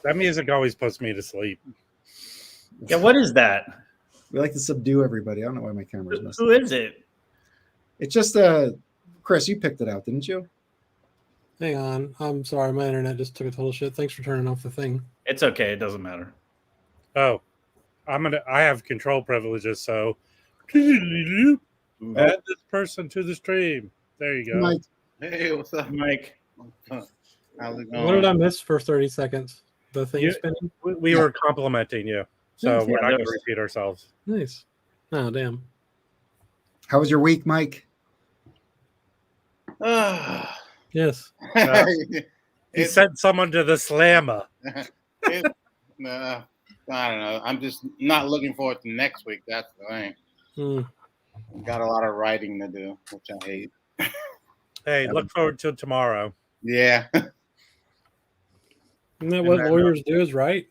That music always puts me to sleep. Yeah, what is that? We like to subdue everybody. I don't know why my camera's messed up. Who is it? It's just Chris, you picked it out, didn't you? Hang on. I'm sorry. My internet just took a total shit. Thanks for turning off the thing. It's okay. It doesn't matter. Oh, I have control privileges, so add this person to the stream. There you go. Mike, Hey, what's up? Mike. How's it going? What did I miss for 30 seconds? The thing You- spinning? We were complimenting you, so Yeah, we're not going to those- repeat ourselves. Nice. Oh, damn. how was your week, Mike? Yes. He sent someone to the slammer. I don't know. I'm just not looking forward to next week. That's the thing. Got a lot of writing to do, which I hate. Hey, look forward to tomorrow. Yeah. Isn't that what lawyers do is write?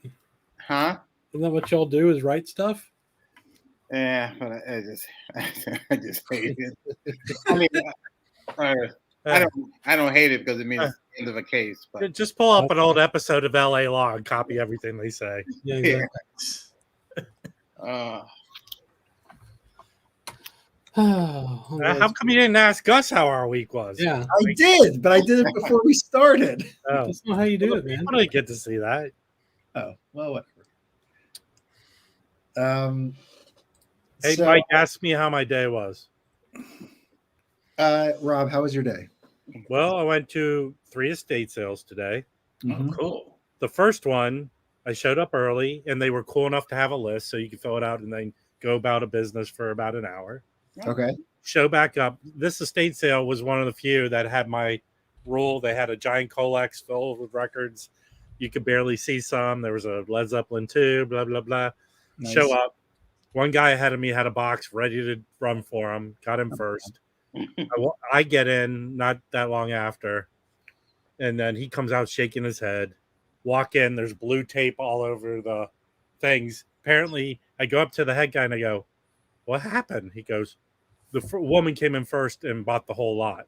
Huh? Isn't that what y'all do is write stuff? Yeah, but I just hate it. I mean, I don't hate it because it means it's the end of a case. But Just pull up an old episode of LA Law and copy everything they say. Yeah, yeah. exactly. How come you didn't ask us how our week was? Yeah. I did, but I did it before we started. Oh. That's not how you do it, man. I didn't get to see that. Oh, well, whatever. Hey, So, Mike, ask me how my day was. Rob, how was your day? Well, I went to 3 estate sales today. Mhm. Oh, cool. The first one, I showed up early, and they were cool enough to have a list so you could fill it out and then go about a business for about an hour. Okay. Show back up. This estate sale was one of the few that had my rule. They had a giant Colex filled with records. You could barely see some. There was a Led Zeppelin 2, blah, blah, blah. Nice. Show up. One guy ahead of me had a box ready to run for him. Got him first. I get in not that long after. And then he comes out shaking his head. Walk in. There's blue tape all over the things. Apparently, I go up to the head guy and I go, what happened? He goes, the woman came in first and bought the whole lot.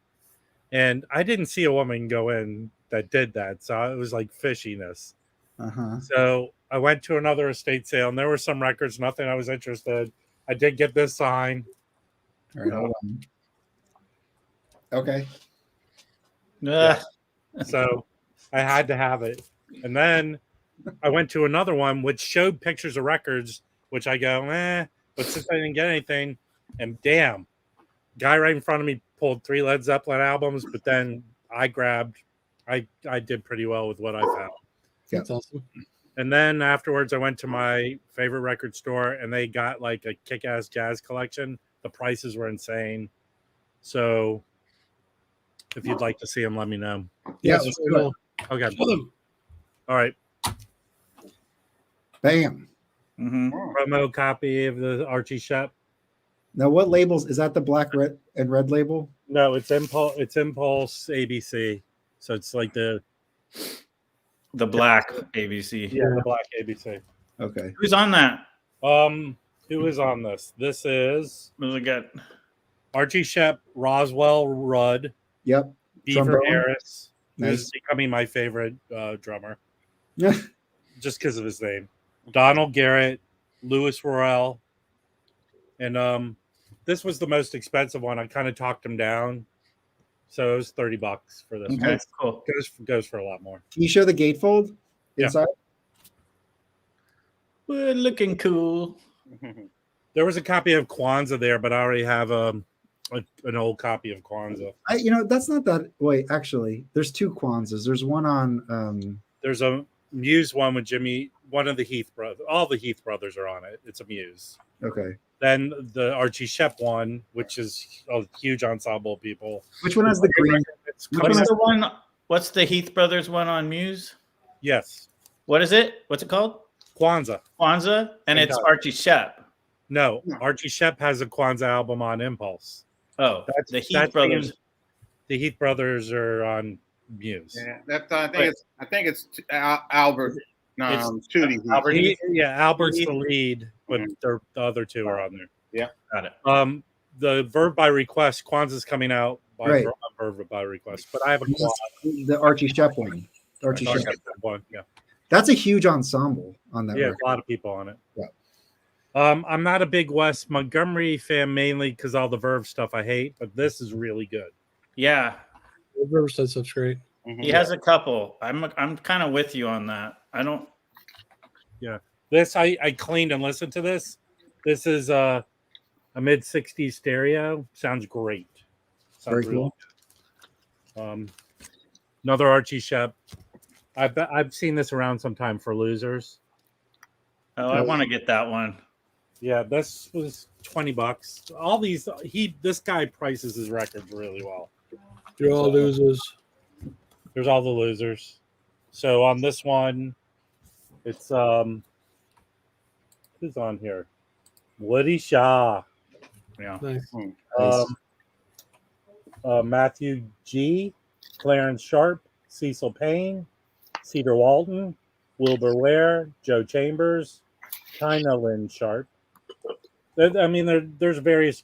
And I didn't see a woman go in that did that. So it was like fishiness. Uh-huh. So I went to another estate sale and there were some records, nothing I was interested. I did get this sign. All right, hold on. Okay. Yeah. So I had to have it. And then I went to another one which showed pictures of records, which I go, but since I didn't get anything, and damn, guy right in front of me pulled 3 Led Zeppelin albums, but then I did pretty well with what I found. Yeah. That's awesome. And then afterwards, I went to my favorite record store, and they got like a kick-ass jazz collection. The prices were insane. So if you'd like to see them, let me know. Yeah, Yes, let's we do it. will. Okay. Show them. All right. Bam. Mm-hmm. Promo copy of the Archie Shep. Now, what labels is that? The black, red, and red label? No, it's Impulse. It's Impulse ABC. So it's like the black ABC. the black ABC. Okay. Who's on that? Who is on this? This is What does it get? Archie Shep, Roswell Rudd, Yep. Beaver Trombone. Harris, who's Nice. becoming my favorite drummer, Yeah. just because of his name. Donald Garrett, Louis Royale, and this was the most expensive one. I kind of talked him down, so it was $30 for this. Okay, one. cool. Goes for a lot more. Can you show the gatefold Yeah. inside? We're looking cool. There was a copy of Kwanzaa there, but I already have an old copy of Kwanzaa. That's not that. Wait, actually, there's 2 Kwanzaas. There's one on. There's a Muse one with Jimmy, one of the Heath brothers. All the Heath brothers are on it. It's a Muse. Okay. Then the Archie Shep one, which is a huge ensemble of people. Which one has the green? It's Which coming What's out- the one? What's the Heath Brothers one on Muse? Yes, What is it? What's it called? Kwanzaa. Kwanzaa, and it's Archie Shep. No, Archie Shep has a Kwanzaa album on Impulse. Oh, That's the Heath that's Brothers. The Heath brothers are on Muse. Yeah, that's. I think it's Albert. No, It's Tootie. Albert. Albert's the lead, but the other 2 are on there. Got it. The Verve by Request, Kwanzaa's coming out by Right. Verve by Request, but I have a Kwanzaa The Archie Shep one. Archie Shep. one. Yeah. That's a huge ensemble on that Yeah, record. a lot of people on it. Yeah. I'm not a big Wes Montgomery fan, mainly because all the Verve stuff I hate, but this is really good. Yeah, Riverside stuff's great. he has a couple. I'm kind of with you on that. I don't. Yeah, this I cleaned and listened to this. This is a mid '60s stereo. Sounds great. Sounds Very cool. good. Another Archie Shep. I've seen this around sometime for losers. Oh, I want to get that one. Yeah, this was $20. All these this guy prices his records really well. You're all losers. There's all the losers. So on this one, it's who's on here? Woody Shaw. Yeah. Nice. Nice. Matthew G, Clarence Sharp, Cecil Payne, Cedar Walton, Wilbur Ware, Joe Chambers, China Lynn Sharp. I mean, there's various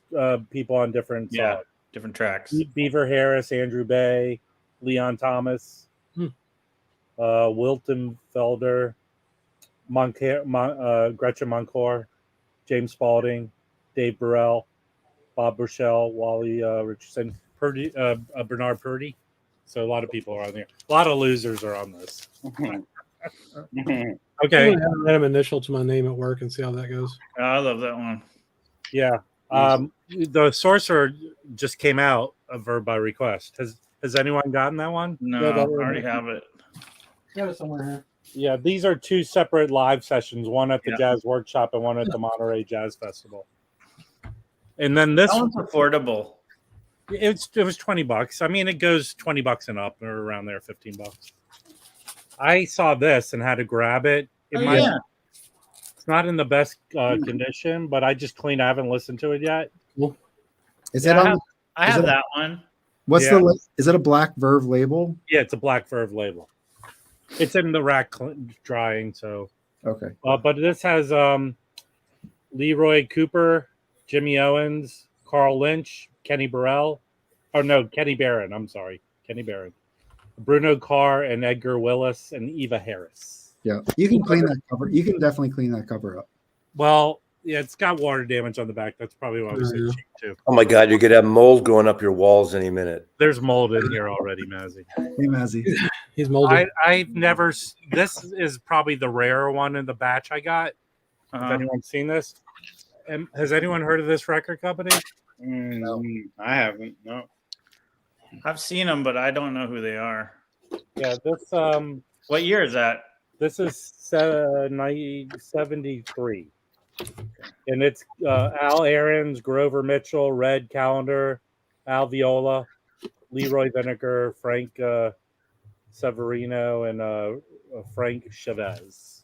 people on different songs. Different tracks. Beaver Harris, Andrew Bay, Leon Thomas, Wilton Felder, Gretchen Moncor, James Spalding, Dave Burrell, Bob Burchell, Wally Richardson, Bernard Purdy. So a lot of people are on there. A lot of losers are on this. Okay. I'm gonna add a random initial to my name at work and see how that goes. Oh, I love that one. Yeah. The Sorcerer just came out of Verb by Request. Has anyone gotten that one? No, Yeah, I already have it. Got it somewhere here. Yeah, these are two separate live sessions, one at the Yeah. Jazz Workshop and one at the Monterey Jazz Festival. And then this That one's affordable. it was $20. I mean, it goes $20 and up, or around there, $15. I saw this and had to grab it. It's not in the best condition, but I just cleaned. I haven't listened to it yet. Is Yeah, it on? I Is have it- that one. What's Yeah. Is it a black Verve label? Yeah, it's a Black Verve label. It's in the rack drying, so. Okay. But this has Leroy Cooper, Jimmy Owens, Carl Lynch, Kenny Burrell. Oh no, Kenny Barron. I'm sorry, Kenny Barron, Bruno Carr, and Edgar Willis, and Eva Harris. Yeah, you can clean that cover. You can definitely clean that cover up. Well, yeah, it's got water damage on the back. That's probably why we say cheap too. Oh my God, you're gonna have mold going up your walls any minute. There's mold in here already, Mazzy. Hey, Mazzy. He's molded. I've never. This is probably the rarer one in the batch I got. Has anyone seen this? And has anyone heard of this record company? I haven't. No. I've seen them, but I don't know who they are. Yeah, this What year is that? this is 73, and it's Al Aarons, Grover Mitchell, Red Callender, Al Viola, Leroy Vinegar, Frank Severino, and Frank Chavez.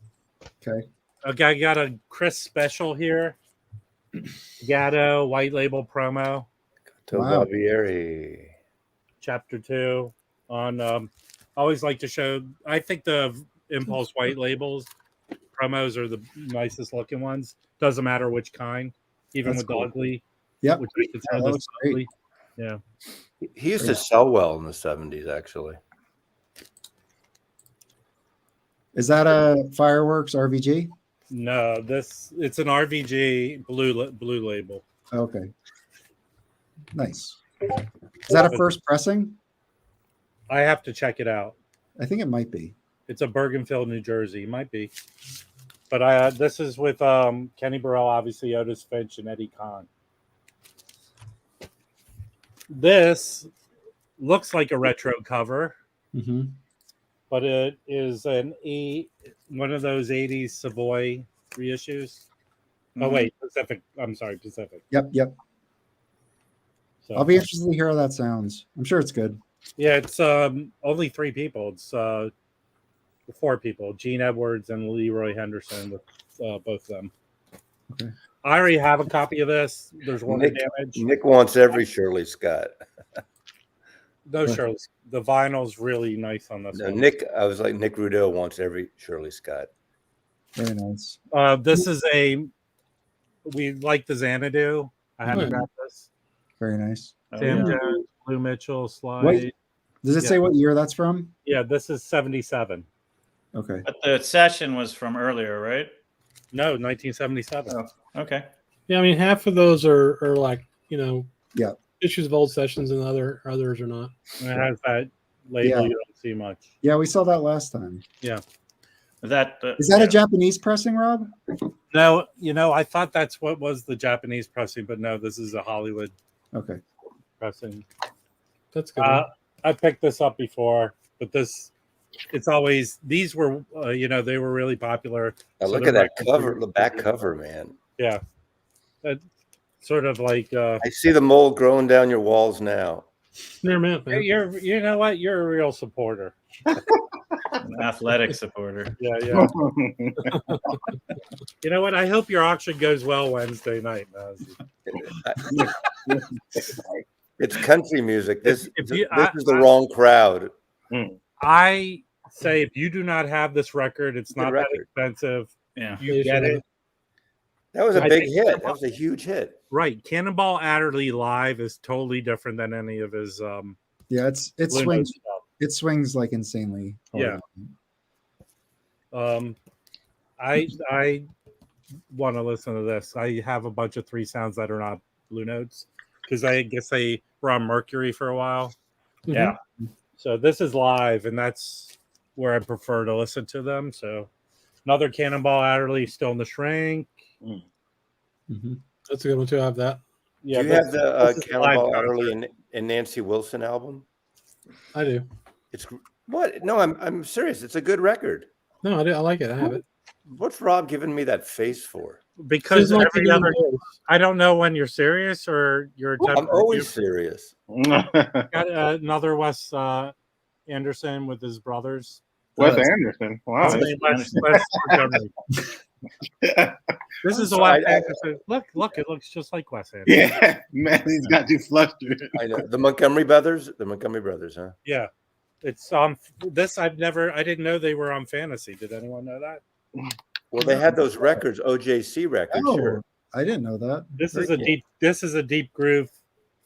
Okay. Okay, I got a Chris special here. Gatto white label promo. Wow. Barbieri. Chapter 2 on I always like to show. I think the Impulse white labels promos are the nicest looking ones. Doesn't matter which kind, even That's with cool. Dogly. Yep. Which I consider That this looks great. ugly. Yeah. He used to sell well in the 70s, actually. Is that a Fireworks RVG? No, it's an RVG blue label. Okay. Nice. Is that a first pressing? I have to check it out. I think it might be. It's a Bergenfield, New Jersey. It might be. But this is with Kenny Burrell, obviously Otis Finch, and Eddie Kahn. This looks like a retro cover, Mm-hmm. but it is one of those 80s Savoy reissues. Oh, wait, Pacific. I'm sorry, Pacific. Yep. So, I'll be interested to hear how that sounds. I'm sure it's good. yeah, it's only 3 people. It's 4 people, Gene Edwards and Leroy Henderson, with both of them. Okay. I already have a copy of this. There's one damage. Nick wants every Shirley Scott. No, Shirley. The vinyl's really nice on this No, one. I was like, Nick Rudeau wants every Shirley Scott. Very nice. This is we like the Xanadu. I had to Hmm. grab this. Very nice. Sam yeah. Jones, Blue Mitchell, Slide. Wait. Does it say what year that's from? Yeah, this is 77. Okay. But the session was from earlier, right? No, 1977. Oh, okay. Yeah, I mean, half of those are like, Yeah. issues of old sessions, and others are not. And it has that label Yeah. you don't see much. Yeah, we saw that last time. Yeah. Is that Is that a Japanese pressing, Rob? No, I thought that's what was the Japanese pressing, but no, this is a Hollywood Okay. pressing. That's good. I picked this up before, but it's always, these were, they were really popular. Now So look the at that records cover, were- the back cover, man. Yeah. Sort of like, I see the mold growing down your walls now. Near mint, man. you know what? You're a real supporter. an athletic supporter? Yeah. You know what? I hope your auction goes well Wednesday night, Maz. It's country music. This If this you- is the wrong crowd. I say if you do not have this record, it's Good not record. that expensive. Yeah. You They get should have it. That was a I big think hit. Cannonball- That was a huge hit. Right. Cannonball Adderley live is totally different than any of his Yeah, it Blue Note swings. stuff. It swings like insanely. hard. Yeah. I want to listen to this. I have a bunch of 3 sounds that are not Blue Notes because I guess they were on Mercury for a while. Yeah. So this is live, and that's where I prefer to listen to them. So another Cannonball Adderley, Still in the Shrink. Mhm. That's a good one too. I have that. Yeah, Do you have this the is a live Cannonball concert. Adderley and Nancy Wilson album? I do. It's what? No, I'm serious. It's a good record. No, I do. I like it. I have it. What's Rob giving me that face for? Because Seems like every the other, voice. I don't know when you're serious or you're a type I'm of always serious. got another Wes Anderson with his brothers. Wes That's- Anderson. Wow. His name Wes Montgomery. This is a Wes Anderson. Look, it looks just like Wes Anderson. Yeah, man, he's got you flustered. I know the Montgomery brothers. The Montgomery brothers, huh? Yeah. It's this I didn't know they were on Fantasy. Did anyone know that? Well, they had those records, OJC records. Oh, Sure. I didn't know that. This Very is a cool. this is a deep groove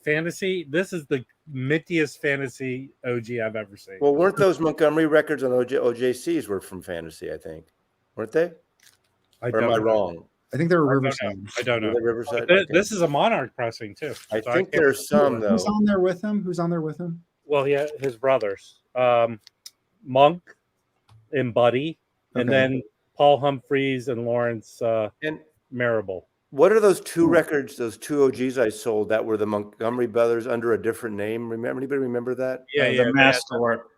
fantasy. This is the mintiest fantasy OG I've ever seen. Well, weren't those Montgomery records on OJCs were from Fantasy? I think, weren't they? Or am I know. wrong? I think they were I don't Riverside. know. I don't Were know. they Riverside? Th- Okay. This is a Monarch pressing too. I So think can't- there's some though. Who's on there with him? Who's on there with him? Well, yeah, his brothers, Monk and Buddy, and Okay. then Paul Humphreys and Lawrence And Marable. what are those 2 records? Those 2 OGs I sold that were the Montgomery brothers under a different name. Remember? Anybody remember that? Yeah, The they had-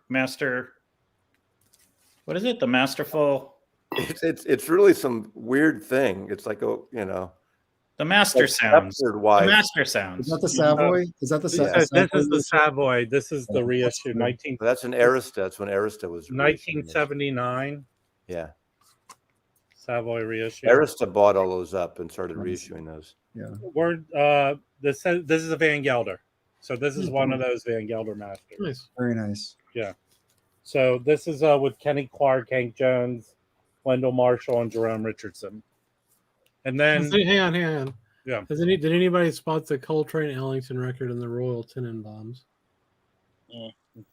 master. What is it? The masterful. It's really some weird thing. It's like The master like sounds. Stepford The Wives. master Is sounds. that the Savoy? Is that the This is the Savoy. This is the Yeah, reissue, that's 19, That's an Arista. That's when Arista was reissuing those. 1979 Yeah, Savoy reissue. Arista bought all those up and started reissuing those. This is a Van Gelder. So this is one of those Van Gelder masters. Nice. Very nice. So this is with Kenny Clark, Hank Jones, Wendell Marshall, and Jerome Richardson. And then Hang on. Yeah. Did anybody spot the Coltrane Ellington record and the Royal Tenenbaums?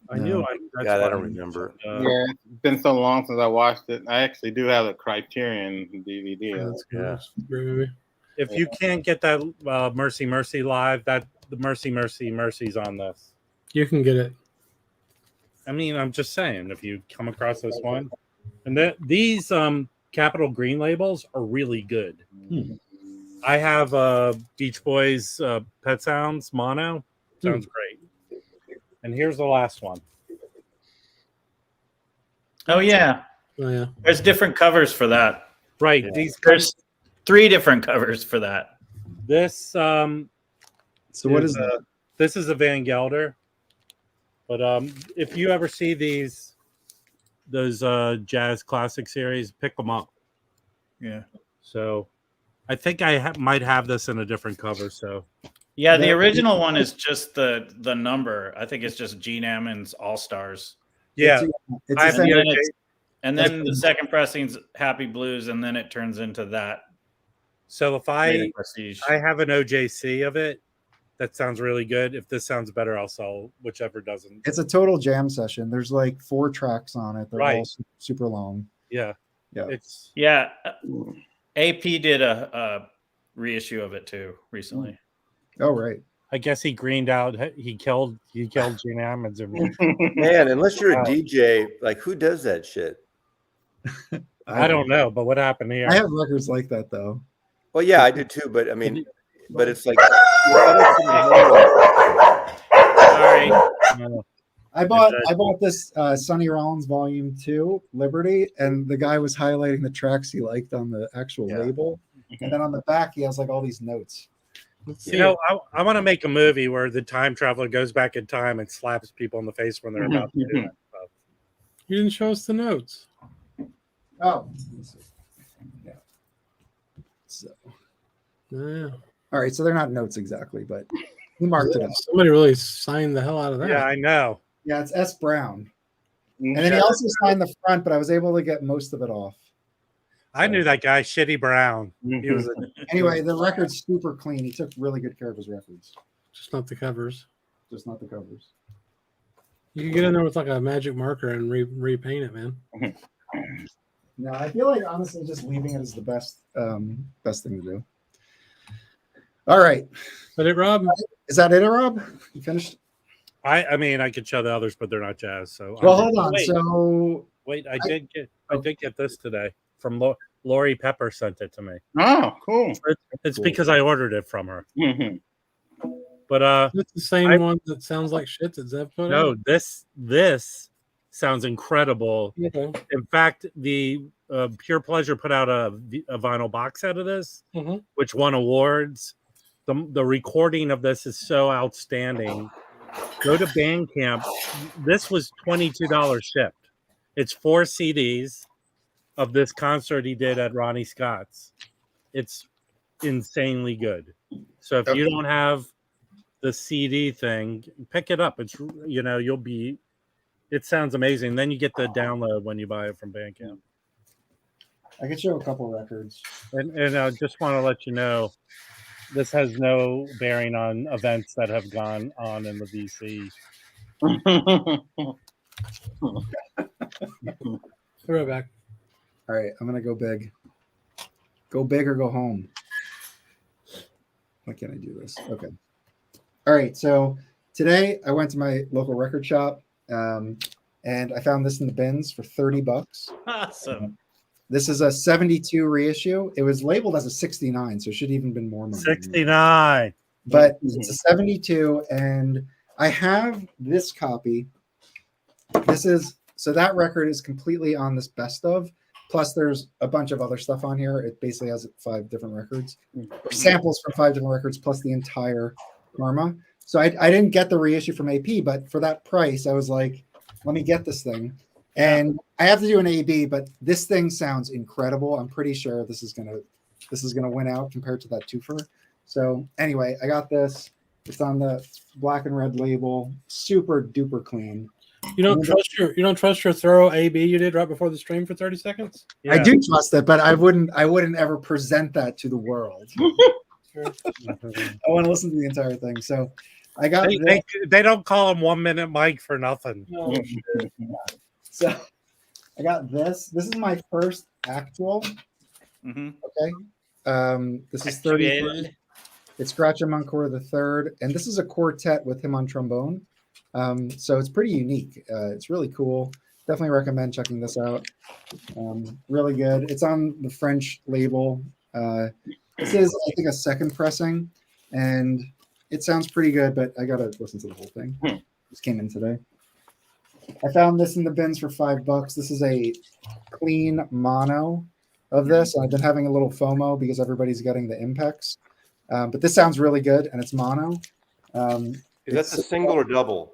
I knew God, I don't remember. Yeah, it's been so long since I watched it. I actually do have a Criterion DVD. That's good. Yeah. Great movie. If you can't get that Mercy Mercy live, that the Mercy's on this. You can get it. I mean, I'm just saying, if you come across this one, and these Capital Green labels are really good. I have Beach Boys Pet Sounds mono. Sounds great. And here's the last one. Oh yeah. Oh yeah. There's different covers for that. Right. Yeah. There's 3 different covers for that. This So what is is, that? this is a Van Gelder. But if you ever see those jazz classic series, pick them up. Yeah. So I think I might have this in a different cover. So Yeah, the Yeah. original one is just the number. I think it's just Gene Ammons All Stars. yeah, It's I the have same- the And then, OJ. and then the second pressing's Happy Blues, and then it turns into that. So if Later I Prestige. have an OJC of it, that sounds really good. If this sounds better, I'll sell whichever doesn't. It's a total jam session. There's like 4 tracks on it. They're all Right. super long. Yeah. Yeah. It's Yeah, AP did a reissue of it too recently. Oh, right. I guess he greened out. He killed Gene Ammons. Man, unless you're a DJ, like who does that shit? I don't know, but what happened here? I have records like that though. Well, yeah, I do too, but I mean, but it's like Sorry. I bought this Sonny Rollins Volume 2 Liberty, and the guy was highlighting the tracks he liked on the actual label, and then on the back he has like all these notes. You know, I want to make a movie where the time traveler goes back in time and slaps people in the face when they're about to do that stuff. You didn't show us the notes. Oh, yeah. So, Yeah. all right, so they're not notes exactly, but he marked it up. Somebody really signed the hell out of that. Yeah, I know. Yeah, it's S. Brown, and then he also signed the front, but I was able to get most of it off. I knew that guy, Shitty Brown. He was Anyway, the record's super clean. He took really good care of his records, Just not the covers. just not the covers. You can get in there with like a magic marker and repaint it, man. No, I feel like honestly, just leaving it is the best thing to do. All right, Is that it, Rob? is that it, Rob? You finished? I mean, I could show the others, but they're not jazz. So Well, hold on. Wait, So wait, I did get this today from Lori Pepper sent it to me. Oh, cool. It's because I ordered it from her. Mhm. But It's the same one that sounds like shit that Zev put no, out? this sounds incredible. Okay. In fact, the Pure Pleasure put out a vinyl box set of this, Mhm. which won awards. The recording of this is so outstanding. Go to Bandcamp. This was $22 shipped. It's 4 CDs of this concert he did at Ronnie Scott's. It's insanely good. So if you don't have the CD thing, pick it up. It's it sounds amazing. Then you get the download when you buy it from Bandcamp. I could show a couple records. And I just want to let you know, this has no bearing on events that have gone on in the VC. Be right back. All right, I'm gonna go big. Go big or go home. Why can't I do this? Okay. All right, so today I went to my local record shop, and I found this in the bins for $30. Awesome. This is a 72 reissue. It was labeled as a 69, so it should even been more money. 69. But it's a 72, and I have this copy. So that record is completely on this best of. Plus, there's a bunch of other stuff on here. It basically has 5 different records, or samples from 5 different records, plus the entire Karma. So I didn't get the reissue from AP, but for that price, I was like, let me get this thing. And I have to do an AB, but this thing sounds incredible. I'm pretty sure this is gonna win out compared to that twofer. So anyway, I got this. It's on the black and red label, super duper clean. You don't trust your thorough AB you did right before the stream for 30 seconds? I do trust it, but I wouldn't ever present that to the world. I want to listen to the entire thing. So I got they don't call him 1 minute Mike for nothing. Oh, shit. So I got this. This is my first actual. Mhm. Okay. This is 30. It's Groucho Moncor III, and this is a quartet with him on trombone. So it's pretty unique. It's really cool. Definitely recommend checking this out. Really good. It's on the French label. This is, I think, a second pressing, and it sounds pretty good, but I gotta listen to the whole thing. This came in today. I found this in the bins for $5. This is a clean mono of this. I've been having a little FOMO because everybody's getting the Impex. But this sounds really good, and it's mono. Is that the single or double?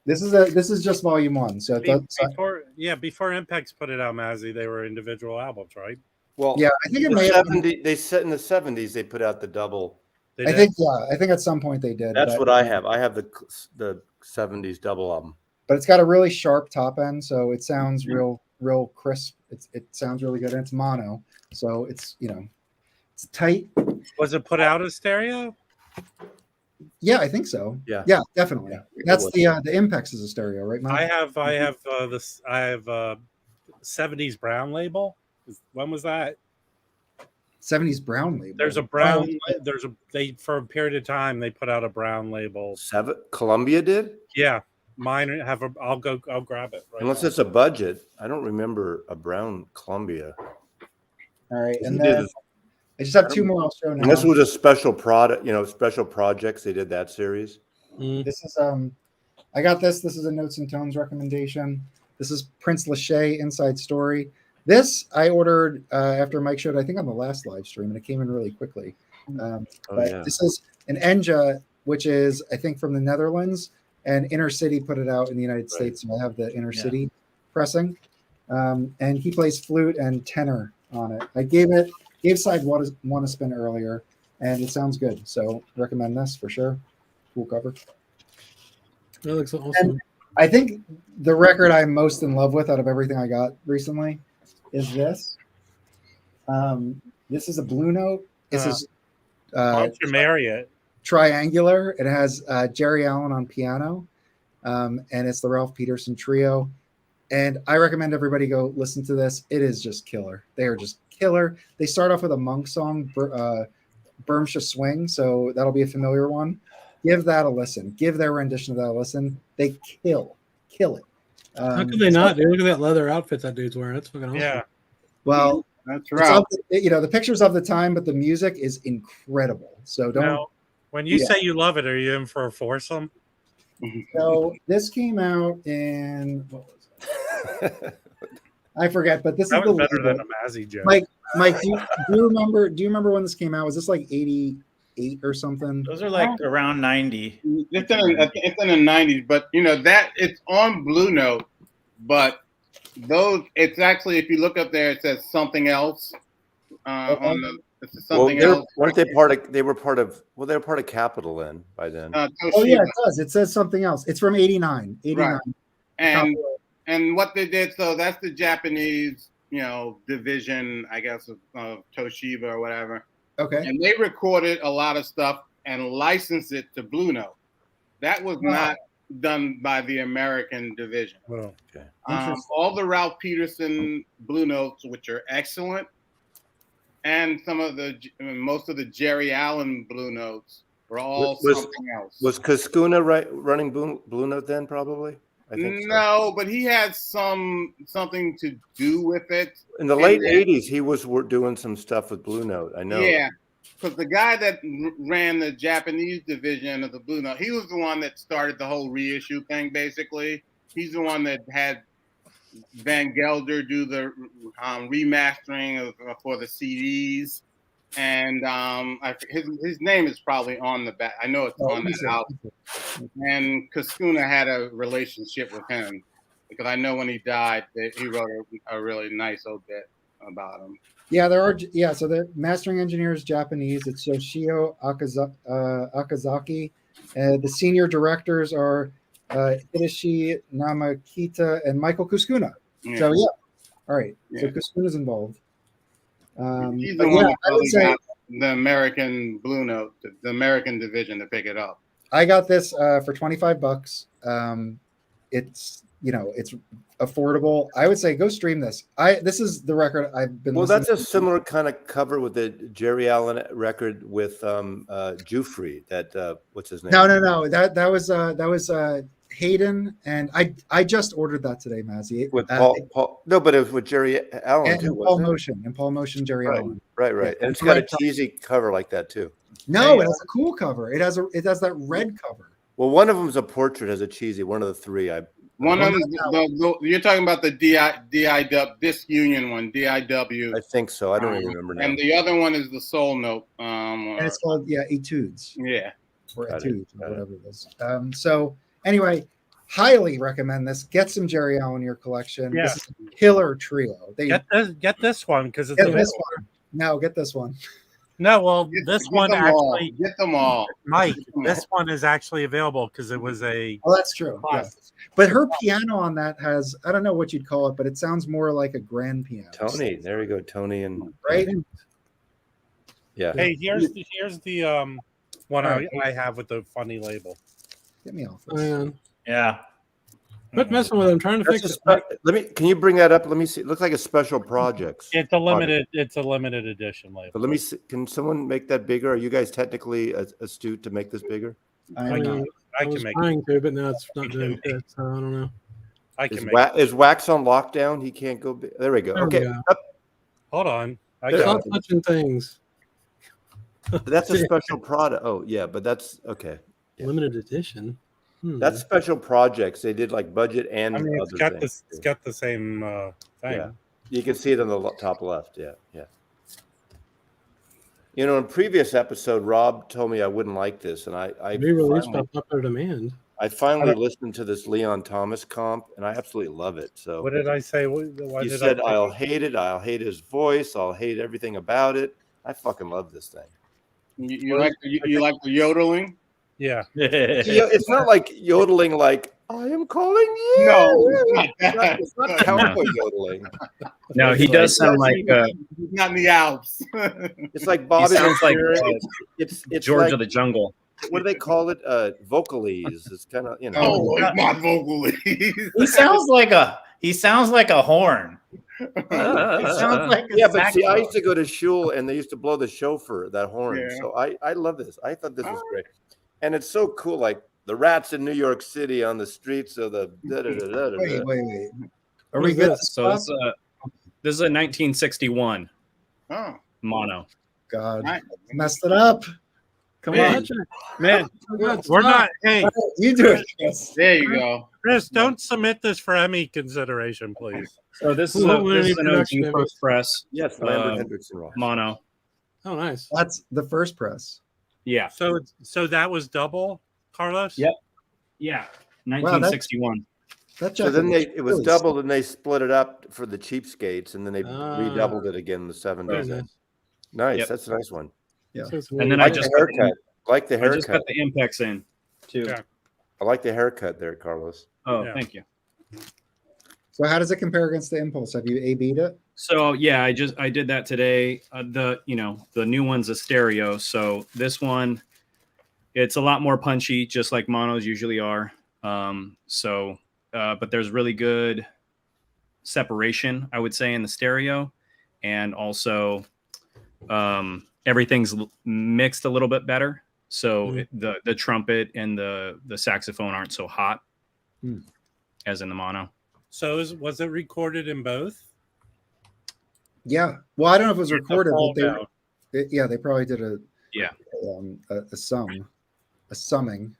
This is just volume 1. So Before Impex put it out, Mazzy, they were individual albums, right? Well, yeah, I think it may have been, they said in the 70s they put out the double. They I did? think at some point they did. That's but, what I have. I have the 70s double album. But it's got a really sharp top end, so it sounds real crisp. It sounds really good, and it's mono, so it's it's tight. Was it put out as stereo? Yeah, I think so. Yeah. Yeah, definitely. Yeah, it That's was. the Impex is a stereo, right, Mike? I have 70s brown label. When was that? 70s brown label. There's a brown. They for a period of time they put out a brown label. Columbia did? Yeah, mine have a. I'll grab it. Right Unless now. it's a budget. I don't remember a brown Columbia. All right, and They did then I just have two more I'll show And this now. was a special product, special projects. They did that series. This is I got this. This is a Notes and Tones recommendation. This is Prince Lachey Inside Story. This I ordered after Mike showed, I think, on the last live stream, and it came in really quickly. This is an Enja, which is, I think, from the Netherlands, and Inner City put it out in the United States. So I have the Inner City pressing. And he plays flute and tenor on it. I gave side one a spin earlier, and it sounds good. So recommend this for sure. Cool cover. That looks awesome. And I think the record I'm most in love with out of everything I got recently is this. This is a Blue Note. This is Why don't you marry it? triangular. It has Jerry Allen on piano, and it's the Ralph Peterson Trio. And I recommend everybody go listen to this. It is just killer. They are just killer. They start off with a Monk song, Bermsha Swing, so that'll be a familiar one. Give that a listen. Give their rendition of that a listen. They kill it. How could they not? Dude, look at that leather outfit that dude's wearing. That's fucking awesome. Yeah. Well, that's right. The pictures of the time, but the music is incredible. So don't. Now, when you say you love it, are you in for a foursome? So this came out in what was it? I forget, but this That is was better the than a Mazzy joke. Mike, do you remember? Do you remember when this came out? Was this like 88 or something? Those are like around 90. It's in the 90s, but that it's on Blue Note, but it's actually, if you look up there, it says something else on the. It's something else. Weren't they part of? They were part of Capital then. By then. Oh yeah, it does. It says something else. It's from 89. 89. Right. And what they did, so that's the Japanese, division, I guess, of Toshiba or whatever. Okay. And they recorded a lot of stuff and licensed it to Blue Note. That was not done by the American division. Well, okay. All the Ralph Peterson Blue Notes, which are excellent, and most of the Jerry Allen Blue Notes were all something else. Was Kaskuna running Blue Note then? Probably. I think no, but he had something to do with it. In the late 80s, he was doing some stuff with Blue Note. I know. Yeah, because the guy that ran the Japanese division of the Blue Note, he was the one that started the whole reissue thing, basically. He's the one that had Van Gelder do the remastering for the CDs. And his name is probably on the back. I know it's on that album. And Kaskuna had a relationship with him because I know when he died, he wrote a really nice obit about him. Yeah, there are. Yeah, so the mastering engineer is Japanese. It's Yoshio Akazaki. The senior directors are Hideshi Namakita and Michael Kuskuna. Yeah. So yeah, all right. Yeah. So Kuskuna's involved. He's the one I would say the American Blue Note, the American division, to pick it up. I got this for $25. It's it's affordable. I would say go stream this. This is the record I've been. Well, that's a similar kind of cover with the Jerry Allen record with Jufrey. That what's his name? No. That was Hayden, and I just ordered that today, Mazzy. With Paul. No, but it was with Jerry Allen too. And Paul Motion, Jerry Allen. Right. Yeah, and it's got a cheesy cover like that too. No, it has a cool cover. It has that red cover. Well, one of them is a portrait, has a cheesy. One of the three. One of them, you're talking about the DIW Disunion one, DIW. I think so. I don't even remember now. And the other one is the Soul Note. And it's called Etudes. Yeah. Or Etudes, or whatever it is. So anyway, highly recommend this. Get some Jerry Allen in your collection. Yeah. This is a killer trio. Get this one because it's this one. No, get this one. No, well, this one actually get them all. Mike, this one is actually available because it was a. Oh, that's true. Yeah. But her piano on that has, I don't know what you'd call it, but it sounds more like a grand piano. Tony, there you go, Tony, and right. Yeah. Hey, here's the one All right. I have with the funny label. Get me off Hang this. on. Yeah. Quit messing with it. I'm trying to That's fix a it. let me. Can you bring that up? Let me see. It looks like a special projects. It's a limited edition label. But let me see. Can someone make that bigger? Are you guys technically astute to make this bigger? I I am can- not. I I was can make trying to, but now it's not You doing can it. So I don't know. I Is, can make is Wax on lockdown? He can't go. There we go. There we Okay. go. Up. Hold on. I There. got Stop touching things. That's a special product. Oh yeah, but that's okay. Yeah. Limited edition. That's special projects. They did like budget and I mean, other things. it's got the same thing. Yeah. You can see it on the top left. Yeah, yeah. You know, in previous episode, Rob told me I wouldn't like this, and I Re-released by popular demand. I finally listened to this Leon Thomas comp, and I absolutely love it. So What did I say? you said I'll hate it. I'll hate his voice. I'll hate everything about it. I fucking love this thing. You like the yodeling? Yeah. It's not like yodeling like I am calling you. No, It's not cowboy yodeling. No, he does sound like not in the Alps. It's like Bobby. sounds like, it's George like, of the Jungle. what do they call it? Vocalese. It's kind of Oh, it's not vocally. He sounds like a horn. It sounds like a Yeah, but see, I saxophone. used to go to shul and they used to blow the shofar, that horn. Yeah. So I love this. I thought this was great, and it's so cool. Like the rats in New York City on the streets of the. Wait. Are What we is good? this? So this is a 1961 Oh, mono. God, Nice. messed it up. Come Man. on. Man, God, we're stop. not. Hey, You do it. Chris. there you go. Chris, don't submit this for Emmy consideration, please. So this is, Well, this is any an OG production of it? first press Yes, Lambert Um, Hendrickson Ross. mono. Oh, nice. That's the first press. Yeah. So that was double, Carlos? Yep. Yeah. 1961. That So jacket then looks it was really doubled, and they split it up for the cheapskates, and then they Ah. redoubled it again in the Very 70s. nice. Nice, Yep. that's a nice one. Yeah. So it's And then weird. I Like just the got the, haircut. Like the I just haircut. got the Impex in too. Yeah. I like the haircut there, Carlos. Oh, Yeah. thank you. So how does it compare against the Impulse? Have you A/B'd it? So yeah, I did that today. The new one's a stereo, so this one it's a lot more punchy, just like monos usually are. But there's really good separation, I would say, in the stereo, and also everything's mixed a little bit better. So the trumpet and the saxophone aren't so hot as in the mono. So was it recorded in both? Yeah. Well, I don't know if it was It's a recorded, fold but out. they probably did a Yeah. a summing.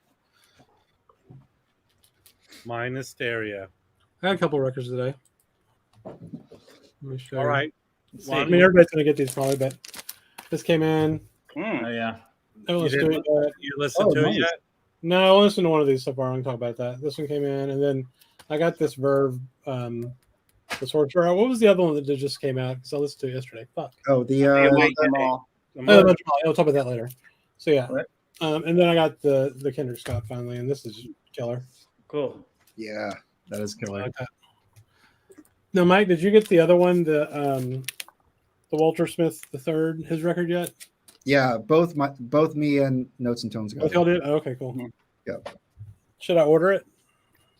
Mine is stereo. I had a couple records today. Let me show All you. right. I mean, everybody's gonna get these probably, but this came in. Mm. Oh yeah. I haven't listened to it yet. You listened to nice. it yet? No, I listened to one of these so far. I'm gonna talk about that. This one came in, and then I got this Verve, the Sorcerer. What was the other one that just came out? Because I listened to it yesterday. Fuck. Oh, the Jamal. I'll talk about that later. So yeah, Right. And then I got the Kendrick Scott finally, and this is killer. Cool. yeah, that is I killer. like that. Now, Mike, did you get the other one, the Walter Smith III, his record yet? Yeah, both me and Notes and Tones got Both it. y'all did? Oh, okay, cool. Mhm. Yep. Should I order it?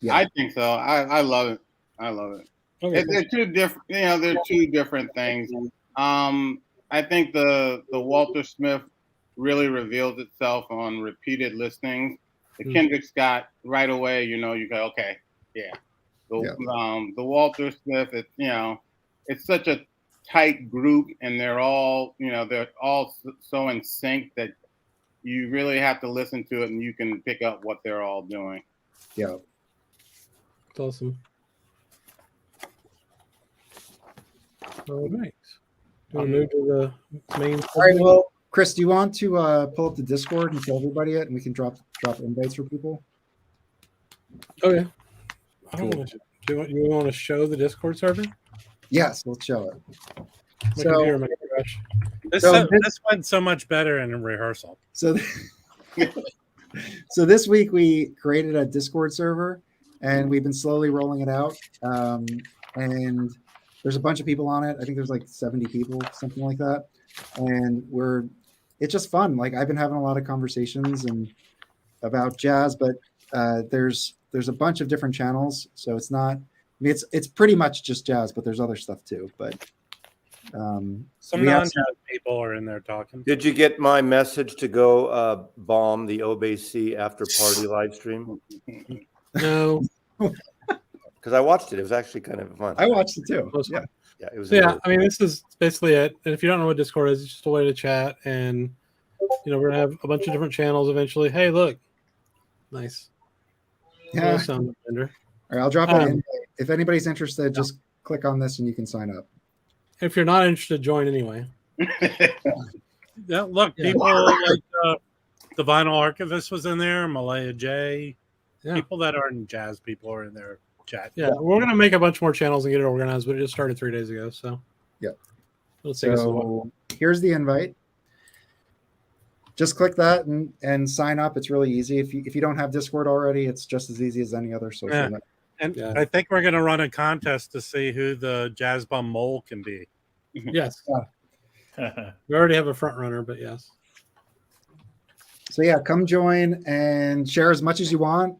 Yeah. I think so. I love it. I love it. Okay, cool. They're two different. They're two different things. I think the Walter Smith really reveals itself on repeated listenings. The Kendrick Scott right away, you go, okay, yeah. The Walter Smith, it's such a tight group, and they're all so in sync that you really have to listen to it, and you can pick up what they're all doing. Yeah. It's awesome. All right. Do you want to move to the main? All right. Well, Chris, do you want to pull up the Discord and show everybody it, and we can drop invites for people? Okay. I don't Cool. want to. You want to show the Discord server? Yes, let's show it. My So- computer might crash. This went so much better in rehearsal. So, so this week we created a Discord server, and we've been slowly rolling it out. And there's a bunch of people on it. I think there's like 70 people, something like that. And we're it's just fun. Like I've been having a lot of conversations and about jazz, but there's a bunch of different channels, so it's not. I mean, it's pretty much just jazz, but there's other stuff too. But Some we have non-jazz people are in there talking. Did you get my message to go bomb the OBC after party live stream? No. Because I watched it. It was actually kind of fun. I watched it too. Most Yeah. fun. Yeah, it was. So yeah, amazing. I mean, this is basically it. And if you don't know what Discord is, it's just a way to chat, and we're gonna have a bunch of different channels eventually. Hey, look, nice. Yeah. Sound vendor. All right, I'll drop it in. If anybody's interested, just click on this and you can sign up. If you're not interested, join anyway. Yeah, look, Yeah. people like the Vinyl Archivist was in there, Malaya J. Yeah. People that aren't jazz people are in there chat. Yeah, we're gonna make a bunch more channels and get it organized, but it just started 3 days ago. So Yeah. Let's take us a while. So here's the invite. Just click that and sign up. It's really easy. If you don't have Discord already, it's just as easy as any other social Yeah. network. And Yeah. I think we're going to run a contest to see who the Jazz Bum Mole can be. Yes, we already have a front runner, but yes. So yeah, come join and share as much as you want.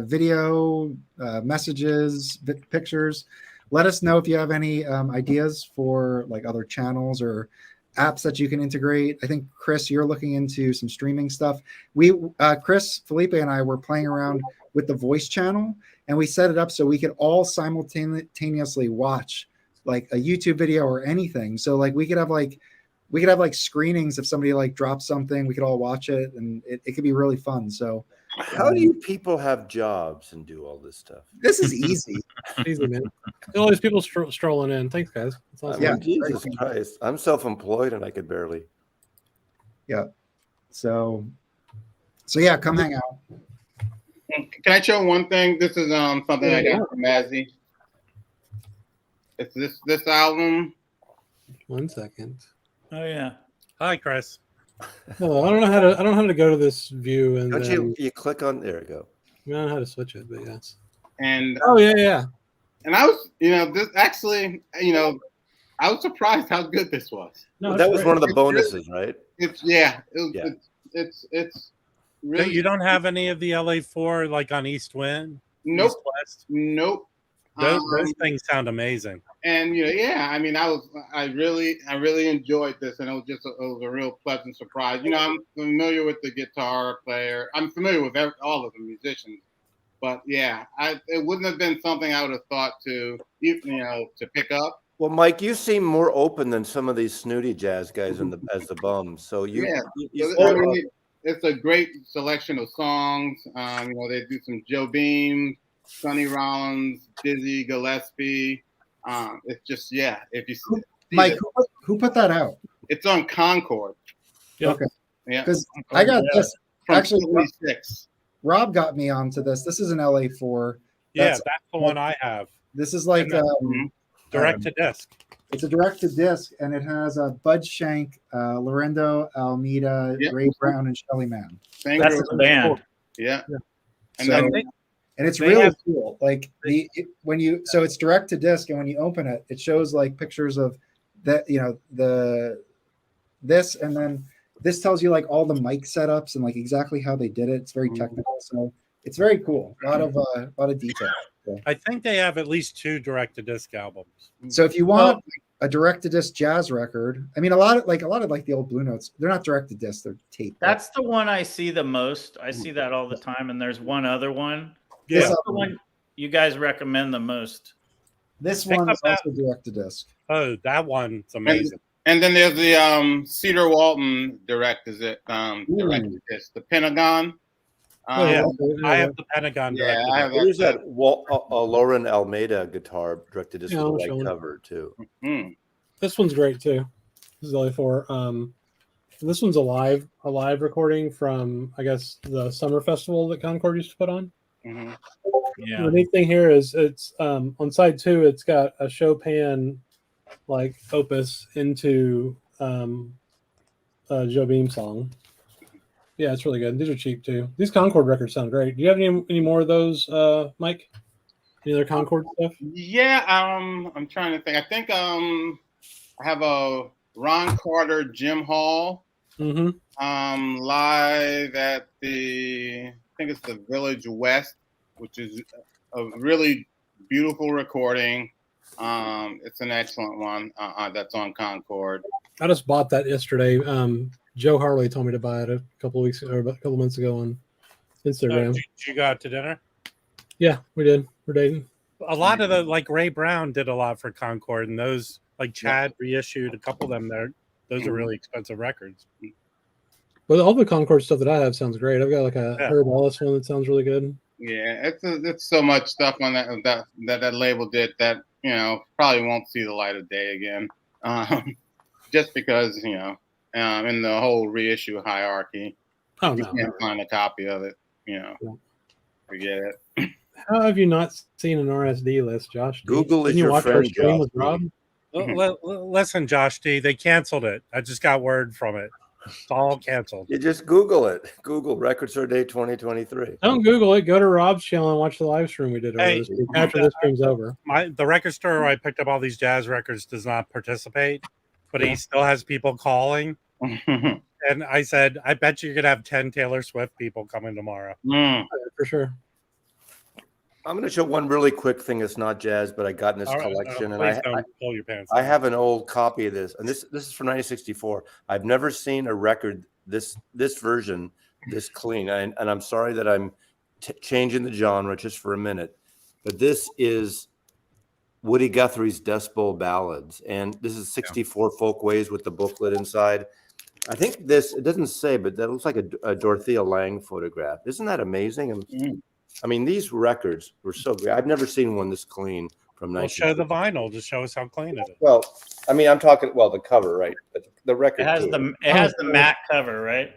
Video, messages, pictures. Let us know if you have any ideas for like other channels or apps that you can integrate. I think Chris, you're looking into some streaming stuff. Chris, Felipe, and I were playing around with the voice channel, and we set it up so we could all simultaneously watch like a YouTube video or anything. So like we could have like screenings if somebody like drops something, we could all watch it, and it could be really fun. So How do you people have jobs and do all this stuff? this is easy. Easy, man. All these people strolling in. Thanks, guys. That's I awesome. mean, Yeah. Jesus Christ. I'm self-employed and I could barely. So yeah, come hang out. Can I show one thing? This is something I got from Mazzy. It's this album. 1 second. Oh yeah. Hi, Chris. No, I don't know how to go to this view and Don't then, you click on there you go. I don't know how to switch it, but yes. And Oh yeah. and I was, this actually, I was surprised how good this was. No, Well, that it's was great. one of the bonuses, right? It's Yeah. it's really You don't have any of the LA4 like on East Wind? nope East West? nope. Those things sound amazing. And I mean, I really enjoyed this, and it was a real pleasant surprise. I'm familiar with the guitar player. I'm familiar with all of the musicians, but yeah, it wouldn't have been something I would have thought to pick up. Well, Mike, you seem more open than some of these snooty jazz guys as the bums. So Yeah. you I mean, it's a great selection of songs. They do some Joe Beam, Sonny Rollins, Dizzy Gillespie. It's just if you see Mike, it, who put that out? it's on Concord. Yeah. Okay. Yeah, Because I got this. from Actually, 76. Rob got me onto this. This is an LA4. Yeah, That's- that's the one I have. This is like Direct to disc. it's a direct to disc, and it has Bud Shank, Lorendo Almeida, Yep. Ray Brown, and Shelly Mann. Thank That's you. the band. Yeah. And So- then, And it's They really have- cool. Like so it's direct to disc, and when you open it, it shows like pictures of that, this, and then this tells you like all the mic setups and like exactly how they did it. It's very technical, so it's very cool. A lot of detail. I think they have at least 2 direct to disc albums. So if you want a direct to disc jazz record, I mean a lot of like the old Blue Notes, they're not direct to disc, they're taped. That's the one I see the most. I see that all the time, and there's one other one. Yeah. What's the one you guys recommend the most? This Pick one up is that- also direct to disc. Oh, that one's amazing. and then there's the Cedar Walton direct to disc, the Pentagon. Yeah. I have the Pentagon direct to I have disc. There's that Lauren Almeida guitar directed disc Yeah, with a I'll show white him. cover too. This one's great too. This is LA4. This one's a live recording from I guess the summer festival that Concord used to put on. Mhm. Yeah. The neat thing here is it's on side 2. It's got a Chopin like opus into a Joe Beam song. Yeah, it's really good. These are cheap too. These Concord records sound great. Do you have any more of those, Mike? Any other Concord stuff? Yeah, I'm trying to think. I think I have a Ron Carter, Jim Hall. live at I think it's the Village West, which is a really beautiful recording. It's an excellent one that's on Concord. I just bought that yesterday. Joe Harley told me to buy it a couple weeks or a couple months ago on Instagram. Did you go out to dinner? Yeah, we did. We're dating. A lot of the like Ray Brown did a lot for Concord, and those like Chad reissued a couple of them there. Those are really expensive records. But all the Concord stuff that I have sounds great. I've got like a Herb Ellis one that sounds really good. Yeah, it's so much stuff on that label did that probably won't see the light of day again, just because in the whole reissue hierarchy, Oh you no, can't find a copy of it. Forget it. How have you not seen an RSD list, Josh? Google is Didn't you your watch our friend, stream Josh with Rob? Listen, Josh D, they canceled it. I just got word from it. It's all canceled. You just Google it. Google Record Store Day 2023. Don't Google it. Go to Rob's channel and watch the live stream we did earlier this week after this stream's over. The record store where I picked up all these jazz records does not participate, but he still has people calling. And I said, I bet you're gonna have 10 Taylor Swift people coming tomorrow. For sure. I'm going to show one really quick thing that's not jazz, but I got in this collection, and don't pull your pants. I have an old copy of this, and this is from 1964. I've never seen a record this version this clean, and I'm sorry that I'm changing the genre just for a minute, but this is Woody Guthrie's Dust Bowl Ballads, and this is 64 Folkways with the booklet inside. I think it doesn't say, but that looks like a Dorothea Lange photograph. Isn't that amazing? I mean, these records were so great. I've never seen one this clean from 1960. We'll show the vinyl to show us how clean it is. Well, I mean, I'm talking the cover, right? But the record. It has the matte cover, right?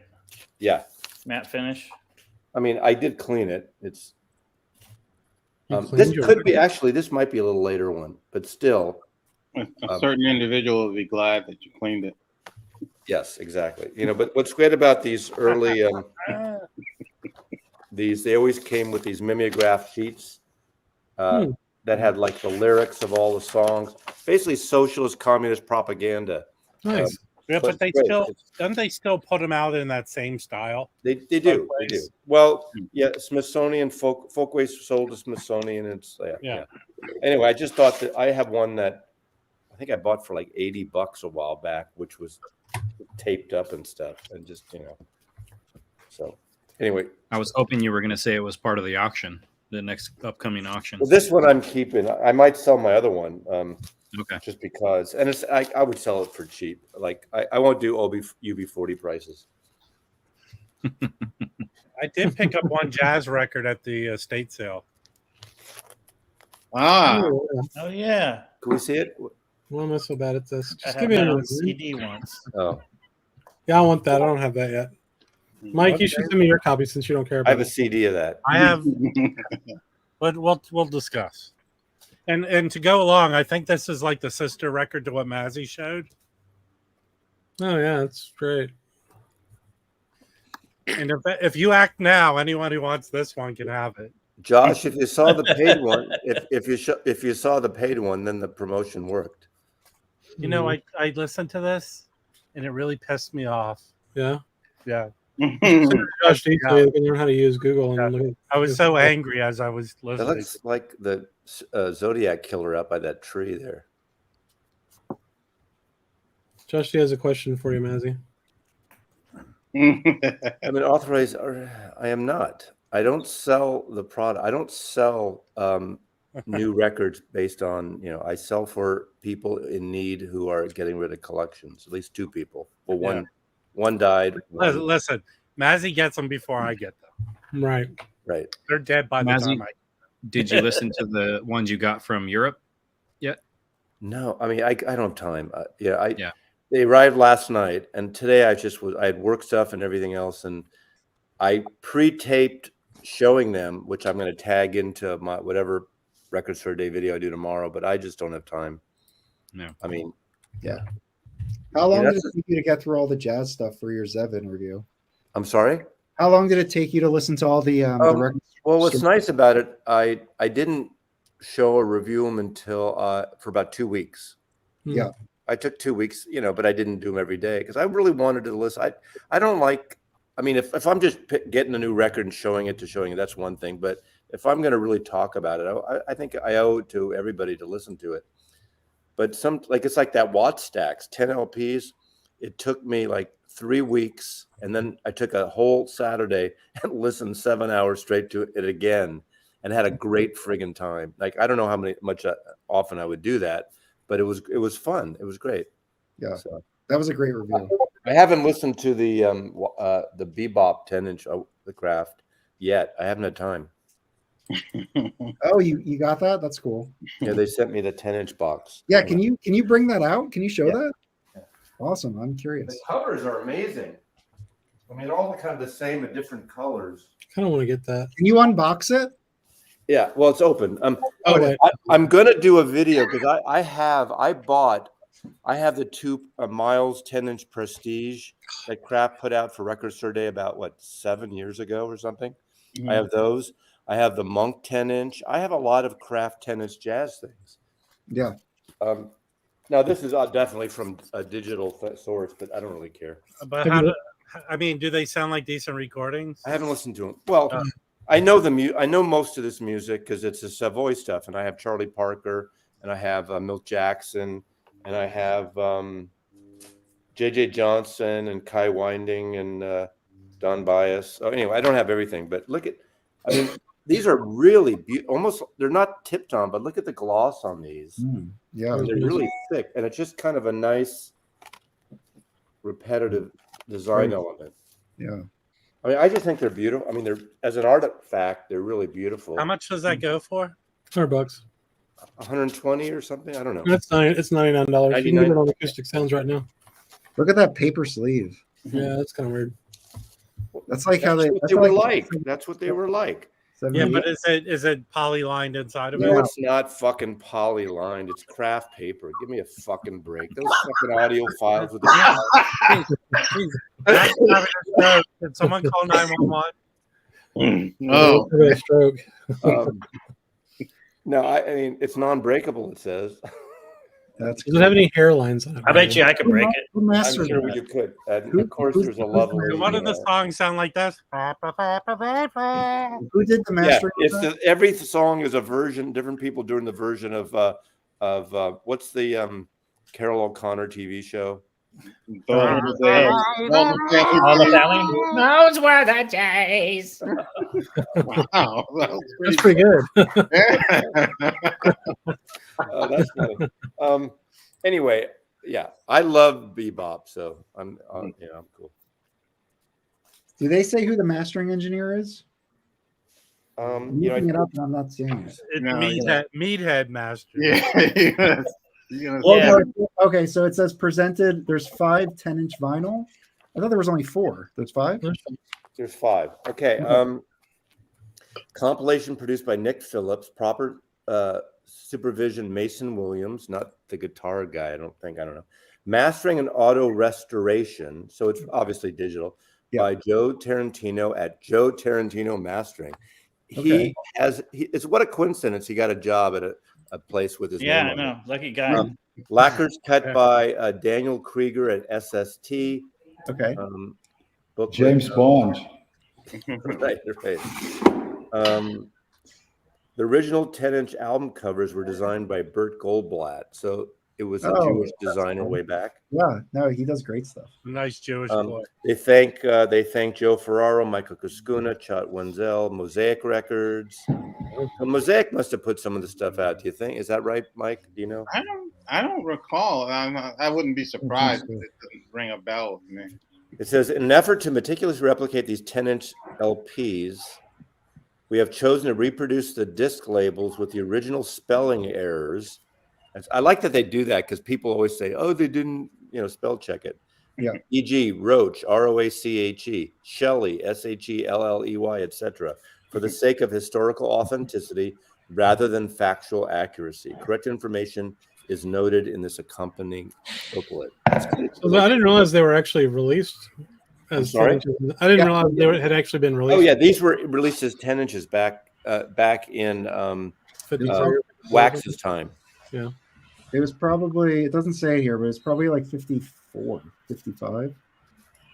Yeah. Matte finish. I mean, I did clean it. It's this could be this might be a little later one, but still. A certain individual will be glad that you cleaned it. Yes, exactly. But what's great about these early they always came with these mimeograph sheets that had like the lyrics of all the songs, basically socialist communist propaganda. Nice. Yeah, but they still put them out in that same style. They do. Well, yeah, Smithsonian Folkways sold to Smithsonian. It's yeah. Anyway, I just thought that I have one that I think I bought for like $80 a while back, which was taped up and stuff, and just so. Anyway, I was hoping you were going to say it was part of the auction, the next upcoming auction. Well, this one I'm keeping. I might sell my other one. Okay. Just because, and I would sell it for cheap. Like I won't do UB40 prices. I did pick up one jazz record at the estate sale. Oh yeah. Can we see it? Well, I'm not so bad at this. I Just had give me that a on CD once. Oh, yeah, I want that. I don't have that yet. Mike, you should send me your copy since you don't care about I have a CD of that. I have, but we'll discuss. And to go along, I think this is like the sister record to what Mazzy showed. Oh yeah, that's great. And if you act now, anyone who wants this one can have it. Josh, if you saw the paid one, if you saw the paid one, then the promotion worked. You know, I listened to this, and it really pissed me off. Yeah. Yeah. Josh needs to learn how to use Google. And look at I was so angry as I was It listening. looks like the Zodiac killer up by that tree there. Josh has a question for you, Mazzy. I'm an authorized. I am not. I don't sell the product. I don't sell new records based on, I sell for people in need who are getting rid of collections. At least two people. Well, one died. Listen, Mazzy gets them before I get them. Right. Right. They're dead by the Mazzy, time did you listen to the ones you got from Europe yet? No, I mean, I don't have time. They arrived last night, and today I had work stuff and everything else, and I pre-taped showing them, which I'm going to tag into my whatever Record Store Day video I do tomorrow, but I just don't have time. No. I mean, yeah. How long did it take you to get through all the jazz stuff for your Zevin review? I'm sorry? How long did it take you to listen to all the records? Well, what's nice about it, I didn't show or review them until for about 2 weeks. Yeah. I took 2 weeks, but I didn't do them every day because I really wanted to listen. I don't like. I mean, if I'm just getting a new record and showing it, that's one thing. But if I'm going to really talk about it, I think I owe it to everybody to listen to it. But it's like that Watt Stacks, 10 LPs. It took me like 3 weeks, and then I took a whole Saturday and listened 7 hours straight to it again, and had a great friggin' time. Like I don't know how much often I would do that, but it was fun. It was great. Yeah, so that was a great review. I haven't listened to the Bebop 10-inch the Craft yet. I haven't had time. Oh, you got that? That's cool. Yeah, they sent me the 10-inch box. Yeah, can you bring that out? Can you show Yeah. that? Awesome. I'm curious. The colors are amazing. I mean, all kind of the same but different colors. Kind of want to get that. Can you unbox it? Yeah, well, it's open. wait. I'm gonna do a video because I have the 2 Miles 10-inch Prestige that Kraft put out for Record Store Day about 7 years ago or something. Mm-hmm. I have those. I have the Monk 10-inch. I have a lot of Kraft 10-inch jazz things. Yeah. Now this is definitely from a digital source, but I don't really care. But do they sound like decent recordings? I haven't listened to them. Well, I know I know most of this music because it's the Savoy stuff, and I have Charlie Parker, and I have Milt Jackson, and I have J.J. Johnson and Kai Winding and Don Bias. Oh, anyway, I don't have everything, but these are really almost. They're not tipped on, but look at the gloss on these. Yeah, they're really thick, and it's just kind of a nice, repetitive design element. Yeah. I mean, I just think they're beautiful. I mean, they're as an artifact, they're really beautiful. How much does that go for? $100. 120 or something? I don't know. It's $99. You can get it on Acoustic Sounds right now. Look at that paper sleeve. Yeah, that's kind of weird. That's like That's what they were like. That's what they were like. Yeah, but is it poly lined inside of it? No, it's not fucking poly lined. It's craft paper. Give me a fucking break. Those fucking audio files with the Did someone call 911? Oh, Stroke. No, I mean it's non-breakable. It says. That's Does it have any hairlines on it? I bet you I could break it. Who I'm mastered sure that? you could. And of course, there's a level. One of the songs sound like this. Who did the Yeah, mastering? it's every song is a version. Different people doing the version of what's the Carol O'Connor TV show? All the family knows where the days. wow, That's pretty good. That's funny. Anyway, yeah, I love bebop, so I'm cool. Do they say who the mastering engineer is? I'm looking it up and I'm not seeing it. It's Meathead Master. Yeah. Okay, so it says presented. There's 5 10-inch vinyl. I thought there was only 4. There's 5. There's 5. Okay. Compilation produced by Nick Phillips. Proper supervision Mason Williams, not the guitar guy. I don't know. Mastering and auto restoration. So it's obviously digital by Joe Tarantino at Joe Tarantino Mastering. It's what a coincidence. He got a job at a place with his name on I know. Lucky guy. Lacquers cut by Daniel Krieger at SST. Okay. James Bond. Right. The original 10-inch album covers were designed by Bert Goldblatt. So it was a Jewish designer way back. Yeah, no, he does great stuff. Nice Jewish boy. They thank Joe Ferraro, Michael Kuskuna, Chet Wenzel, Mosaic Records. Mosaic must have put some of the stuff out. Do you think? Is that right, Mike? Do you know? I don't recall. I wouldn't be surprised if it doesn't ring a bell with me. It says, in an effort to meticulously replicate these 10-inch LPs, we have chosen to reproduce the disc labels with the original spelling errors. I like that they do that because people always say, "Oh, they didn't, spell check it." Yeah. E.g., Roach, Roache, Shelley, Shelley, etc. For the sake of historical authenticity rather than factual accuracy, correct information is noted in this accompanying booklet. So I didn't realize they were actually released. I'm sorry? I didn't realize they had actually been released. Oh yeah, these were released as 10 inches back in Wax's time. Yeah. It was probably, it doesn't say it here, but it's probably like 54, 55.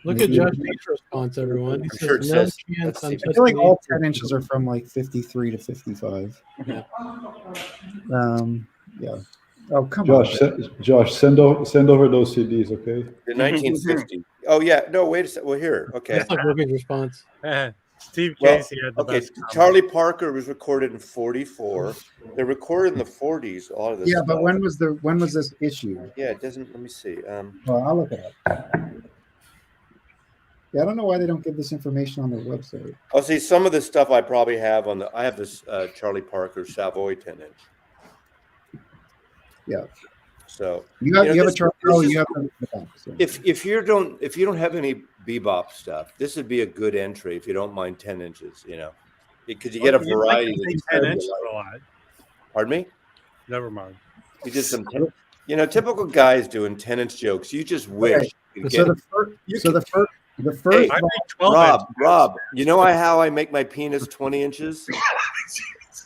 Look at Maybe- Josh Beach's response, everyone. He I'm sure it says, no says- chance let's I'm see. I touching feel like all these." 10 inches are from like 53 to 55. Yeah. Yeah. Oh, come on. Josh, send over those CDs, okay? The 1960. Oh yeah, no, wait a second. Well, here, okay. That's not Brooklyn's response. Steve Well, Casey had the okay, best comment. Charlie Parker was recorded in 44. They recorded in the 40s. All of this. Yeah, but stuff. when was this issued? Yeah, it doesn't. Let me see. Well, I'll look it up. Yeah, I don't know why they don't give this information on their website. I'll see some of the stuff I probably have on the. I have this Charlie Parker Savoy 10-inch. Yeah. So You have a this chart. is- Oh, you have the box. Yeah. if you don't have any bebop stuff, this would be a good entry if you don't mind 10 inches. Because you get a variety. You like that's 10 good. inches a lot. Pardon me. Never mind. You did some. Typical guys doing 10-inch jokes. You just wish. Okay, You could So get, the first I box, make 12 inches. Rob. You know how I make my penis 20 inches?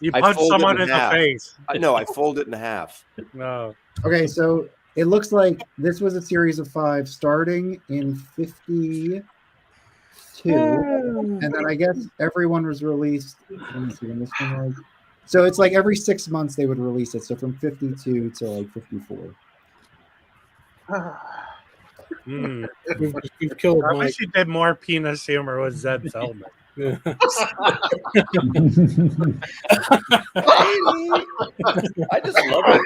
You I punch fold it someone in in the half. face. No, I fold it in half. No. okay, so it looks like this was a series of 5 starting in 52, and then I guess everyone was released. Let me see when this one was. So it's like every 6 months they would release it. So from 52 to like 54. We've killed I Mike. wish you did more penis humor with Zed Feldman. Yeah. I just love it.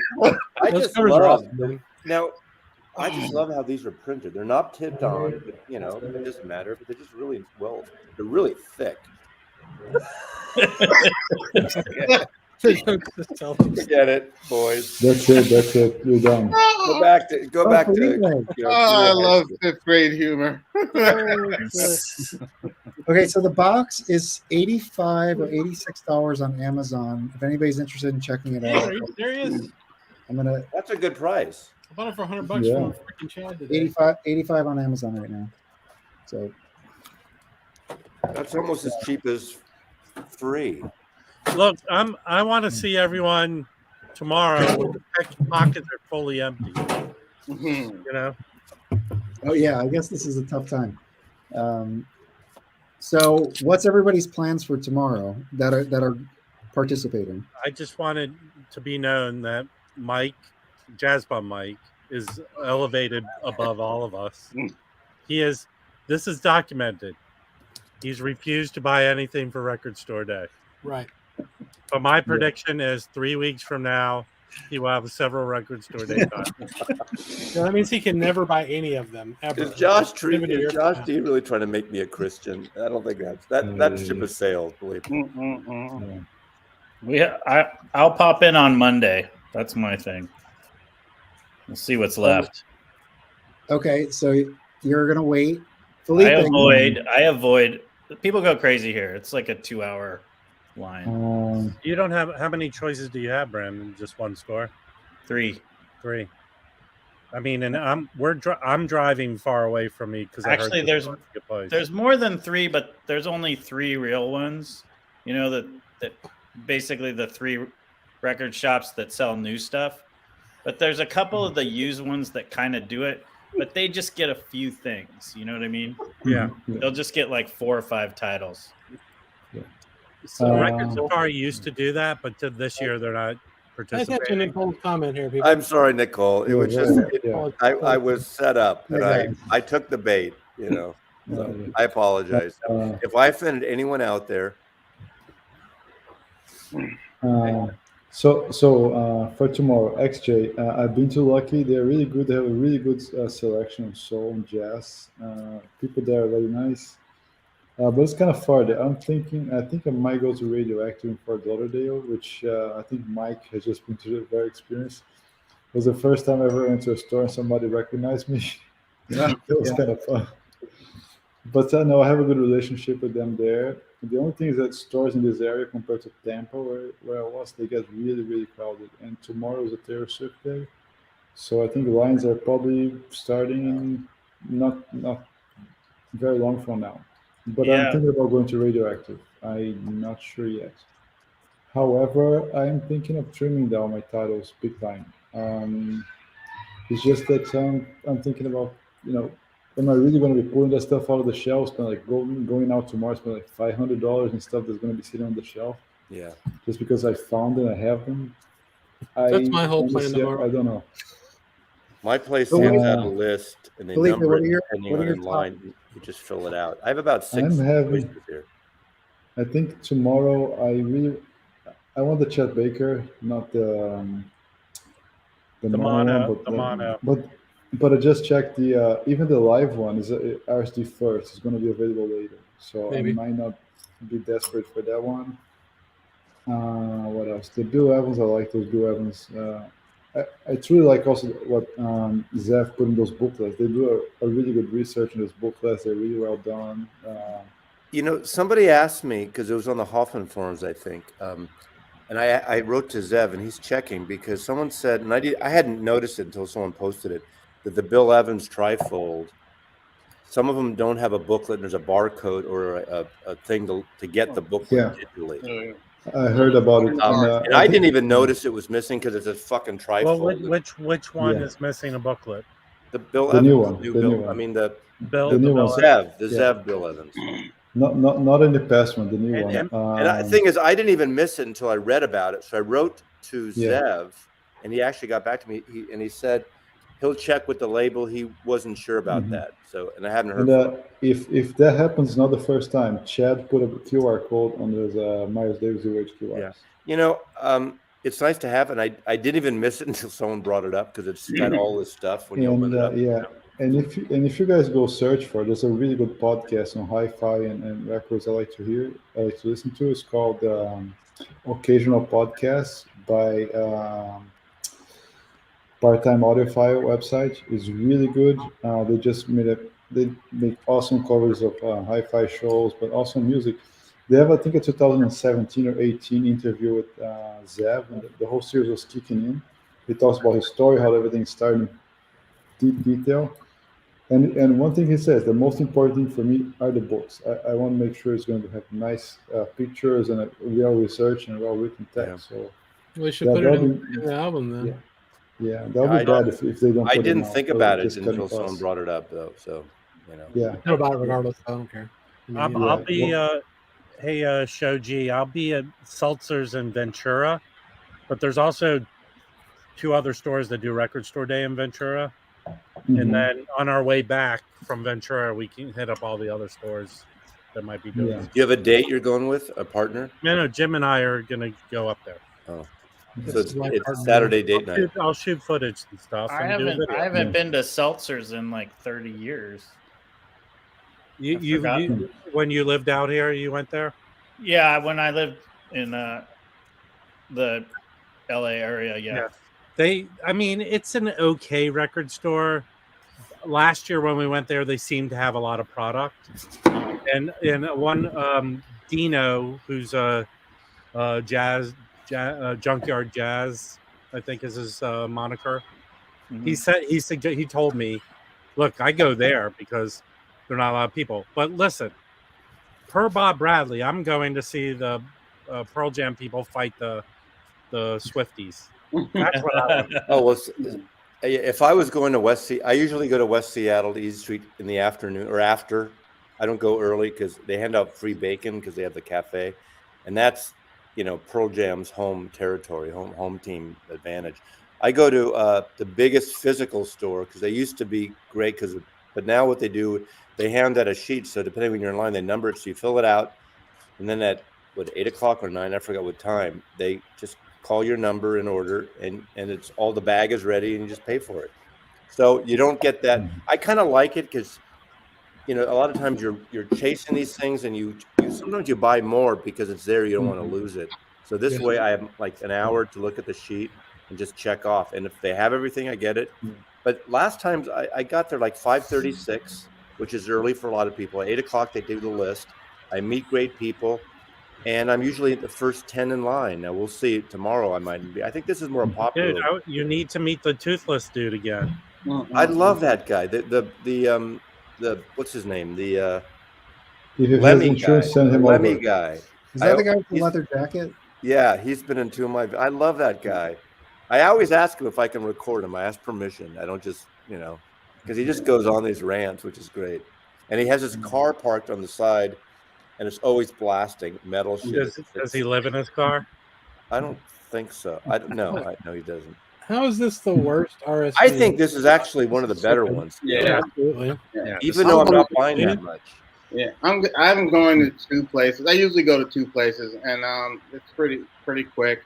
I Those just covers are love. awesome, man. Now, I just love how these are printed. They're not tipped on, but, it doesn't matter. But they're just really they're really thick. Forget it, boys. That's it. You're done. Go back to. I love 5th grade humor. Okay, so the box is $85 or $86 on Amazon. If anybody's interested in checking it out, There he is. I'm gonna That's a good price. I bought it for $100 Yeah. from freaking Chad today. 85 on Amazon right now. So That's almost as cheap as free. Look, I want to see everyone tomorrow when the pockets are fully empty. oh yeah, I guess this is a tough time. So what's everybody's plans for tomorrow that are participating? I just wanted to be known that Jazz Bum Mike, is elevated above all of us. He is. This is documented. He's refused to buy anything for Record Store Day. Right. But my prediction is 3 weeks from now, he will have several Record Store Day titles. So that means he can never buy any of them ever. Is Josh Even a year from now. D really trying to make me a Christian? I don't think that ship has sailed. Believe me. I'll pop in on Monday. That's my thing. We'll see what's left. Okay, so you're gonna wait. I avoid. People go crazy here. It's like a 2-hour line. You don't have how many choices do you have, Brandon? Just one store? 3. I mean, and I'm driving far away from me because Actually, there's more than 3, but there's only 3 real ones. That basically the 3 record shops that sell new stuff. But there's a couple of the used ones that kind of do it, but they just get a few things. You know what I mean? Yeah. They'll just get like 4 or 5 titles. So Record Safari used to do that, but this year they're not Pay attention to participating. Nicole's comment here, people. I'm sorry, Nicole. It was just I was set up and Yeah. I took the bait. So I apologize. If I offended anyone out there, So for tomorrow, XJ, I've been to Lucky. They're really good. They have a really good selection of soul and jazz. People there are very nice. But it's kind of far there. I think I might go to Radioactive in Fort Lauderdale, which I think Mike has just been to very experienced. It was the first time I ever went to a store and somebody recognized me. It was kind of fun. But no, I have a good relationship with them there. The only thing is that stores in this area compared to Tampa, where I was, they get really, really crowded. And tomorrow is a Taylor Swift day. So I think lines are probably starting in not very long from now. But I'm thinking about going to Radioactive. I'm not sure yet. However, I'm thinking of trimming down my titles big time. It's just that I'm thinking about, am I really going to be pulling that stuff out of the shelves? But like going out tomorrow, spend like $500 and stuff that's going to be sitting on the shelf Yeah. just because I found it, I have them. That's my whole plan honestly, tomorrow. I don't know. My place But sends what- out a list and they Felipe, number what it are your- depending what are on your in top- line. You just fill it out. I have about 6 I'm having- choices here. I think tomorrow I want the Chet Baker, not the mono one, the mono. but I just checked even the live one is RSD first. It's going to be available later, so Maybe. I might not be desperate for that one. What else? The Bill Evans, I like those Bill Evans. I truly like also what Zev put in those booklets. They do a really good research in those booklets. They're really well done. Somebody asked me because it was on the Hoffman forums, I think, and I wrote to Zev, and he's checking because someone said, and I hadn't noticed it until someone posted it, that the Bill Evans trifold, some of them don't have a booklet. And there's a barcode or a thing to get the booklet digitally. I heard about it. And I didn't even notice it was missing because it's a fucking trifold. Well, which one is missing a booklet? The Bill The Evans, new one, the Bill. new one. I mean the new one. Zev, Zev Bill Evans. Not in the past one, the new one. And the thing is, I didn't even miss it until I read about it. So I wrote to Zev, and he actually got back to me. He said he'll check with the label. He wasn't sure about that. So, and I haven't heard. And if that happens, not the first time, Chad put a QR code on those Myers Davis UHQRs. Yeah. It's nice to have, and I didn't even miss it until someone brought it up because it's got all this stuff when you open it up. Yeah. And if you guys go search for it, there's a really good podcast on hi-fi and records I like to listen to. It's called Occasional Podcasts by Part-Time Audiophile website. It's really good. They make awesome covers of hi-fi shows, but also music. They have, I think, a 2017 or 18 interview with Zev, and the whole series was kicking in. He talks about his story, how everything started in deep detail. And one thing he says, the most important thing for me are the books. I want to make sure it's going to have nice pictures and a well researched and well written text. So we should put it in the album then. Yeah, that'll be bad if they don't. I didn't think about it until someone brought it up, though. So Yeah. Know about it regardless. I don't care. I'll be. Hey, Shoji, I'll be at Seltzer's in Ventura, but there's also 2 other stores that do Record Store Day in Ventura. And then on our way back from Ventura, we can hit up all the other stores that might be doing it. Do you have a date you're going with, a partner? No, Jim and I are going to go up there. Oh, so it's Saturday date night. I'll shoot footage and stuff. I haven't been to Seltzer's in like 30 years. You when you lived out here, you went there? Yeah, when I lived in the LA area, yeah. It's an okay record store. Last year when we went there, they seemed to have a lot of product. And one Dino, who's a Junkyard Jazz, I think is his moniker. Mm-hmm. He told me, look, I go there because there are not a lot of people. But listen, per Bob Bradley, I'm going to see the Pearl Jam people fight the Swifties. That's what I want. Oh, well, if I was going to West Seattle, I usually go to West Seattle to Easy Street in the afternoon or after. I don't go early because they hand out free bacon because they have the cafe. And that's, Pearl Jam's home territory, home team advantage. I go to the biggest physical store because they used to be great but now what they do, they hand out a sheet. So depending when you're in line, they number it. So you fill it out. And then at 8 o'clock or 9, I forgot what time, they just call your number in order and it's all the bag is ready and you just pay for it. So you don't get that. I kind of like it because, a lot of times you're chasing these things and you sometimes you buy more because it's there. You don't want to lose it. So this way I have like an hour to look at the sheet and just check off. And if they have everything, I get it. But last times I got there like 5:36, which is early for a lot of people. At 8 o'clock, they do the list. I meet great people. And I'm usually at the first 10 in line. Now we'll see. Tomorrow I might be. I think this is more popular. Dude, you need to meet the Toothless dude again. I love that guy. The what's his name? The Lemmy guy. Send him Lemmy over. guy. Is that the guy with the leather jacket? Yeah, he's been in 2 of my. I love that guy. I always ask him if I can record him. I ask permission. I don't just, because he just goes on these rants, which is great. And he has his car parked on the side, and it's always blasting metal shit. Does he live in his car? I don't think so. I don't know. I know he doesn't. How is this the worst RSD? I think this is actually one of the better ones. Yeah. Absolutely. Yeah, Even though I'm not buying that much. Yeah, I'm going to 2 places. I usually go to 2 places, and it's pretty quick.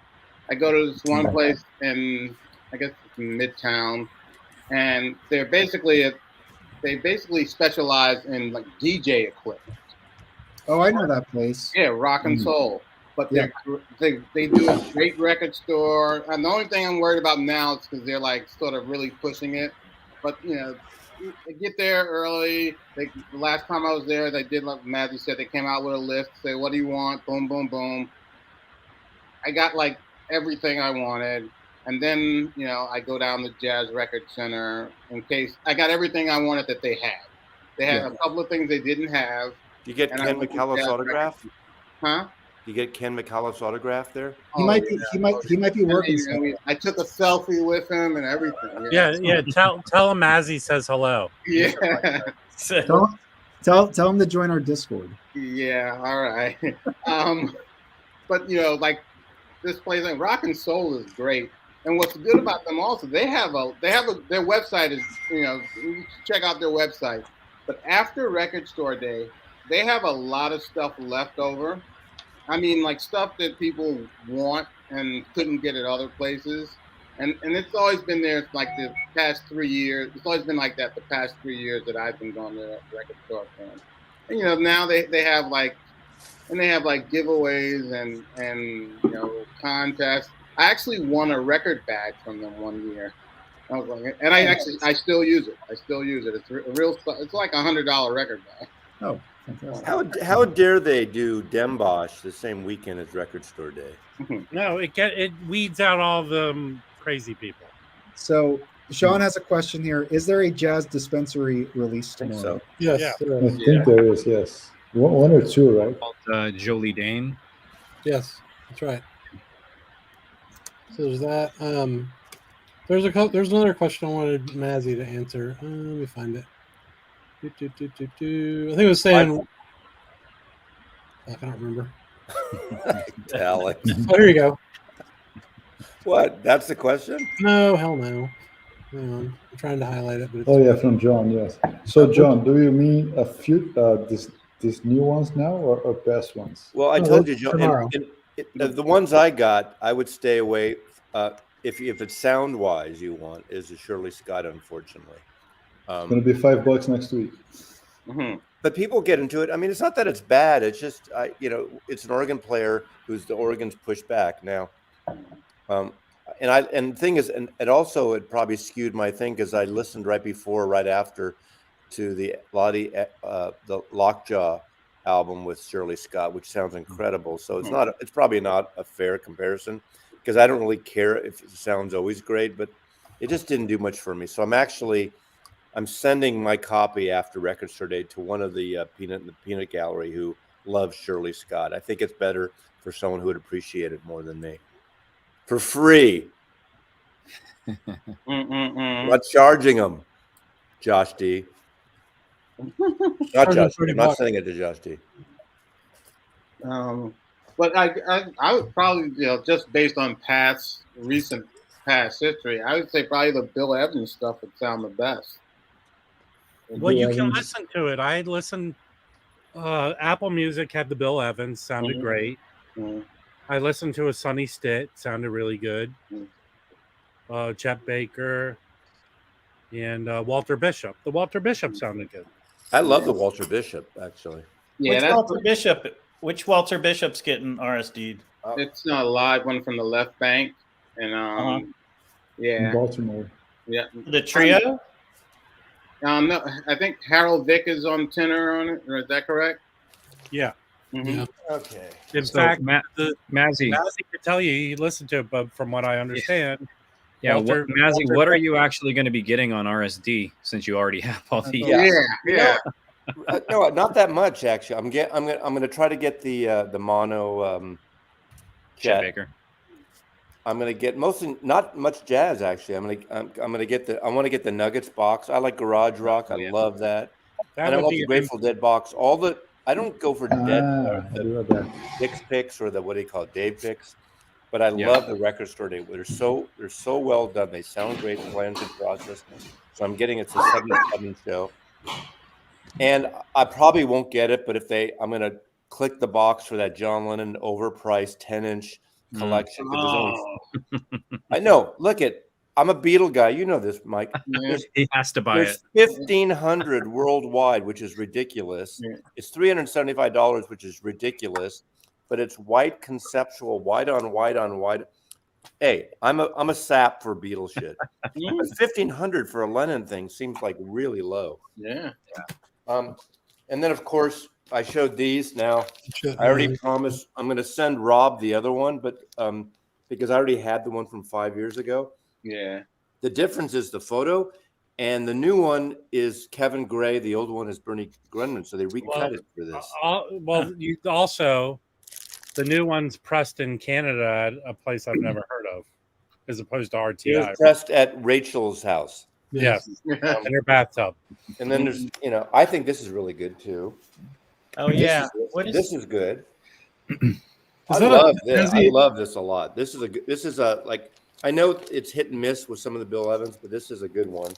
I go to this one place in, I guess it's in Midtown, and they basically specialize in like DJ equipment. Oh, I know that place. Yeah, rock and soul. But Yeah. they do a great record store. And the only thing I'm worried about now is because they're like sort of really pushing it. But they get there early. The last time I was there, they did like Matthew said. They came out with a list. Say, what do you want? Boom, boom, boom. I got like everything I wanted. And then I go down to Jazz Record Center in case I got everything I wanted that they had. They had a couple of things they didn't have. Do you get Ken McAuliffe's autograph? Huh? Do you get Ken McAuliffe's autograph there? He might be working. Somewhere. I took a selfie with him and everything. Yeah. Tell him Mazzy says hello. Yeah. Tell him to join our Discord. Yeah. All right. But like this place, like Rock and Soul, is great. And what's good about them also, their website is, you can check out their website. But after Record Store Day, they have a lot of stuff left over. I mean, like stuff that people want and couldn't get at other places. And it's always been there like the past 3 years. It's always been like that the past 3 years that I've been going to the Record Store. And, now they have like giveaways and contests. I actually won a record bag from them one year. I was like, and I still use it. It's a real. It's like $100 record bag. Oh, fantastic. How dare they do Dembosh the same weekend as Record Store Day? No, it weeds out all the crazy people. So Sean has a question here. Is there a Jazz Dispensary release tomorrow? So Yes. Yeah. There I is. think there is, yes. One or two, right? Called Jolie Dane. Yes, that's right. So there's that. There's another question I wanted Mazzy to answer. Let me find it. I think it was saying. I don't remember. Alex. Oh, here you go. What? That's the question? No, hell no. Hang on. I'm trying to highlight it, but it's Oh yeah, from John. Yes. So John, do you mean a few these new ones now or past ones? Well, I No, told you, that's John. tomorrow. The ones I got, I would stay away. If it's sound wise, you want is a Shirley Scott, unfortunately. It's gonna be $5 next week. Mm-hmm. But people get into it. I mean, it's not that it's bad. It's just, it's an organ player who's the organ's pushed back now. And the thing is, and also it probably skewed my thing because I listened right after to the the Lockjaw album with Shirley Scott, which sounds incredible. So it's probably not a fair comparison because I don't really care if it sounds always great, but it just didn't do much for me. So I'm sending my copy after Record Store Day to one of the Peanut Gallery who loves Shirley Scott. I think it's better for someone who would appreciate it more than me. For free. I'm not charging them, Josh D. Not Josh. I'm not sending it to Josh D. But I would probably, just based on recent past history, I would say probably the Bill Evans stuff would sound the best. Well, you can listen to it. I listened. Apple Music had the Bill Evans, sounded great. Mm-hmm. I listened to a Sonny Stitt, sounded really good. Chet Baker and Walter Bishop. The Walter Bishop sounded good. I love the Walter Bishop, actually. Yeah, Which Walter Bishop's getting RSD'd? it's a live one from the Left Bank, and In yeah, Baltimore. yeah. The trio? No, I think Harold Vick is on tenor on it. Is that correct? Yeah. Mm-hmm. Yeah. Okay. In So, fact, Mazzy, Mazzy could tell you he listened to it, but from what I understand, Mazzy, Walter- what are you actually going to be getting on RSD since you already have all these? Yeah. No, not that much actually. I'm going to try to get the mono Chet Baker. I'm gonna get mostly not much jazz actually. I'm gonna get the I want to get the Nuggets box. I like garage rock. I love that. That And I would want be the Grateful Dead box. I don't go for Dead I do have that. Dick's picks or the what do you call it, Dave picks, but I Yeah. love the record store. They're so well done. They sound great, planned good process. So I'm getting it's a 7-7 show, and I probably won't get it, but I'm gonna click the box for that John Lennon overpriced 10-inch collection. 'Cause there's only- I know. Look at. I'm a Beatle guy. You know this, Mike. He has to buy it. There's 1,500 worldwide, which is ridiculous. Yeah. It's $375, which is ridiculous, but it's white conceptual, white on white on white. Hey, I'm a sap for Beatle shit. But 1,500 for a Lennon thing seems like really low. Yeah. And then of course I showed these. Now I already promised I'm going to send Rob the other one, but because I already had the one from 5 years ago. Yeah. The difference is the photo, and the new one is Kevin Gray. The old one is Bernie Grundman. So they recut it for this. You also, the new one's pressed in Canada at a place I've never heard of, as opposed to It RTI. was pressed at Rachel's house. Yes, in her bathtub. And then there's, I think this is really good too. Oh yeah. This is good. I that love this. has I he- love this a lot. This is a like. I know it's hit and miss with some of the Bill Evans, but this is a good one.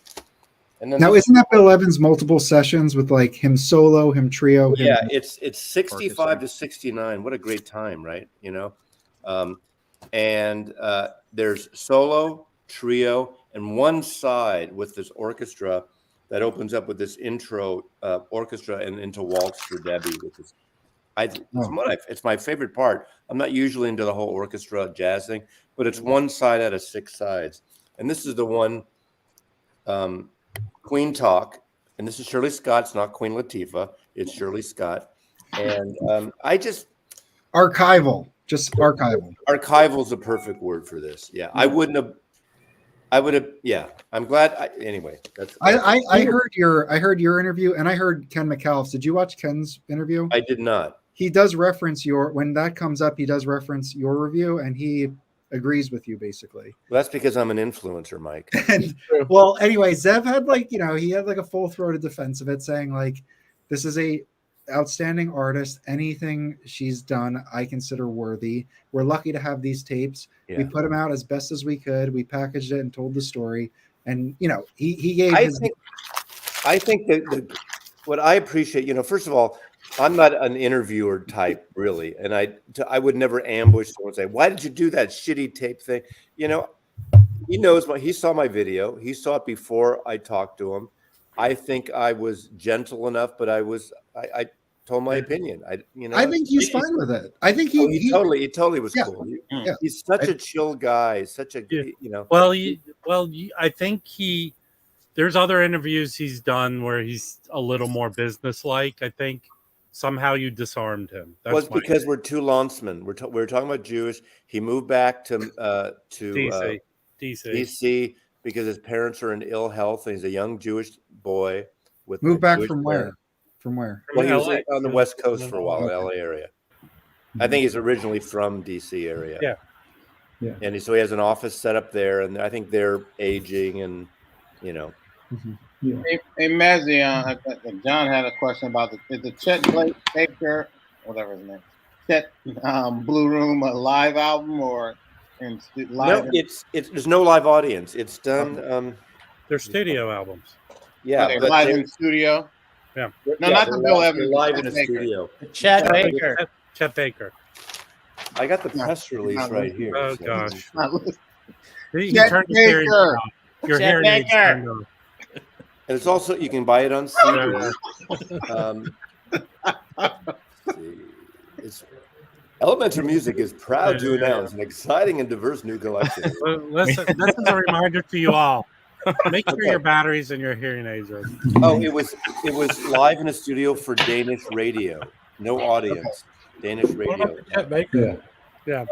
And then Now, isn't that Bill Evans multiple sessions with like him solo, him trio? Him... Yeah, it's 65 to 69. What a great time, right? And there's solo, trio, and one side with this orchestra that opens up with this intro orchestra and into Waltz for Debbie, which is it's my favorite part. I'm not usually into the whole orchestra jazz thing, but it's one side out of 6 sides. And this is the one Queen Talk, and this is Shirley Scott. It's not Queen Latifah. It's Shirley Scott. And Archival, just archival. Archival is a perfect word for this. Yeah, I would have. Yeah, I'm glad. Anyway, I heard your interview, and I heard Ken McAuliffe's. Did you watch Ken's interview? I did not. He does reference when that comes up. He does reference your review, and he agrees with you basically. Well, that's because I'm an influencer, Mike. And well, anyway, Zev had he had like a full-throated defense of it, saying like, this is a outstanding artist. Anything she's done, I consider worthy. We're lucky to have these tapes. Yeah. We put them out as best as we could. We packaged it and told the story. And he gave. I think that what I appreciate, first of all, I'm not an interviewer type, really, and I would never ambush someone and say, "Why did you do that shitty tape thing?" He knows he saw my video. He saw it before I talked to him. I think I was gentle enough, but I told my opinion. I think he's fine with it. I think he totally was cool. Yeah. He's such a chill guy. Such a Well, I think there's other interviews he's done where he's a little more businesslike. I think somehow you disarmed him. That's because we're two Landsmen. We're talking about Jewish. He moved back to DC because his parents are in ill health, and he's a young Jewish boy with moved back Jewish from parents. where? From where? Well, he was on the West Coast for a while, the LA area. I think he's originally from DC area. Yeah. And so he has an office set up there, and I think they're aging, and Mm-hmm. Yeah. Hey Mazzy, John had a question about the Chet Baker, whatever his name, Chet Blue Room a live album or live? No, there's no live audience. It's done. They're studio albums. Yeah, they're live in studio. Yeah. No, not the Bill Evans. Live in a studio. Chet Baker. Chet Baker. I got the press release right here. Oh gosh. You Chet turned Baker. Your hearing aids turned on. And it's also you can buy it on CD. Elementor Music is proud to announce an exciting and diverse new collection. Listen, this is a reminder to you all. Make sure your batteries and your hearing aids are. Oh, it was live in a studio for Danish radio. No audience. Danish radio. Yeah.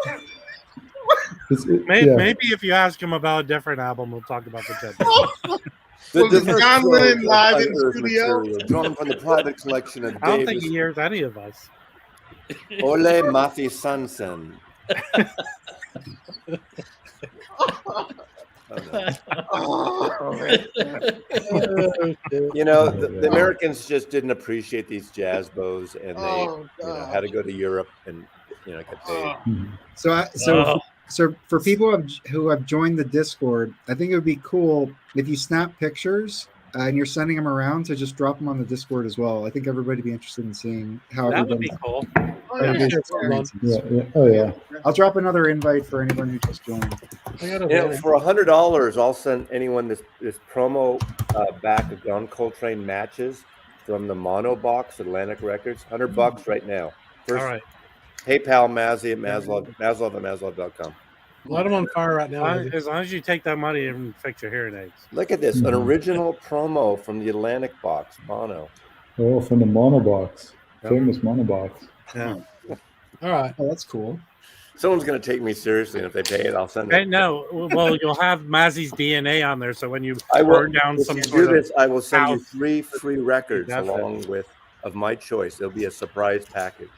Maybe Maybe if you ask him about a different album, we'll talk about the Chet. Was John Lennon live in the studio? Drawn from the private collection of I don't think Davis he hears any of us. Ole Mathi Sansen. Oh, man. You know, the Americans just didn't appreciate these jazz bows, and they, Oh, had to go to Europe and get paid. So for people who have joined the Discord, I think it would be cool if you snap pictures and you're sending them around to just drop them on the Discord as well. I think everybody would be interested in seeing how That would everybody. be cool. everybody's experiencing. Oh yeah. I'll drop another invite for anyone who just joined. For $100, I'll send anyone this promo back of John Coltrane matches from the Mono Box Atlantic Records. $100 right now. First, All right. PayPal Mazzy at Maslov@maslov.com. Light them on fire right now. As long as you take that money and fix your hearing aids. Look at this, an original promo from the Atlantic Box, Mono. Oh, from the Mono Box, famous Mono Box. Yeah. All right. Oh, that's cool. Someone's going to take me seriously, and if they pay it, I'll send Hey, it. no, well, you'll have Mazzy's DNA on there, so when you I will burn down if some you sort do this. I will send you house, 3 free records That's it. along with of my choice. It'll be a surprise package.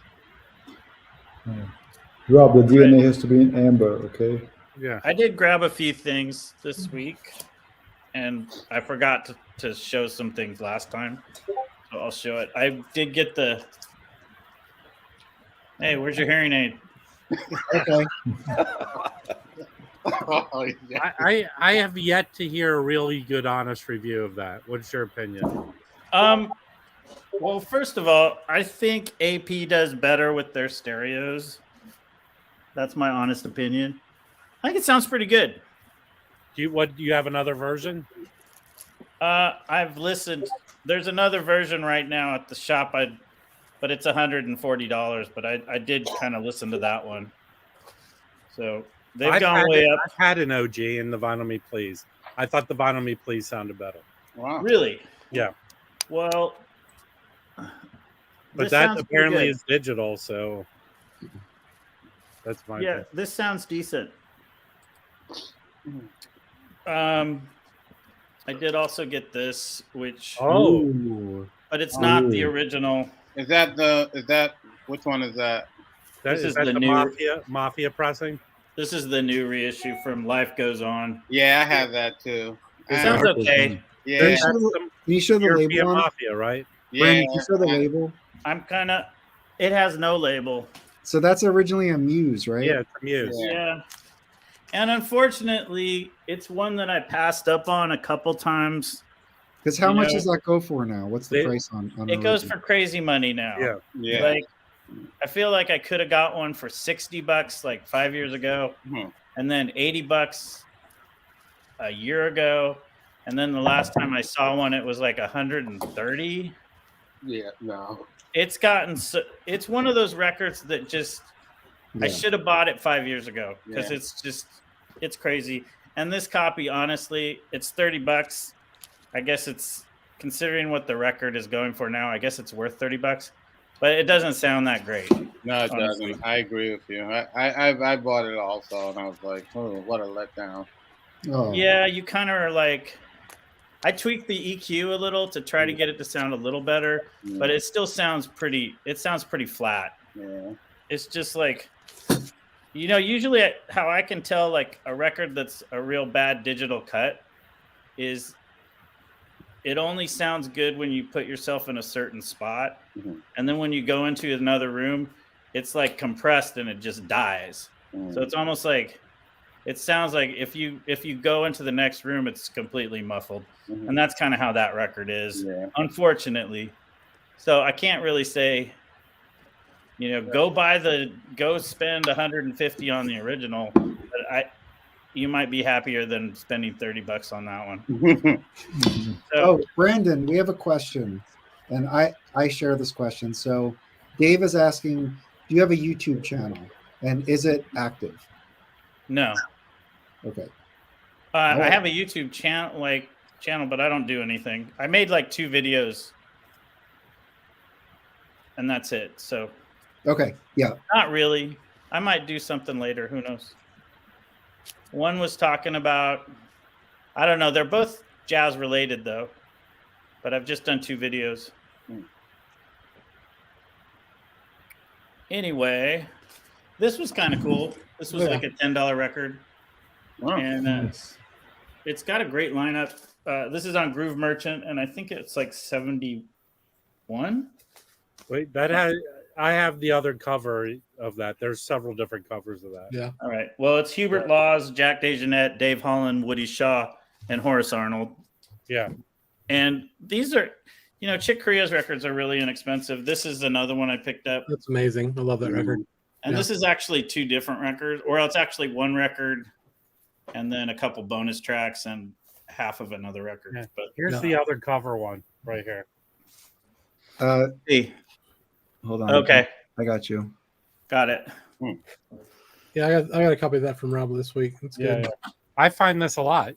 Rob, the DNA has to be in amber, okay? Yeah. I did grab a few things this week, and I forgot to show some things last time. So I'll show it. I did get the. Hey, where's your hearing aid? Okay. Oh, yeah. I have yet to hear a really good, honest review of that. What's your opinion? Well, first of all, I think AP does better with their stereos. That's my honest opinion. I think it sounds pretty good. Do you have another version? I've listened. There's another version right now at the shop. But it's $140. But I did kind of listen to that one. So they've gone way up. I've had an OG in the Vinyl Me Please. I thought the Vinyl Me Please sounded better. Wow. Really? Yeah. Well, but that apparently is digital, so that's my opinion. This sounds decent. I did also get this, which but it's not the original. Is that which one is that? This is that the the new Mafia pressing. This is the new reissue from Life Goes On. Yeah, I have that too. It sounds okay. Yeah. Can you show the European label on? Mafia, right? Brandon, can you show the label? I'm kind of. It has no label. So that's originally a Muse, right? Yeah, it's a Muse. Yeah. And unfortunately, it's one that I passed up on a couple times. Because how much does that go for now? What's the price on it goes for crazy money now. Yeah. Yeah. Like, I feel like I could have got one for $60 like 5 years ago, and then $80 a year ago, and then the last time I saw one, it was like 130. Yeah, no. It's gotten it's one of those records that just I should have bought it 5 years ago because it's crazy. And this copy, honestly, it's $30. I guess it's considering what the record is going for now. I guess it's worth $30, but it doesn't sound that great. No, it honestly. doesn't. I agree with you. I bought it also, and I was like, oh, what a letdown. Oh. Yeah, you kind of are like. I tweaked the EQ a little to try to get it to sound a little better, but it still sounds pretty. It sounds pretty flat. Yeah. It's just like, usually how I can tell like a record that's a real bad digital cut is it only sounds good when you put yourself in a certain spot. And then when you go into another room, it's like compressed and it just dies. So it's almost like, it sounds like if you go into the next room, it's completely muffled. And that's kind of how that record is, unfortunately. So I can't really say, go spend 150 on the original. But you might be happier than spending $30 on that one. Brandon, we have a question, and I share this question. So Dave is asking, do you have a YouTube channel, and is it active? No. Okay. I have a YouTube channel, but I don't do anything. I made like 2 videos, and that's it. So. Okay. Yeah. Not really. I might do something later. Who knows? One was talking about, I don't know. They're both jazz related though, but I've just done 2 videos. Anyway, this was kind of cool. This was like a $10 record. And Nice. it's got a great lineup. This is on Groove Merchant, and I think it's like 71. Wait, I have the other cover of that. There's several different covers of that. Yeah. All right. Well, it's Hubert Laws, Jack DeJohnette, Dave Holland, Woody Shaw, and Horace Arnold. Yeah. And these are, Chick Corea's records are really inexpensive. This is another one I picked up. That's amazing. I love that record. And Yeah. this is actually two different records, or it's actually one record and then a couple bonus tracks and half of another record. Yeah. But Here's the other cover one right here. see. Hold on. Okay. I got you. Got it. Yeah, I got a copy of that from Rob this week. It's good. Yeah. I find this a lot.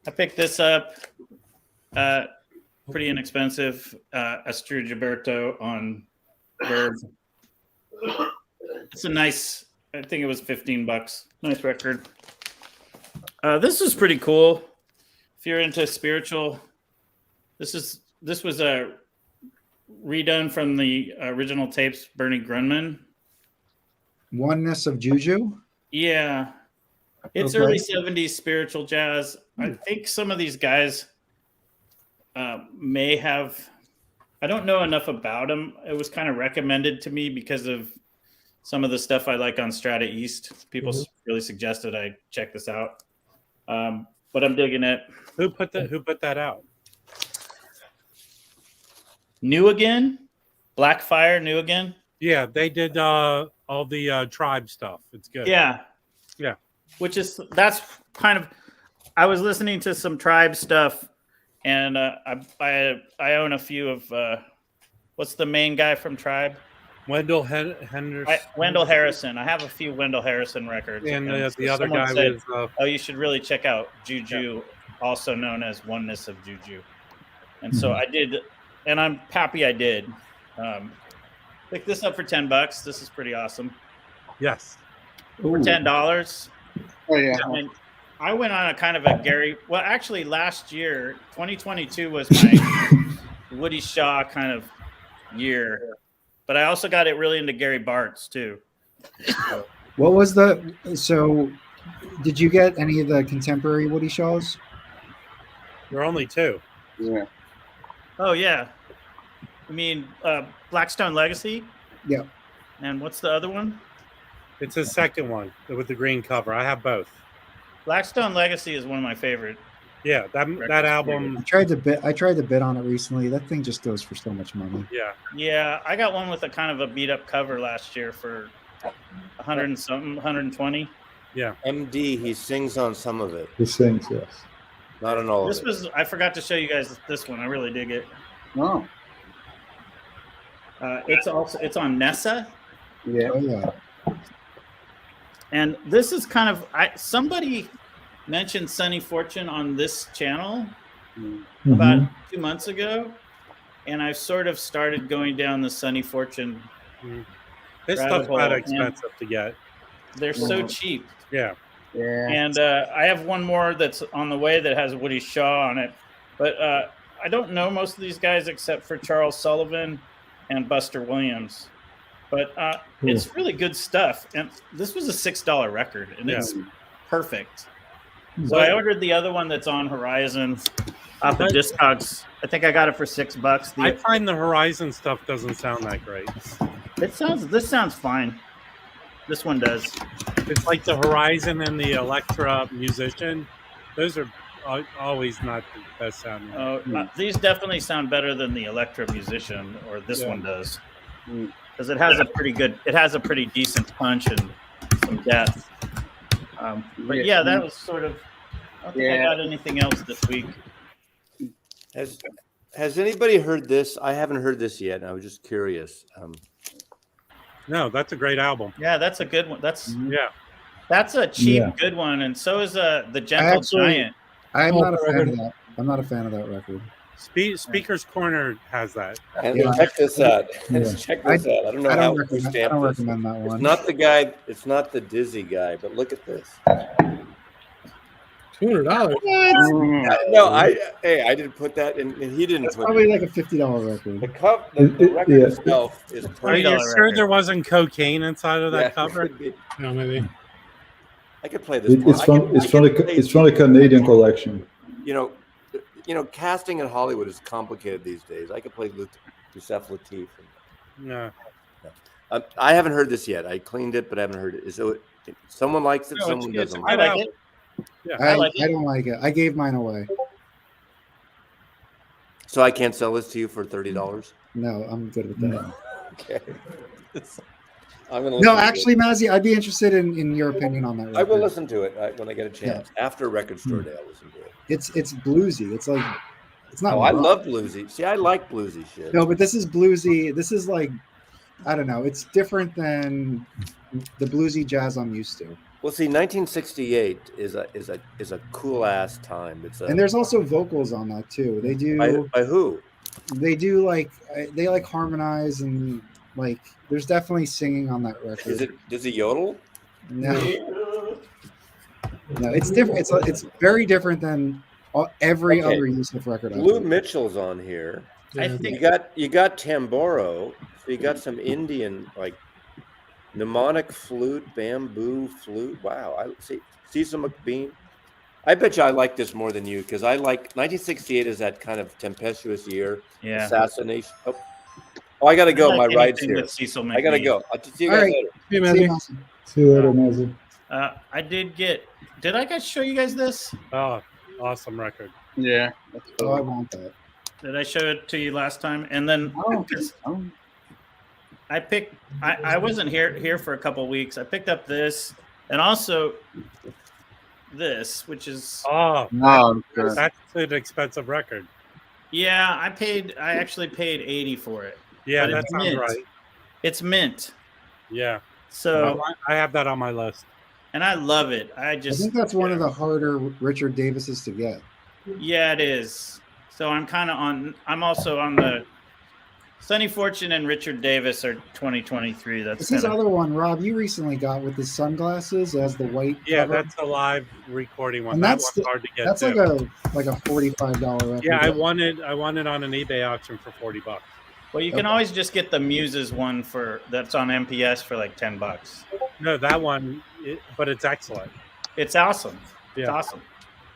I picked this up. Pretty inexpensive. Astro Gilberto on Verve. It's a nice, I think it was $15. Nice record. This is pretty cool. If you're into spiritual, this was a redone from the original tapes, Bernie Grunman. Oneness of Juju. Yeah. It's Okay. early 70s spiritual jazz. I think some of these guys may have, I don't know enough about them. It was kind of recommended to me because of some of the stuff I like on Strata East. People really suggested I check this out. But I'm digging it. Who put that out? New Again? Blackfire, New Again? Yeah, they did all the tribe stuff. It's good. Yeah. Yeah. That's kind of, I was listening to some tribe stuff, and I own a few of, what's the main guy from Tribe? Wendell Henderson. Wendell Harrison. I have a few Wendell Harrison records. And the other someone guy said, was. oh, you should really check out Juju, also known as Oneness of Juju. And so I did, and I'm happy I did. Pick this up for $10. This is pretty awesome. Yes. For $10. Oh yeah. And I went on a kind of a Gary. Well, actually, last year, 2022 was my Woody Shaw kind of year, but I also got it really into Gary Bartz too. What was so did you get any of the contemporary Woody Shaws? There are only two. Yeah. Oh yeah, I mean Blackstone Legacy. Yeah. And what's the other one? It's his second one with the green cover. I have both. Blackstone Legacy is one of my favorite. Yeah, that album. I tried to bid on it recently. That thing just goes for so much money. Yeah. Yeah, I got one with a kind of a beat up cover last year for 100 and something, 120. Yeah. MD, he sings on some of it, He sings, yes. not on all This of it. was, I forgot to show you guys this one. I really dig it. Oh. It's on Nessa. Yeah. Oh yeah. And this is kind of somebody mentioned Sunny Fortune on this channel about 2 months ago, and I've sort of started going down the Sunny Fortune. This rabbit stuff's hole, not and expensive to get. They're so cheap. Yeah. Yeah. And I have one more that's on the way that has Woody Shaw on it, but I don't know most of these guys except for Charles Sullivan and Buster Williams. But it's really good stuff. And this was a $6 record, and it's perfect. So I ordered the other one that's on Horizon off of Discogs. I think I got it for $6. I find the Horizon stuff doesn't sound that great. This sounds fine. This one does. It's like the Horizon and the Electra Musician. Those are always not the best sounding. These definitely sound better than the Electra Musician, or this one does. Because it has a pretty decent punch and some depth. But yeah, that was sort of. I don't think I got anything else this week. Has anybody heard this? I haven't heard this yet. I was just curious. No, that's a great album. Yeah, that's a good one. That's a cheap good one, and so is the Gentle Giant. I'm not a fan of that. I'm not a fan of that record. Speaker's Corner has that. And check this out. Check this out. I don't know how to stamp this. I don't recommend that one. It's not the guy. It's not the Dizzy guy. But look at this. $200. No, I didn't put that in, and he didn't That's put probably it. like a $50 record. The record itself is Are you sure there wasn't cocaine inside of that cover? No, maybe. I could play this. It's from the Canadian collection. You know, casting in Hollywood is complicated these days. I could play Yusef Lateef. No. I haven't heard this yet. I cleaned it, but I haven't heard it. So someone likes it, No, someone it's doesn't. I like it. Yeah. I like it. I don't like it. I gave mine away. So I can't sell this to you for $30? No, I'm good with that. Okay. I'm gonna. No, actually, Mazzy, I'd be interested in your opinion on that record. I will listen to it when I get a chance. After Record Store Day, I'll listen to it. It's bluesy. It's like it's not. Oh, I love bluesy. See, I like bluesy shit. No, but this is bluesy. This is like, I don't know. It's different than the bluesy jazz I'm used to. Well, see, 1968 is a cool ass time. And there's also vocals on that too. They do by who? They do they harmonize and like. There's definitely singing on that record. Does he yodel? No, no, it's different. It's very different than every other Yusuf record. Lou Mitchell's on here. I think you got tamboro, so you got some Indian like mnemonic flute, bamboo flute. Wow, I see Cecil McBean. I bet you I like this more than you because I like 1968 is that kind of tempestuous year. Yeah. Assassination. Oh, I gotta go. My ride's here. I gotta go. I'll see you guys later. Hey, Matthew. See you later, Mazzy. I did I guys show you guys this? Oh, awesome record. Yeah. Oh, I want that. Did I show it to you last time? And then I wasn't here for a couple of weeks. I picked up this and also this, which is that's an expensive record. yeah, I actually paid 80 for it. Yeah, But that it's sounds mint. right. It's mint. Yeah. So I have that on my list. and I love it. I think that's one of the harder Richard Davises to get. Yeah, it is. So I'm also on the Sonny Fortune and Richard Davis are 2023. This is other one, Rob, you recently got with the sunglasses as the white cover. That's a live recording one. And That that's one's hard to get. That's too. like a $45 record. Yeah, I won it on an eBay auction for $40. Well, you can always just get the Muses one that's on MPS for like $10. No, that one, but it's excellent. It's awesome. Yeah. It's awesome.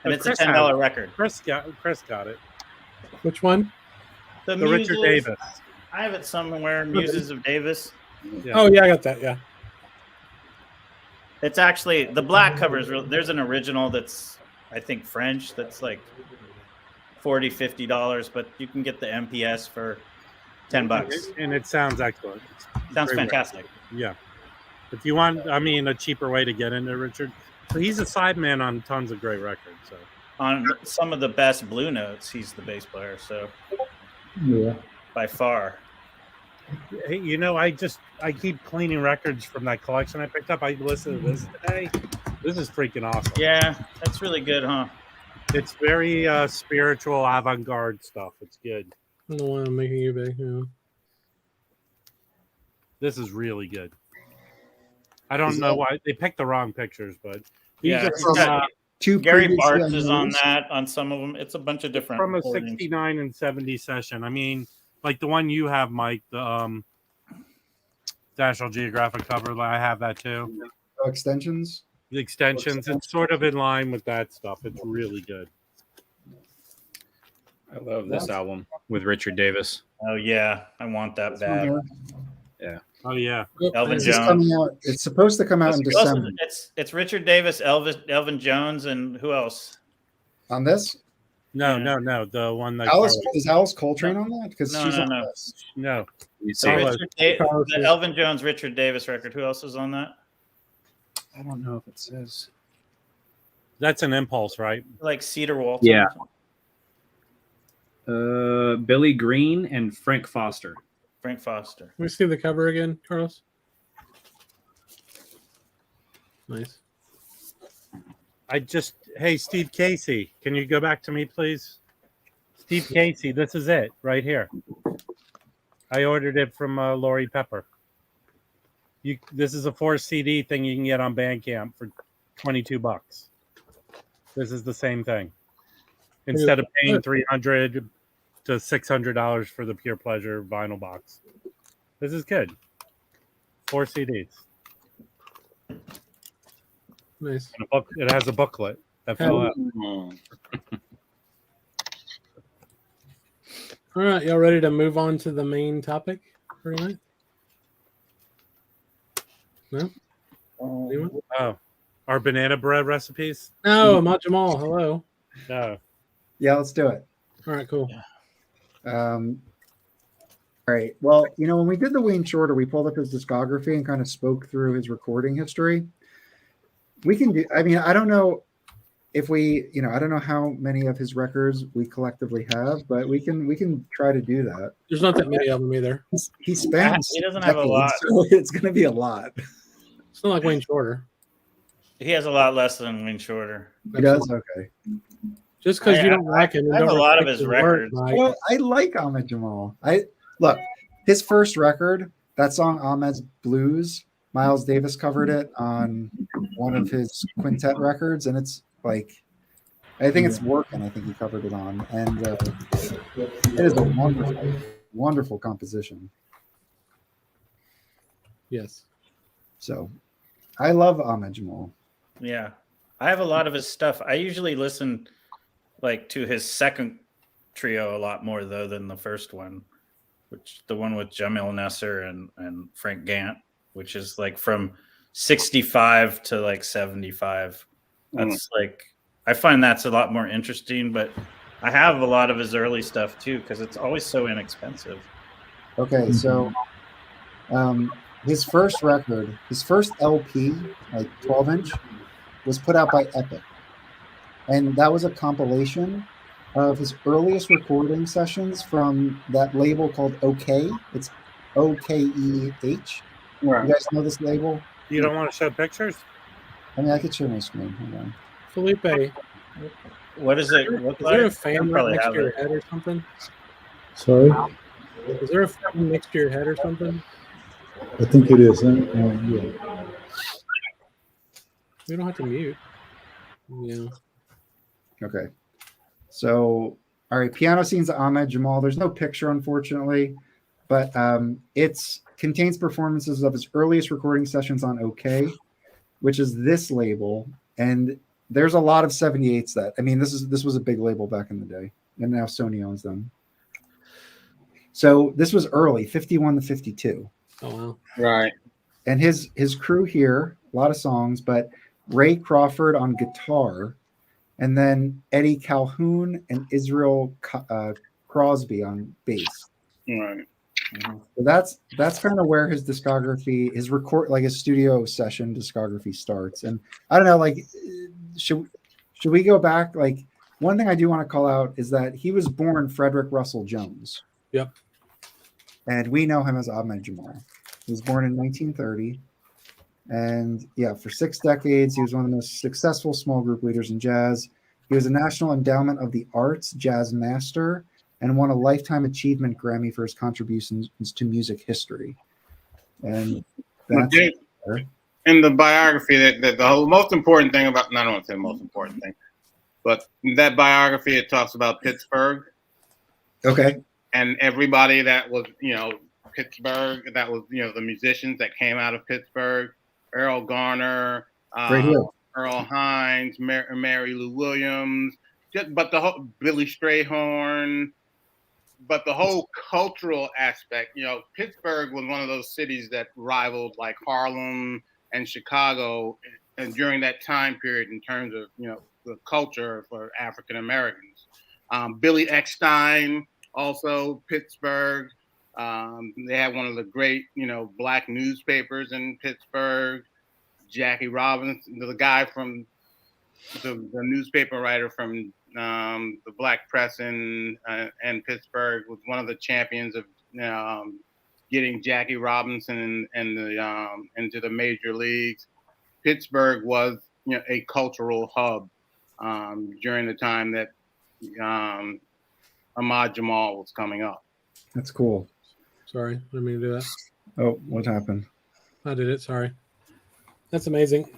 But And it's a Chris $10 record. Chris got it. Which one? The Richard Muses- Davis. I have it somewhere. Muses of Davis. Yeah. Oh yeah, I got that. Yeah. It's actually the black cover is real. There's an original that's I think French that's like $40-$50, but you can get the MPS for $10. And it sounds excellent. Sounds fantastic. Yeah. If you want, a cheaper way to get into Richard, so he's a sideman on tons of great records. So On some of the best Blue Notes, he's the bass player. So Yeah. by far. hey, I keep cleaning records from that collection I picked up. I listened to this today. This is freaking awesome. Yeah, that's really good, huh? It's very spiritual, avant-garde stuff. It's good. I don't know why I'm making you big. Yeah. This is really good. I don't know why they picked the wrong pictures, but these Yeah, are it's from, got- Two Gary previously Bartz is on unreleased. that on some of them. It's a bunch of different. from a recordings. 69 and 70 session. Like the one you have, Mike, the National Geographic cover. I have that too. Oh, extensions. The extensions, it's sort of in line with that stuff. It's really good. I love this album with Richard Davis. Oh yeah, I want that This one back. here. Oh yeah. Elvin This is Jones. coming out. It's supposed to come out in Who else is December. it? It's Richard Davis, Elvin Jones, and who else? On this, No, Yeah. no. The one that is Alice Coltrane on that? Because No, she's no, on no. this. no. You So see it? the Elvin Jones, Richard Davis record. Who else is on that? I don't know if it says. That's an impulse, right? Like Cedar Waltz. Yeah. Billy Green and Frank Foster. Frank Foster. Let me see the cover again, Carlos. Nice. Hey, Steve Casey, can you go back to me, please? Steve Casey, this is it right here. I ordered it from Lori Pepper. This is a 4 CD thing you can get on Bandcamp for $22. This is the same thing. Instead of paying $300 to $600 for the Pure Pleasure vinyl box. This is good. 4 CDs. Nice. And a book. It has a booklet that fell out. Hmm. All right, y'all ready to move on to the main topic for tonight? No? Anyone? Oh, our banana bread recipes. No, Ahmad Jamal. Hello. No. Yeah, let's do it. All right, cool. All right. Well, when we did the Wayne Shorter, we pulled up his discography and kind of spoke through his recording history. We can do. I mean, I don't know if we, I don't know how many of his records we collectively have, but we can try to do that. There's not that many of them either. He spans. He doesn't have a lot. So it's going to be a lot. It's not like Wayne Shorter. He has a lot less than Wayne Shorter. He does. Okay. Just because you don't like him, I have don't a lot of respect his work, records. Mike. Well, I like Ahmad Jamal. Look, his first record, that song Ahmed's Blues, Miles Davis covered it on one of his quintet records, and it's like, I think it's Working. I think he covered it on, and it is a wonderful, wonderful composition. Yes. So, I love Ahmad Jamal. Yeah. I have a lot of his stuff. I usually listen like to his second trio a lot more though than the first one, which the one with Jamil Nasser and Frank Gant, which is like from 65 to like 75. That's like, I find that's a lot more interesting, but I have a lot of his early stuff too because it's always so inexpensive. Okay, so his first record, his first LP, like 12-inch, was put out by Epic. And that was a compilation of his earliest recording sessions from that label called OK. It's OKEH. Right. You guys know this label? You don't want to show pictures? I mean, I could share my screen. Hold on. Felipe, is What is it look like? there a I fan right probably next have to your it. head or something? Sorry, Is there a fan next to your head or something? I think it is. Yeah. We don't have to mute. Yeah. Okay. So, all right, piano scenes of Ahmad Jamal. There's no picture, unfortunately, but it's contains performances of his earliest recording sessions on OK, which is this label. And there's a lot of 78s that, I mean, this was a big label back in the day, and now Sony owns them. So this was early, 51 to 52. Oh wow. Right. And his crew here, a lot of songs, but Ray Crawford on guitar, and then Eddie Calhoun and Israel Crosby on bass. Right. So that's kind of where his discography, his studio session discography starts. And I don't know, like, should we go back? Like, one thing I do want to call out is that he was born Frederick Russell Jones. Yep. And we know him as Ahmad Jamal. He was born in 1930. And yeah, for 6 decades, he was one of the most successful small group leaders in jazz. He was a National Endowment of the Arts Jazz Master and won a Lifetime Achievement Grammy for his contributions to music history. And that's in the biography that the whole most important thing about, I don't want to say the most important thing, but that biography, it talks about Pittsburgh. Okay. And everybody that was, Pittsburgh, that was, the musicians that came out of Pittsburgh, Earl Garner, Earl Hines, Mary Lou Williams, but the whole Billy Strayhorn, but the whole cultural aspect, Pittsburgh was one of those cities that rivaled like Harlem and Chicago, and during that time period in terms of, the culture for African Americans. Billy Eckstein, also Pittsburgh. They had one of the great, black newspapers in Pittsburgh. Jackie Robinson, the guy from the newspaper writer from the Black Press in Pittsburgh, was one of the champions of getting Jackie Robinson into the major leagues. Pittsburgh was, a cultural hub during the time that Ahmad Jamal was coming up. That's cool. Sorry, I didn't mean to do that. Oh, what happened? I did it. Sorry. That's amazing.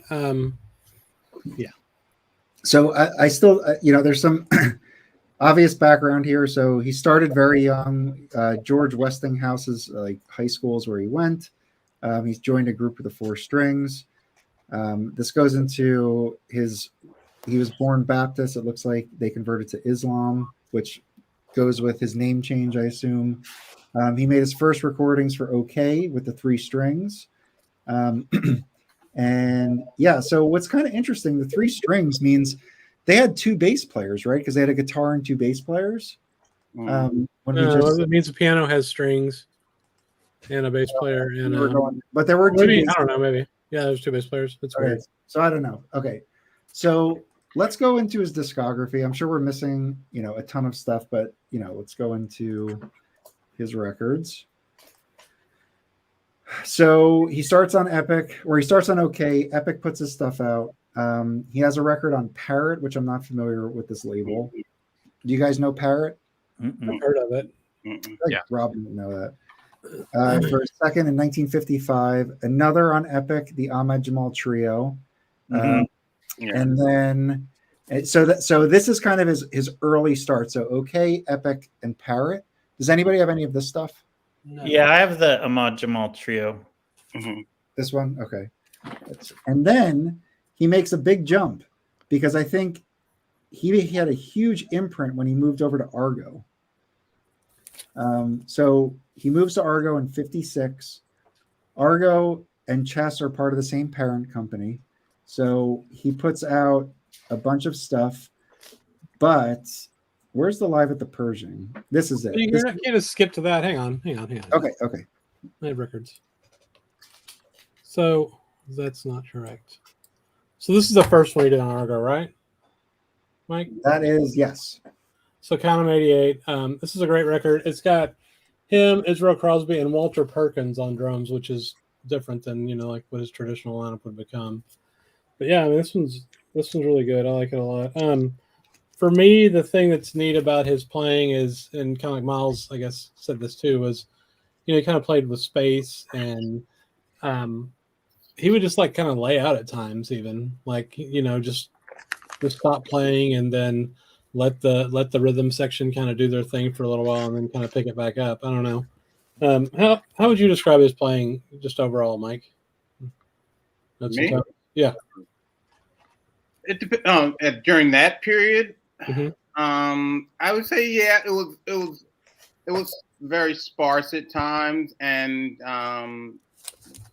Yeah. So I still, there's some obvious background here. So he started very young. George Westinghouse's high school is where he went. He's joined a group with the Four Strings. This goes into he was born Baptist. It looks like they converted to Islam, which goes with his name change, I assume. He made his first recordings for OK with the 3 strings. And yeah, so what's kind of interesting, the 3 strings means they had 2 bass players, right? Because they had a guitar and 2 bass players. When it means the piano has strings and a bass player. And but there were 2 maybe, I don't know, maybe. Yeah, there's 2 bass players. That's weird. So I don't know. Okay. So let's go into his discography. I'm sure we're missing, a ton of stuff, but let's go into his records. So he starts on Epic, or he starts on OK. Epic puts his stuff out. He has a record on Parrot, which I'm not familiar with this label. Do you guys know Parrot? I've heard of it. Yeah, Rob didn't know that. For a second in 1955, another on Epic, the Ahmad Jamal Trio. And then, so this is kind of his early start. So OK, Epic, and Parrot. Does anybody have any of this stuff? No. Yeah, I have the Ahmad Jamal Trio. This one? Okay. And then he makes a big jump because I think he had a huge imprint when he moved over to Argo. So he moves to Argo in 56. Argo and Chess are part of the same parent company. So he puts out a bunch of stuff, but where's the Live at the Pershing? This is it. You can't just skip to that. Hang on. Okay. I have records. So that's not correct. So this is the first one he did on Argo, right, Mike? That is, yes. So Count 'Em 88. This is a great record. It's got him, Israel Crosby, and Walter Perkins on drums, which is different than like what his traditional lineup would become. But yeah, I mean, this one's really good. I like it a lot. For me, the thing that's neat about his playing is, and kind of like Miles, I guess, said this too, was he kind of played with space, and he would just kind of lay out at times, even just stop playing and then let the rhythm section kind of do their thing for a little while and then kind of pick it back up. I don't know. How would you describe his playing just overall, Mike? Me? Yeah. It depends. During that period, Mm-hmm. I would say it was very sparse at times, and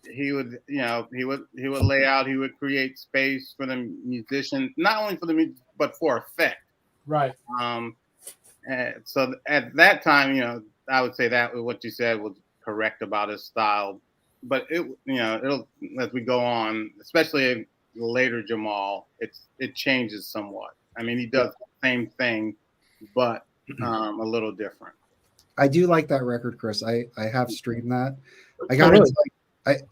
he would lay out. He would create space for the musician, not only for the music but for effect. Right. So at that time, I would say that what you said was correct about his style, but it'll as we go on, especially later Jamal, it changes somewhat. I mean, he does the same thing, but a little different. I do like that record, Chris. I have streamed that. I got into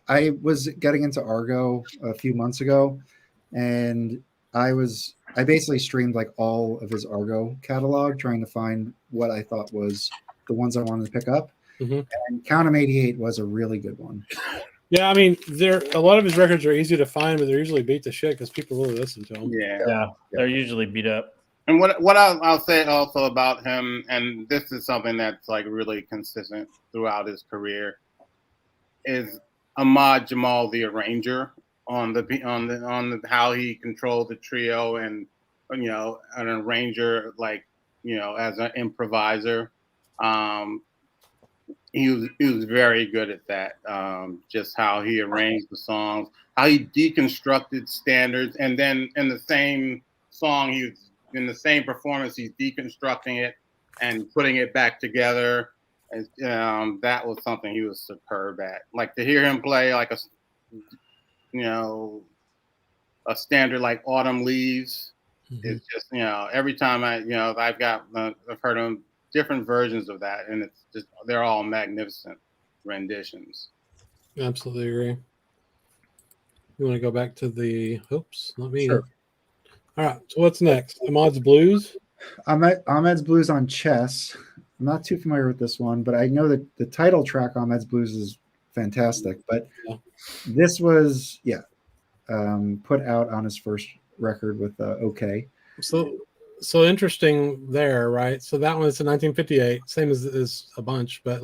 I was getting into Argo a few months ago, and I basically streamed all of his Argo catalog, trying to find what I thought was the ones I wanted to pick up. Mm-hmm. And Count 'Em 88 was a really good one. Yeah, I mean, a lot of his records are easy to find, but they're usually beat to shit because people really listen to them. Yeah, they're usually beat up. And what I'll say also about him, and this is something that's really consistent throughout his career, is Ahmad Jamal, the arranger, on the how he controlled the trio, and an arranger as an improviser. He was very good at that. Just how he arranged the songs, how he deconstructed standards, and then in the same song, in the same performance, he's deconstructing it and putting it back together. And that was something he was superb at. To hear him play a standard like Autumn Leaves, it's just every time I've heard him different versions of that, and it's just they're all magnificent renditions. Absolutely agree. You want to go back to the let me. Sure. All right. So what's next? Ahmad's Blues. Ahmad's Blues on Chess. I'm not too familiar with this one, but I know that the title track Ahmad's Blues is fantastic. But this was put out on his first record with OK. So interesting there, right? So that one's in 1958, same as a bunch, but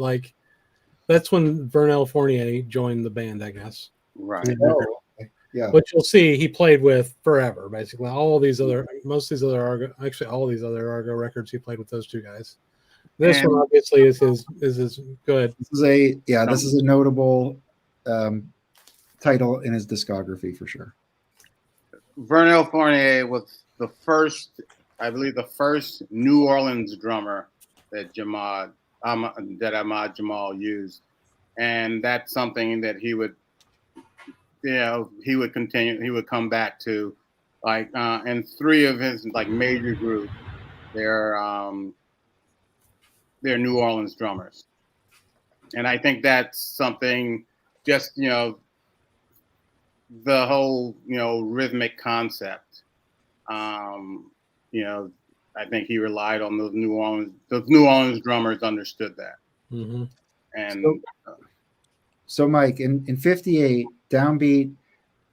that's when Vernel Fournier joined the band, I guess. Right. Yeah. Which you'll see he played with forever, basically. All these other Argo records he played with those two guys. This And- one obviously is his good. This is a notable title in his discography for sure. Vernel Fournier was the first, I believe, the first New Orleans drummer that Ahmad Jamal used, and that's something that he would continue. He would come back to, like, and three of his like major groups, they're New Orleans drummers, and I think that's something. Just the whole rhythmic concept. I think he relied on those New Orleans drummers understood that. Mm-hmm. And so Mike, in 58, Downbeat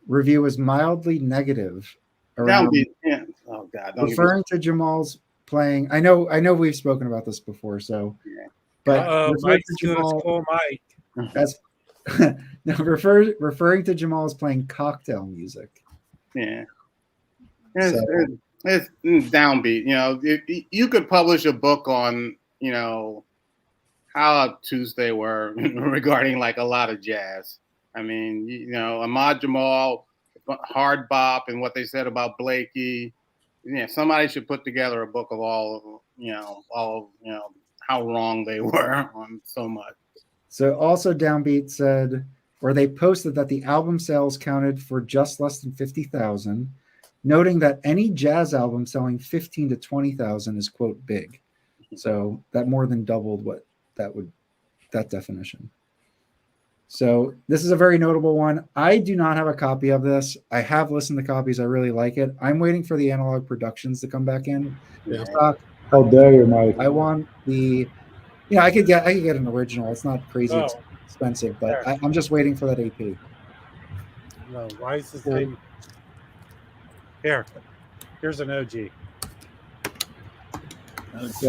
review was mildly negative. Downbeat, yeah. Oh God, referring to Jamal's playing. I know we've spoken about this before, so yeah. But Mike's gonna call Mike. As no, referring to Jamal as playing cocktail music. Yeah. It's downbeat. You could publish a book on, how obtuse they were regarding like a lot of jazz. I mean, Ahmad Jamal, hard bop, and what they said about Blakey. Yeah, somebody should put together a book of all how wrong they were on so much. So also Downbeat said, or they posted that the album sales counted for just less than 50,000, noting that any jazz album selling 15 to 20,000 is quote big. So that more than doubled what that definition. So this is a very notable one. I do not have a copy of this. I have listened to copies. I really like it. I'm waiting for the Analog Productions to come back in. Yeah. How dare you, Mike? I want the, I could get an original. It's not crazy expensive, but I'm just waiting for that AP. No, why is this thing? Here's an OG. Yeah,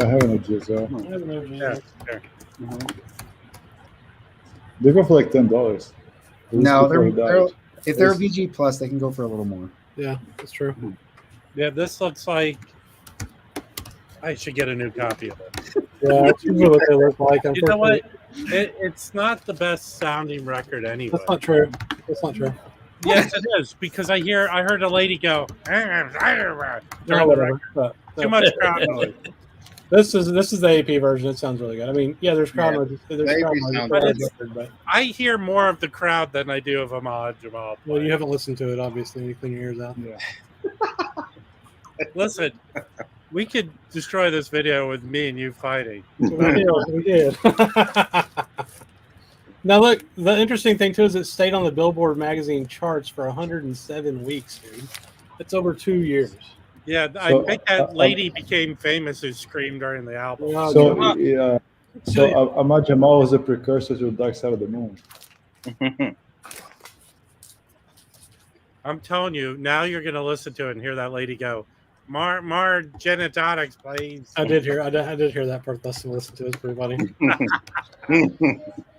I have an OG as well. Yeah, there. They go for like $10. No, if they're VG Plus, they can go for a little more. Yeah, that's true. Yeah, this looks like I should get a new copy of it. Yeah, that's usually what they look like. You know what? It's not the best sounding record anyway. That's not true. That's not true. Yes, it is, because I heard a lady go during the record. Too much crowd noise. This is the AP version. It sounds really good. I mean, yeah, there's crowd noise. But I hear more of the crowd than I do of Ahmad Jamal. Well, you haven't listened to it, obviously. You clean your ears out. Yeah. Listen, we could destroy this video with me and you fighting. We did. Now, look, the interesting thing, too, is it stayed on the Billboard magazine charts for 107 weeks, dude. That's over 2 years. Yeah, I think that lady became famous who screamed during the album. So Ahmad Jamal was a precursor to Dark Side of the Moon. I'm telling you, now you're going to listen to it and hear that lady go, Mar genetics, please. I did hear that part. Listen to it. It's pretty funny.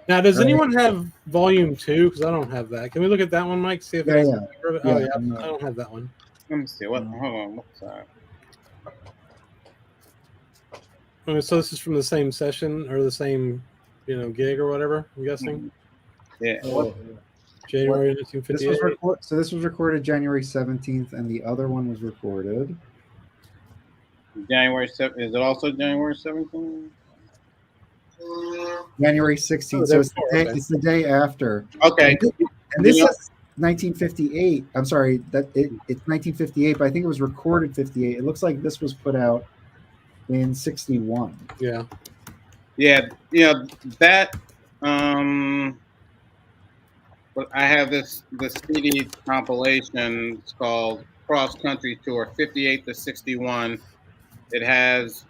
Now, does anyone have volume 2? Because I don't have that. Can we look at that one, Mike? See if I don't have that one. Let me see. Hold on. What's that? Okay, so this is from the same session or the same, gig or whatever. I'm guessing. Yeah. January 1958. This was recorded January 17th, and the other one was recorded January 7th. Is it also January 17th? January 16th. So it's the day after. Okay. And this is 1958. I'm sorry, it's 1958, but I think it was recorded 58. It looks like this was put out in 61. Yeah. Yeah, that but I have this CD compilation. It's called Cross Country Tour 58 to 61. It has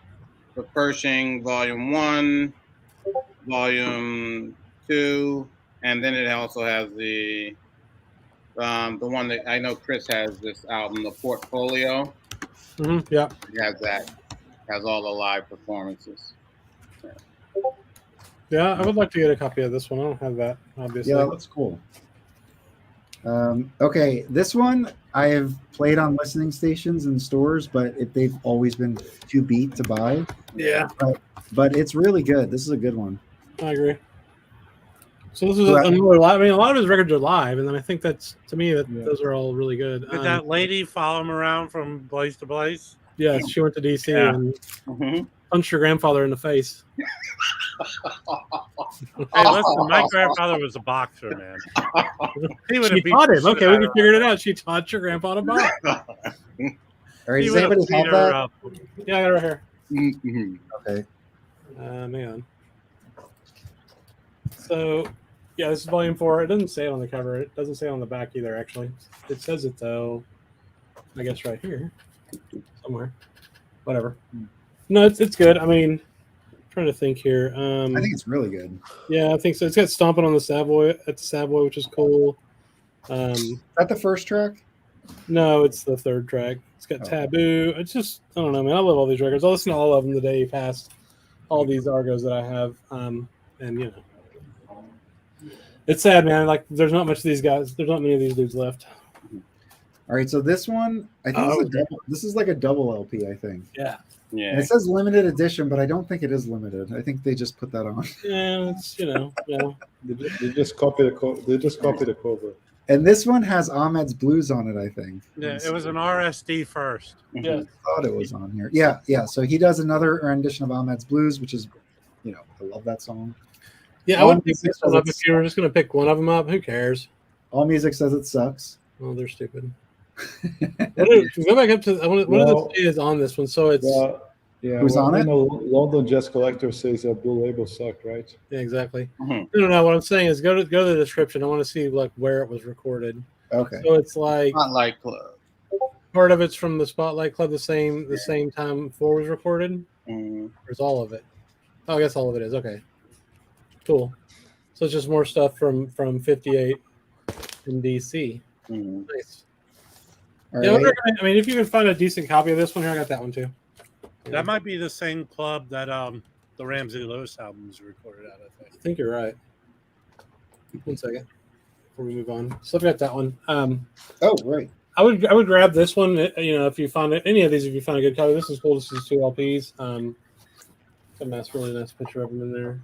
the Pershing Volume 1, Volume 2, and then it also has the one that I know Chris has this album, the Portfolio. Mm-hmm, yeah. It has that. It has all the live performances. Yeah, I would like to get a copy of this one. I don't have that, obviously. Yeah, that looks cool. Okay, this one I have played on listening stations and stores, but they've always been too beat to buy. Yeah, But it's really good. This is a good one. I agree. So this is Right. another live. I mean, a lot of his records are live, and then I think that's to me that Yeah. those are all really good. Did that lady follow him around from place to place? Yes, she went to DC Yeah. and Mhm. punched her grandfather in the face. Hey, listen, my grandfather was a boxer, man. He would She have beat taught the him. shit Okay, out we of can her. figure it out. She taught your grandpa to box. All right, He does would have anybody beat have her that? up. Yeah, I got it right here. Mhm. Okay. Hang on. So, yeah, this is volume 4. It doesn't say it on the cover. It doesn't say it on the back either, actually. It says it, though, I guess right here. Somewhere. Whatever. No, it's good. I mean, I'm trying to think here. I think it's really good. Yeah, I think so. It's got Stomping on the Savoy at the Savoy, which is cool. Is that the first track? No, it's the third track. It's got Oh. Taboo. It's just, I don't know, man. I love all these records. I'll listen to all of them the day past all these Argos that I have. And, you know, it's sad, man. Like, there's not much of these guys. There's not many of these dudes left. All right, so this one, I think Oh, this, is a double, this is like a double LP, I think. Yeah. And Yeah. it says limited edition, but I don't think it is limited. I think they just put that on. Yeah, it's, you know, yeah. They just copy the cover. And this one has Ahmed's Blues on it, I think. Yeah, it was an RSD first. Yeah. I thought it was on here. Yeah, yeah. So he does another rendition of Ahmed's Blues, which is, you know, I love that song. Yeah, I All would pick music this one says up if you were just going to pick one of them up. Who cares? All music says it sucks. Oh, they're stupid. Go back up to what Well, does it say is on this one? So it's Yeah, Who's on it? London Jazz Collector says that Blue Label suck, right? yeah, exactly. Mhm. No. What I'm saying is go to the description. I want to see like where it was recorded. Okay. So it's like Spotlight Club. part of it's from the Spotlight Club, the same time 4 was recorded. Mhm. Or is all of it? Oh, I guess all of it is. Okay, cool. So it's just more stuff from 58 in DC. Mhm. Nice. All Yeah, right. I mean, if you can find a decent copy of this one here, I got that one too. That might be the same club that the Ramsey Lewis album was recorded at, I I think. think you're right. 1 second before we move on. So I've got that one. Oh, right. I would grab this one. You know, if you find any of these, if you find a good copy, this is cool. This is 2 LPs. A really nice picture of them in there.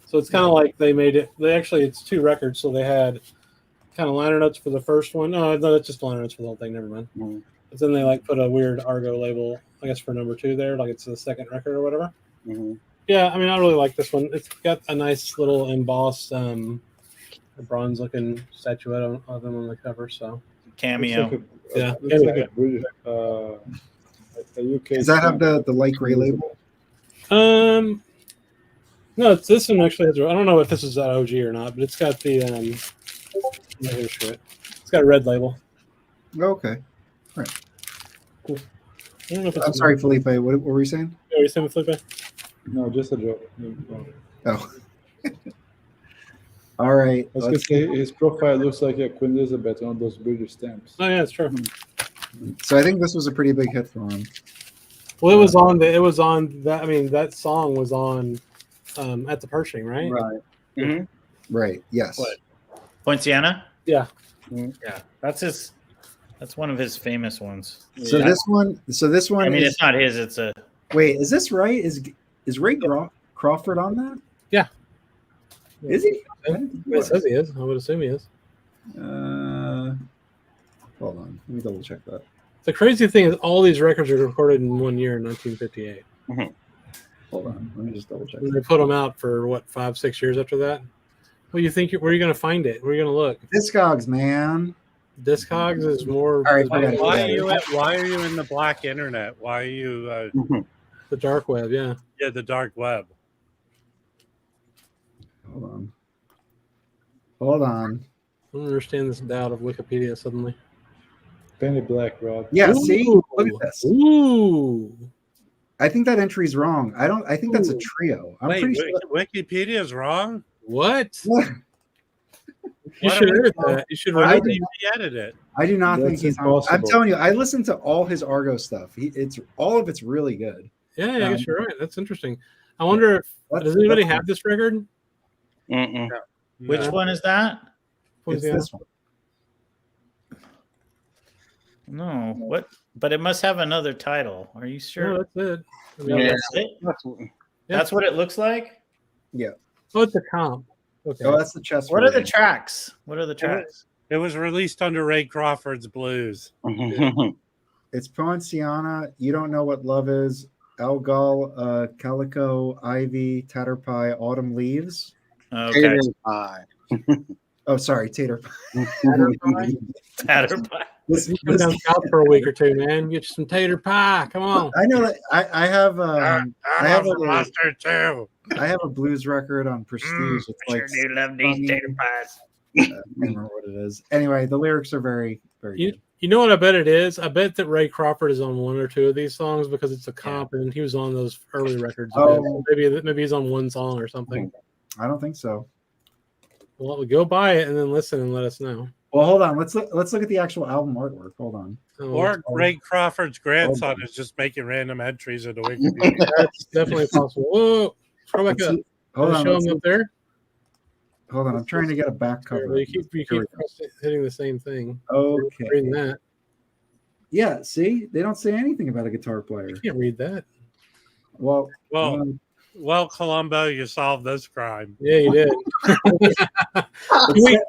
So it's kind of like they made it. It's 2 records, so they had kind of liner notes for the first one. No, that's just liner notes for the whole thing. Never mind. Mhm. But then they like put a weird Argo label, I guess, for number 2 there, like it's the second record or whatever. Mhm. Yeah, I mean, I really like this one. It's got a nice little embossed, bronze-looking statuette of him on the cover. So Cameo. Yeah. Looks like a British, a UK. Does that have the light gray label? No, this one actually has. I don't know if this is OG or not, but it's got the here's it. It's got a red label. Okay. Cool. I don't know if it's. I'm sorry, Felipe. What were you saying? What were you saying, Felipe? No, just a joke. No. Oh. All right. I was gonna say his profile looks like a Queen Elizabeth on those British stamps. Oh yeah, it's true. So I think this was a pretty big hit for him. Well, it was on that. I mean, that song was on at the Pershing, right? Right. Mhm. Right. Yes. What? Poinciana? Yeah. Yeah, that's one of his famous ones. So Yeah. this one I mean, is, it's not his. It's a wait, is this right? Is Ray Crawford on that? Yeah. Is he? It says he is. I would assume he is. Hold on. Let me double check that. The crazy thing is, all these records are recorded in 1 year in 1958. Hold on. Let me just double check. And they put them out for what 5-6 years after that. Well, you think where are you going to find it? Where are you going to look? Discogs, man. Discogs is more. All right, Why, okay. why are you in the black internet? Why are you the dark web? Yeah. the dark web? Hold on. I don't understand this doubt of Wikipedia suddenly. Penny Black, Rob. Yeah, Ooh. see? Look at this. Ooh. I think that entry's wrong. I think that's a trio. I'm Wait, pretty sure. Wikipedia is wrong? What? What? You What should am I- edit that. You should Why remove did it. you edit it? I do not think That's he's on. I'm impossible. telling you, I listened to all his Argo stuff. It's all of it's really good. Yeah, I guess you're right. That's interesting. I wonder if That's- does anybody that's- have this record? Mm-mm. which No. one is that? It's Yeah. this one. No, what? But it must have another title. Are you sure? No, that's it. I mean, Yeah. That's it? That's what it looks like. oh, it's a comp. Okay. Oh, that's the chest. What are the version. tracks? What are the tracks? It was released under Ray Crawford's Blues. It's Poinciana. You don't know what love is. Elgal, Calico, Ivy, Tatterpie, Autumn Leaves. Okay. Tater pie. Oh, sorry, Tater. Tatterpie. This, You come down south for a week or two, man. Get you some tater pie. Come on. I know that I have I have love a mustard too. I have a blues record on Prestige. It's I like sure do love these tater pies. I can't remember what it is. Anyway, the lyrics are very good. You know what I bet it is? I bet that Ray Crawford is on one or two of these songs because it's a comp and he was on those early records. Oh. Maybe he's on one song or something. I don't think so. Well, go buy it and then listen and let us know. Well, hold on. Let's look at the actual album artwork. Hold on. Or Ray Crawford's grandson is just making random entries into Wikipedia. That's definitely possible. Whoa, scroll back up. Hold on. Show them up there. Hold on. I'm trying to get a back cover. You keep hitting the same thing. Okay. Reading that. Yeah. See, they don't say anything about a guitar player. You can't read that. Well, Well, Columbo, you solved this crime. Yeah, you did.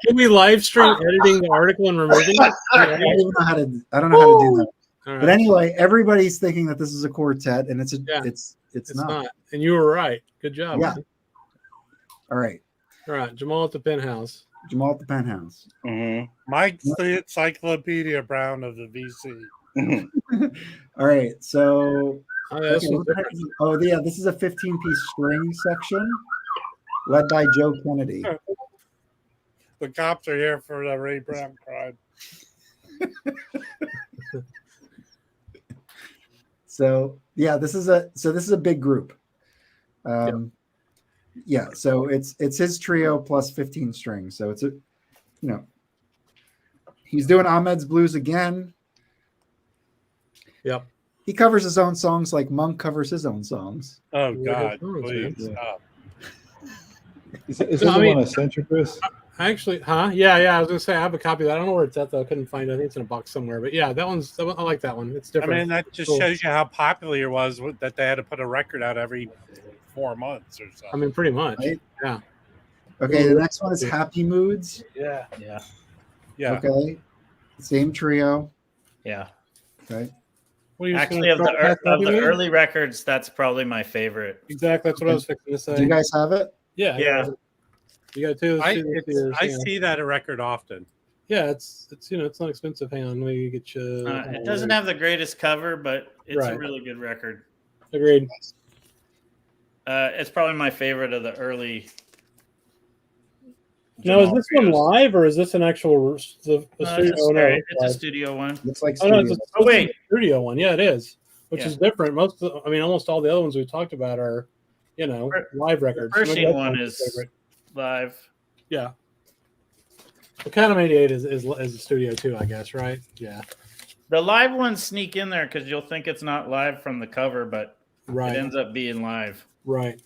Can we live stream editing the article and removing it? I don't know how to do that. All right. But anyway, everybody's thinking that this is a quartet, and it's not. And you were right. Good job. Yeah. Man. All right. All right. Jamal at the penthouse. Jamal at the penthouse. Mike's the Encyclopedia Brown of the VC. All right. So This is a 15-piece string section led by Joe Kennedy. The cops are here for the Ray Brown crime. So this is a big group. So it's his trio plus 15 strings. So it's he's doing Ahmed's blues again. Yep. He covers his own songs like Monk covers his own songs. Oh God, please stop. Is it the one I sent you, Chris? Actually, Yeah. I was gonna say I have a copy of that. I don't know where it's at though. I couldn't find it. I think it's in a box somewhere. But yeah, that one's. I like that one. It's different. I mean, that just shows you how popular it was that they had to put a record out every 4 months or so. I mean, pretty much. Right? Yeah. Okay, the next one is Happy Moods. Yeah. Okay, same trio. Yeah. Okay. Actually, of the early records, that's probably my favorite. Exactly. That's what I was fixing to say. Do you guys have it? Yeah. You got two. I see that record often. Yeah, it's not expensive. Hang on, let me get you. It doesn't have the greatest cover, but it's a really good record. Agreed. It's probably my favorite of the early. Now, is this one live or is this an actual studio? It's a studio one. Looks like studio. studio. Wait, studio one. Yeah, it is, which is different. Almost all the other ones we talked about are, live records. The Pershing one is live. Yeah. Academy 88 is a studio too, I guess, right? Yeah. The live ones sneak in there because you'll think it's not live from the cover, but it Right. ends up being live. Right.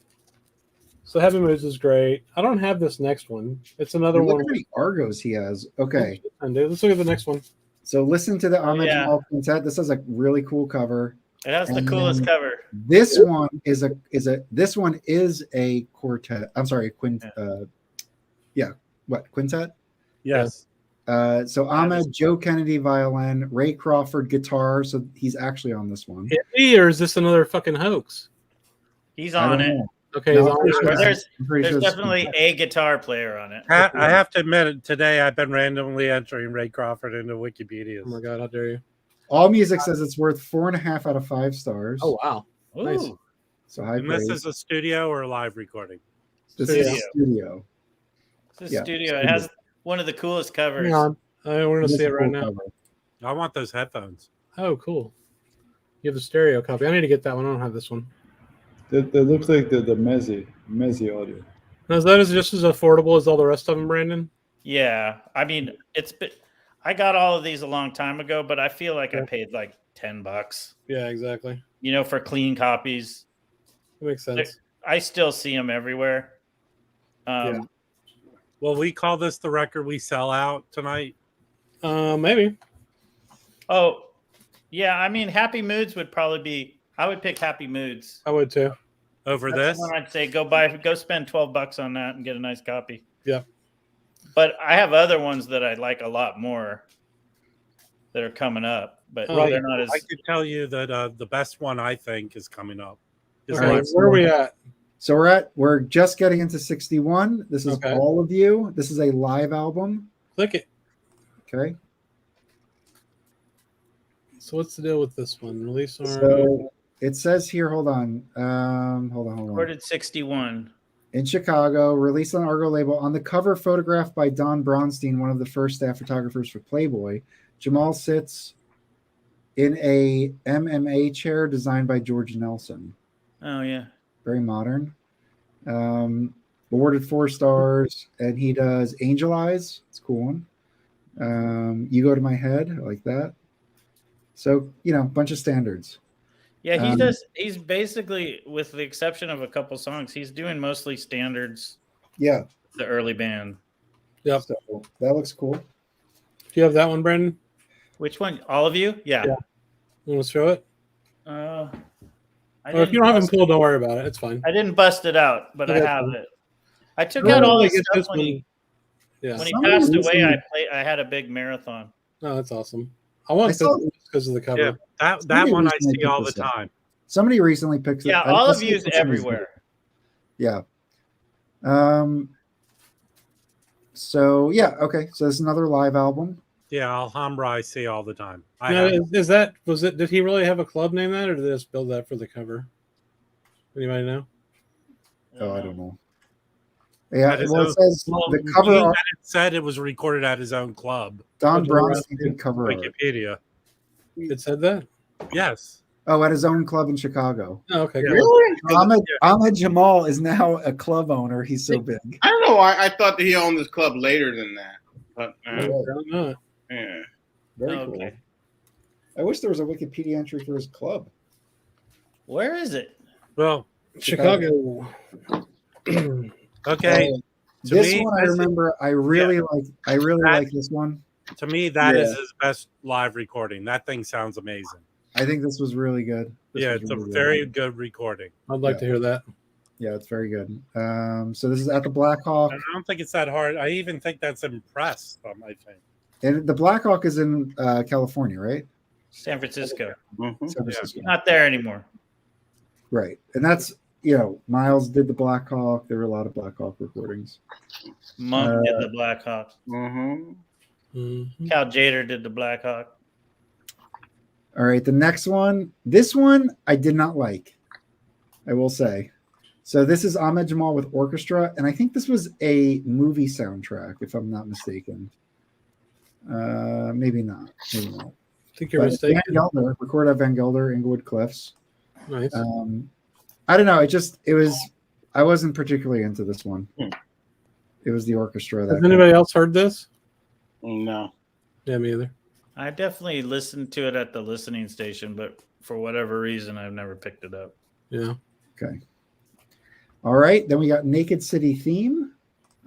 So Heavy Moods is great. I don't have this next one. It's another Look one. how many Argos he has. Okay. Let's look at the next one. So listen to the Ahmed yeah. Jamal Quintet. This has a really cool cover. It has the And coolest then cover. This one is a quartet. I'm sorry, quintet. Yes. So Ahmed, Joe Kennedy violin, Ray Crawford guitar. So he's actually on this one. Or is this another fucking hoax? He's I on don't it. know. Okay, No, he's I'm on pretty it. sure There's I'm pretty sure it's definitely a guitar player on it. I have to admit it. Today I've been randomly entering Ray Crawford into Wikipedia. Oh my god, how dare you? All Music says it's worth 4.5 out of 5 stars. Oh wow. Nice. Ooh. So high And this praise. is a studio or a live recording? This is a studio. It's a Yeah, studio. It has one of the coolest covers. Hang on. We're gonna see it right now. Cover. I want those headphones. Oh, cool. You have the stereo copy. I need to get that one. I don't have this one. That looks like the Mezzi audio. Now, is that just as affordable as all the rest of them, Brandon? Yeah, I mean, I got all of these a long time ago, but I feel like I paid like $10. Yeah, exactly. For clean copies. That makes sense. I still see them everywhere. Yeah. Will we call this the record we sell out tonight? Maybe. Oh, Yeah, I mean, Happy Moods would probably be. I would pick Happy Moods I would too. Over That's this. the one I'd say go spend $12 on that and get a nice copy. Yeah. But I have other ones that I like a lot more that are coming up, but Right. they're not as. I could tell you that the best one I think is coming up. Is All right, Last where are One. we at? So we're just getting into 61. This is Okay. All of You. This is a live album. Click it. Okay. So what's the deal with this one? Release on. So it says here, hold on. Hold on. Recorded 61. In Chicago, released on Argo label. On the cover, photographed by Don Bronstein, one of the first staff photographers for Playboy. Jamal sits in a MMA chair designed by George Nelson. Oh yeah. Very modern. Awarded 4 stars, and he does Angel Eyes. It's a cool one. You Go to My Head, I like that. So, a bunch of standards. Yeah, he does. He's basically, with the exception of a couple songs, he's doing mostly standards. Yeah. The early band. Yep. So that looks cool. Do you have that one, Brendan? Which one? All of You? Yeah. You want to show it? If you don't have them pulled, don't worry about it. It's fine. I didn't bust it out, but Okay. I have it. I took out all the stuff when he passed away. I had a big marathon. Oh, that's awesome. I want this because of the cover. Yeah, that one I see all the time. Somebody recently picked it. Yeah, All of You is everywhere. Yeah. So yeah, okay. So it's another live album. Yeah, Alhambra I see all the time. Did he really have a club named that, or did they just build that for the cover? Anybody know? Oh, I don't know. Yeah, At his well, own- it says well, the cover being art, that it said it was recorded at his own club. Don Bronstein did cover art. Wikipedia. It said that? Yes. Oh, at his own club in Chicago. Oh, okay. Yeah. Good. Really? Ahmed Jamal is now a club owner. He's so big. I don't know why. I thought that he owned this club later than that. But No. yeah. Very Okay. cool. I wish there was a Wikipedia entry for his club. Where is it? Well, Chicago. okay. To This me, one I remember. I really like. I really like this one. To me, that is Yeah. his best live recording. That thing sounds amazing. I think this was really good. It's a very good recording. I'd like to hear that. Yeah, it's very good. So this is at the Blackhawk. I don't think it's that hard. I even think that's impressed. I think. And the Blackhawk is in California, right? San Francisco. San Francisco. Not there anymore. Right. And that's, Miles did the Blackhawk. There were a lot of Blackhawk recordings. Monk did the Black Hawk. Mm-hmm. Cal Jader did the Black Hawk. All right. The next one. This one I did not like, I will say. So this is Ahmed Jamal with orchestra. And I think this was a movie soundtrack, if I'm not mistaken. Maybe not. Maybe not. I think you're But mistaken. Van Gelder, recorded at Van Gelder, Inglewood Cliffs. Nice. I don't know. I wasn't particularly into this one. It was the orchestra. Has anybody else heard this? No. Yeah, me either. I definitely listened to it at the listening station, but for whatever reason, I've never picked it up. Yeah. Okay. All right. Then we got Naked City Theme.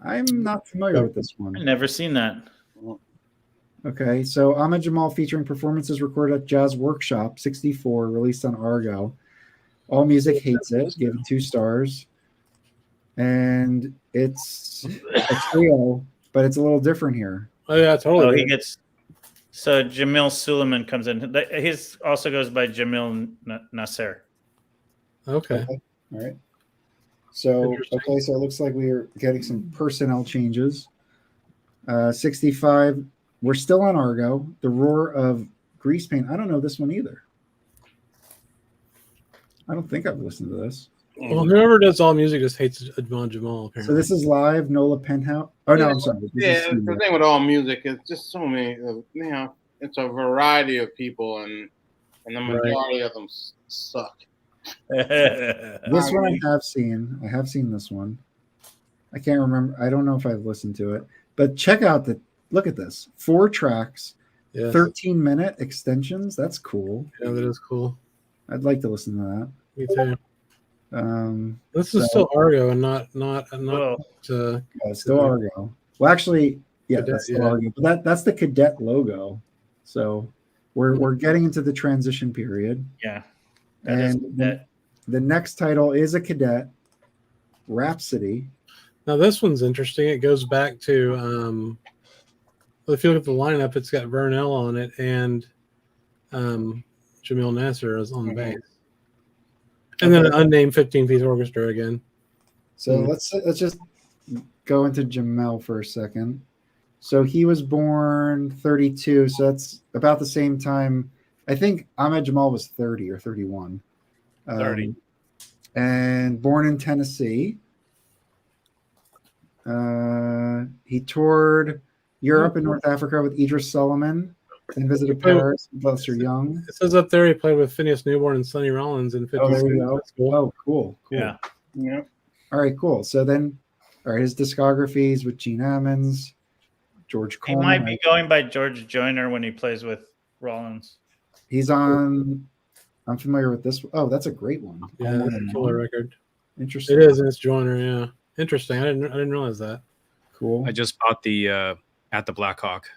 I'm not familiar with this one. I've never seen that. Okay. So Ahmed Jamal featuring performances recorded at Jazz Workshop 64, released on Argo. All Music hates it. Gave it 2 stars. And it's a trio, but it's a little different here. Oh, yeah, totally. Oh, he gets. So Jamil Suleiman comes in. His also goes by Jamil Nasser. Okay. All right. So, okay, so it looks like we're getting some personnel changes. 65, we're still on Argo. The Roar of Grease Paint. I don't know this one either. I don't think I've listened to this. Well, whoever does all music just hates Jamal. Apparently. So this is live, Nola Penthouse. Oh, no, I'm sorry. This is the thing with all music is just so many, it's a variety of people, and the majority of them suck. This one I have seen. I have seen this one. I can't remember. I don't know if I've listened to it. But check out look at this. 4 tracks, Yes. 13-minute extensions. That's cool. Yeah, that is cool. I'd like to listen to that. Me too. This is so- still Argo and not. Well, it's still Argo. Well, actually, yeah, Cadet, that's still yeah. Argo. But that's the cadet logo. So We're getting into the transition period. Yeah. That is And the next title is a cadet, Rhapsody. Now this one's interesting. It goes back to if you look at the lineup, it's got Vernell on it and Jamil Nasser is on bass. And then an unnamed 15-piece orchestra again. So let's just go into Jamal for a second. So he was born 32, so that's about the same time. I think Ahmad Jamal was 30 or 31. 30. And born in Tennessee. He toured Europe and North Africa with Idris Solomon and visited Paris with Lester Young. It says up there he played with Phineas Newborn and Sonny Rollins in 50. Oh, there we go. Cool. Oh, cool. Yeah. Yeah. All right, cool. So then, all right, his discography is with Gene Ammons, George He Coleman. might be going by George Joyner when he plays with Rollins. He's on. I'm familiar with this. Oh, that's a great one. Yeah, that's a killer record. Interesting. It is, and it's Joyner. Yeah, interesting. I didn't realize that. Cool. I just bought the at the Blackhawk.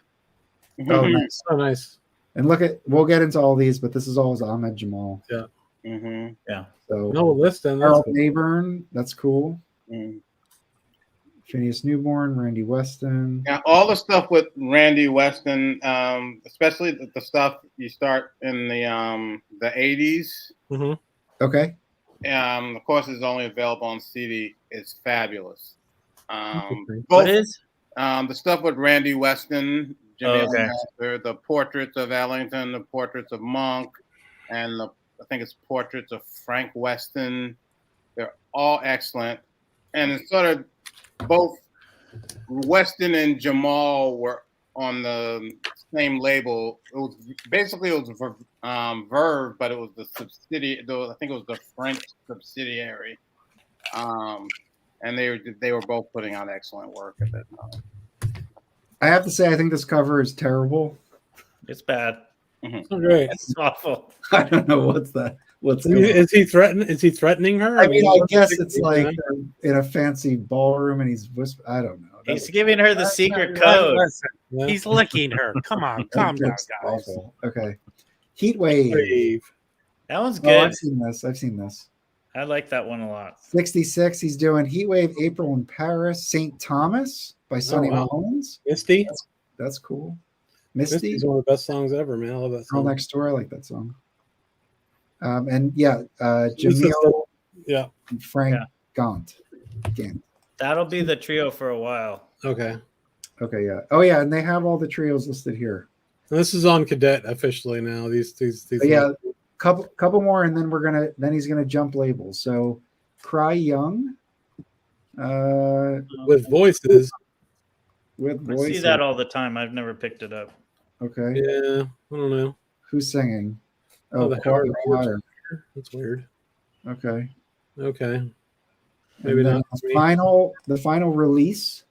Oh, nice. Oh, nice. And we'll get into all these, but this is all Ahmad Jamal. Yeah. Yeah. So No list then. Harold Mayburn, that's cool. Mm. Phineas Newborn, Randy Weston. Now, all the stuff with Randy Weston, especially the stuff you start in the 80s, Okay. of course, is only available on CD. Is fabulous. What is? The stuff with Randy Weston, Jimmy okay. Master, the portraits of Ellington, the portraits of Monk, and I think it's portraits of Frank Weston. They're all excellent, and it's sort of both Weston and Jamal were on the same label. It was Verve, but it was the subsidiary. I think it was the French subsidiary, and they were both putting out excellent work at that time. I have to say, I think this cover is terrible. It's bad. It's not great. It's awful. I don't know what's that. Is he threatening her? I mean, I guess it's like in a fancy ballroom, and he's whispering. I don't know. He's giving her the secret code. Listen, he's licking her. Come on, calm down, guys. Awful. Okay. Heat Wave. That one's Oh, good. I've seen this. I like that one a lot. 66. He's doing Heat Wave, April in Paris, St. Thomas by Sonny Rollins. Misty. That's cool. Misty. Misty's one of the best songs ever, man. I love that Girl song. Next Door. I like that song. And yeah, Jamil. Yeah. And Frank Gant. That'll be the trio for a while. Okay. Okay. Yeah. Oh yeah, and they have all the trios listed here. And this is on Cadet officially now. These. But yeah, couple more, and then he's gonna jump labels. So, Cry Young. With voices. I see that all the time. I've never picked it up. Okay. Yeah, I don't know. Who's singing? Oh, the choir. That's weird. Okay. Okay. Maybe And then not. the final release.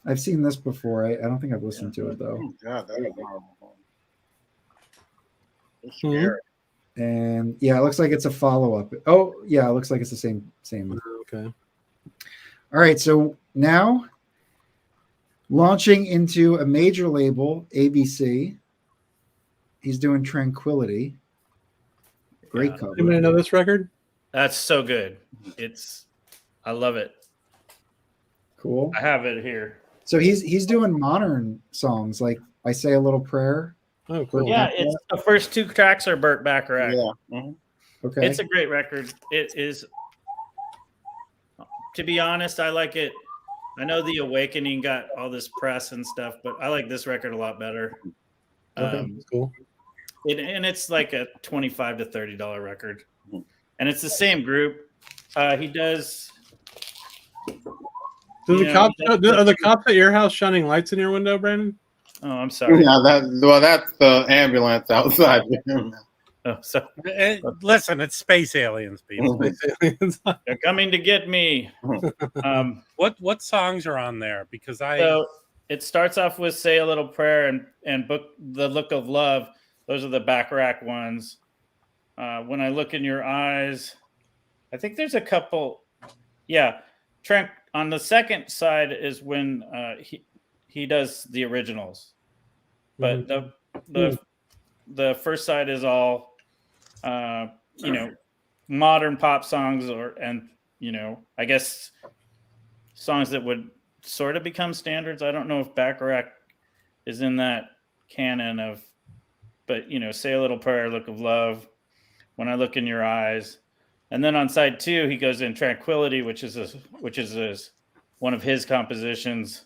I've seen this before. I don't think I've listened to it though. Oh, God, that is horrible. It's Mhm. scary. And yeah, it looks like it's a follow-up. Oh, yeah, it looks like it's the same. Okay. All right, so now launching into a major label, ABC. He's doing Tranquility. Great cover. Anybody know this record? That's so good. I love it. Cool. I have it here. So he's doing modern songs like I Say a Little Prayer. Oh, cool. Yeah, it's the first two tracks are Burt Bacharach. Yeah. Mhm. Okay. It's a great record. It is. To be honest, I like it. I know The Awakening got all this press and stuff, but I like this record a lot better. Okay, that's cool. And it's like a $25 to $30 record, and it's the same group. He does. Are the cops at your house shining lights in your window, Brandon? Oh, I'm sorry. Yeah, that's the ambulance outside. Oh, so Listen, it's space aliens, people. they're coming to get me. What songs are on there? Because So it starts off with "Say a Little Prayer" and "Book the Look of Love." Those are the Bacharach ones. When I Look in Your Eyes, I think there's a couple. Yeah, Trent. On the second side is when he does the originals, but the the first side is all, modern pop songs and I guess songs that would sort of become standards. I don't know if Bacharach is in that canon of, but Say a Little Prayer, Look of Love, When I Look in Your Eyes. And then on side 2, he goes in Tranquility, which is one of his compositions.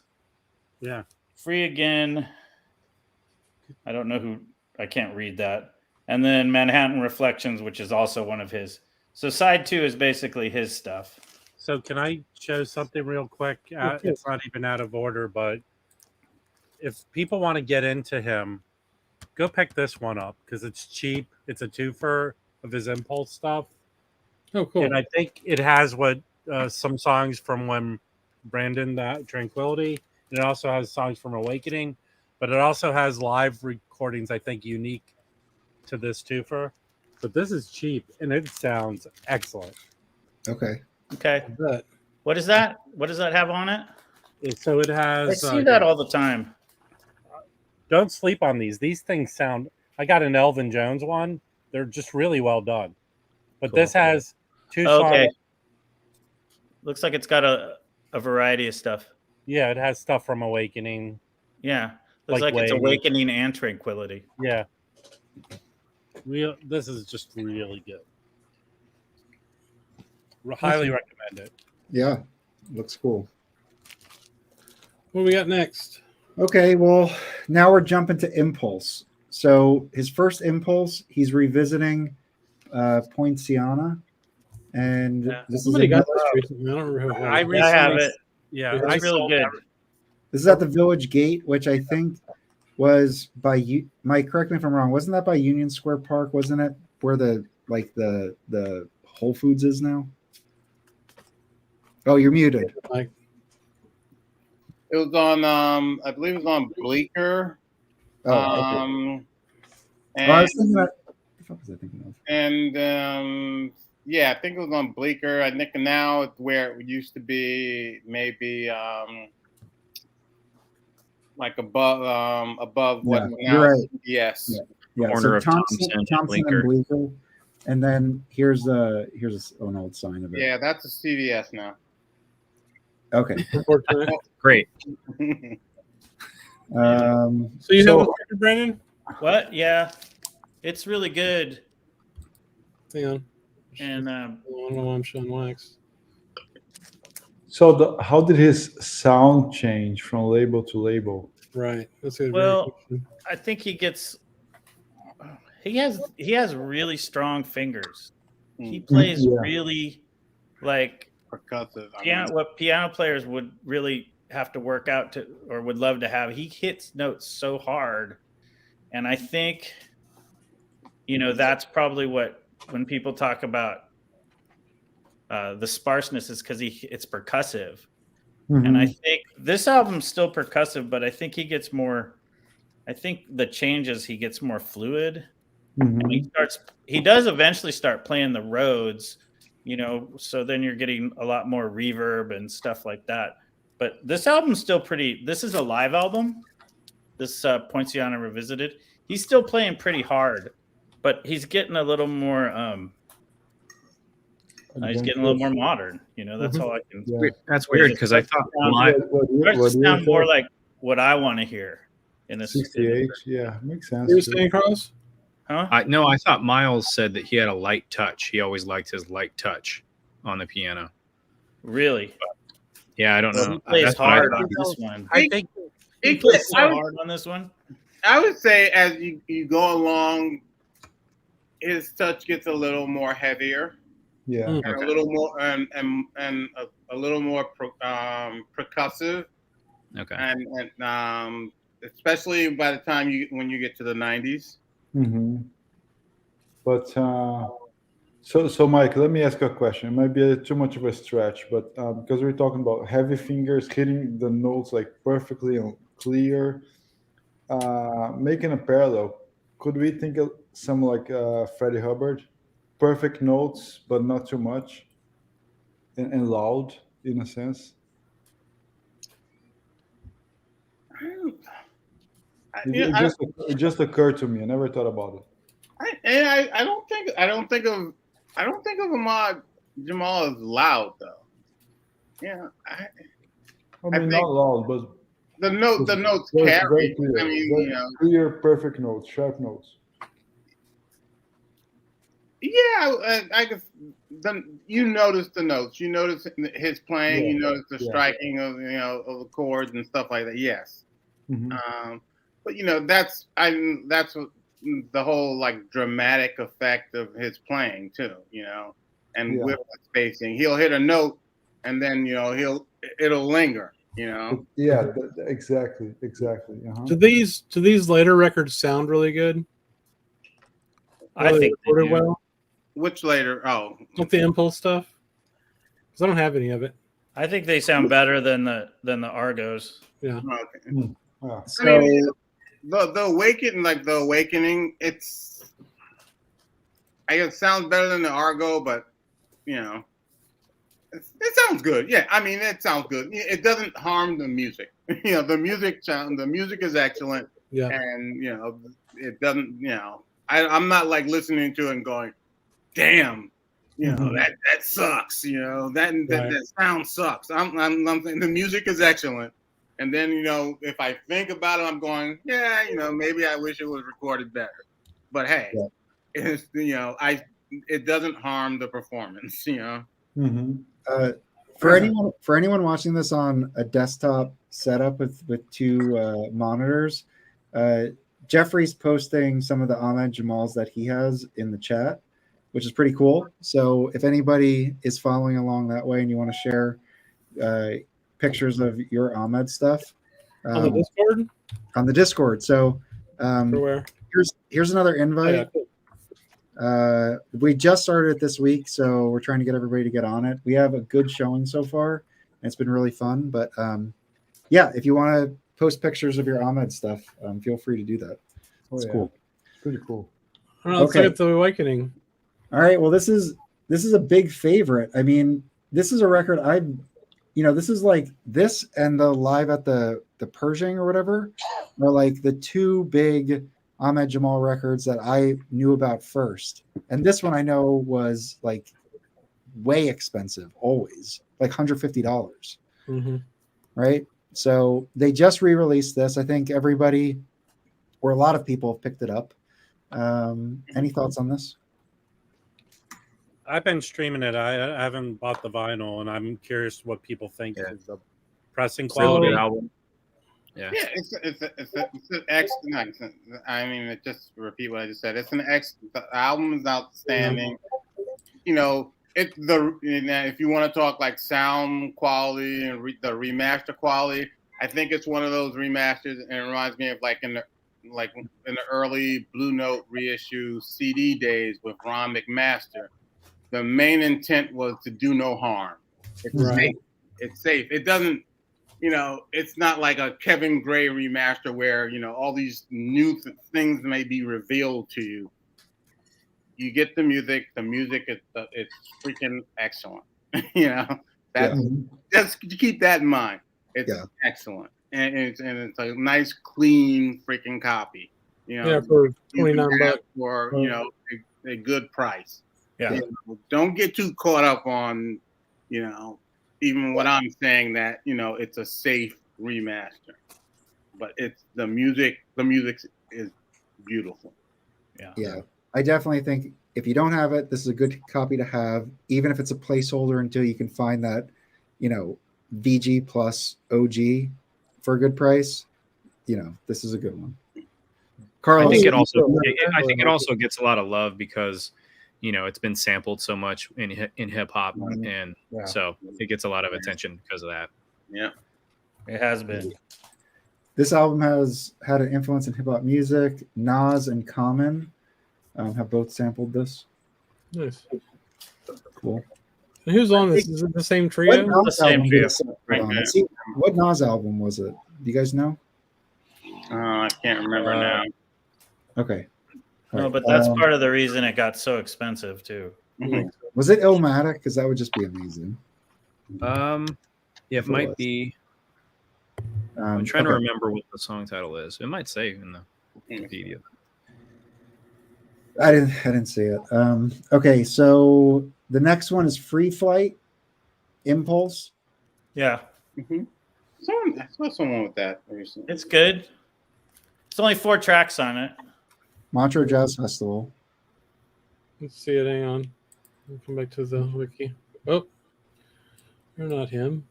Yeah. Free Again. I don't know I can't read that. And then Manhattan Reflections, which is also one of his. So side 2 is basically his stuff. So can I show something real quick? It's not even out of order, but if people want to get into him, go pick this one up because it's cheap. It's a twofer of his Impulse stuff. Oh, cool. And I think it has some songs from when Brandon that Tranquility. And it also has songs from Awakening, but it also has live recordings, I think, unique to this twofer. But this is cheap and it sounds excellent. Okay. What is that? What does that have on it? So it has. I see that all the time. Don't sleep on these. These things sound. I got an Elvin Jones one. They're just really well done. But this has 2 songs. Okay. Looks like it's got a variety of stuff. Yeah, it has stuff from Awakening. Yeah. Looks like it's Awakening and Tranquility. Yeah. This is just really good. Highly recommend it. Yeah, looks cool. What do we got next? Okay, well, now we're jumping to Impulse. So his first Impulse, he's revisiting Poinciana, and this Somebody is got this recently. I don't remember who it was. I recently have it. Yeah, It's really good. This is at the Village Gate, which I think was by Mike. Correct me if I'm wrong. Wasn't that by Union Square Park? Wasn't it where the Whole Foods is now? Oh, you're muted. Mike. It was on, I believe it was on Bleecker. Oh, okay. And, I was thinking that. What the fuck was I thinking of? And yeah, I think it was on Bleecker. I think now it's where it used to be, maybe like above what now. You're right. Yes. Yeah. Corner of Thompson and Bleecker. Bleecker. And then here's an old sign of it. Yeah, that's a CVS now. Okay. Great. So you have a record, Brandon? What? Yeah. It's really good. Hang on. And I don't know why I'm showing wax. So how did his sound change from label to label? Right. That's a well, I think he has really strong fingers. He plays really like percussive. What piano players would really have to work out to, or would love to have. He hits notes so hard, and I think that's probably what, when people talk about the sparseness, is because it's percussive. Mm-hmm. And I think this album's still percussive, but I think he gets more. I think the changes, he gets more fluid. Mm-hmm. And he does eventually start playing the Rhodes, so then you're getting a lot more reverb and stuff like that. But this album's still this is a live album. This Poinciana Revisited. He's still playing pretty hard, but he's getting a little more, he's getting a little more modern. That's all I can. Yeah. That's weird because I thought Starts to sound more like what I want to hear in a 68. Yeah, makes sense. You were saying, Carlos? Huh? I thought Miles said that he had a light touch. He always liked his light touch on the piano. Really? Yeah, I don't know. He plays That's what I hard thought. on this one. I think He plays so hard on this one. I would say as you go along, his touch gets a little more heavier. Yeah. And a little more and a little more percussive. Okay. And especially by the time when you get to the 90s. Mm-hmm. But so Mike, let me ask you a question. It might be too much of a stretch, but because we're talking about heavy fingers hitting the notes like perfectly and clear, making a parallel, could we think of some like Freddie Hubbard, perfect notes but not too much, and loud in a sense? It just occurred to me. I never thought about it. I don't think of Ahmad Jamal as loud though. Yeah, I I mean, think not loud, but the notes very carry. clear. I mean, Very you know, clear, perfect notes, sharp notes. yeah, I guess you notice the notes. You notice his playing. Yeah. You notice the Yeah. striking of of the chords and stuff like that. Yes, Mm-hmm. but that's what the whole like dramatic effect of his playing too. And Yeah. with the spacing, he'll hit a note, and then it'll linger. Yeah, exactly. Uh-huh. Do these later records sound really good? I think they recorded do. well, Which later? Oh, like the Impulse stuff, because I don't have any of it. I think they sound better than the Argos. Yeah. okay. Yeah. So I mean, the awakening, I guess it sounds better than the Argo, but it sounds good. Yeah, I mean it sounds good. It doesn't harm the music. The music is excellent. Yeah. And it doesn't. I'm not like listening to it and going, damn. That sucks. That sound sucks. I'm saying the music is excellent. And then, if I think about it, I'm going, yeah, maybe I wish it was recorded better. But hey, it's, it doesn't harm the performance, Mm-hmm. for anyone watching this on a desktop setup with two monitors, Jeffrey's posting some of the Ahmad Jamals that he has in the chat, which is pretty cool. So if anybody is following along that way and you want to share pictures of your Ahmed stuff On the Discord? On the Discord. So Where? here's another invite. Oh, yeah, cool. We just started it this week, so we're trying to get everybody to get on it. We have a good showing so far, and it's been really fun. But yeah, if you want to post pictures of your Ahmed stuff, feel free to do that. It's cool. It's pretty cool. I don't know, let's look at the Awakening. All right. Well, this is a big favorite. I mean, this is a record this is like this and the live at the Pershing or whatever are like the two big Ahmad Jamal records that I knew about first. And this one I know was like way expensive, always like $150. Mm-hmm. Right. So they just re-released this. I think everybody or a lot of people have picked it up. Any thoughts on this? I've been streaming it. I haven't bought the vinyl, and I'm curious what people think of the pressing It's a really quality. good album. Yeah. Yeah, it's an excellent. I mean, just to repeat what I just said. It's an the album is outstanding. If you want to talk like sound quality and the remaster quality, I think it's one of those remasters, and it reminds me of like in the early Blue Note reissue CD days with Ron McMaster. The main intent was to do no harm. It's safe. It's safe. It doesn't, it's not like a Kevin Gray remaster where, all these new things may be revealed to you. You get the music. The music it's freaking excellent. Just keep that in mind. It's excellent, and it's a nice, clean freaking copy. For $29 for a good price. Yeah. Don't get too caught up on, even what I'm saying that, it's a safe remaster. But it's the music is beautiful. Yeah. Yeah. I definitely think if you don't have it, this is a good copy to have, even if it's a placeholder until you can find that, VG plus OG for a good price. This is a good one. Carlos, I think it also gets a lot of love because it's been sampled so much in hip hop, and so it gets a lot of attention because of that. Yeah, it has been. This album has had an influence in hip hop music. Nas and Common have both sampled this. Nice. Cool. And who's on this? Is it the same trio? The same trio. What Nas album was it? Do you guys know? I can't remember now. Okay. No, but that's part of the reason it got so expensive too. Was it Illmatic? Because that would just be amazing. Yeah, it might be. I'm trying to okay. remember what the song title is. It might say in the Wikipedia. I didn't see it. Okay, so the next one is Free Flight, Impulse. Yeah, I saw someone with that recently. it's good. It's only 4 tracks on it. Montreux Jazz Festival. Let's see it. Hang on. I'll come back to the wiki. Oh, you're not him.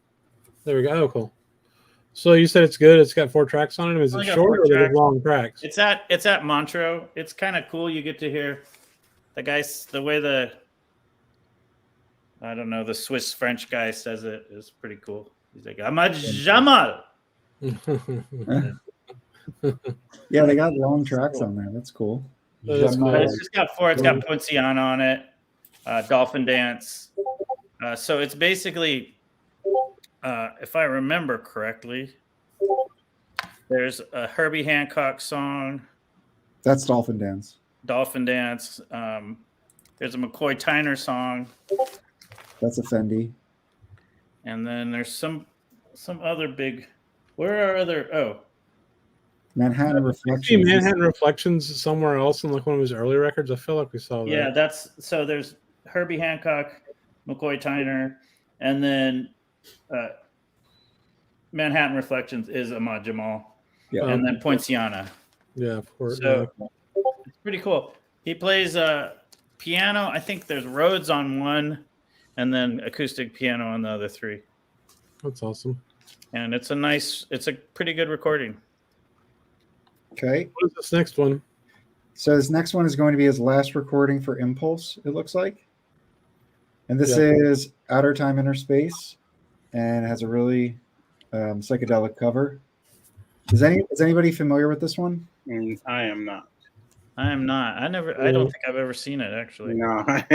There we go. Oh, cool. So you said it's good. It's got 4 tracks on it. Is it Only got short 4 or is it tracks. long tracks? It's at Montreux. It's kind of cool. You get to hear the guys, the way the Swiss French guy says it is pretty cool. He's like, Ahmad Jamal. Yeah, they got long tracks on there. That's cool. That is Jamal. But cool. it's just got 4. It's got Poinciana on it, Dolphin Dance. So it's basically, if I remember correctly, there's a Herbie Hancock song, That's Dolphin Dance. Dolphin Dance. There's a McCoy Tyner song, That's a Fendi. and then there's some other big. Where are other? Oh, Manhattan I see Reflections. Manhattan Reflections somewhere else in like one of his early records. I feel like we saw that. yeah, there's Herbie Hancock, McCoy Tyner, and then Manhattan Reflections is Ahmad Jamal, Yeah. and then Poinciana. Yeah, of course. So it's pretty cool. He plays piano. I think there's Rhodes on one, and then acoustic piano on the other 3. That's awesome. And it's a pretty good recording. Okay. What is this next one? So this next one is going to be his last recording for Impulse, it looks like. And this is Outer Time, Inner Space, and it has a really psychedelic cover. Is anybody familiar with this one? I am not. I am not. I don't think I've ever seen it actually. No, I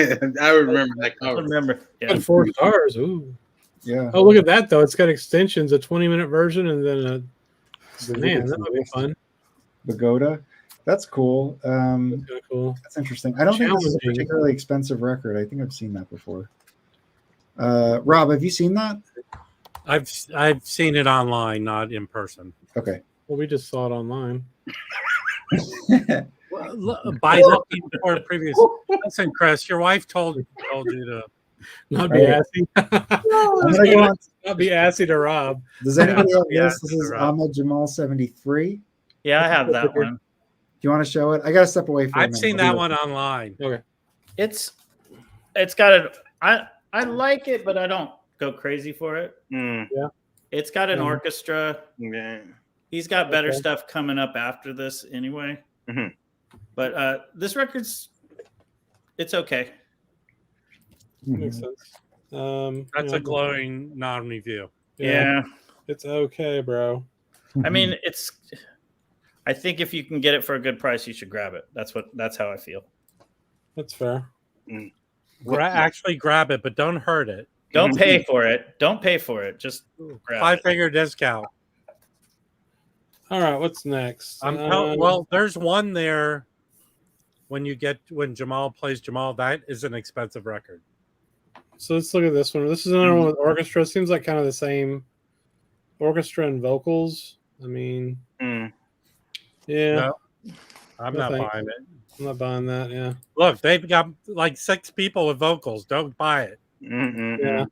remember that I cover. remember. Yeah. Got 4 stars. Ooh. Yeah. Oh, look at that though. It's got extensions, a 20-minute version, and then man, that would be fun. Pagoda. That's cool. That's kind of cool. That's interesting. I don't think this is a Challenging. particularly expensive record. I think I've seen that before. Rob, have you seen that? I've seen it online, not in person. Okay. Well, we just saw it online. By looking for previous. Listen, Chris, your wife told you to. Not be Right. assy. I'm gonna go on. Not be assy to Rob. Does anybody have Yeah, this? This is Rob. Ahmad Jamal 73. Do Yeah, I have that one. you want to show it? I got to step away from it. I've seen that one online. Okay. It's got I like it, but I don't go crazy for it. It's got an orchestra. Yeah. He's got better Okay. stuff coming up after this anyway. Mhm. But this record's it's okay. Makes sense. That's a glowing non-review. Yeah. It's okay, bro. I mean, I think if you can get it for a good price, you should grab it. That's how I feel. That's fair. Actually, grab it, but don't hurt it. Don't pay for it. Don't pay for it. Just grab it. 5-figure discount. All right, what's next? Well, there's one there. When Jamal plays Jamal, that is an expensive record. So let's look at this one. This is another one with orchestra. Seems like kind of the same orchestra and vocals. I mean, yeah, No, I'm No not thanks. buying it. I'm not buying that. Yeah, Look, they've got like 6 people with vocals. Don't buy it. yeah.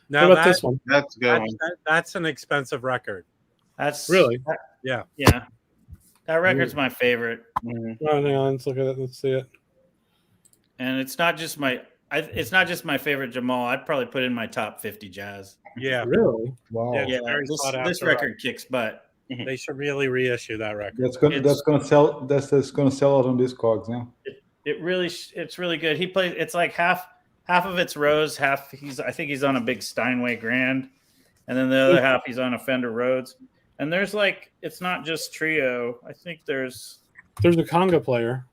Now What about this one? That's a good one. That's an expensive record. That's Really? Yeah. Yeah. That record's my favorite. Oh, hang on. Let's look at it. Let's see it. And it's not just my favorite Jamal. I'd probably put in my top 50 jazz. Yeah. Really? Wow. Yeah. Yeah, very sought this after record kicks butt. They should really reissue that record. That's gonna sell. That's gonna sell out on Discogs now. It's really good. He plays. It's like half of it's Rose, half I think he's on a big Steinway Grand, and then the other half he's on a Fender Rhodes. And there's it's not just trio. I think there's a conga player.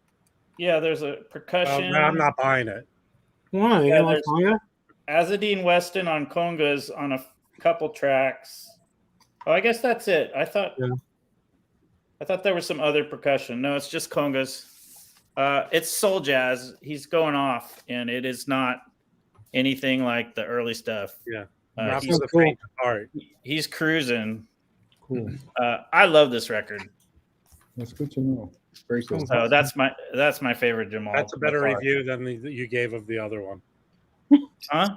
Yeah, there's a percussion. No, I'm not buying it. Why? You Yeah, don't like conga? Azadine Weston on congas on a couple tracks. Oh, I guess that's it. I thought there was some other percussion. No, it's just congas. It's soul jazz. He's going off, and it is not anything like the early stuff. Yeah. Sounds He's the cool. faint heart. He's cruising. Cool. I love this record. That's good to know. Very cool. So that's my favorite Jamal. That's a by better far. review than you gave of the other one. Huh?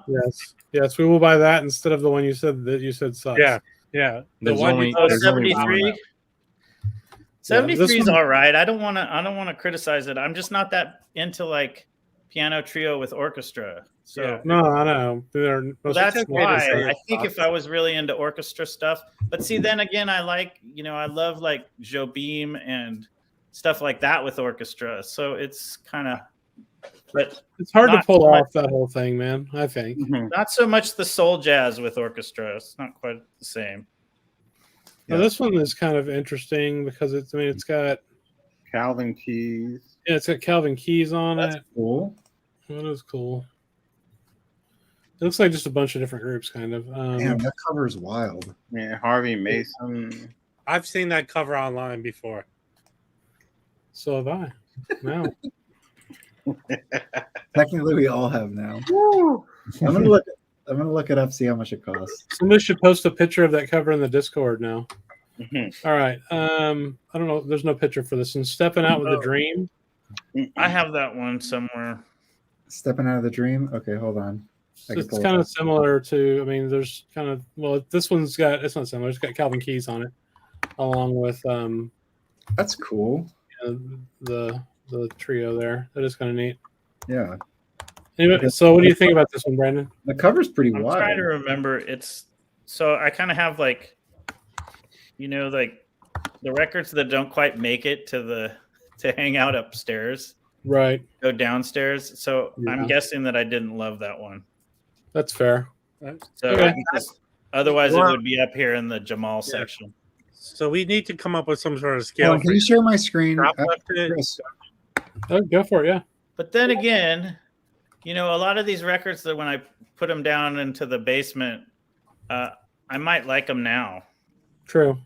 Yes, we will buy that instead of the one you said sucks. Yeah. The There's one only- you Oh, There's only one 73. left. 73 is one- all right. I don't want to criticize it. I'm just not that into like piano trio with orchestra. So Yeah. No, I know. that's okay to why say I it think sucks. if I was really into orchestra stuff, but see, then again, I love like Jobim and stuff like that with orchestra. So it's kind of, but It's hard to Not pull so much. off that whole thing, man. I think. not so much the soul jazz with orchestra. It's not quite the same. Now, this one is kind of interesting because it's got Calvin Keys. it's got Calvin Keys on That's it. cool. That is cool. It looks like just a bunch of different groups, kind of. Damn, that cover is wild. Yeah, Harvey Mason. I've seen that cover online before. So have I. Now, Technically, we all have now. I'm gonna look it up, see how much it costs. somebody should post a picture of that cover in the Discord now. Mhm. All right. I don't know. There's no picture for this one. Stepping Out with a Dream. I have that one somewhere. Stepping Out of the Dream. Okay, hold on. I can It's pull it kind up. of similar to. there's kind of this one's got. It's not similar. It's got Calvin Keys on it, along with That's cool. the trio there. That is kind of neat. Yeah, Anyway, so what do you think about this one, Brandon? the cover's pretty I'm wild. trying to remember. It's so I kind of have like, like the records that don't quite make it to hang out upstairs, Right. go downstairs. So Yeah. I'm guessing that I didn't love that one. That's fair. So Okay. because otherwise Well- it would be up here in the Jamal section. So we need to come up with some sort of Hold scale. on, can you share my screen? Top left it. Chris, Oh, go for it. Yeah. But then again, a lot of these records that when I put them down into the basement, I might like them now. True.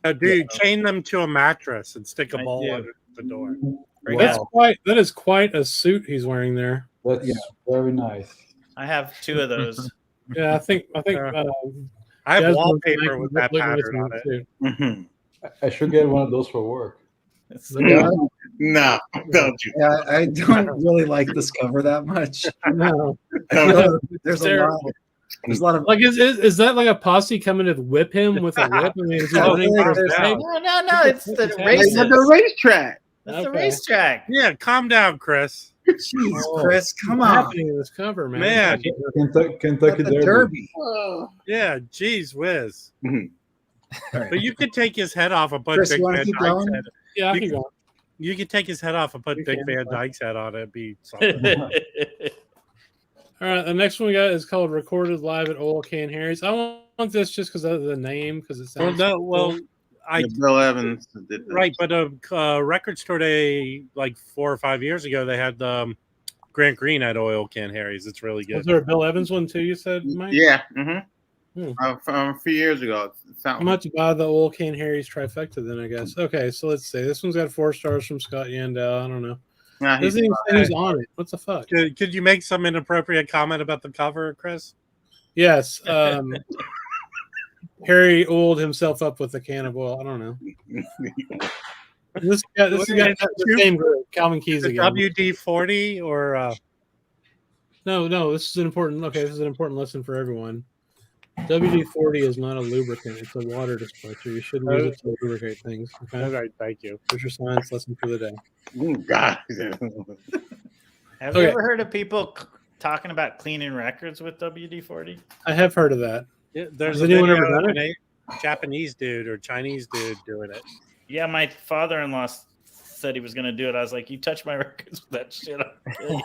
Dude, chain them to a mattress and stick a I ball do. under the door. That is quite a suit he's wearing there. That's very nice. I have 2 of those. Yeah, I think I have Jasmine's wallpaper making with it that look like pattern on it's it. a suit. I should get one of those for work. It's- yeah, No, don't you? yeah, I don't really like this cover that much. No. There's a terrible. lot. There's a lot of. Like, is that like a posse coming to whip him with a whip? Is he Oh, running for his there's- life? No, it's the It's races. At the racetrack. That's the Okay. racetrack. Yeah, calm down, Chris. Jeez, Chris, come What's on. happening in this cover, man? Man. Kentucky The Derby. Derby. Yeah, geez whiz. All right. But you could take his head off and put Chris, Big you want to Van keep Dyke's going? head. Yeah, I You can can- go. You could take his head off and put You Big can. Van Dyke's head on it. It'd be something. All right, the next one we got is called "Recorded Live at Oil Can Harry's." I want this just because of the name, because it well, sounds. no, cool. well, I Bill Evans did that. right, but a record store day like 4 or 5 years ago, they had Grant Green at Oil Can Harry's. It's really Was good. there a Bill Evans one too? You said, Mike? Yeah. Hmm. A few years ago. I'm about to buy the Oil Can Harry's trifecta then, I guess. Okay, so let's see. This one's got 4 stars from Scott Yandel. I don't know. Nah, he's Doesn't even say who's on it. What the fuck? Could you make some inappropriate comment about the cover, Chris? Yes. Harry oiled himself up with a can of oil. I don't know. This guy, the same group, Calvin Keys The again. WD-40 or No, this is an important. Okay, this is an important lesson for everyone. WD-40 is not a lubricant; it's a water dispenser. You shouldn't use it to lubricate things. Okay, all right, thank you. there's your science lesson for the day. God. Have you Okay. ever heard of people talking about cleaning records with WD-40? I have heard of that. Yeah, there's Has a anyone video ever done of a Japanese dude or Chinese dude doing it. Yeah, my father-in-law said he was going to do it. I was like, "You touch my records with that shit, I'll kill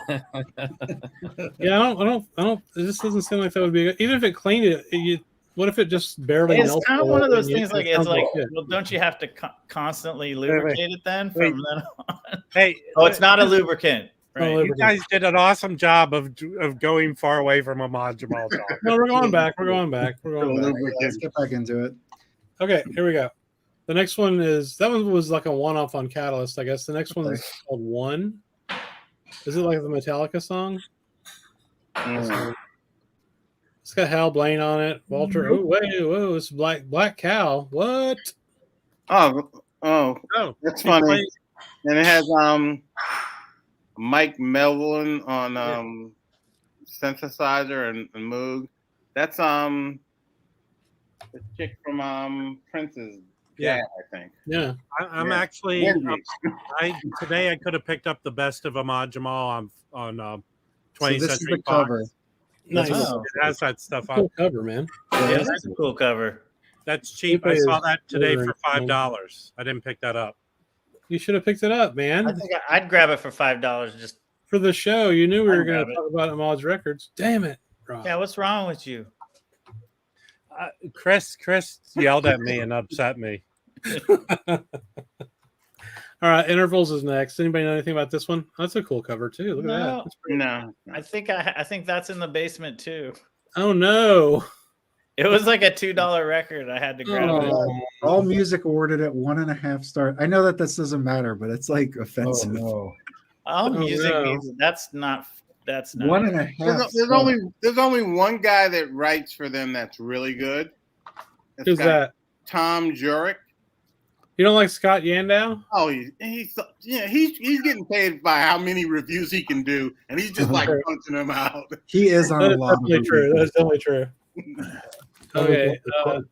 you." Yeah, I don't. It just doesn't seem like that would be good. Even if it cleaned it. What if it just barely? It's melts kind of a one of little those and things. Like it's sounds like, shit? well, don't you have to constantly lubricate it then from then on? Hey, Oh, it's not a lubricant. Right. Oh, you guys did an awesome job of going far away from Ahmad Jamal talk. No, we're going back. We're going back. We're going back. Let's get back into it. Okay, here we go. The next one is that one was like a one-off on Catalyst, I guess. The next one is called One. Is it like the Metallica song? It's got Hal Blaine on it. Walter. Oh wait, whoa! It's Black Cow. What? Oh, Oh, that's he funny. plays- And it has Mike Melvin on synthesizer and Moog. That's the chick from Prince's Yeah. dad, I think. Yeah. I'm Yeah. actually Wendy. today I could have picked up the best of Ahmad Jamal on So 20th this is Century the cover. Fox. Nice. Oh. It has that stuff on. Cool cover, man. Yeah, that's a cool cover. That's cheap. I Everybody saw is that today for ordering. $5. I didn't pick that up. You should have picked it up, man. I think I'd grab it for $5. Just For the show, you knew we I'd were going grab to it. talk about Ahmad's records. Damn it, Rob. yeah. What's wrong with you? Chris yelled at me and upset me. All right, Intervals is next. Anybody know anything about this one? That's a cool cover too. Look at that. No. That's pretty- No. I think that's in the basement too. Oh no! It was like a $2 record. I had to grab it. Oh, all music awarded at 1.5 stars. I know that this doesn't matter, but it's like Oh offensive. no. All music no. needs that's not 1.5 There's stars. there's only one guy that writes for them that's really good. It's Who's got that? Tom Jurek. You don't like Scott Yandow? Oh, he's getting paid by how many reviews he can do, and he's just like punching them out. He is on That a is lot of definitely true. reviews. That's definitely true. Okay,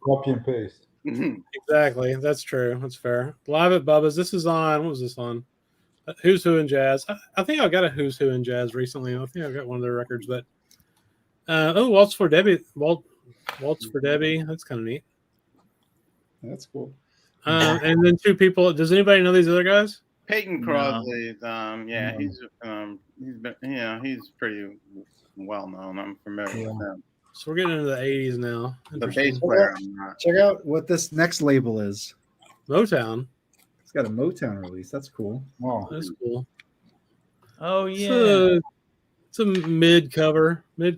Copy and paste. exactly. That's true. That's fair. Live at Bubba's. This is on. What was this on? Who's Who in Jazz. I think I got a Who's Who in Jazz recently. I think I got one of their records, but Waltz for Debbie. Waltz for Debbie. That's kind of neat. That's cool. And then two people. Does anybody know these other guys? Peyton No. Crosby, No. he's pretty well known. I'm familiar with him. So we're getting into the 80s now. The Interesting. bass player, I'm not. Check out what this next label is. Motown. It's got a Motown release. That's cool. Oh, That's cool. Oh It's yeah. it's a mid cover. yeah.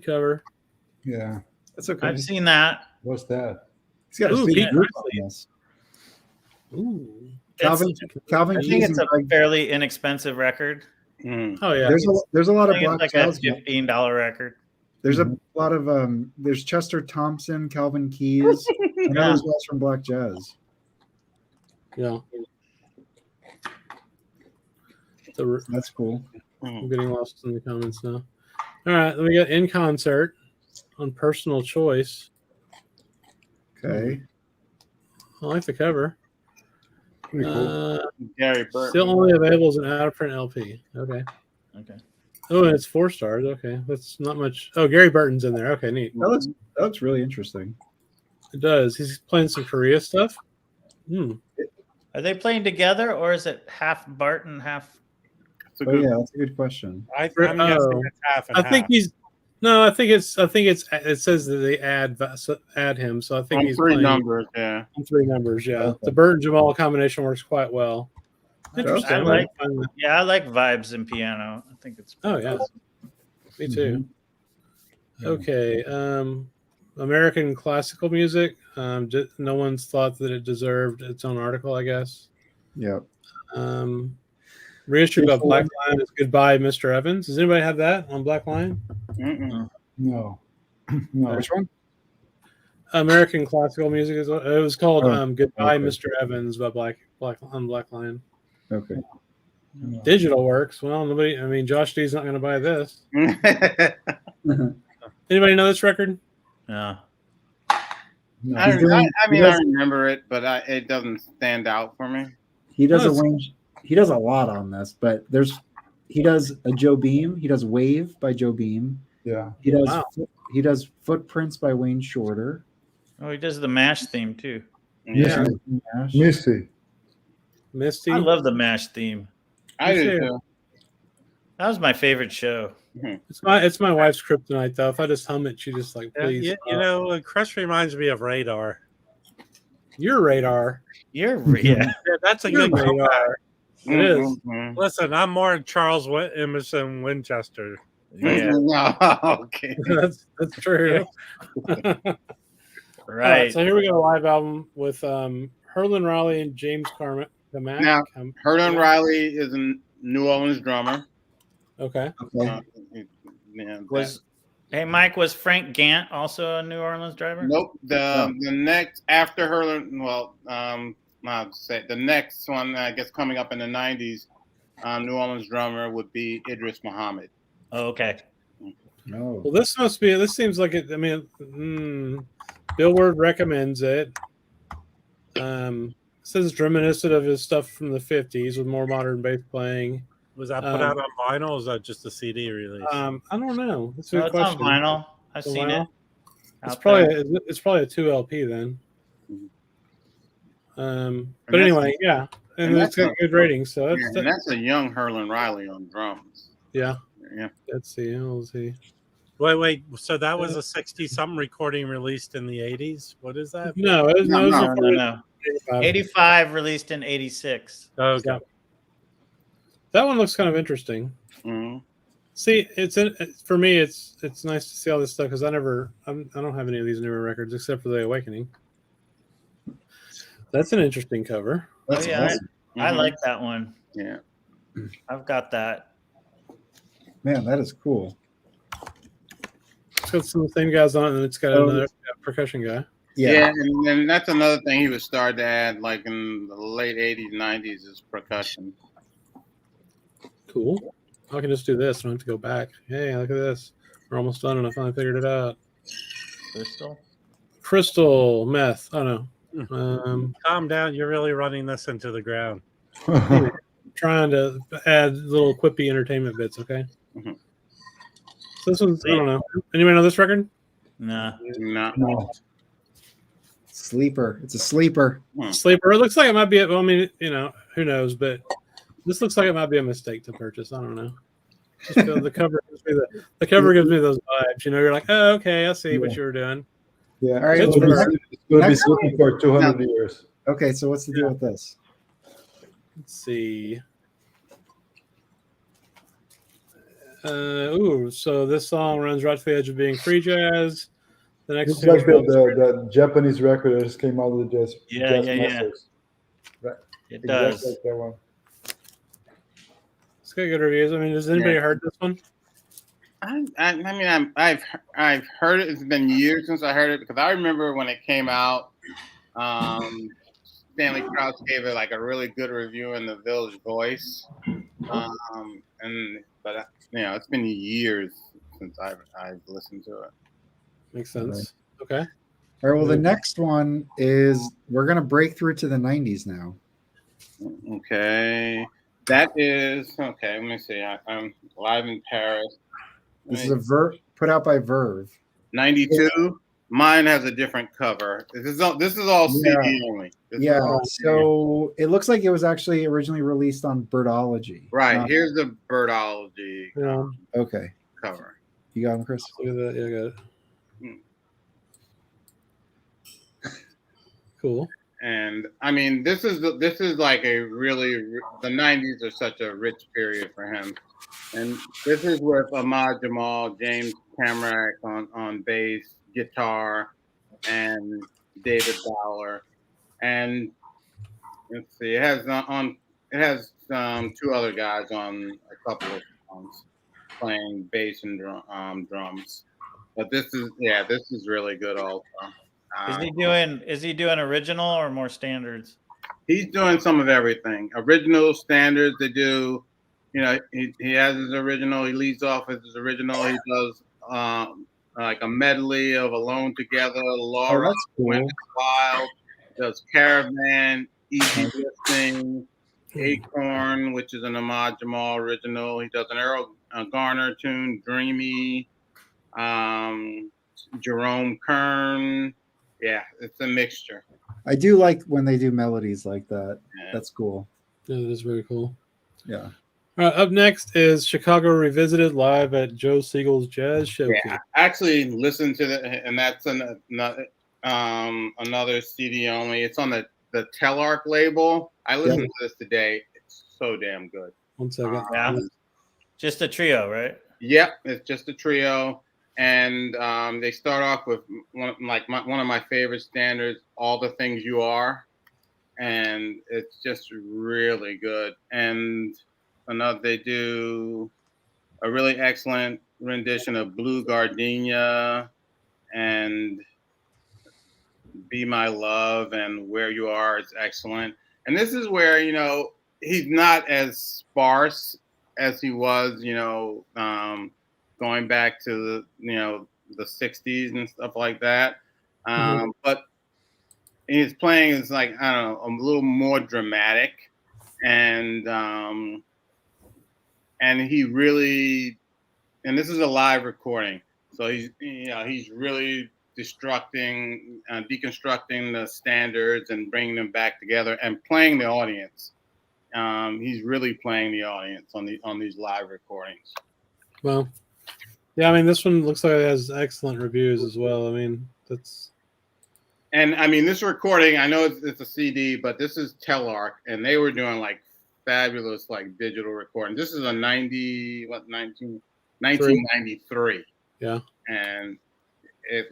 That's okay. I've seen that. What's that? He's got a Ooh, big Pete group Presley. on this. Ooh. Calvin I think Keys it's and a fairly inexpensive record. Oh yeah. there's a lot I of think black it's like a jazz. $15 record. There's a lot of there's Chester Thompson, Calvin Keys, and Yeah. those guys from Black Jazz. Yeah. That's cool. I'm getting lost in the comments now. All right, then we got In Concert on Personal Choice. Okay. I like the cover. Pretty cool. Gary Burton. Still only available as an out of print LP. Okay. Okay. Oh, and it's 4 stars. Okay, that's not much. Oh, Gary Burton's in there. Okay, neat. That looks really interesting. It does. He's playing some Korea stuff. Are they playing together or is it half Barton, half? It's a Oh good- yeah, that's a good question. I'm guessing Oh. it's half and I think half. he's. No, I think it's. It says that they add him, so I think on he's three playing numbers, yeah. on 3 numbers. Yeah, Okay. the Burton Jamal combination works quite well. Interesting. I like vibes in piano. I think it's. Oh yeah, me too. Okay, American classical music. No one's thought that it deserved its own article, I guess. Yeah. Reissued by Black Lion is Goodbye, Mr. Evans. Does anybody have that on Black Lion? Mm-mm. No. No. Which one? American classical music is what it was called. Oh, Goodbye, okay. Mr. Evans by Black Lion. Okay. No. Digital works. Well, nobody. I mean, Josh D's not going to buy this. Anybody know this record? Yeah. No. I He does- remember it, but it doesn't stand out for me. He does Oh, a range. He does a lot on this, but he does a Joe Beam. He does Wave by Joe Beam. Yeah. He does Wow. he does Footprints by Wayne Shorter. Oh, he does the MASH theme too. Yeah, Nash. Misty. Misty. I love the MASH theme. I do too. too. That was my favorite show. It's my wife's kryptonite though. If I just hum it, she just like please. You know, Chris reminds me of Radar. Your radar. Yeah. Yeah, that's a Your good comeback. radar. It is. Mhm. Listen, I'm more Charles Emerson Winchester. Yeah. No, okay. that's true. All Right. so here we go. Live album with Herlin Raleigh and James Carmack. Now, Hernan Riley is a New Orleans drummer. Okay. Okay. Yeah, Was Hey, Mike, was Frank Gant also a New Orleans driver? Nope. The next after Hurlin, I'll say the next one, I guess, coming up in the '90s, New Orleans drummer would be Idris Muhammad. Oh, okay. No. Well, this must be. This seems like it. I mean, Billboard recommends it. Says it's reminiscent of his stuff from the '50s with more modern bass playing. Was that put out on vinyl? Or is that just a CD release? I don't know. That's a No, good it's question. on vinyl. I've On seen vinyl? it. It's out probably there. it's probably a 2 LP then. But that's anyway, yeah, and it's got good ratings. So and that's a young Herlin Riley on drums. yeah. Yeah. Let's see. Let's see. Wait. So that was a 60-something recording released in the 80s? What is that? No, it was, no, it was recorded No. in 85. 85 released in 86. Okay. Yeah. That one looks kind of interesting. Mm-hmm. See, for me, it's nice to see all this stuff because I don't have any of these newer records except for the Awakening. That's an interesting cover. That's yeah, awesome. I like that one. Yeah. I've got that. Man, that is cool. It's got some of the same guys on it, and it's got another percussion guy. Yeah, and that's another thing he would start to add, like in the late '80s, '90s, is percussion. Cool. I can just do this. I don't have to go back. Hey, look at this. We're almost done, and I finally figured it out. Crystal meth. Oh no. Calm down. You're really running this into the ground. Trying to add little quippy entertainment bits. Okay. Mm-hmm. So this one's. I don't know. Anybody know this record? Nah. No. Sleeper. It's a sleeper. Sleeper. It looks like it might be. Well, I mean, who knows? But this looks like it might be a mistake to purchase. I don't know. Just the cover gives me the cover gives me those vibes. You're like, oh, okay, I see what you were doing. Yeah. All right. It's going to be sleeping for 200 years. Okay, so what's the deal with this? Let's see. So this song runs right to the edge of being free jazz. The next It's like the Japanese record that just came out of the jazz. Yeah. Right. It Exactly does. like that one. It's got good reviews. I mean, has anybody heard this one? I've heard it. It's been years since I heard it because I remember when it came out. Stanley Crouch gave it like a really good review in the Village Voice, but it's been years since I've listened to it. Makes sense. Okay. All right. Well, the next one is we're gonna break through to the '90s now. Okay, that is okay. Let me see. I'm live in Paris. This is a put out by Verve. '92. Mine has a different cover. This is all CD only. So it looks like it was actually originally released on Birdology. Right. Here's the Birdology Okay. cover. You got him, Chris? Look at that. Yeah, I got it. Cool. And I mean, this is like a really the '90s are such a rich period for him, and this is with Ahmad, Jamal, James Camrack on bass, guitar, and David Bowler, and let's see, it has two other guys on a couple of songs playing bass and drums, but this is really good also. Is he doing original or more standards? He's doing some of everything. Original, standards. They do, he has his original. He leads off with his original. He does like a medley of Alone Together, Laura, When It's Wild. Does Caravan, Easy Listening, Acorn, which is an Ahmad Jamal original. He does an Errol Garner tune, Dreamy, Jerome Kern. Yeah, it's a mixture. I do like when they do melodies like that. Yeah. That's cool. Yeah, that is very cool. Yeah. All right, up next is Chicago Revisited live at Joe Siegel's Jazz Showcase. Yeah, I actually listened to that, and that's another CD only. It's on the Telarc label. I listened to this today. It's so damn good. 1 second. Just a trio, right? Yep, it's just a trio. And they start off with one of my favorite standards, All the Things You Are. And it's just really good. And they do a really excellent rendition of Blue Gardenia and Be My Love and Where You Are is excellent. And this is where, he's not as sparse as he was, going back to the 60s and stuff like that. But his playing is like, I don't know, a little more dramatic. And he really, and this is a live recording. So he's really deconstructing the standards and bringing them back together and playing the audience. He's really playing the audience on these live recordings. Well, yeah, I mean, this one looks like it has excellent reviews as well. I mean, and I mean, this recording, I know it's a CD, but this is Telarc, and they were doing like fabulous like digital recording. This is a 1993. Yeah, and it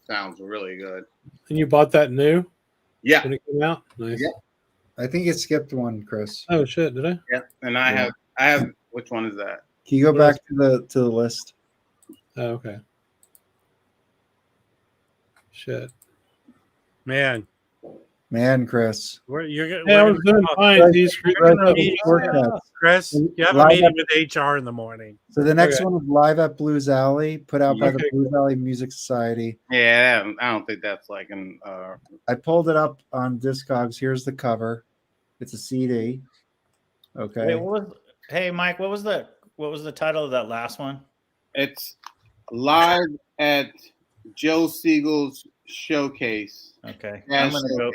sounds really good. And you bought that new? Yeah. When it came out? Nice. Yeah. I think it skipped one, Chris. Oh shit! Did I? Yeah. And I have. Which one is that? Can you go back to the list? Oh, okay. Shit. Man, Chris. You're I was doing fine. Chris, you have a meeting with HR in the morning. So the next one is Live at Blues Alley, put out by the Blues Alley Music Society. Yeah, I don't think that's like an. I pulled it up on Discogs. Here's the cover. It's a CD. Okay. Wait, hey, Mike, what was the title of that last one? It's Live at Joe Siegel's Showcase. Okay. I'm gonna go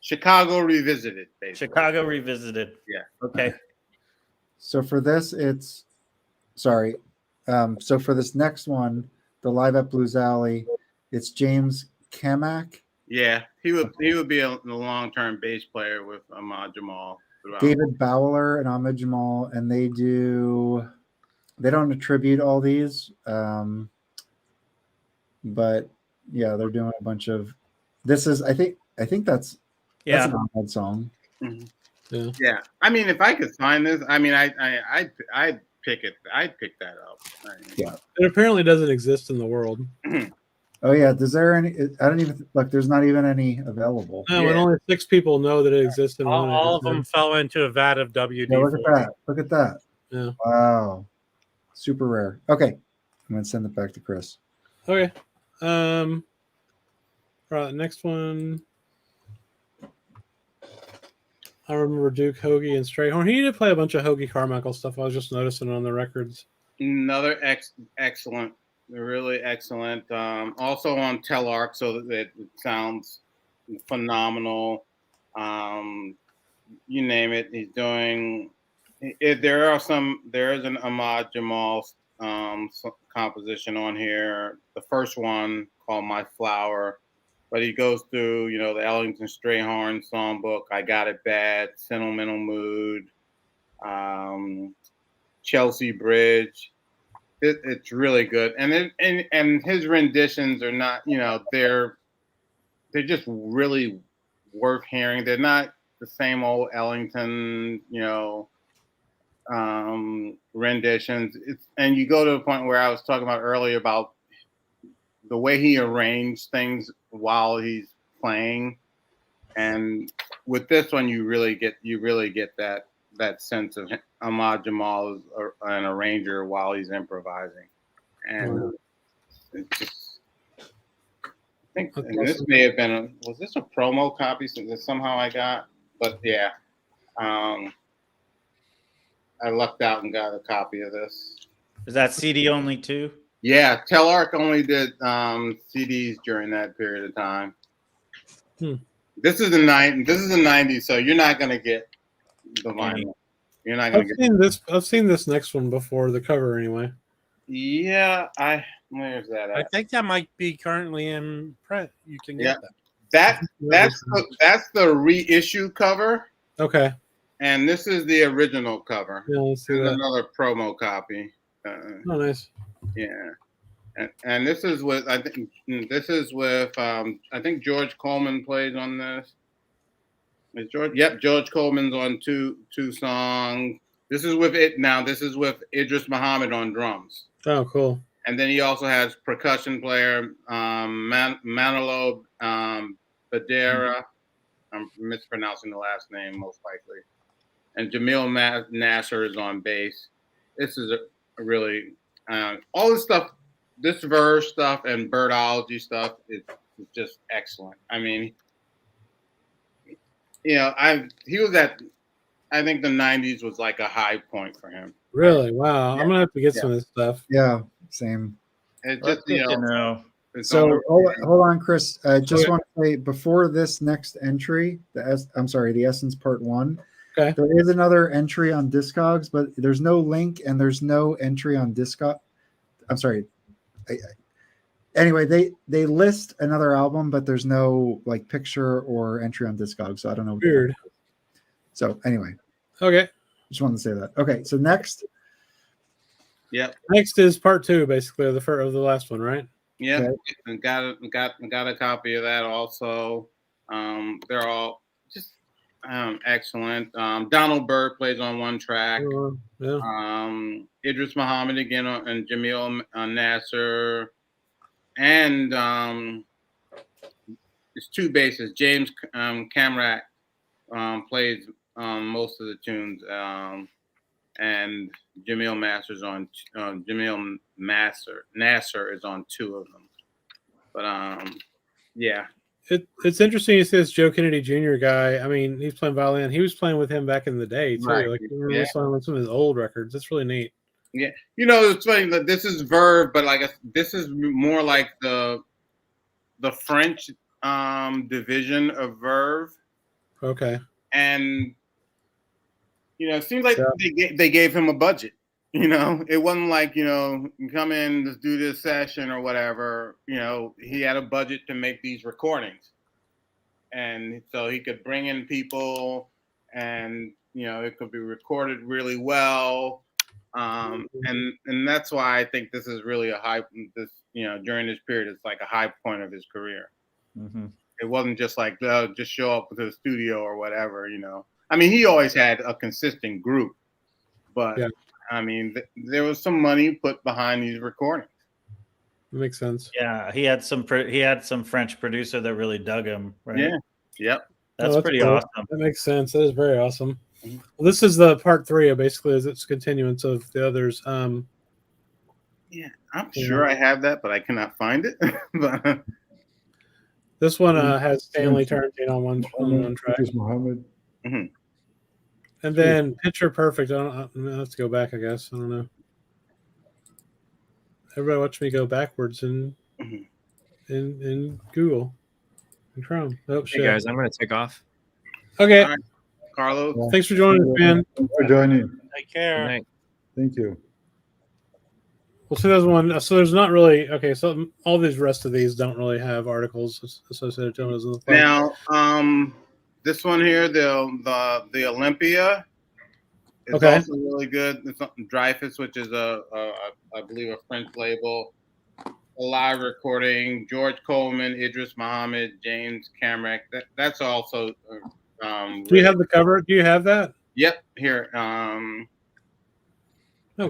Chicago Revisited, basically. Chicago Revisited. Yeah. Okay. So for this, so for this next one, the Live at Blues Alley, it's James Kamak. Yeah, he would be a long-term bass player with Ahmad Jamal. David Bowler and Ahmad Jamal, and they don't attribute all these, but yeah, they're doing a bunch of. This is I think that's an Ahmad song. Mm-hmm. Yeah. I mean, if I could find this, I mean, I'd pick it. I'd pick that up. Yeah. It apparently doesn't exist in the world. Oh yeah. Is there any? I don't even like. There's not even any available. No, and only 6 people know that it exists. All of them fell into a vat of WD. Yeah, look at that. Look at that. Yeah. Wow. Super rare. Okay. I'm gonna send it back to Chris. Okay. Right. Next one. I remember Duke Hoagie and Strayhorn. He did play a bunch of Hoagie Carmichael stuff. I was just noticing on the records. Another excellent, really excellent. Also on Telarc, so that it sounds phenomenal. You name it, he's doing. There is an Ahmad Jamal composition on here. The first one called "My Flower." But he goes through, the Ellington Strayhorn songbook, I Got It Bad, Sentimental Mood, Chelsea Bridge. It's really good. And his renditions are not, they're just really worth hearing. They're not the same old Ellington, renditions. And you go to the point where I was talking about earlier about the way he arranged things while he's playing, and with this one, you really get that sense of Ahmad Jamal as an arranger while he's improvising, and it's just. I think this may have been was this a promo copy that somehow I got, but yeah, I lucked out and got a copy of this. Is that CD only too? Yeah, Telarc only did CDs during that period of time. This is the 90s, so you're not gonna get the vinyl. You're not gonna I've seen this next one before, the cover anyway. Yeah, where's that at? I think that might be currently in print. You can get that. That's the reissue cover. Okay. And this is the original cover. Yeah, let's see that. Another promo copy. Oh, nice. Yeah, and this is with I think George Coleman plays on this. Is George? Yep, George Coleman's on two songs. This is with it now. This is with Idris Muhammad on drums. Oh, cool. And then he also has percussion player Manolo Badera. I'm mispronouncing the last name most likely. And Jamil Nasser is on bass. This is a really all this stuff, this verse stuff and birdology stuff is just excellent. I mean, you know, he was at, I think the 90s was like a high point for him. Really? Wow. Yeah. I'm gonna have to get some of this stuff. Yeah, same. It's just, you know. So hold on, Chris. I just want to say before this next entry, the Essence Part 1. Okay. There is another entry on Discogs, but there's no link and there's no entry on Discog. I'm sorry. Anyway, they list another album, but there's no like picture or entry on Discogs, so I don't know. Weird. So anyway. Okay. Just wanted to say that. Okay, so next. Yeah. Next is part 2, basically, of the last one, right? Yeah. Okay. Got a copy of that also. They're all just excellent. Donald Byrd plays on one track. Yeah. Idris Muhammad again and Jamil Nasser. And it's 2 basses. James Camrak plays most of the tunes. And Jamil Nasser is on 2 of them. But yeah. It's interesting you see this Joe Kennedy Jr. guy. I mean, he's playing violin. He was playing with him back in the day too. Right. Like we were listening to some of his old records. That's really neat. Yeah, you know, it's funny that this is Verve, but like this is more like the French division of Verve. Okay. And you know, it seems like they gave him a budget. You know, it wasn't like, you know, come in, let's do this session or whatever. You know, he had a budget to make these recordings, and so he could bring in people, and you know, it could be recorded really well. And that's why I think this is really a high. This, you know, during this period, it's like a high point of his career. Mm-hmm. It wasn't just like just show up to the studio or whatever. You know, I mean, he always had a consistent group, but I mean, there was some money put behind these recordings. That makes sense. Yeah, he had some French producer that really dug him. Right? Yeah. Yep. That's pretty cool. awesome. That makes sense. That is very awesome. Well, this is the part 3, basically, as its continuance of the others. Yeah, I'm sure I have that, but I cannot find it. But this one has Stanley Turrentine on one track. Muhammad. Mm-hmm. And then Picture Perfect. I have to go back, I guess. I don't know. Everybody watch me go backwards in Google and Chrome. Oh, shit. Hey guys, I'm going to take off. Okay. All right. Carlos. Yeah. Thanks for joining us, man. Thanks for joining. Take care. Thank you. Well, 2001. So there's not really so all these rest of these don't really have articles associated to them. Now, this one here, the Olympia, is also really good. It's Dreyfus, which is I believe a French label. A live recording. George Coleman, Idris Muhammad, James Camrak. That's also. Do you have the cover? Do you have that? Yep. Here. Oh,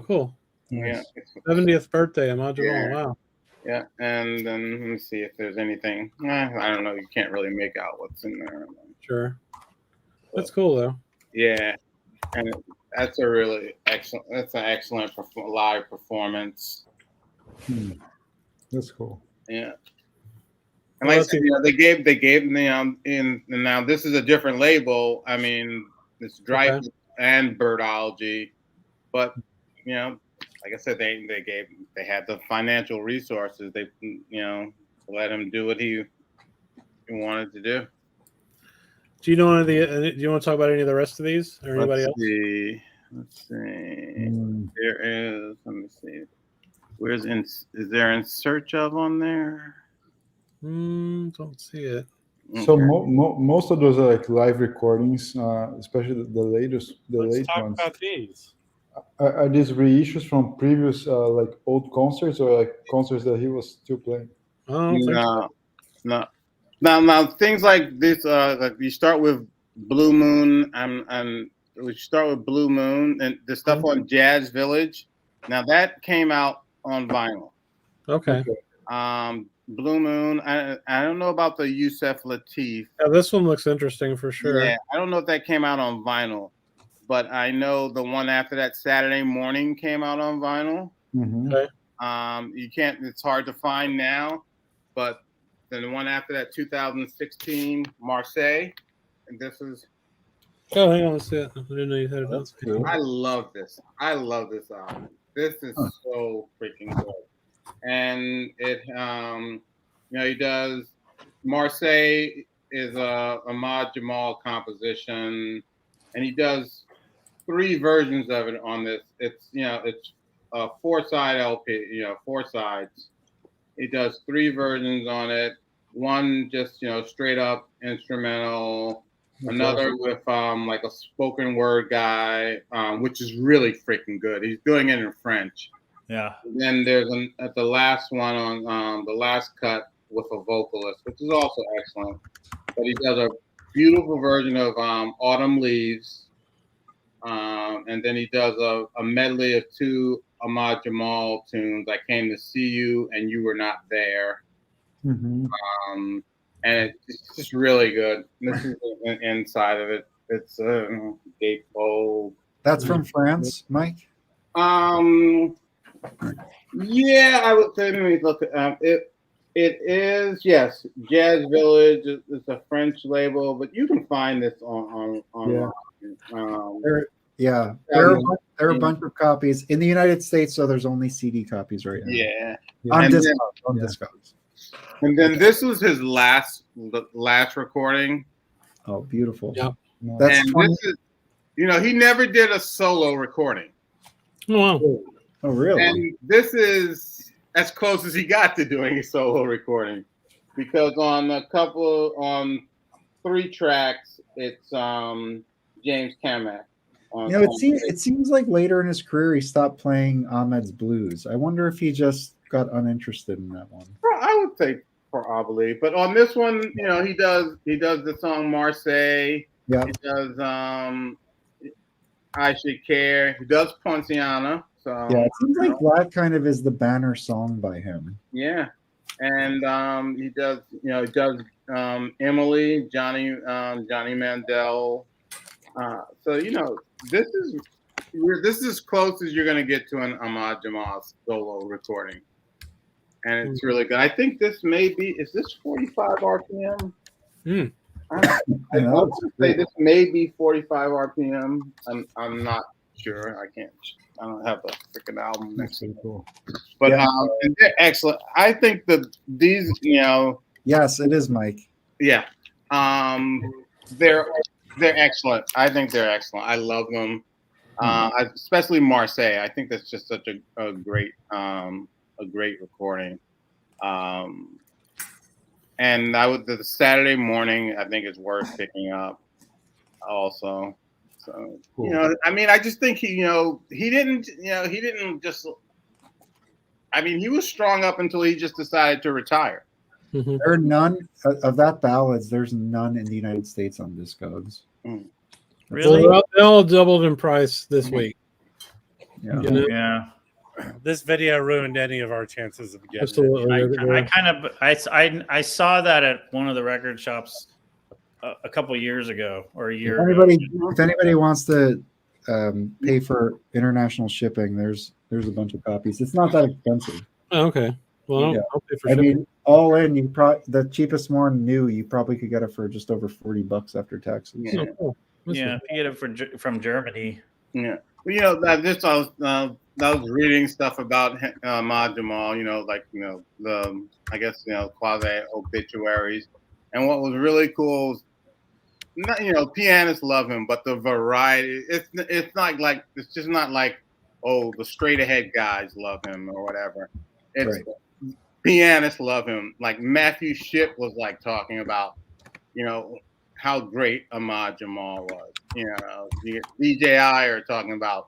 cool. Yeah. 70th birthday, Ahmad Jamal. Yeah. Wow. Yeah, and then let me see if there's anything. I don't know. You can't really make out what's in there. Sure. That's cool though. Yeah, and that's a really excellent. That's an excellent live performance. That's cool. Yeah. And like I said, you know, they gave me and now this is a different label. I mean, it's Dreyfus and Birdology, but you know, like I said, they had the financial resources. They, you know, let him do what he wanted to do. Do you know any of the? Do you want to talk about any of the rest of these or anybody else? Let's see. There is. Let me see. Is there In Search Of on there? Don't see it. So most of those are like live recordings, especially the latest, late talk ones. about these. Are these reissues from previous like old concerts or like concerts that he was still playing? No. Now things like this, like you start with Blue Moon and we start with Blue Moon and the stuff on Jazz Village. Now that came out on vinyl. Okay. Blue Moon. I don't know about the Yusef Lateef. Yeah, this one looks interesting for sure. Yeah, I don't know if that came out on vinyl, but I know the one after that, Saturday Morning, came out on vinyl. Okay. You can't. It's hard to find now, but then the one after that, 2016, Marseille, and this is. Oh, hang on, let's see it. I didn't know you had it. That's cool. I love this. I love this album. This is so freaking good. And it, he does. Marseille is a Ahmad Jamal composition, and he does 3 versions of it on this. It's it's a 4-side LP. 4 sides. He does 3 versions on it. One just straight up instrumental. Another with like a spoken word guy, which is really freaking good. He's doing it in French. Yeah. And then there's at the last one on the last cut with a vocalist, which is also excellent. But he does a beautiful version of Autumn Leaves, and then he does a medley of 2 Ahmad Jamal tunes. I Came to See You and You Were Not There. And it's just really good. This is the inside of it. It's gatefold. That's from France, Mike. Yeah, I would say. Let me look. It is, yes. Jazz Village is a French label, but you can find this on. There are a bunch of copies in the United States, so there's only CD copies right now. Yeah, on and Discogs. And then this was his last recording. Oh, beautiful! Yeah, that's and 20. this is, he never did a solo recording. Oh, wow. Oh, really? And this is as close as he got to doing a solo recording, because on 3 tracks, it's James Kamak. It seems like later in his career he stopped playing Ahmed's blues. I wonder if he just got uninterested in that one. I would say probably, but on this one, he does the song Marseille. Yeah. He does I Should Care. He does Poinciana. So yeah, it seems like that kind of is the banner song by him. Yeah, and he does Emily, Johnny Mandel. So this is as close as you're going to get to an Ahmad Jamal solo recording, and it's really good. I think this may be. Is this 45 RPM? I want to say this may be 45 RPM. I'm not sure. I don't have the freaking album next to me. Cool. But and they're excellent. I think these. Yes, it is, Mike. Yeah. They're excellent. I think they're excellent. I love them. Especially Marseille. I think that's just such a great recording. And the Saturday Morning, I think, is worth picking up also. So, cool. I just think he didn't just. He was strong up until he just decided to retire. There are none of that ballads. There's none in the United States on Discogs. Really? Well, they all doubled in price this week. Yeah. Yeah. This video ruined any of our chances of getting Absolutely. I saw that at one of the record shops a couple years ago or a year ago. If anybody wants to pay for international shipping, there's a bunch of copies. It's not that expensive. Oh, okay. Well, yeah. I'll pay for shipping. All in, the cheapest one new, you probably could get it for just over $40 after taxes. Yeah. Oh, cool. Yeah, you get it from Germany. Yeah. Well, I was reading stuff about Ahmad Jamal, the quasi obituaries, and what was really cool is, pianists love him, but the variety, it's not like, it's just not like, the straight ahead guys love him or whatever. It's right. Pianists love him. Like Matthew Shipp was like talking about, how great Ahmad Jamal was. DJI are talking about,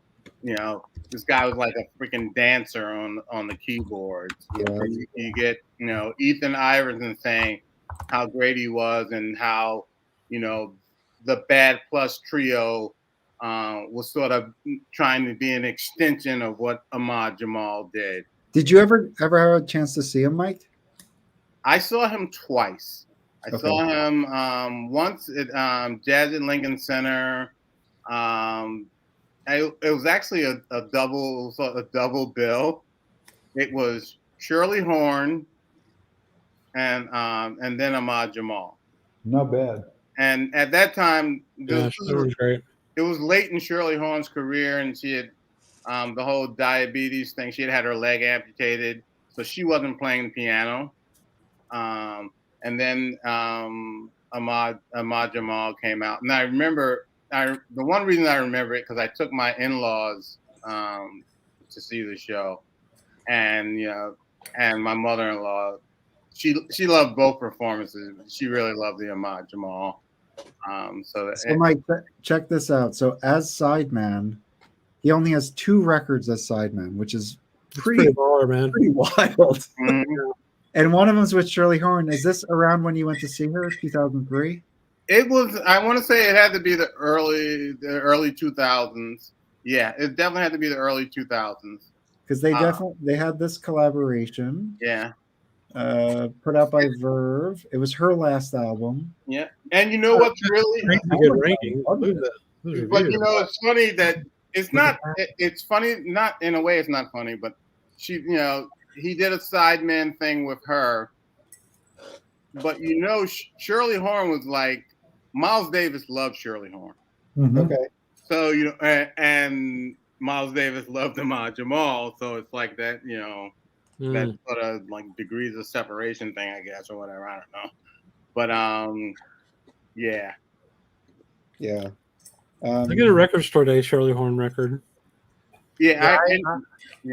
this guy was like a freaking dancer on the keyboards. Yeah. You get, Ethan Iverson saying how great he was and how, the Bad Plus trio was sort of trying to be an extension of what Ahmad Jamal did. Did you ever have a chance to see him, Mike? I saw him twice. I saw him once at Jazz at Lincoln Center. It was actually a double bill. It was Shirley Horn and then Ahmad Jamal. Not bad. And at that time, Yeah, Shirley was great. It was late in Shirley Horn's career, and she had the whole diabetes thing. She had her leg amputated, so she wasn't playing the piano. And then Ahmad Jamal came out, and I remember the one reason I remember it because I took my in-laws to see the show, and and my mother-in-law, she loved both performances. She really loved the Ahmad Jamal. So Mike, check this out. So as sideman, he only has 2 records as sideman, which is pretty baller, man. Pretty wild. Mm-hmm. And one of them is with Shirley Horn. Is this around when you went to see her, 2003? It was. I want to say it had to be the early 2000s. Yeah, it definitely had to be the early 2000s. Because they had this collaboration. Yeah. Put out by Verve. It was her last album. Yeah, and you know what's really a good ranking. But it's funny that it's not. It's funny, not in a way. It's not funny, but she, he did a sideman thing with her. But Shirley Horn was like Miles Davis loved Shirley Horn. Mm-hmm. Okay. So and Miles Davis loved Ahmad Jamal, so it's like that. That sort of like degrees of separation thing, I guess, or whatever. I don't know. But yeah. Yeah. I get a record store day Shirley Horn record. Yeah,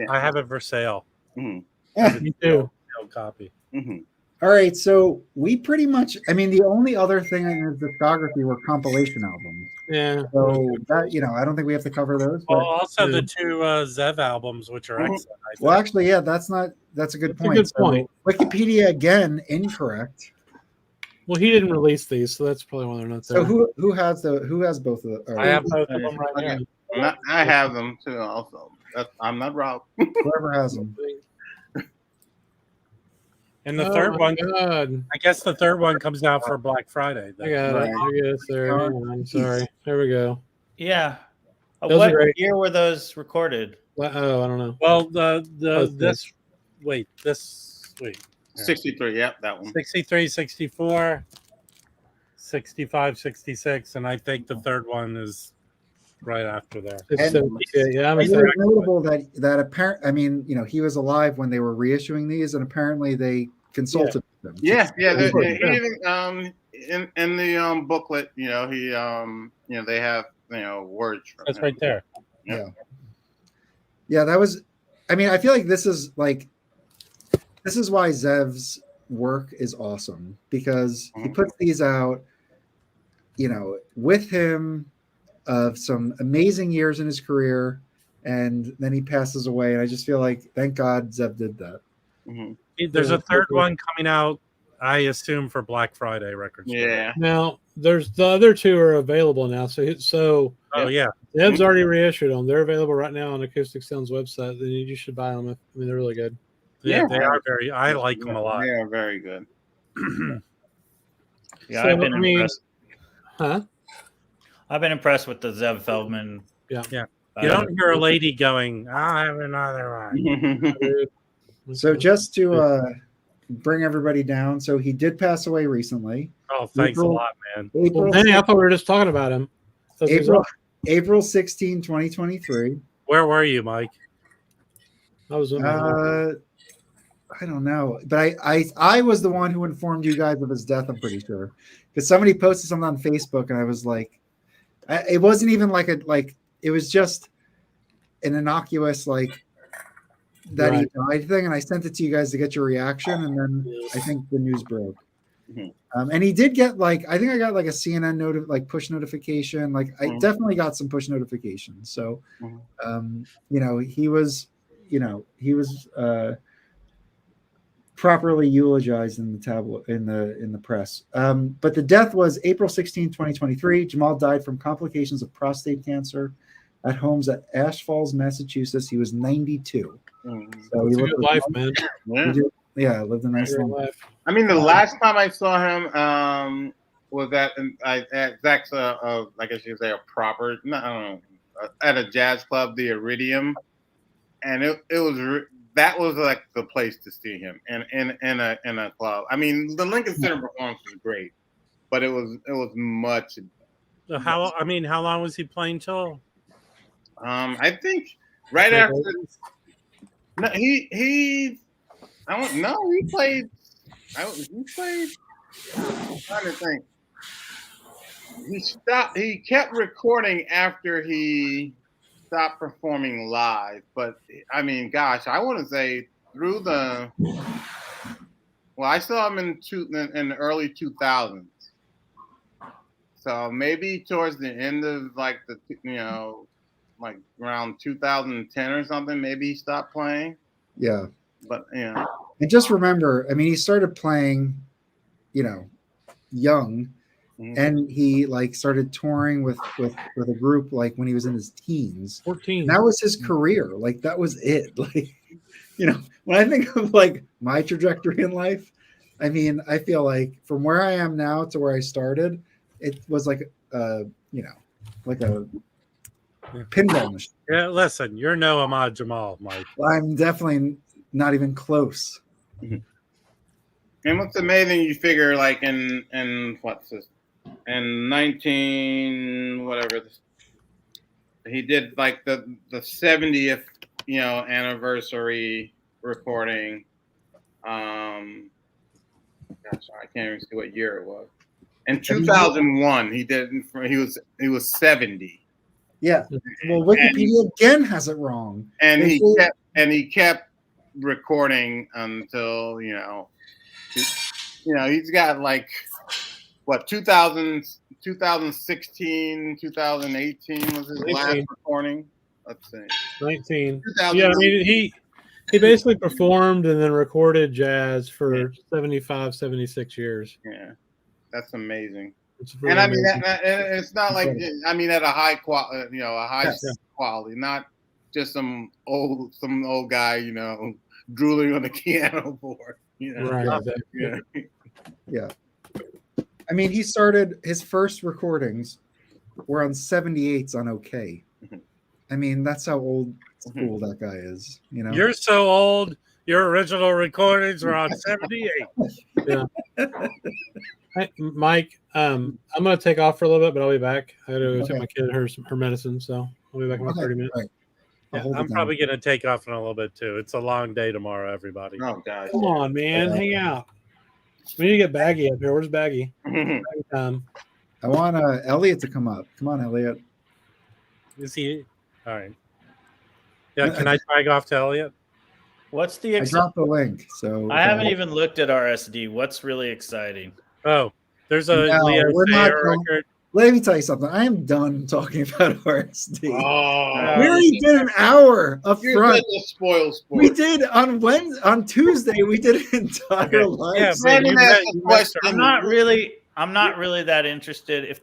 I have it for sale. Mm-hmm. Me too. Copy. Mm-hmm. All right, so we pretty much. I mean, the only other thing in his discography were compilation albums. Yeah. So that I don't think we have to cover those. Well, also the 2 Zev albums, which are excellent. Well, actually, yeah, that's a good point. A good point. Wikipedia again incorrect. Well, he didn't release these, so that's probably why they're not there. So who has both of them? I have both of them right now. I have them too. Also, I'm not Rob. Whoever has them. And the third one, God. I guess the third one comes out for Black Friday. I got it. I guess there. I'm sorry. There we go. Yeah. Those What are great. year were those recorded? Oh, I don't know. Well, this 63. Yep, that one. 63, 64, 65, 66, and I think the third one is right after there. And it was notable that apparent. I mean, he was alive when they were reissuing these, and apparently they consulted them. Yeah. He even in the booklet, he they have words. That's right there. Yeah. That was. I mean, I feel like this is why Zev's work is awesome because he puts these out, with him of some amazing years in his career, and then he passes away. And I just feel like, thank God Zev did that. Mm-hmm. There's a third one coming out, I assume, for Black Friday records. Yeah. Now, there's the other 2 are available now. So oh yeah, Zev's already reissued them. They're available right now on Acoustic Sound's website. Then you should buy them. I mean, they're really good. Yeah, they are very. I like them a lot. They are very good. Yeah, So, I've been impressed. Huh? I've been impressed with the Zev Feldman. Yeah. You don't hear a lady going, "I'll have another one." So just to bring everybody down, so he did pass away recently. Oh, thanks a lot, man. Well, Danny, I thought we were just talking about him. April 16, 2023. Where were you, Mike? I was. I don't know, but I was the one who informed you guys of his death. I'm pretty sure because somebody posted something on Facebook, and I was like, it wasn't even it was just an innocuous that he died thing, and I sent it to you guys to get your reaction, and then I think the news broke. Mm-hmm. And he did get I think I got a CNN push notification. I definitely got some push notifications. So, he was properly eulogized in the tabloid in the press. But the death was April 16, 2023. Jamal died from complications of prostate cancer at homes at Ash Falls, Massachusetts. He was 92. So It's a good life, man. Yeah, lived a nice long life. I mean, the last time I saw him was at Zach's, I guess you could say a proper, I don't know, at a jazz club, the Iridium, and that was like the place to see him in a club. I mean, the Lincoln Center performance was great, but it was much. So how long was he playing till? I think right after. No, he. I don't know. He played. I'm trying to think. He stopped. He kept recording after he stopped performing live. But I mean, gosh, I want to say through the. Well, I saw him in the early 2000s. So maybe towards the end of like like around 2010 or something, maybe he stopped playing. Yeah. But and just remember, I mean, he started playing, young, and he like started touring with a group like when he was in his teens. 14. And that was his career. Like that was it. Like, when I think of like my trajectory in life, I mean, I feel like from where I am now to where I started, it was like like a pinball machine. Yeah, listen, you're no Ahmad Jamal, Mike. I'm definitely not even close. And what's amazing, you figure like in what's this? In 19 whatever, he did like the 70th anniversary recording. Gosh, I can't even see what year it was. In 2001, he did. He was 70. Yeah. Well, Wikipedia again has it wrong. And he kept recording until he's got like what 2016, 2018 was his 19. last recording. Let's see. 19. Yeah, I mean he basically performed and then recorded jazz for 75, 76 years. Yeah. That's amazing. Really and I mean, amazing. it's not like at a high quality, quality, not just some old guy, drooling on the piano board. Right. Yeah. I mean, he started his first recordings were on 78s on OK. I mean, that's how old school that guy is. You're so old. Your original recordings were on 78. Yeah. Hey, Mike, I'm going to take off for a little bit, but I'll be back. I got to take my kid her medicine, so I'll be back in about 30 minutes. Right. Yeah, I'm probably going to take off in a little bit too. It's a long day tomorrow, everybody. Oh, God. Come on, man. Hang out. We need to get Baggy up here. Where's Baggy? I want Elliot to come up. Come on, Elliot. Is he? All right. Yeah, can I drag off to Elliot? What's the? I dropped the link, so I haven't even looked at RSD. What's really exciting? Oh, there's a Leo Sayer record. Let me tell you something. I am done talking about RSD. Oh, we already did an hour up front. Spoil sport. We did on Tuesday. We did an entire live. Yeah, I'm not really that interested. If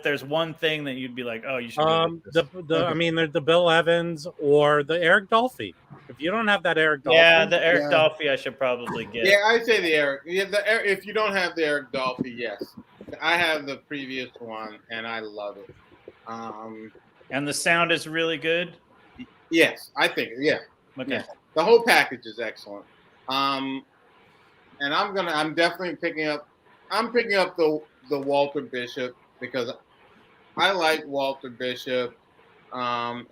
there's one thing that you'd be like, oh, you should. I mean, the Bill Evans or the Eric Dolphy. If you don't have that Eric Dolphy, the Eric Dolphy, I should probably get. Yeah, I'd say the Eric. Yeah, if you don't have the Eric Dolphy, yes, I have the previous one and I love it. And the sound is really good. Yes, I think. Yeah. Okay. Yeah. The whole package is excellent. And I'm definitely picking up. I'm picking up the Walter Bishop because I like Walter Bishop, and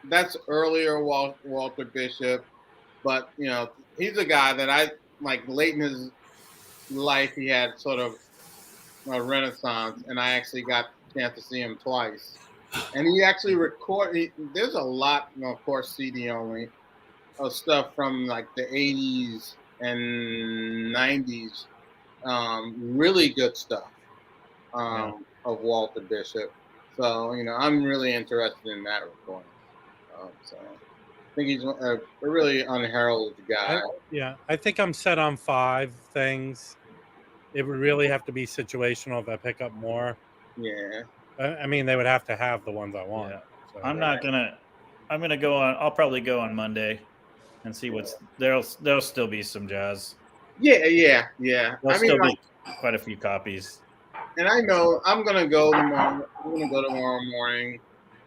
that's earlier Walter Bishop, but he's a guy that I like late in his life. He had sort of a renaissance, and I actually got a chance to see him twice. And he actually recorded. There's a lot, of course, CD only, of stuff from like the 80s and 90s. Really good stuff of Walter Bishop. So I'm really interested in that recording. think he's a really unheralded guy. I think I'm set on 5 things. It would really have to be situational if I pick up more. Yeah. I mean, they would have to have the ones I want. Yeah. So. I'm gonna go on. I'll probably go on Monday and see what's there'll still be some jazz. Yeah. There'll still be quite a few copies. And I know I'm gonna go tomorrow. I'm gonna go tomorrow morning,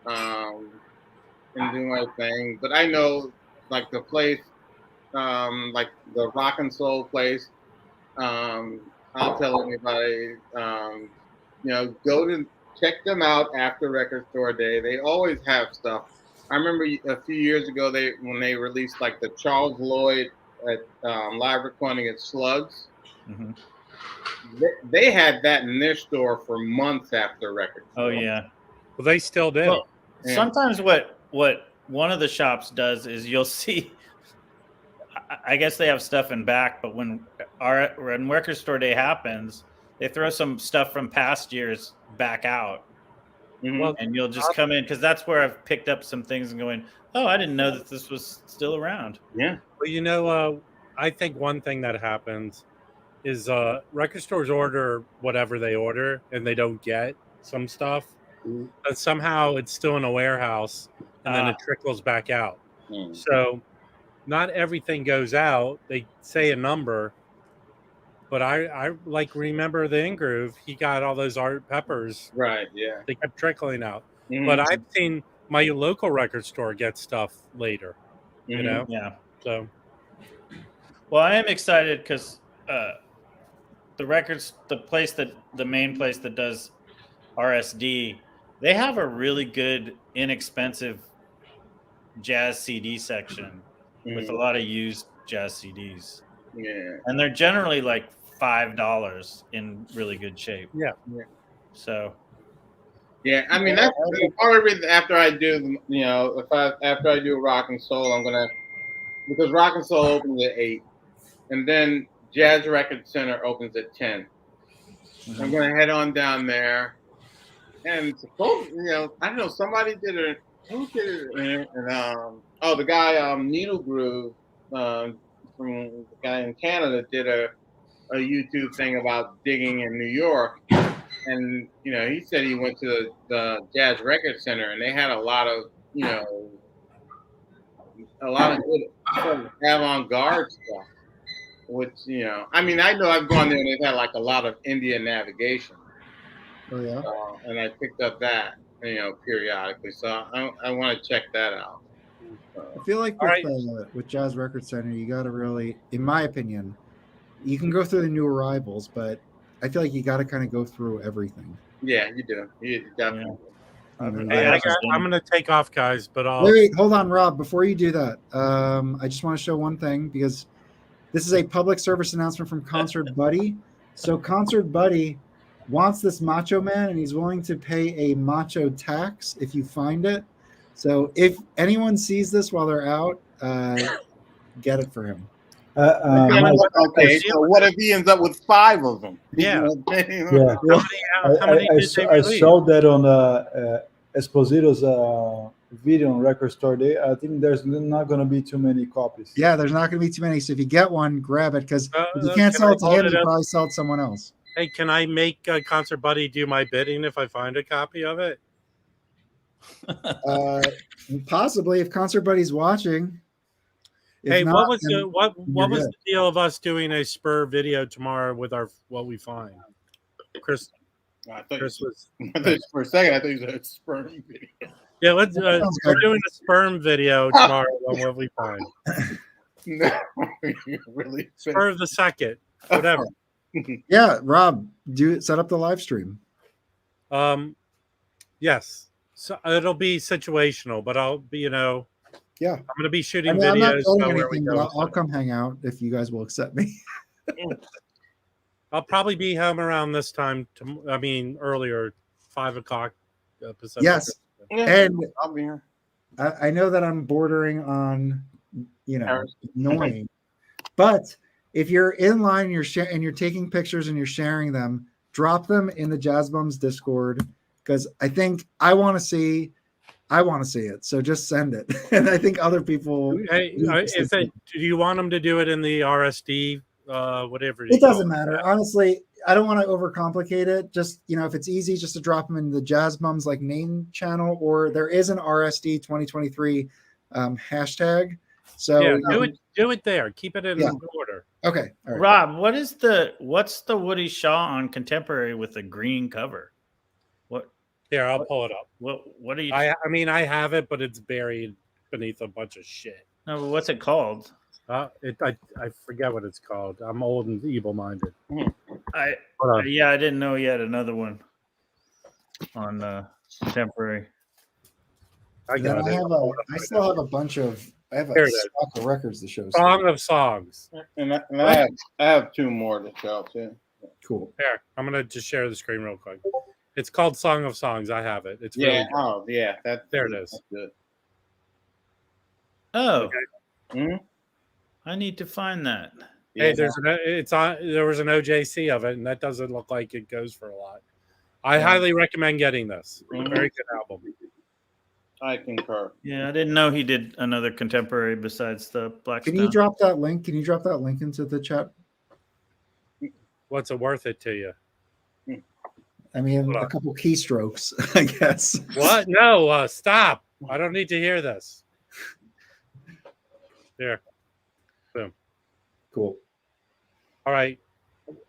and do my thing. But I know, like the place, like the Rock and Soul place. I'll tell anybody, go to check them out after Record Store Day. They always have stuff. I remember a few years ago when they released like the Charles Lloyd at live recording at Slugs. Mm-hmm. They had that in their store for months after Record Store. Oh yeah. Well, they still do. Well, sometimes what one of the shops does is you'll see. I guess they have stuff in back, but when Record Store Day happens, they throw some stuff from past years back out. Mm-hmm. And you'll just come in because that's where I've picked up some things and going, oh, I didn't know that this was still around. Yeah. Well, I think one thing that happens is record stores order whatever they order and they don't get some stuff. Mm-hmm. But somehow it's still in a warehouse and then it trickles back out. Mm-hmm. So not everything goes out. They say a number. But I like remember the In-Groove. He got all those Art Peppers. Right, yeah. They kept trickling out. Mm-hmm. But I've seen my local record store get stuff later. Mm-hmm. You know? Yeah. So. Well, I am excited because the main place that does RSD, they have a really good, inexpensive jazz CD section with a lot of used jazz CDs. Yeah. And they're generally like $5 in really good shape. Yeah. So. Yeah, I mean that's part of it. After I do, after I do Rock and Soul, because Rock and Soul opens at 8, and then Jazz Record Center opens at 10. Mm-hmm. I'm gonna head on down there, and I don't know. Somebody did it. Who did it? And the guy Needle Groove. From the guy in Canada did a YouTube thing about digging in New York, and he said he went to the Jazz Record Center and they had a lot of good avant-garde stuff, which I know I've gone there and they've had like a lot of Indian navigation. Oh yeah. And I picked up that periodically, so I want to check that out. I feel like with Jazz Record Center, you got to really, in my opinion, you can go through the new arrivals, but I feel like you got to kind of go through everything. Yeah, you do. You definitely. I'm going to take off, guys, but wait, hold on, Rob. Before you do that, I just want to show one thing because this is a public service announcement from Concert Buddy. So Concert Buddy wants this Macho Man, and he's willing to pay a macho tax if you find it. So if anyone sees this while they're out, get it for him. Okay, so what if he ends up with 5 of them? Yeah. I saw that on Esposito's video on Record Store Day. I think there's not going to be too many copies. Yeah, there's not going to be too many. So if you get one, grab it because if you can't sell it to him, you probably sell it to someone else. Hey, can I make Concert Buddy do my bidding if I find a copy of it? Possibly if Concert Buddy's watching. Hey, what was the deal of us doing a spur video tomorrow with what we find? Chris was for a second. I thought you said a sperm video. Yeah, let's. We're doing a sperm video tomorrow on what we find. No, really. Spur of the second, whatever. Yeah, Rob, set up the live stream. Yes. So it'll be situational, but I'll be, yeah, I'm going to be shooting I'm videos. Not anything, but I'll come hang out if you guys will accept me. I'll probably be home around this time. Earlier, 5 o'clock. Pacific. Yes, yeah, and I'll be here. I know that I'm bordering on, annoying, but if you're in line and you're taking pictures and you're sharing them, drop them in the Jazz Bums Discord. Because I think I want to see I want to see it. So just send it. And I think other people. Hey, do you want them to do it in the RSD? Whatever. It doesn't matter. Honestly, I don't want to overcomplicate it. Just, if it's easy, just to drop them in the Jazz Bums like main channel, or there is an RSD 2023 hashtag. So yeah, do it there. Keep it in order. Okay. All right. Rob, what's the Woody Shaw on Contemporary with the green cover? What? Here, I'll pull it up. What are you? I mean, I have it, but it's buried beneath a bunch of shit. No, but what's it called? I forget what it's called. I'm old and evil-minded. I didn't know he had another one on Contemporary. I still have a bunch of. I have a stock of records to show. Song of Songs. And I have two more to show too. Cool. Here, I'm gonna just share the screen real quick. It's called Song of Songs. I have it. It's yeah. Really There it is. That's good. Oh. Okay. Mm-hmm. I need to find that. Hey, there was an OJC of it, and that doesn't look like it goes for a lot. I highly recommend getting this. Mm-hmm. Very good album. I concur. Yeah, I didn't know he did another Contemporary besides the Black Can Stone. you drop that link? Can you drop that link into the chat? What's it worth it to you? I mean, a couple keystrokes, I guess. What? No, stop. I don't need to hear this. There. Boom. Cool. All right.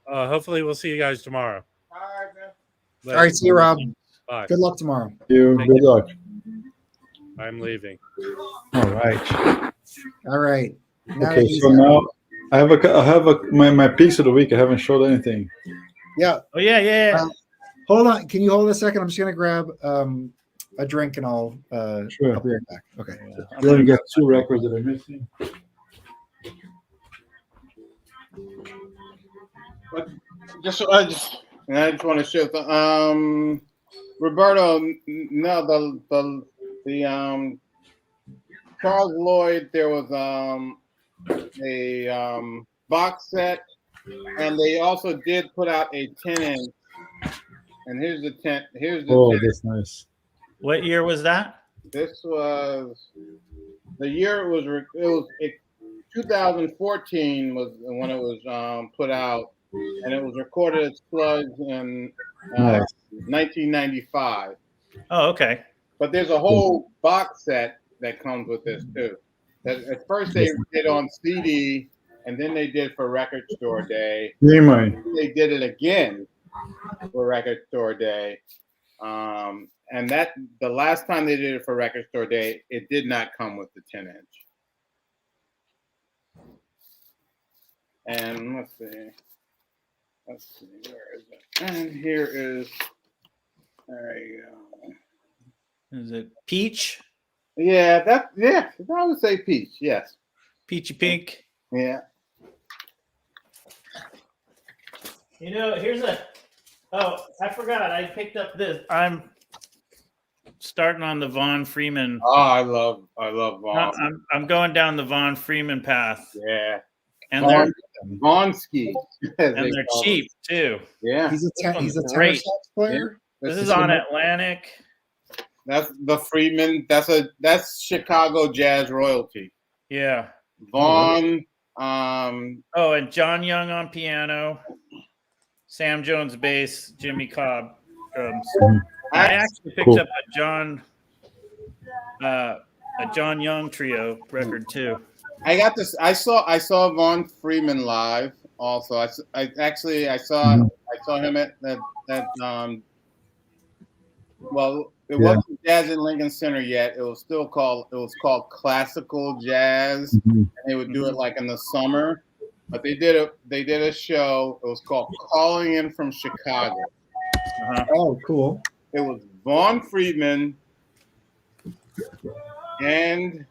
Hopefully we'll see you guys tomorrow. All right, man. Later. All right, see you, Rob. Bye. Good luck tomorrow. Good luck. I'm leaving. All right. All right. Okay, so now I have my picks of the week. I haven't showed anything. Yeah. Oh yeah. Hold on. Can you hold a second? I'm just gonna grab a drink and I'll Sure. I'll be right back. Okay. You only got 2 records that are missing. I just want to show Roberto. No, the Charles Lloyd. There was a box set, and they also did put out a 10-inch. And here's the 10. Oh, that's nice. What year was that? This was the year it was 2014 was when it was put out, and it was recorded at Sludge in 1995. Oh, okay. But there's a whole box set that comes with this too. At first they did on CD, and then they did for Record Store Day. They did it again for Record Store Day. And that the last time they did it for Record Store Day, it did not come with the 10-inch. And let's see, where is it? And here is, there you go. Is it Peach? Yeah, I would say peach. Yes, Peachy pink. yeah. Here's I forgot. I picked up this. I'm starting on the Von Freeman. Oh, I love Vaughn. I'm going down the Von Freeman path. Yeah, And Vaughn ski, they're cheap too. Yeah, He's a tenor great. sax player. This is on Atlantic. That's the Freeman. That's Chicago jazz royalty. Yeah. Vaughn. And John Young on piano, Sam Jones bass, Jimmy Cobb drums. I actually picked up a John Young trio record too. I got this. I saw Vaughn Freeman live. Also, I saw him at that. Well, it wasn't Jazz in Lincoln Center yet. It was called classical jazz, and they would do it like in the summer. But they did a show. It was called Calling In from Chicago. Oh, cool. It was Vaughn Freeman and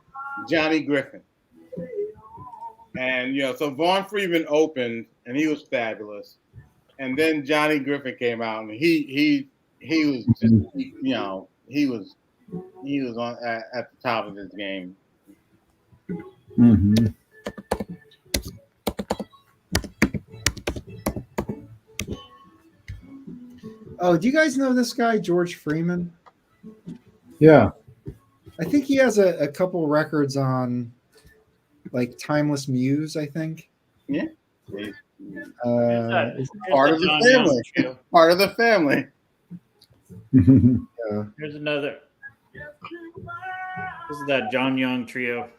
Johnny Griffin. And so Vaughn Freeman opened, and he was fabulous. And then Johnny Griffin came out, and he was just, he was on at the top of his game. Mm-hmm. Oh, do you guys know this guy, George Freeman? Yeah. I think he has a couple records on like Timeless Muse, I think. Yeah. Here's Part of the John Young family. trio. Part of the family. Here's another. This is that John Young trio.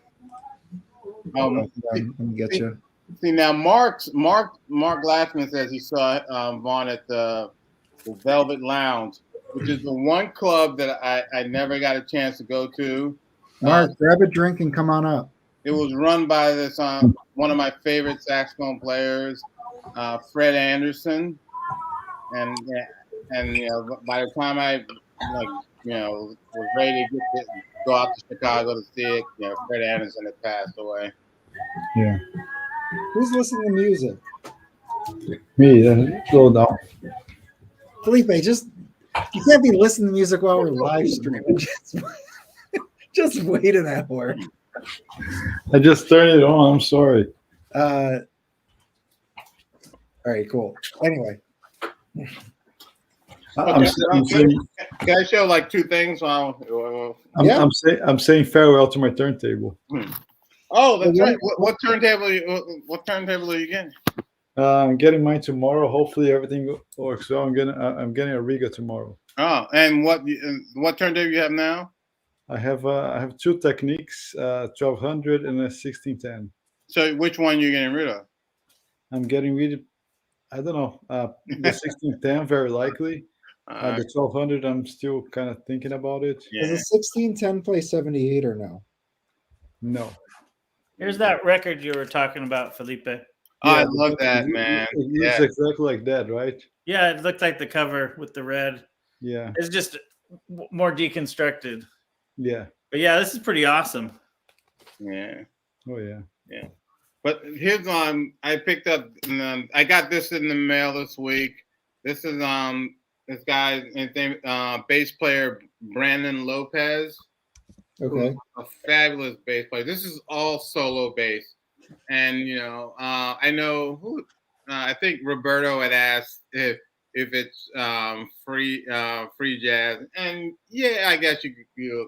Let me get you. See now, Mark Glassman says he saw Vaughn at the Velvet Lounge, which is the one club that I never got a chance to go to. Mark, grab a drink and come on up. It was run by this one of my favorite saxophone players, Fred Anderson, and you know, by the time I was ready to go out to Chicago to see it, you know, Fred Anderson had passed away. Yeah. Who's listening to music? Me, slow down. Felipe, you can't be listening to music while we're live streaming. Just wait an hour. I just turned it on. I'm sorry. All right, cool. Anyway. I'm saying, Can I show like two things? Yeah. I'm saying farewell to my turntable. Oh, that's right. What turntable are you getting? I'm getting mine tomorrow. Hopefully everything works well. I'm getting a Riga tomorrow. Oh, and what turntable you have now? I have two Techniques, 1200 and a 1610. So which one you're getting rid of? I'm getting rid of, I don't know, the 1610 very likely. The 1200 I'm still kind of thinking about it. Yeah. Does a 1610 play 78 or no? No. Here's that record you were talking about, Felipe. Oh, I love that, man. It looks exactly like that, right? Yeah, it looked like the cover with the red. Yeah. It's just more deconstructed. Yeah. But yeah, this is pretty awesome. Yeah. Oh yeah. Yeah. But here's I picked up. I got this in the mail this week. This is this guy, his name, bass player Brandon Lopez. Okay. A fabulous bass player. This is all solo bass, and you know, I know who. I think Roberto had asked if it's free jazz, and yeah, I guess you could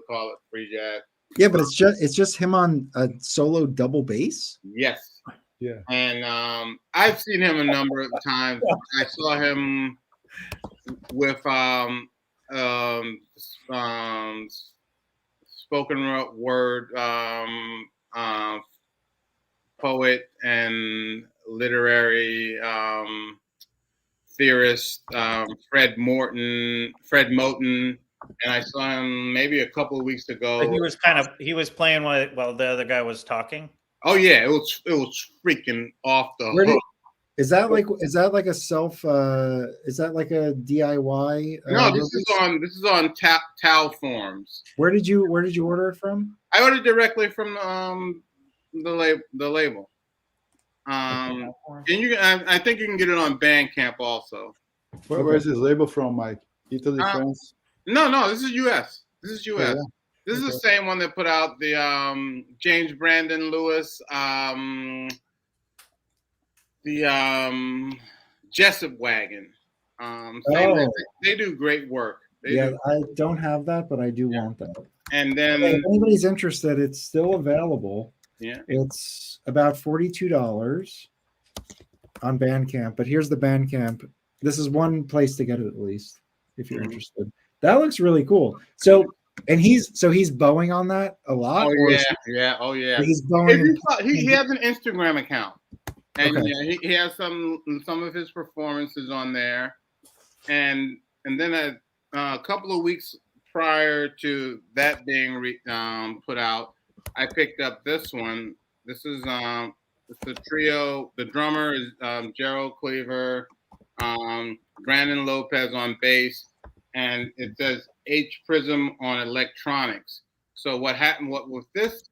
call it free jazz. Yeah, but it's just him on a solo double bass. Yes. Yeah. And I've seen him a number of times. I saw him with spoken word poet and literary theorist Fred Moten, and I saw him maybe a couple of weeks ago. But he was playing while the other guy was talking. Oh yeah, it was freaking off the hook. Is that like a self? Is that like a DIY? No, this is on Tau Forms. Where did you order it from? I ordered directly from the label. And I think you can get it on Bandcamp also. Where's this label from, Mike? Italy, France? No, this is U.S. This is U.S. Oh, yeah. This is the same one that put out the James Brandon Lewis, the Jessup Wagon. They do great work. I don't have that, but I do want that. And then if anybody's interested, it's still available. Yeah, it's about $42 on Bandcamp. But here's the Bandcamp. This is one place to get it, at least, if you're interested. That looks really cool. So. And he's bowing on that a lot. Oh yeah. He's bowing. He has an Instagram account, and okay. yeah, he has some of his performances on there, and then a couple of weeks prior to that being put out, I picked up this one. This is it's a trio. The drummer is Gerald Cleaver, Brandon Lopez on bass, and it says H Prism on electronics. So what happened? What with this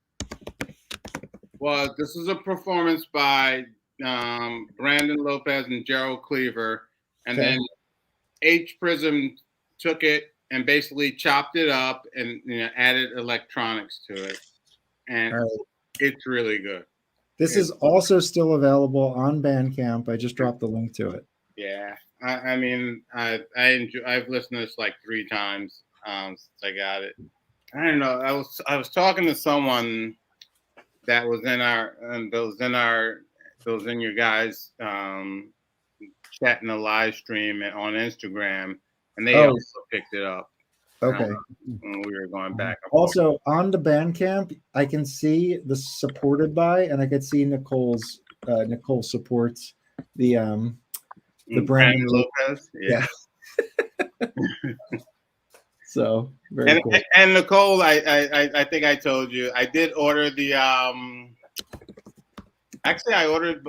was this is a performance by Brandon Lopez and Gerald Cleaver, and then H Prism took it and basically chopped it up and added electronics to it, and it's really good. This is also still available on Bandcamp. I just dropped the link to it. Yeah. I mean, I've listened to this like 3 times since I got it. I don't know. I was talking to someone that was in your guys chat in the live stream on Instagram, and they also picked it up. Okay. When we were going back. Also on the Bandcamp, I can see the supported by, and I could see Nicole supports the Brandon Lopez. Yeah. So very cool. And Nicole, I think I told you I did order the actually I ordered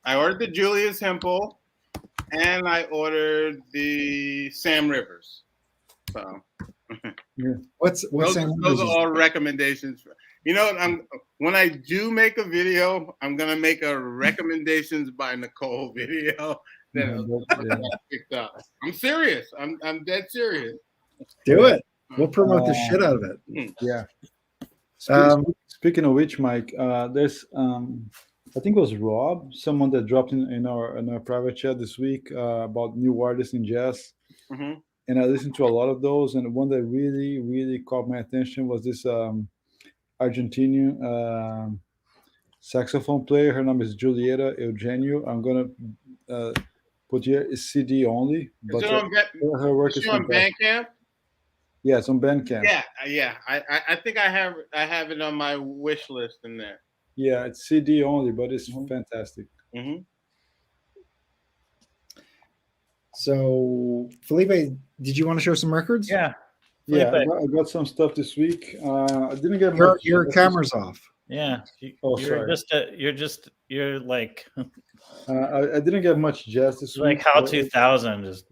the Julius Hempel, and I ordered the Sam Rivers. So yeah. What's those are all recommendations. You know, when I do make a video, I'm gonna make a recommendations by Nicole video that picked up. I'm serious. I'm dead serious. Do it. We'll promote the shit out of it. Yeah. Speaking of which, Mike, there's I think it was Rob, someone that dropped in our private chat this week about new artists in jazz. Mm-hmm. And I listened to a lot of those, and one that really, really caught my attention was this Argentinian saxophone player. Her name is Julieta Eugenio. I'm gonna put here is CD only, but her work is on Bandcamp. Yeah, it's on Bandcamp. Yeah. I think I have it on my wish list in there. Yeah, it's CD only, but it's fantastic. Mm-hmm. So, Felipe, did you want to show some records? Yeah. Yeah, I got some stuff this week. I didn't get your camera's off. Yeah. Sorry. You're like I didn't get much jazz this week. Like how 2000 just.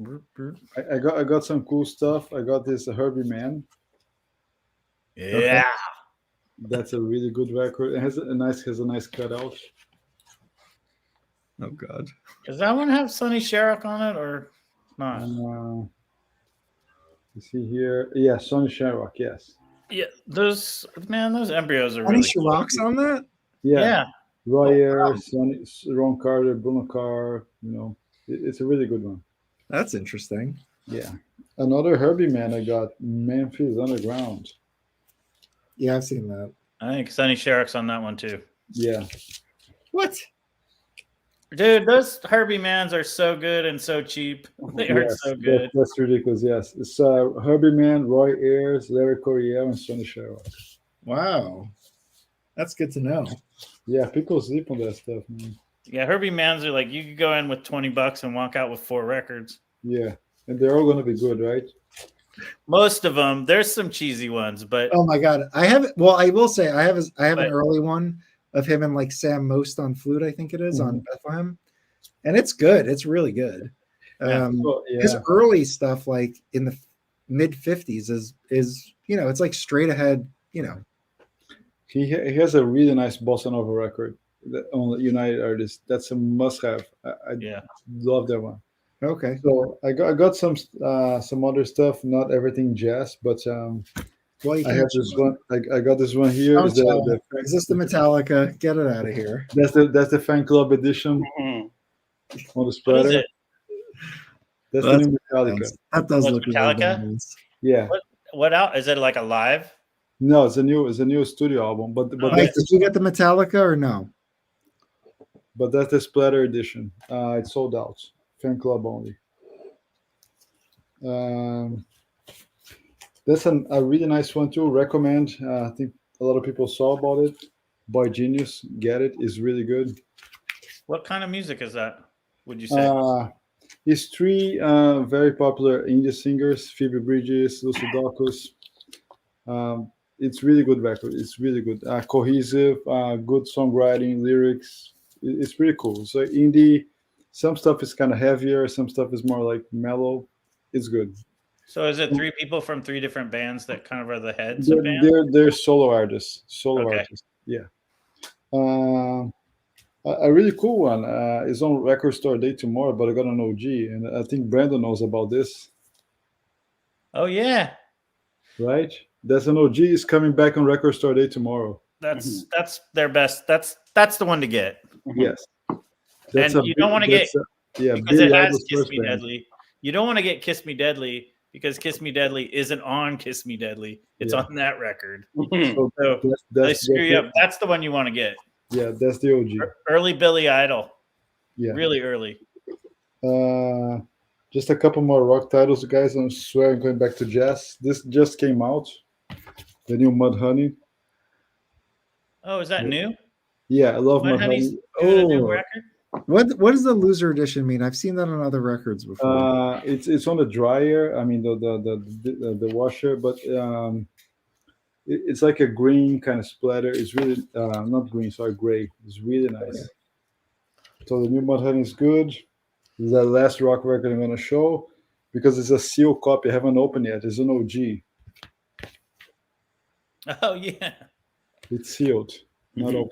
I got some cool stuff. I got this Herbie Man. Yeah. Okay. That's a really good record. It has a nice cutout. Oh God. Does that one have Sonny Sharrock on it or not? You see here, yeah, Sonny Sharrock, yes. Yeah, those embryos are Sonny really Sharrock's on that. Yeah. Roy Ayers, Ron Carter, Bruno Carr. You know, it's a really good one. That's interesting. Yeah. Another Herbie Man I got, Memphis Underground. Yeah, I've seen that. I think Sonny Sharrock's on that one too. Yeah. What? Dude, those Herbie Mans are so good and so cheap. They are so good. That's ridiculous. Yes, it's Herbie Man, Roy Ayers, Larry Coryell, and Sonny Sharrock. Wow, that's good to know. Yeah, people sleep on that stuff, man. Yeah, Herbie Mans are like you could go in with $20 and walk out with 4 records. Yeah, and they're all gonna be good, right? Most of them. There's some cheesy ones, but oh my God, I have. Well, I will say I have an early one of him and like Sam Most on flute, I think it is, on Bethlehem. And it's good. It's really good. His early stuff, like in the mid 50s is, you know, it's like straight ahead, you know. He has a really nice bossa nova record on United Artists. That's a must have. I love that one. Okay. So I got some other stuff, not everything jazz, but I have this one. I got this one here. Is this the Metallica? Get it out of here. That's the fan club edition on the spreader. What is it? That's the new Metallica. That does look Metallica. Really nice. Yeah. What out? Is it like a live? No, it's a new studio album. But Mike, did you get the Metallica or no? But that's the splatter edition. It's sold out. Fan club only. That's a really nice one too. Recommend. I think a lot of people saw about it. Boy Genius, get it. It's really good. What kind of music is that? Would you say? It's 3 very popular indie singers: Phoebe Bridgers, Lucy Dacus. It's really good record. It's really good. Cohesive, good songwriting, lyrics. It's pretty cool. So indie. Some stuff is kind of heavier. Some stuff is more like mellow. It's good. So is it 3 people from 3 different bands that kind of are the heads of bands? They're solo artists. Artists. Yeah. A really cool one is on Record Store Day tomorrow, but I got an OG, and I think Brandon knows about this. Oh yeah. Right? That's an OG is coming back on Record Store Day tomorrow. That's their best. That's the one to get. Yes. And you don't want to get because it has Kiss Me Deadly. You don't want to get Kiss Me Deadly because Kiss Me Deadly isn't on Kiss Me Deadly. It's on that record. So So they screw you up. That's the one you want to get. Yeah, that's the OG. Early Billy Idol. Yeah. Really early. Just a couple more rock titles, guys. I swear I'm going back to jazz. This just came out. The new Mudhoney. Oh, is that new? Yeah, I love Mudhoney's Mudhoney. doing a new record? What does the loser edition mean? I've seen that on other records before. It's on the dryer. I mean the washer, but it's like a green kind of splatter. It's really not green, sorry, gray. It's really nice. So the new Mudhoney is good. This is the last rock record I'm gonna show because it's a seal copy. I haven't opened yet. It's an OG. Oh yeah. It's sealed, not open.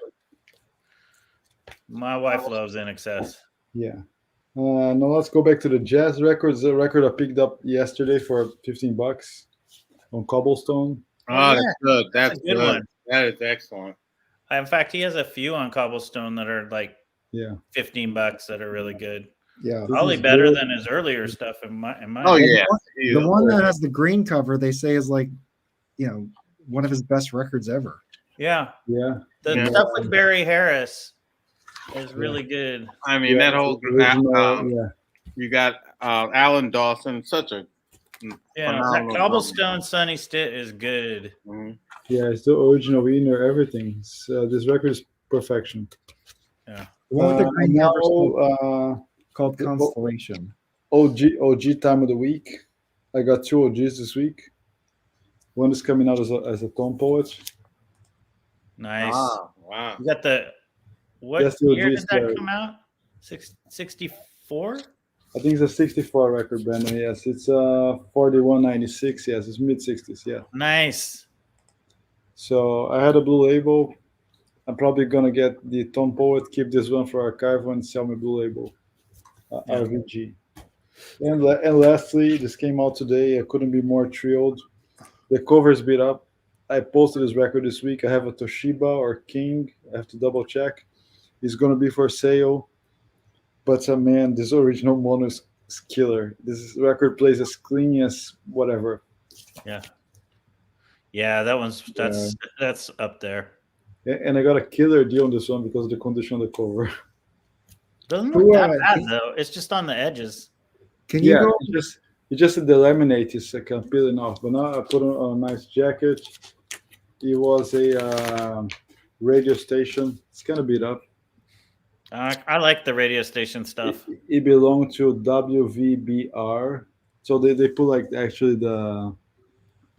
My wife loves In Excess. Yeah. Now let's go back to the jazz records. The record I picked up yesterday for $15 on Cobblestone. Oh, that's good. That's a good one. That is excellent. In fact, he has a few on Cobblestone that are like $15 that are really good. Yeah, probably better than his earlier stuff. In my oh yeah, the one that has the green cover they say is like, one of his best records ever. Yeah. The Yeah. stuff with Barry Harris is really good. I mean, that whole you got Alan Dawson, such a that Cobblestone Sunny Stitt is good. Mm-hmm. Yeah, it's the original winner, everything. This record is perfection. Yeah. The one with the green cover called Constellation. OG time of the week. I got 2 OGs this week. One is coming out as a tone poet. Nice. Wow. You got what year did that come out? 64? I think it's a 64 record, Brandon. Yes, it's 4196. Yes, it's mid 60s. Yeah. Nice. So I had a blue label. I'm probably gonna get the tone poet, keep this one for archival, and sell my blue label, RVG. And lastly, this came out today. I couldn't be more thrilled. The cover is beat up. I posted this record this week. I have a Toshiba or King. I have to double check. It's going to be for sale. But man, this original mono is killer. This record plays as clean as whatever. Yeah. Yeah, that's up there. And I got a killer deal on this one because of the condition of the cover. Doesn't look that bad though. It's just on the edges. Can you go? It's just the laminate is kind of peeling off. But now I put on a nice jacket. It was a radio station. It's kind of beat up. I like the radio station stuff. It belonged to WVBR. So they put like actually the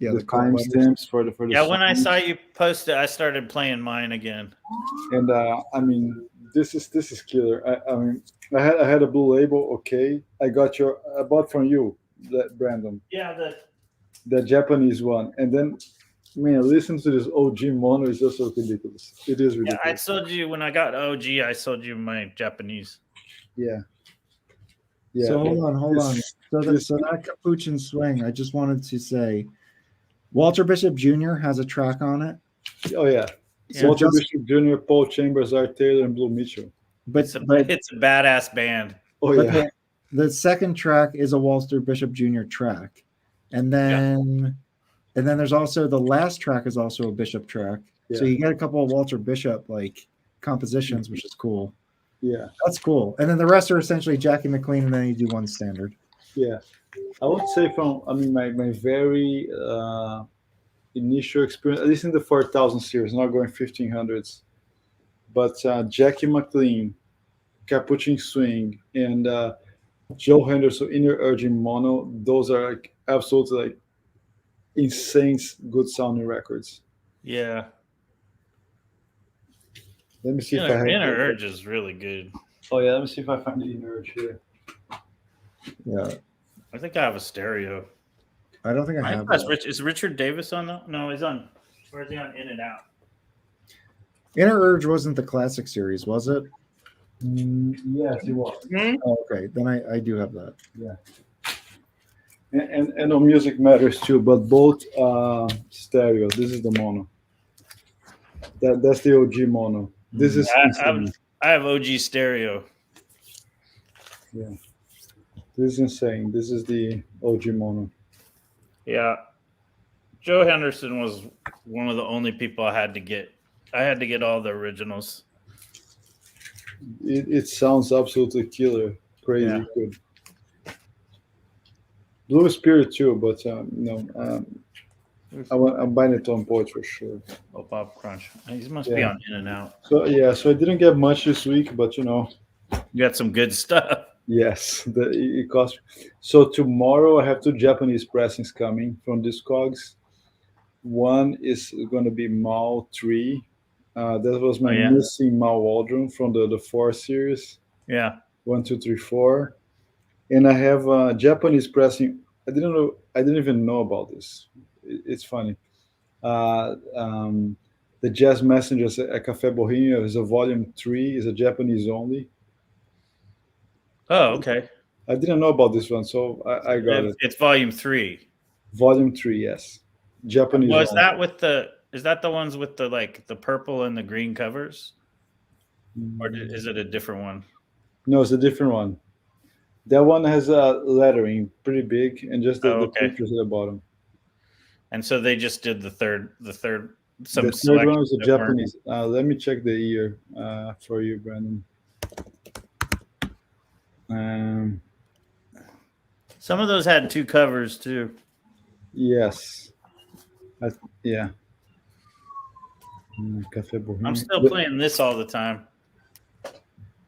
timestamps for the yeah, when I saw you post it, I started playing mine again. And I mean, this is killer. I mean, I had a blue label. Okay, I bought from you, that Brandon. Yeah, the Japanese one, and then man, listen to this OG mono. It's just so ridiculous. It is ridiculous. Yeah, I sold you when I got OG. I sold you my Japanese. Yeah. So hold on. So that Capuchin Swing, I just wanted to say, Walter Bishop Jr. has a track on it. Oh yeah. Walter Bishop Jr., Paul Chambers, Art Taylor, and Blue Mitchell. But it's a badass band. Oh yeah. The second track is a Walter Bishop Jr. track, and then there's also the last track is also a Bishop track. Yeah. So you get a couple of Walter Bishop like compositions, which is cool. Yeah, that's cool. And then the rest are essentially Jackie McLean, and then you do one standard. Yeah, I would say my very initial experience, at least in the 4000 series, not going 1500s, but Jackie McLean, Capuchin Swing, and Joe Henderson Inner Urging Mono, those are like absolutely like insane good sounding records. Yeah. Let me see if I have Inner Urge is really good. Oh yeah, let me see if I find the Inner Urge here. Yeah. I think I have a stereo. I don't think I have. Is Richard Davis on that? No, he's on. Where's he on? In and Out. Inner Urge wasn't the classic series, was it? Yes, it was. Mm-hmm. Oh, okay, then I do have that. Yeah. And on Music Matters too, but both stereo. This is the mono. That's the OG mono. This is. I have OG stereo. Yeah. This is insane. This is the OG mono. Yeah. Joe Henderson was one of the only people I had to get. I had to get all the originals. It sounds absolutely killer, crazy Yeah. good. Blue Spirit too, but I'm buying it on Poet for sure. Oh, Bob Crunch. He must be on In and Out. So I didn't get much this week, but You got some good stuff. yes, it cost. So tomorrow I have two Japanese pressings coming from Discogs. One is going to be Mao 3. That was my missing Mao Waldron from the 4 series. Yeah. 1, 2, 3, 4. And I have a Japanese pressing. I didn't even know about this. It's funny. The Jazz Messengers at Café Borrinho is a volume 3, is a Japanese only. Oh, okay. I didn't know about this one, so I got it. It's volume 3. Volume 3, yes. Japanese. Was that with the? Is that the ones with the the purple and the green covers, or is it a different one? No, it's a different one. That one has lettering, pretty big, and just the pictures at the bottom. And so they just did the third. The third one was a Japanese. Let me check the year for you, Brandon. Some of those had 2 covers too. Yes. Yeah. Café Borrinho. I'm still playing this all the time.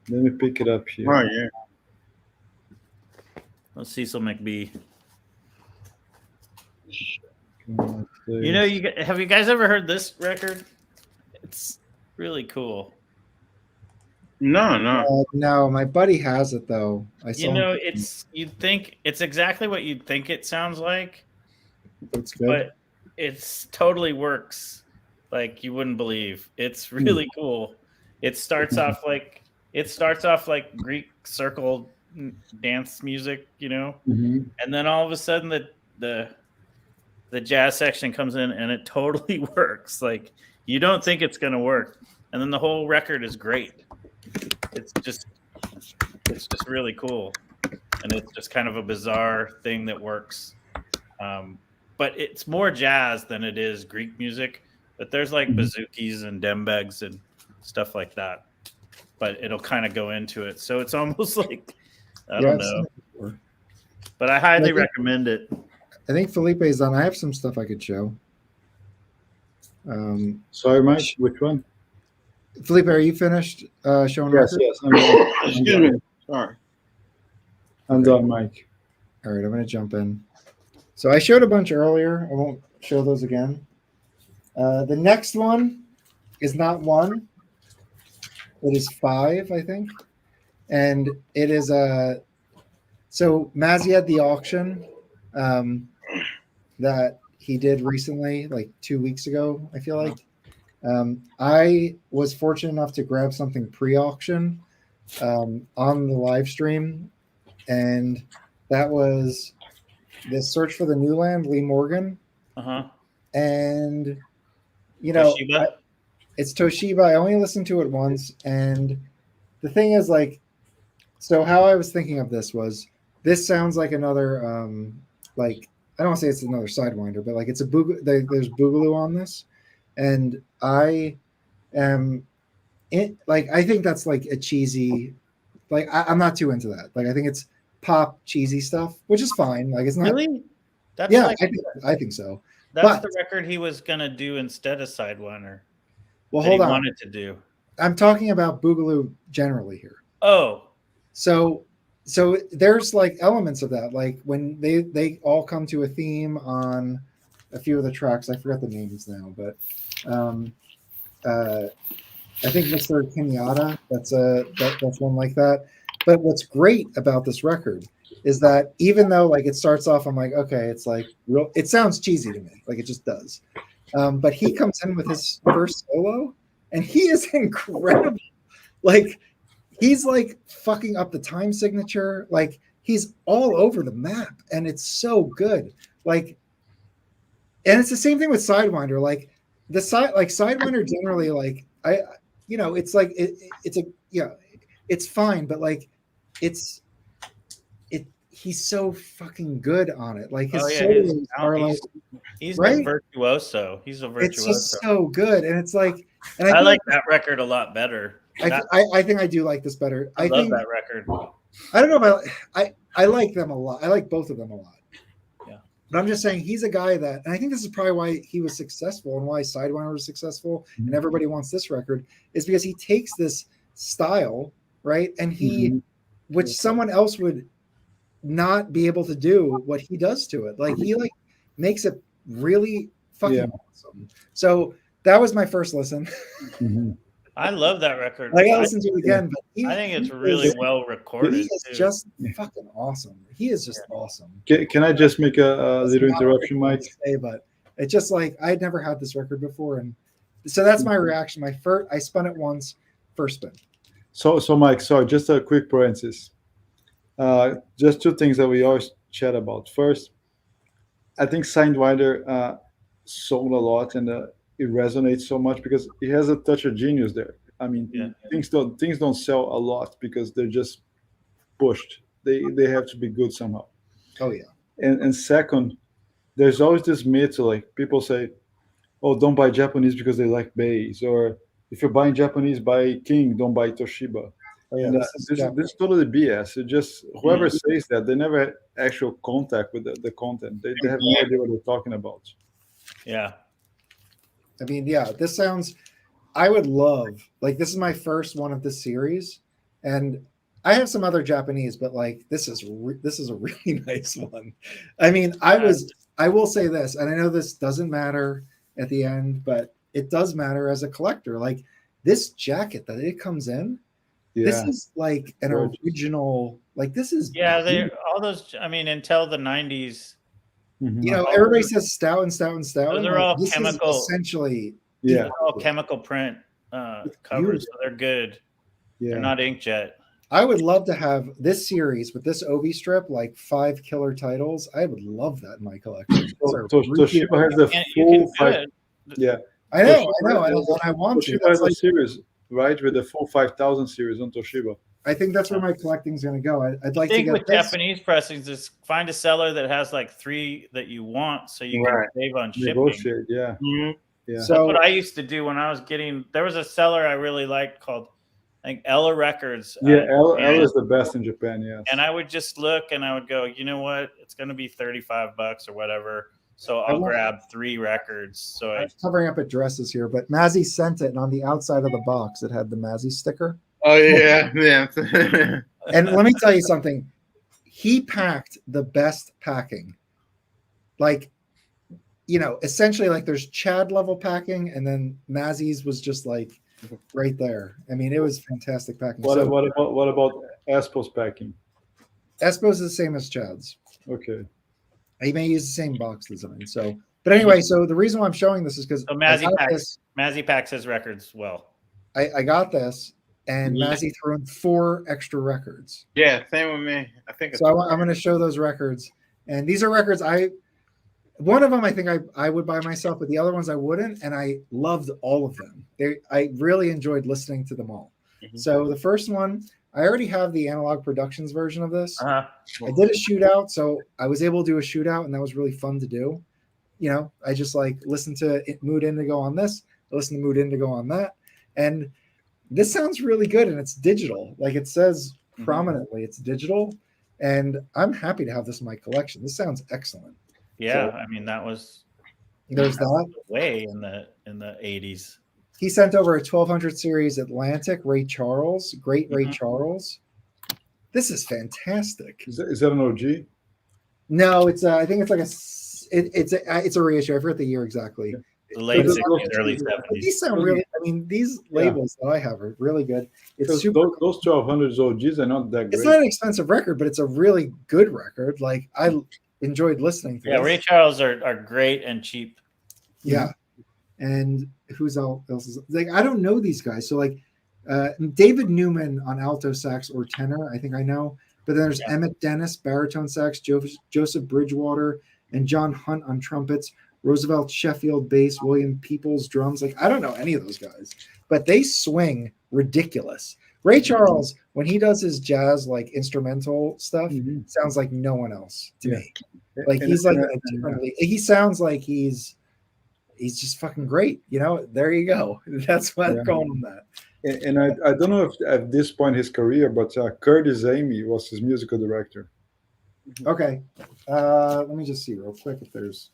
Let me pick it up here. Oh yeah. Let's Cecil McBee. You have you guys ever heard this record? It's really cool. No. No, my buddy has it though. You'd think it's exactly what you'd think it sounds like. It's good. But it's totally works like you wouldn't believe. It's really cool. It starts off like Greek circle dance music, and then all of a sudden the jazz section comes in and it totally works. Like you don't think it's gonna work, and then the whole record is great. It's just really cool, and it's just kind of a bizarre thing that works. But it's more jazz than it is Greek music. But there's like bouzouki and dembegs and stuff like that. But it'll kind of go into it, so it's almost like I don't know. But I highly recommend it. I think Felipe's done. I have some stuff I could show. Sorry, Mike. Which one? Felipe, are you finished showing? Yes. Excuse me. Sorry. I'm done, Mike. All right, I'm going to jump in. So I showed a bunch earlier. I won't show those again. The next one is not 1. It is 5, I think. And it is so Mazzy had the auction that he did recently, like 2 weeks ago, I feel like. I was fortunate enough to grab something pre-auction on the live stream, and that was the Search for the New Land, Lee Morgan. And Toshiba? It's Toshiba. I only listened to it once, and the thing is, like, so how I was thinking of this was, this sounds like another like, I don't want to say it's another Sidewinder, but like it's there's Boogaloo on this, and I am I think that's like a cheesy, like I'm not too into that. Like I think it's pop cheesy stuff, which is fine. Like it's not really. That's yeah, I think so. That's the record he was gonna do instead of Sidewinder. Well, hold on. Wanted to do. I'm talking about Boogaloo generally here. Oh, so there's like elements of that, like when they all come to a theme on a few of the tracks. I forgot the names now, but I think Mr. Kenyatta, that's one like that. But what's great about this record is that even though like it starts off, I'm like, okay, it's like real. It sounds cheesy to me, like it just does. But he comes in with his first solo, and he is incredible. Like he's like fucking up the time signature. Like he's all over the map, and it's so good. Like, and it's the same thing with Sidewinder. Like Sidewinder generally, like it's like it's fine, but like he's so fucking good on it. Like his Oh, yeah, solos are like, he's right? the virtuoso. He's a virtuoso. It's just so good, and it's like, and I feel like that record a lot better. I think I do like this better. I love think that record. I don't know if I like them a lot. I like both of them a lot. Yeah. But I'm just saying he's a guy that, and I think this is probably why he was successful and why Sidewinder was successful, and everybody wants this record, is because he takes this style, right, and he, which someone else would not be able to do what he does to it. Like he makes it really fucking awesome. So that was my first listen. I love that record. I gotta listen to it again, but I think it's really well recorded. He is just fucking awesome. He is just awesome. Can I just make a little interruption, Mike? But it's just like I'd never had this record before, and so that's my reaction. I spun it once, first spin. So Mike, sorry, just a quick parenthesis. Just two things that we always chat about. First, I think Sidewinder sold a lot, and it resonates so much because it has a touch of genius there. I mean, things don't sell a lot because they're just pushed. They have to be good somehow. Oh yeah. And second, there's always this myth, like people say, "Oh, don't buy Japanese because they like bass," or if you're buying Japanese, buy King, don't buy Toshiba. Oh, yeah, and this is totally BS. It just whoever says that, they never had actual contact with the content. They have no idea what they're talking about. Yeah. I mean, yeah, this sounds. I would love, like, this is my first one of this series, and I have some other Japanese, but like this is a really nice one. I mean, I will say this, and I know this doesn't matter at the end, but it does matter as a collector. Like this jacket that it comes in, this is like an original. Like this is they all those. I mean, until the 90s. You know, everybody says stout and stout and stout. Those are all chemical. Essentially, they're all chemical print covers, so they're good. Yeah. They're not inkjet. I would love to have this series with this Obi strip, like 5 killer titles. I would love that in my collection. Toshiba has the full 5. Yeah, I know, and I want to. Toshiba has a series, right, with the full 5,000 series on Toshiba. I think that's where my collecting is going to go. I'd like to get with Japanese pressings is find a seller that has like 3 that you want, so you can save on shipping. Negotiate, yeah. So that's what I used to do when I was getting. There was a seller I really liked called, I think, Ella Records. Yeah, Ella is the best in Japan. Yeah. And I would just look, and I would go, you know what? It's going to be $35 or whatever. So I'll grab 3 records. So I'm covering up addresses here, but Mazzy sent it, and on the outside of the box, it had the Mazzy sticker. Oh yeah, yeah. And let me tell you something. He packed the best packing. Like, you know, essentially like there's Chad level packing, and then Mazzy's was just like right there. I mean, it was fantastic packing. What about Espo's packing? Espo's the same as Chad's. Okay. He may use the same box design. So, but anyway, so the reason why I'm showing this is because Mazzy packs his records well. I got this. And Mazzy threw in 4 extra records. Yeah, same with me. I think so. I'm going to show those records, and these are records. One of them I think I would buy myself, but the other ones I wouldn't. And I loved all of them. I really enjoyed listening to them all. So the first one, I already have the Analog Productions version of this. I did a shootout, so I was able to do a shootout, and that was really fun to do. You know, I just like listened to Mood Indigo on this, listen to Mood Indigo on that, and this sounds really good, and it's digital. Like it says prominently, it's digital, and I'm happy to have this in my collection. This sounds excellent. Yeah, so, I mean there's that way in the 80s. He sent over a 1200 series Atlantic Ray Charles, great Ray Charles. This is fantastic. Is that an OG? No, it's I think it's like it's a reissue. I forget the year exactly. The late 60s, early 70s. These sound really. I mean, these labels that I have are really good. It's super. Those 1200 OGs are not that great. It's not an expensive record, but it's a really good record. Like I enjoyed listening to. Yeah, Ray Charles are great and cheap. Yeah, and who's else is like I don't know these guys. So like David Newman on alto sax or tenor, I think I know. But then there's Emmett Dennis baritone sax, Joseph Bridgewater, and John Hunt on trumpets. Roosevelt Sheffield bass, William Peoples drums. Like I don't know any of those guys, but they swing ridiculous. Ray Charles when he does his jazz like instrumental stuff, Mhm. sounds like no one else to Yeah. me. Like And- he's like and- in a different league. He sounds like he's just fucking great. You know, there you go. That's why I'm Yeah. calling him that. And I don't know if at this point in his career, but Curtis Amy was his musical director. Okay. Let me just see real quick if there's.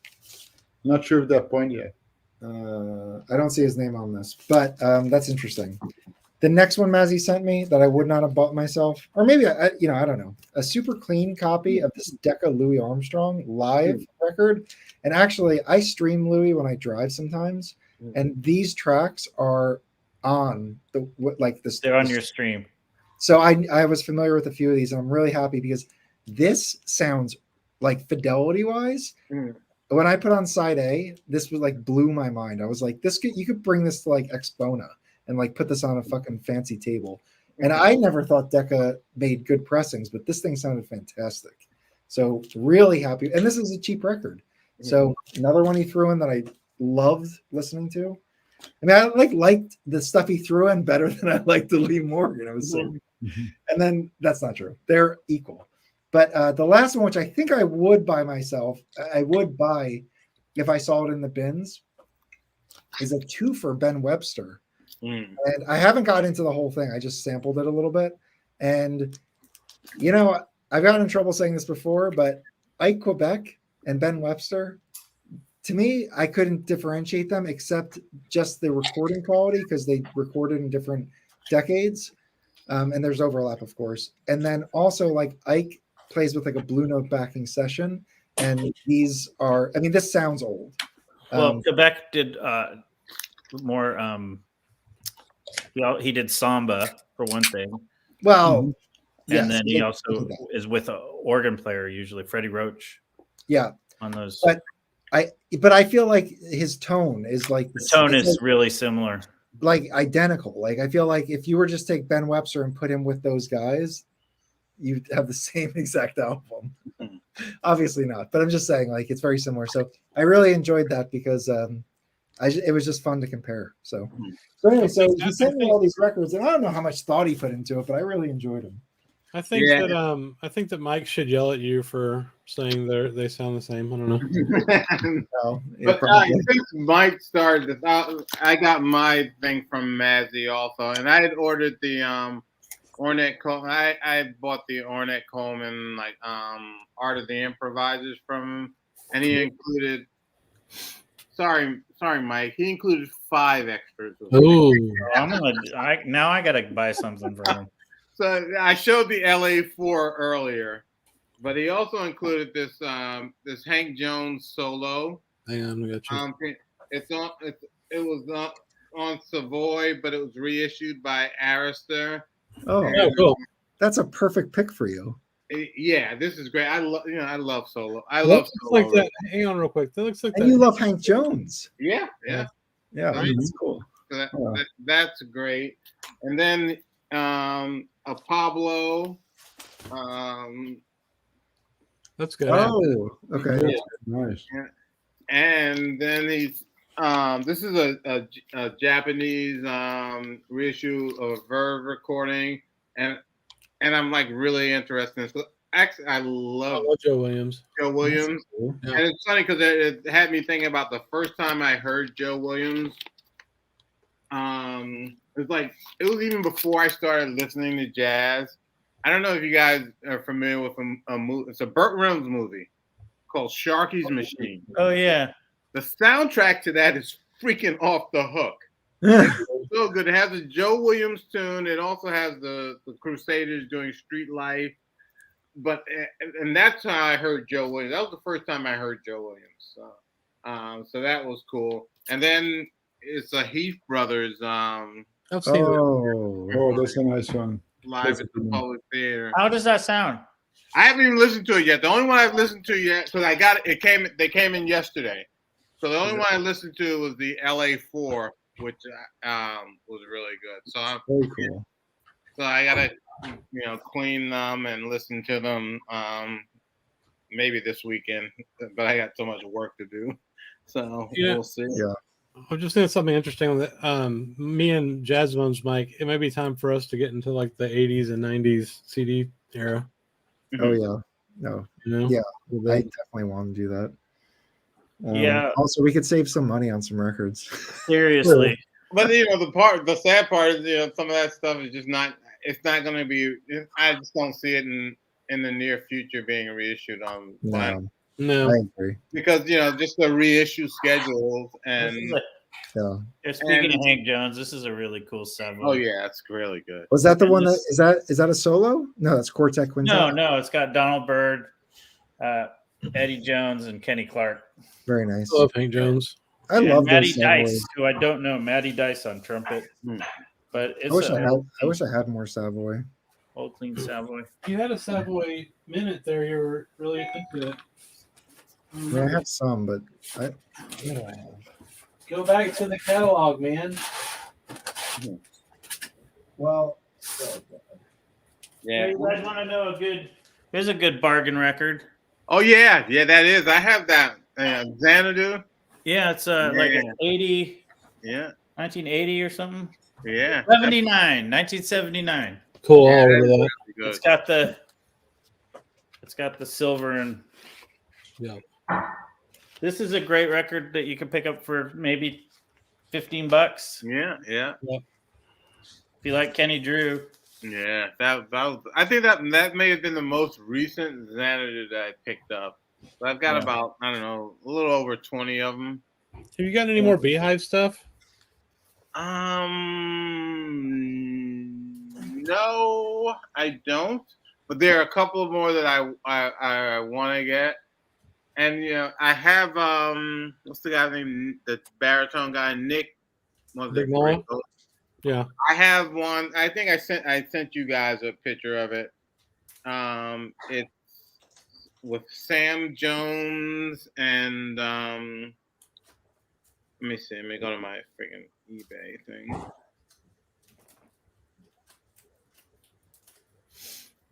Not sure if that point yet. I don't see his name on this, but that's interesting. The next one Mazzy sent me that I would not have bought myself, or maybe I don't know, a super clean copy of this Decca Louis Armstrong live record. And actually, I stream Louis when I drive sometimes, and these tracks are on the like this. They're on your stream. So I was familiar with a few of these, and I'm really happy because this sounds like fidelity wise. When I put on side A, this was like blew my mind. I was like, you could bring this to like Expona and like put this on a fucking fancy table. And I never thought Decca made good pressings, but this thing sounded fantastic. So really happy. And this is a cheap record. So another one he threw in that I loved listening to. I mean, I liked the stuff he threw in better than I liked the Lee Morgan. It was so, and then that's not true. They're equal. But the last one, which I think I would buy myself, I would buy if I saw it in the bins, is a 2 for Ben Webster. And I haven't got into the whole thing. I just sampled it a little bit. And, you know, I've gotten in trouble saying this before, but Ike Quebec and Ben Webster, to me, I couldn't differentiate them except just the recording quality because they recorded in different decades. And there's overlap, of course. And then also, like, Ike plays with like a Blue Note backing session. And these are, I mean, this sounds old. Well, Quebec did more. He did samba for one thing. Well, yes, and then he also is with an organ player, usually Freddie Roach. Yeah, on those. But I feel like his tone is like the tone is like, really similar, like identical. Like I feel like if you were just take Ben Webster and put him with those guys, you'd have the same exact album. Obviously not, but I'm just saying like it's very similar. So I really enjoyed that because it was just fun to compare. So anyway, so he sent me all these records, and I don't know how much thought he put into it, but I really enjoyed them. I think that Mike should yell at you for saying they sound the same. I don't know. No, but since Mike started this, I got my thing from Mazzy also, and I had ordered the Ornette Coleman. I bought the Ornette Coleman like Art of the Improvisers from him, and he included. Sorry, Mike. He included 5 extras. Oh, now I gotta buy something for him. So I showed the LA4 earlier, but he also included this this Hank Jones solo. Hang on, we got you. It was on Savoy, but it was reissued by Arista. Oh, cool! That's a perfect pick for you. Yeah, this is great. I love solo. I that love looks solo. like that. Hang on, real quick. That looks like and that. you love Hank Jones. Yeah. Right? That's cool. So that's great. And then a Pablo. That's good. Oh, okay. Nice. And then he's this is a Japanese reissue of a Verve recording, and I'm like really interested in this. Actually, I love Joe Williams. Joe Williams, Cool. Yeah. and it's funny because it had me thinking about the first time I heard Joe Williams. It was even before I started listening to jazz. I don't know if you guys are familiar with a movie. It's a Burt Reynolds movie called Sharky's Machine. Oh yeah, the soundtrack to that is freaking off the hook. It's so good. It has a Joe Williams tune. It also has the Crusaders doing Street Life. And that's how I heard Joe Williams. That was the first time I heard Joe Williams. So that was cool. And then it's a Heath Brothers. I've seen Oh, that's a nice one. Live at the Public Theater. How does that sound? I haven't even listened to it yet. The only one I've listened to yet, because I got it. They came in yesterday. So the only one I listened to was the LA4, which was really good. So Very cool. So I gotta, clean them and listen to them. Maybe this weekend, but I got so much work to do. So we'll see. Yeah. I'm just thinking something interesting that me and Jazzbones, Mike, it may be time for us to get into like the 80s and 90s CD era. Oh yeah, no, You know? yeah, With I the- definitely want to do that. Yeah. Also, we could save some money on some records. Seriously. But the sad part is, some of that stuff is just not. It's not going to be. I just don't see it in the near future being reissued on vinyl. No. I agree. Because just the reissue schedules This is and speaking of Hank Jones, this is a really cool Savoy. oh yeah, it's really good. Was that the And one this- is that a solo? No, that's Quartet Quintet. No, it's got Donald Byrd, Eddie Jones, and Kenny Clark. Very nice. I love Hank Jones. I And love Matty those Savoys. Dice, who I don't know, Matty Dice on trumpet. But it's I wish I had more Savoy. old clean Savoy. You had a Savoy minute there. You were really into it. I have some, but what do I have? Go back to the catalog, man. Well, Yeah. You guys want to know here's a good bargain record. Oh yeah, that is. I have that. Xanadu. Yeah, it's like an 80, Yeah. 1980 or something. Yeah. 1979. Cool. Yeah, I'll that order is that. really good. It's got the silver and Yeah. this is a great record that you can pick up for maybe $15. Yeah. If you like Kenny Drew. Yeah. That was. I think that may have been the most recent Xanadu that I picked up. So I've got about I don't know a little over 20 of them. Have you got any more Beehive stuff? No, I don't. But there are a couple more that I want to get. And I have what's the guy's name? The baritone guy, Nick. Nick Nolan? Yeah. I have one. I think I sent you guys a picture of it. It's with Sam Jones and let me see. Let me go to my freaking eBay thing.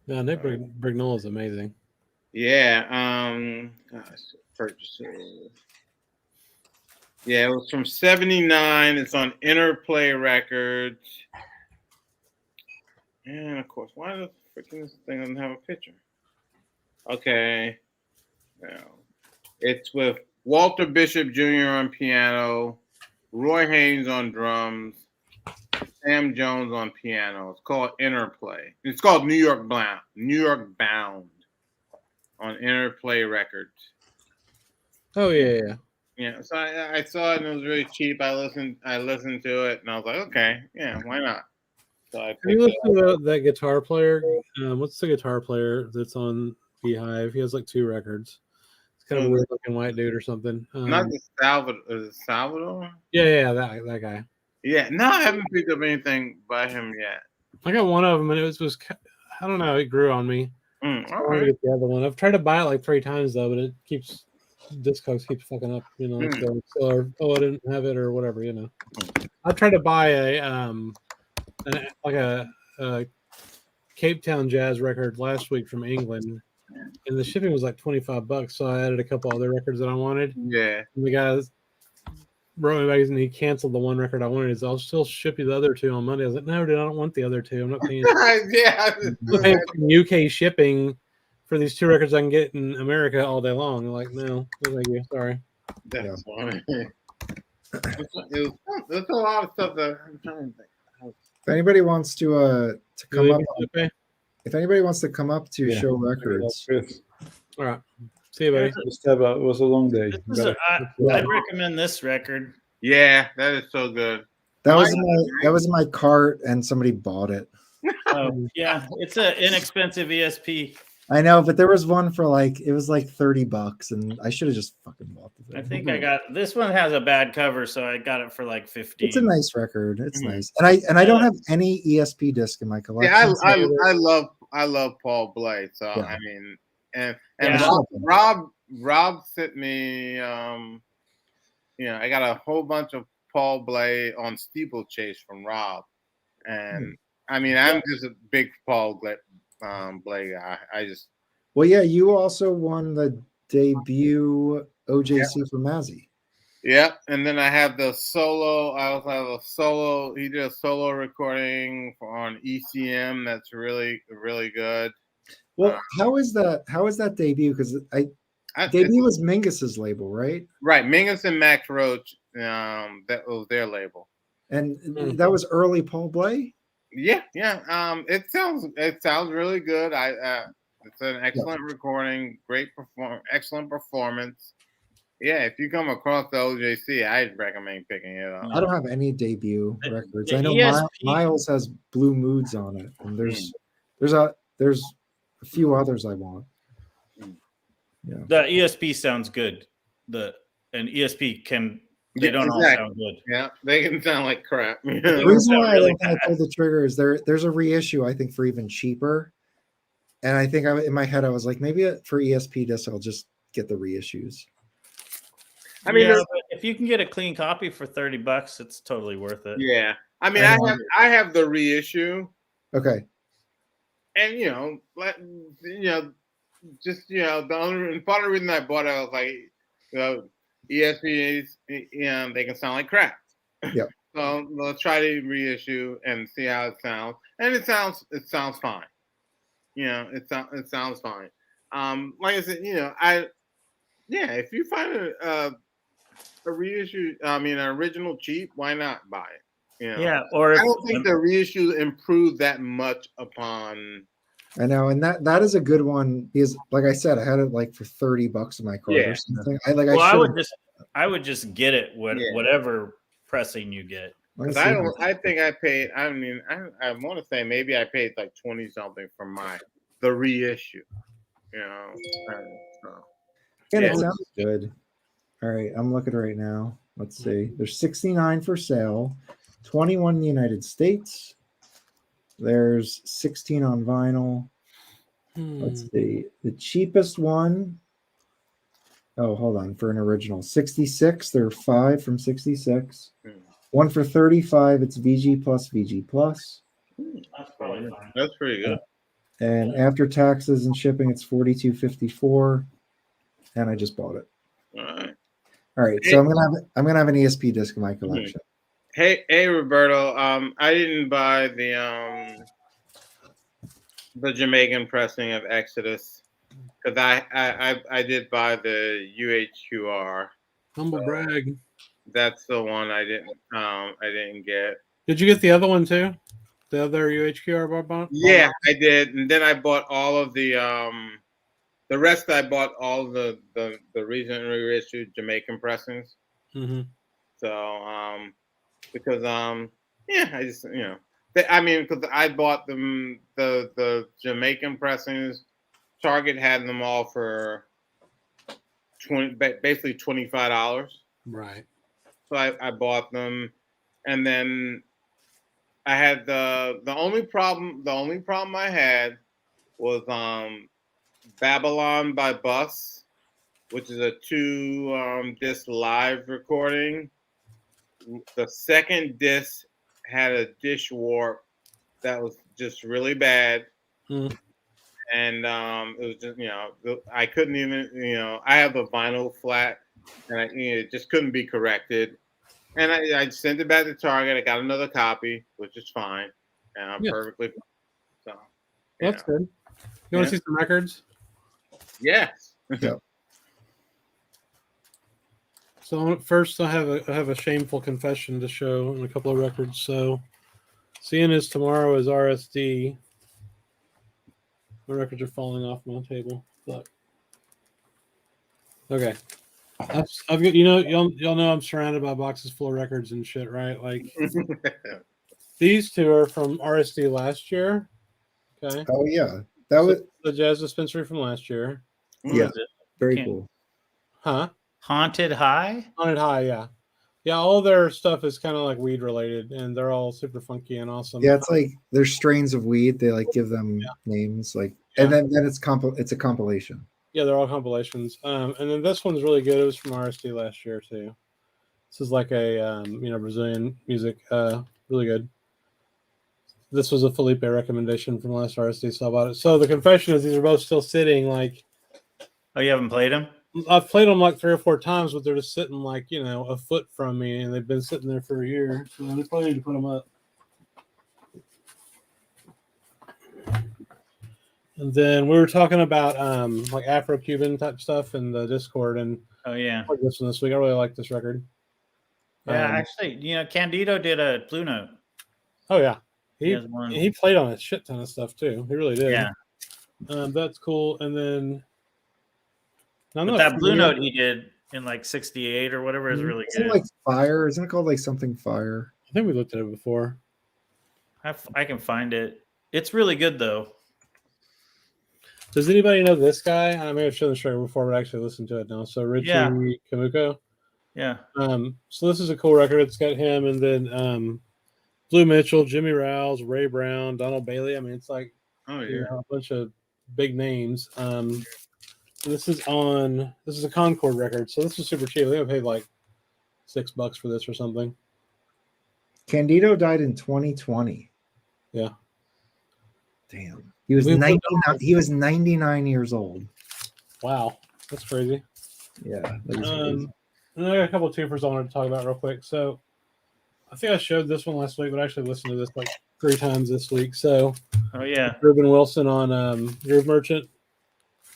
No, Nick Brignol is amazing. Yeah. Gosh, purchases. Yeah, it was from '79. It's on Interplay Records. And of course, why does freaking this thing doesn't have a picture? Okay. Now, it's with Walter Bishop Jr. on piano, Roy Haynes on drums, Sam Jones on piano. It's called Interplay. It's called New York Bound on Interplay Records. Oh yeah. Yeah, so I saw it and it was really cheap. I listened to it and I was like, okay, yeah, why not? So I Have you listened to that guitar player? What's the guitar player that's on Beehive? He has like 2 records. It's kind of a weird looking white dude or something. Not the Salvador. Is it Salvador? Yeah, that guy. Yeah, no, I haven't picked up anything by him yet. I got one of them, and it was I don't know, it grew on me. All I want to right. get the other one. I've tried to buy it like 3 times though, but it keeps Discogs keeps fucking up. It's going, or I didn't have it or whatever. I tried to buy a Cape Town jazz record last week from England, and the shipping was like $25. So I added a couple other records that I wanted. Yeah. And the guy wrote me back and he canceled the one record I wanted. He's, I'll still ship you the other 2 on Monday. I was like, no, dude, I don't want the other 2. I'm not paying. Yeah. I'm paying UK shipping for these 2 records I can get in America all day long. I'm like, no thank you. Sorry. That's funny. There's a lot of stuff that I'm trying to think. If anybody wants to come up, Okay. if anybody wants to come up to show records, Chris. All right. See you, buddy. It was a long day. I'd recommend this record. Yeah, that is so good. that was in my cart, and somebody bought it. Oh, yeah, it's an inexpensive ESP. I know, but there was one for it was like $30, and I should have just fucking bought the thing. I think I got this one has a bad cover, so I got it for like 15. It's a nice record. It's nice, and I don't have any ESP disc in my collection. Yeah, I love Paul Blay. So Yeah. I mean, and Yeah. Rob sent me. I got a whole bunch of Paul Blay on Steeplechase from Rob, and I mean, I'm just a big Paul Blay guy. Well, yeah, you also won the debut OJC from Mazzy. Yep, and then I have the solo. I also have a solo. He did a solo recording on ECM. That's really really good. Well, how is that debut? Because debut it's- was Mingus's label, right? right, Mingus and Max Roach. That was their label. And that was early Paul Bley. Yeah. It sounds really good. It's an excellent recording. Excellent performance. Yeah, if you come across the OJC, I'd recommend picking it up. I don't have any debut records. the I know ESP Miles has Blue Moods on it, and there's a few others I want. Yeah, The ESP sounds good. And ESP they don't all sound good. Yeah, they can sound like crap. the reason why I don't think I pulled the trigger is there's a reissue I think for even cheaper, and I think in my head I was like, maybe for ESP disc I'll just get the reissues. I mean, but if you can get a clean copy for $30, it's totally worth it. yeah. I mean, I have the reissue. Okay. And the only part of the reason I bought it, I was like, ESPs, they can sound like crap. Yeah. So let's try to reissue and see how it sounds. And it sounds fine. It sounds fine. Like I said, if you find a reissue, an original cheap, why not buy it? Yeah, or I don't think the reissue improved that much upon. I know, and that is a good one because, like I said, I had it like for $30 in my card or something. I would just get it whatever pressing you get. I think I paid. I mean, I want to say maybe I paid like 20 something for the reissue. And it sounds good. All right, I'm looking right now. Let's see. There's 69 for sale, 21 in the United States. There's 16 on vinyl. Let's see. The cheapest one. Oh, hold on. For an original, 66. There are 5 from 66. One for 35. It's VG plus VG plus. That's pretty good. And after taxes and shipping, it's $42.54. And I just bought it. All right. So I'm gonna have an ESP disc in my collection. Hey, Roberto. I didn't buy the Jamaican pressing of Exodus because I did buy the UHQR. Humble brag. That's the one I didn't get. Did you get the other one too? The other UHQR bought? Yeah, I did, and then I bought all of the rest. I bought all the recently reissued Jamaican pressings. Mm-hmm. So because I just because I bought them the Jamaican pressings. Target had them all for basically $25. Right. So I bought them, and then I had the only problem I had was Babylon by Bus, which is a 2 disc live recording. The second disc had a dish warp that was just really bad. And it was just I couldn't even I have a vinyl flat and it just couldn't be corrected. And I sent it back to Target. I got another copy, which is fine, and I'm perfectly fine. So that's good. You want to see some records? Yes. So first, I have a shameful confession to show on a couple of records. So, seeing as tomorrow is RSD, my records are falling off my table. Look. Okay. I've got y'all know I'm surrounded by boxes full of records and shit, right? Like these two are from RSD last year. Okay. Oh yeah, that was the Jazz Dispensary from last year. Yeah, very cool. Huh? Haunted High? Haunted High, yeah. All their stuff is kind of like weed related, and they're all super funky and awesome. Yeah, it's like there's strains of weed. They like give them names, and then it's a compilation. Yeah, they're all compilations. And then this one's really good. It was from RSD last year too. This is like a Brazilian music, really good. This was a Felipe recommendation from last RSD, so I bought it. So the confession is these are both still sitting. Like, oh, you haven't played them? I've played them like 3 or 4 times, but they're just sitting like a foot from me, and they've been sitting there for a year. So I probably need to put them up. And then we were talking about like Afro-Cuban type stuff in the Discord, and Oh yeah, I this one this week. I really like this record. yeah. Actually, Candido did a Blue Note. Oh yeah, He has one. he played on a shit ton of stuff too. He really did. Yeah. That's cool. And then that Blue Note he did in like '68 or whatever is really Isn't good. it like Fire? Isn't it called like something Fire? I think we looked at it before. I can find it. It's really good though. Does anybody know this guy? I may have shown the show before, but I actually listened to it now. So Richie Kamuko. Yeah. So this is a cool record. It's got him and then Blue Mitchell, Jimmy Rouse, Ray Brown, Donald Bailey. I mean, it's like a bunch of big names. This is a Concord record, so this is super cheap. I think I paid like $6 for this or something. Candido died in 2020. Yeah. Damn. He was 99. He was 99 years old. Wow, that's crazy. Yeah. That is crazy. And then I got a couple of twofers I wanted to talk about real quick. So I think I showed this one last week, but I actually listened to this like 3 times this week. So Ruben Wilson on Groove Merchant.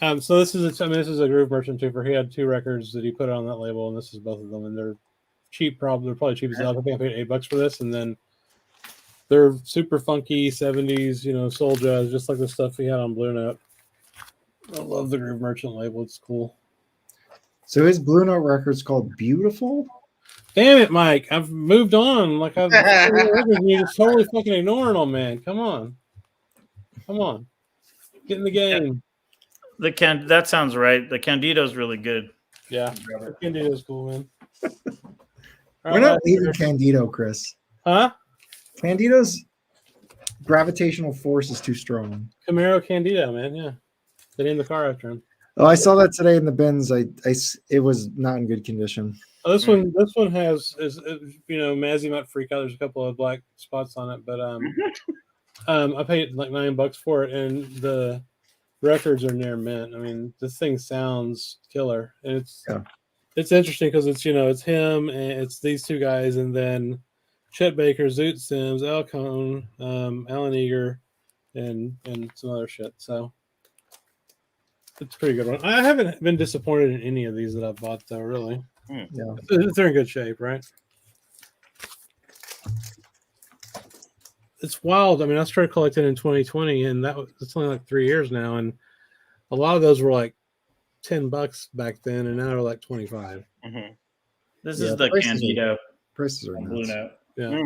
So this is a Groove Merchant twofer. He had 2 records that he put on that label, and this is both of them, and they're cheap. They're probably cheap as hell. I think I paid $8 for this, and then they're super funky 70s, soul jazz, just like the stuff he had on Blue Note. I love the Groove Merchant label. It's cool. So his Blue Note record's called Beautiful? Damn it, Mike. I've moved on. Like you're just totally fucking ignoring them, man. Come on. Get in the game. That sounds right. The Candido's really good. Yeah. Candido's cool, man. We're not leaving Candido, Chris. Huh? Candido's gravitational force is too strong. Camaro Candido, man. Yeah. They named the car after him. Oh, I saw that today in the bins. It was not in good condition. Oh, this one has Mazzy might freak out. There's a couple of black spots on it, but I paid like $9 for it, and the records are near mint. I mean, this thing sounds killer, and it's interesting because it's it's him and it's these 2 guys, and then Chet Baker, Zoot Sims, Al Cohn, Alan Eager, and some other shit. So it's a pretty good one. I haven't been disappointed in any of these that I've bought, though. Really, yeah, they're in good shape, right? It's wild. I mean, I started collecting in 2020, and it's only like 3 years now, and a lot of those were like $10 back then, and now they're like 25. Mm-hmm. This is the Candido. Prices are Blue Note. Yeah.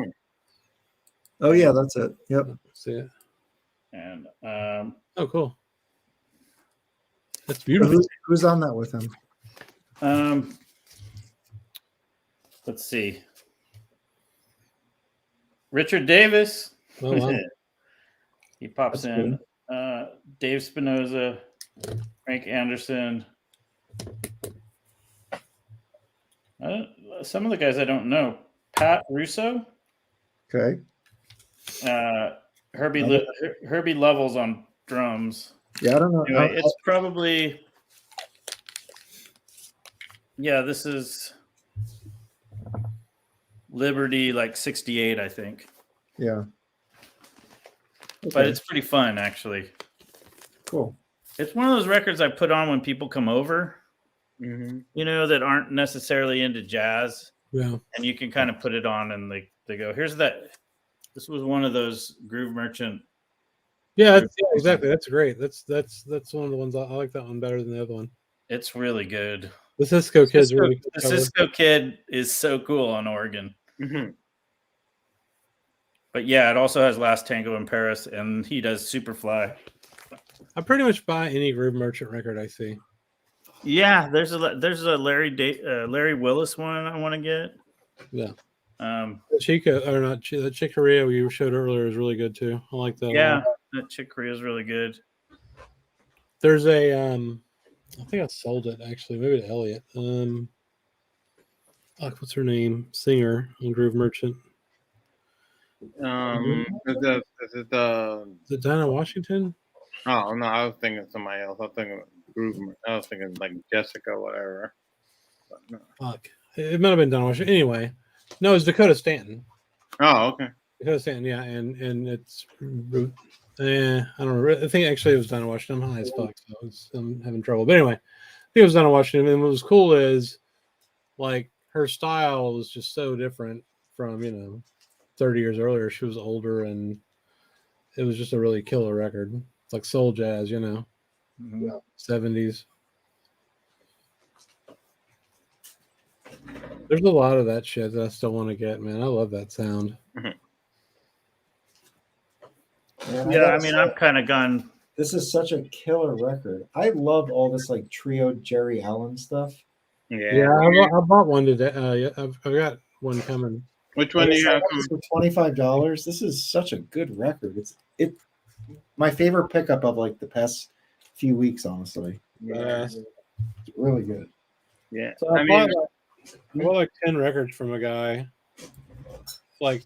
Oh yeah, that's it. Yep. See it. And oh, cool. That's beautiful. Who's on that with him? Let's see. Richard Davis. Oh, wow. He pops in. Dave Spinoza, Frank Anderson. Some of the guys I don't know. Pat Russo. Okay. Herbie Lovell's on drums. Yeah, I don't know. Anyway, it's probably. Yeah, this is Liberty, like 68, I think. Yeah. Okay. But it's pretty fun, actually. Cool. It's one of those records I put on when people come over, that aren't necessarily into jazz. Yeah. And you can kind of put it on and they go, here's that. This was one of those Groove Merchant. Yeah, exactly. That's great. That's one of the ones I like that one better than the other one. It's really good. The Cisco Kid's really cool. The Cisco Kid is so cool on organ. Mm-hmm. But yeah, it also has Last Tango in Paris, and he does Superfly. I pretty much buy any Groove Merchant record I see. Yeah, there's a Larry Willis one I want to get. Yeah. The Chick Corea you showed earlier is really good too. I like that. Yeah, that Chick Corea is really good. There's a I think I sold it actually, maybe to Elliot. What's her name? Singer on Groove Merchant. Is it Dinah Washington? Oh no, I was thinking of somebody else. I was thinking Groove. I was thinking like Jessica, whatever. But no. Fuck. It might have been Donna Washington. Anyway, no, it's Dakota Stanton. Oh, okay. Dakota Stanton, yeah, and it's I don't know. I think actually it was Donna Washington. I'm high as fuck, so I'm having trouble. But anyway, I think it was Donna Washington. And what was cool is like her style was just so different from 30 years earlier. She was older, and it was just a really killer record. It's like soul jazz, Mm-hmm. 70s. There's a lot of that shit that I still want to get, man. I love that sound. Yeah, I mean, I've kind of gone. This is such a killer record. I love all this like trio Jerry Allen stuff. Yeah, I bought one today. Yeah, I've got one coming. Which one do you have? For $25. This is such a good record. It's my favorite pickup of like the past few weeks, honestly. Yeah. It's really good. Yeah. So I bought like 10 records from a guy like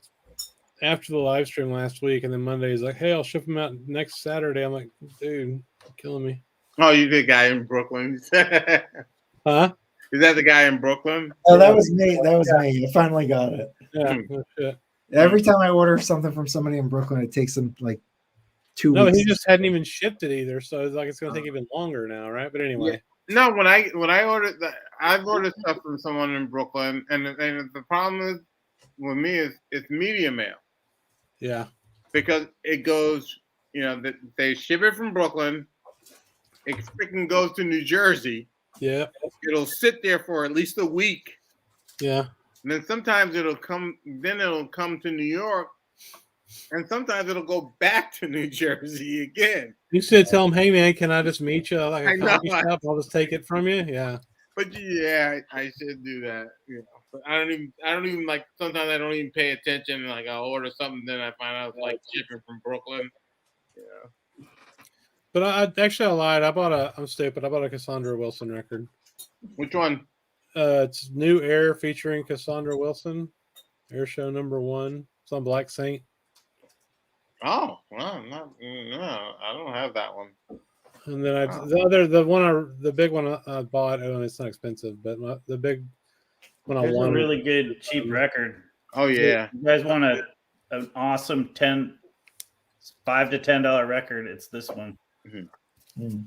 after the live stream last week, and then Monday he's like, "Hey, I'll ship them out next Saturday." I'm like, "Dude, you're killing me." Oh, you the guy in Brooklyn? Huh? Is that the guy in Brooklyn? Oh, that was me. That was me. I finally got it. Yeah. No shit. Every time I order something from somebody in Brooklyn, it takes them like 2 No, weeks. he just hadn't even shipped it either, so it's like it's gonna take even longer now, right? But anyway. No, when I ordered I've ordered stuff from someone in Brooklyn, and the problem is with me is it's media mail. Yeah. Because it goes, they ship it from Brooklyn. It freaking goes to New Jersey. Yeah. It'll sit there for at least a week. Yeah. And then sometimes it'll come to New York. And sometimes it'll go back to New Jersey again. You should tell him, "Hey man, can I just meet you like I a know. coffee shop? I'll just take it from you." Yeah. But yeah, I should do that. But I don't even like. Sometimes I don't even pay attention. Like I'll order something, then I find out it's like shipping from Brooklyn. Yeah. But I lied. I'm stupid. I bought a Cassandra Wilson record. Which one? It's New Air featuring Cassandra Wilson. Air Show #1. It's on Black Saint. Oh, well, no, I don't have that one. And then the big one I bought. Oh, it's not expensive, but the big one I There's a wanted. really good cheap record. Oh yeah. You guys want an awesome $5 to $10 record? It's this one.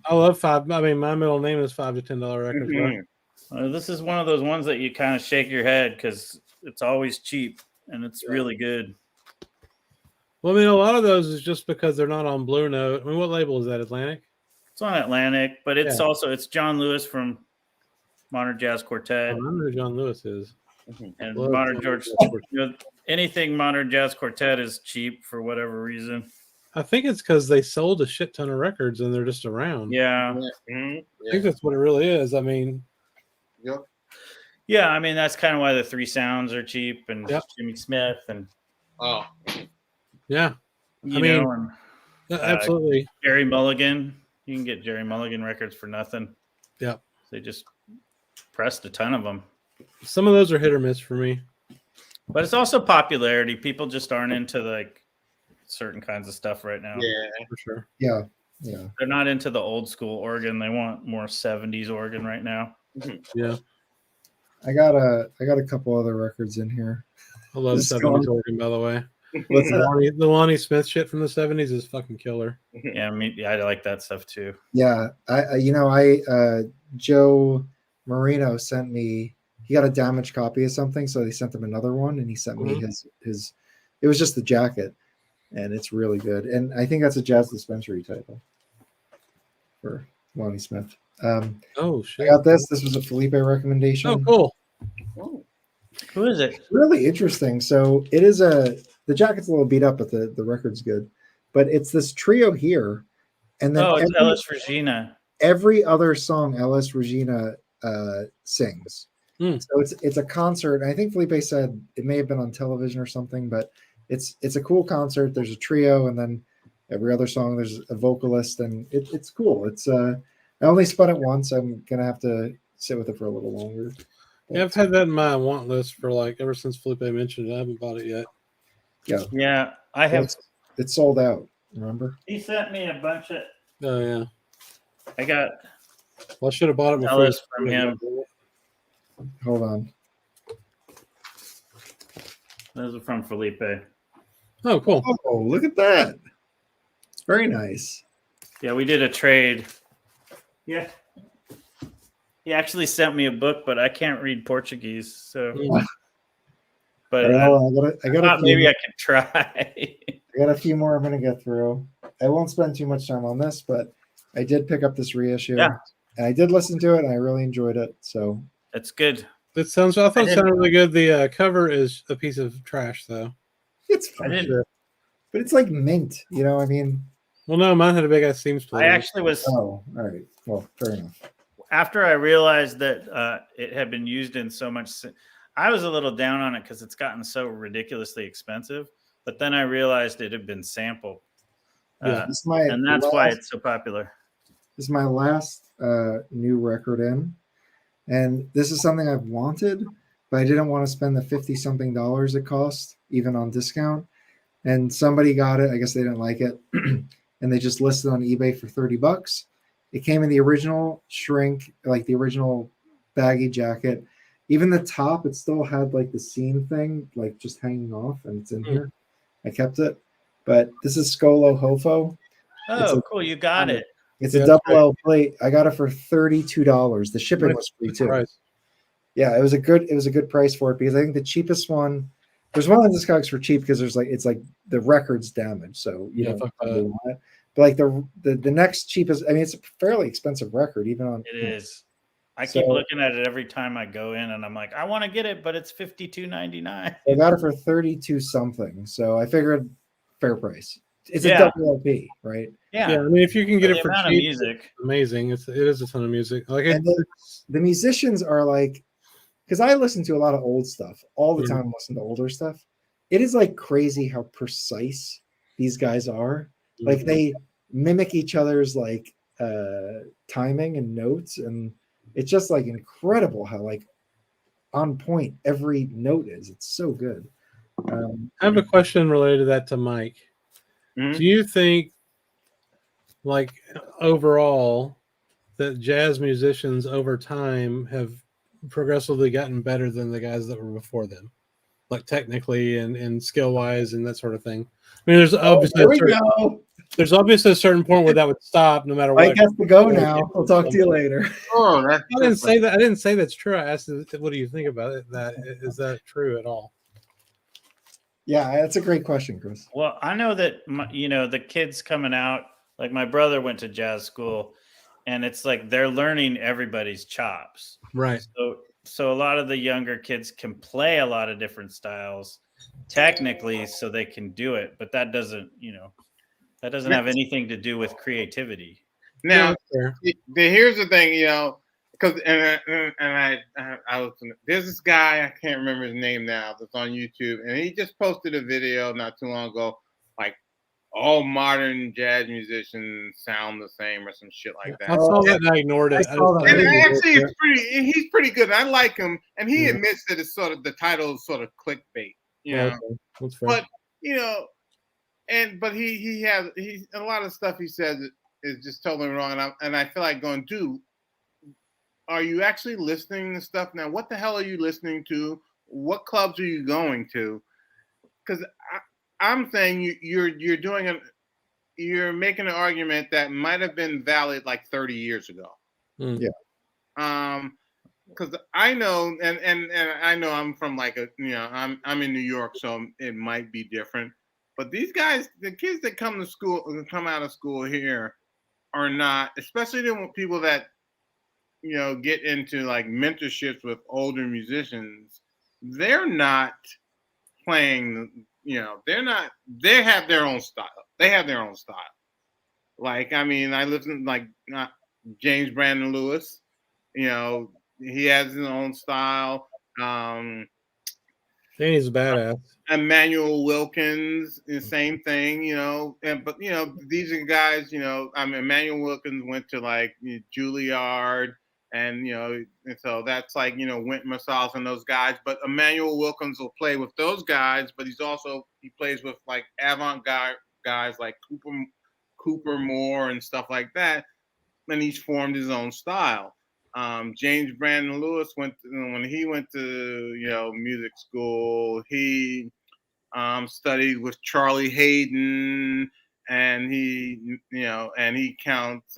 I love five. I mean, my middle name is $5 to $10 records. Right? This is one of those ones that you kind of shake your head because it's always cheap and it's really good. Well, I mean, a lot of those is just because they're not on Blue Note. I mean, what label is that? Atlantic? It's on Atlantic, but it's it's John Lewis from Modern Jazz Quartet. I don't know who John Lewis is. And Modern George, anything Modern Jazz Quartet is cheap for whatever reason. I think it's because they sold a shit ton of records and they're just around. Yeah. I think that's what it really is. I mean, yeah, I mean that's kind of why the Three Sounds are cheap and Jimmy Smith and yeah, absolutely. Jerry Mulligan. You can get Jerry Mulligan records for nothing. Yeah, they just pressed a ton of them. Some of those are hit or miss for me, but it's also popularity. People just aren't into like certain kinds of stuff right now. Yeah, for sure. Yeah. They're not into the old school organ. They want more 70s organ right now. Yeah. I got a couple other records in here. I love 70s organ, by the way. The Lonnie Smith shit from the 70s is fucking killer. Yeah, I like that stuff too. Yeah, I Joe Marino sent me. He got a damaged copy of something, so they sent him another one, and he sent me his. It was just the jacket, and it's really good. And I think that's a Jazz Dispensary title for Lonnie Smith. Oh shit! I got this. This was a Felipe recommendation. Oh, cool. Oh. Who is it? Really interesting. So it is the jacket's a little beat up, but the record's good. But it's this trio here, and then it's Ellis Regina. Every other song Ellis Regina sings. So it's a concert. I think Felipe said it may have been on television or something, but it's a cool concert. There's a trio, and then every other song there's a vocalist, and it's cool. It's I only spun it once. I'm gonna have to sit with it for a little longer. Yeah, I've had that in my want list for like ever since Felipe mentioned it. I haven't bought it yet. Yeah, I have. It's sold out. Remember? He sent me a bunch of. Oh yeah. I got Well, I should have bought it Tell before. us from him. Hold on. Those are from Felipe. Oh, cool. Oh, look at that. Very nice. Yeah, we did a trade. Yeah. He actually sent me a book, but I can't read Portuguese, so. But I got maybe I could try. I got a few more I'm going to get through. I won't spend too much time on this, but I did pick up this reissue. Yeah. And I did listen to it, and I really enjoyed it. So That's good. I thought it sounded really good. The cover is a piece of trash, though. it's fine. But it's like mint, you know? I mean, well, no, mine had a big ass theme split. I actually was. Oh, all right. Well, fair enough. After I realized that it had been used in so much, I was a little down on it because it's gotten so ridiculously expensive. But then I realized it had been sampled. Yeah, and that's why it's so popular. This is my last new record in. And this is something I've wanted, but I didn't want to spend the $50-something it cost, even on discount. And somebody got it. I guess they didn't like it. And they just listed on eBay for $30. It came in the original shrink, like the original baggy jacket. Even the top, it still had like the seam thing, like just hanging off, and it's in here. I kept it. But this is Skolo Hofo. Oh, cool. You got it. It's a double L plate. I got it for $32. The shipping was free too. Price. Yeah, it was a good price for it because I think the cheapest one. There's one on Discogs for cheap because it's like the record's damaged, so you don't really want it. But like the next cheapest, I mean, it's a fairly expensive record, even on. It is. I keep looking at it every time I go in, and I'm like, I want to get it, but it's $52.99. I got it for 32 something, so I figured fair price. It's a double LP, right? Yeah. I mean, if you can get it for cheap, music, it's amazing. It is a ton of music. Like the musicians are like, because I listen to a lot of old stuff all the time. Listen to older stuff. It is like crazy how precise these guys are. Like they mimic each other's like timing and notes, and it's just like incredible how like on point every note is. It's so good. I have a question related to that to Mike. Mm-hmm. Do you think, like overall, that jazz musicians over time have progressively gotten better than the guys that were before them, like technically and skill wise and that sort of thing? I mean, there's obviously a certain point where that would stop, no matter what. Mike has to go now. I'll talk to you later. Oh, I didn't say that. I didn't say that's true. I asked, what do you think about it? That is that true at all? Yeah, that's a great question, Chris. Well, I know that the kids coming out, like my brother went to jazz school, and it's like they're learning everybody's chops. Right. So a lot of the younger kids can play a lot of different styles technically, so they can do it, but that doesn't have anything to do with creativity. Now, here's the thing, because I was there's this guy, I can't remember his name now, that's on YouTube, and he just posted a video not too long ago, like all modern jazz musicians sound the same or some shit like that. I saw that and I ignored it. And actually, he's pretty good. I like him, and he admits that it's sort of the title is sort of clickbait, But but he a lot of stuff he says is just totally wrong, and I feel like going, dude, are you actually listening to stuff now? What the hell are you listening to? What clubs are you going to? Because I'm saying you're making an argument that might have been valid like 30 years ago. Yeah. Because I know, and I know I'm from like I'm in New York, so it might be different. But these guys, the kids that come out of school here, are not, especially the people that get into like mentorships with older musicians. They're not playing. They have their own style. Like, I mean, I listen like James Brandon Lewis. He has his own style. He's a badass. Emmanuel Wilkins, the same thing, but these are guys, Emmanuel Wilkins went to like Juilliard, and and so that's like Wynton Marsalis and those guys. But Emmanuel Wilkins will play with those guys, but he plays with like avant-garde guys like Cooper Moore and stuff like that. and he's formed his own style. James Brandon Lewis when he went to music school. He studied with Charlie Hayden, and he counts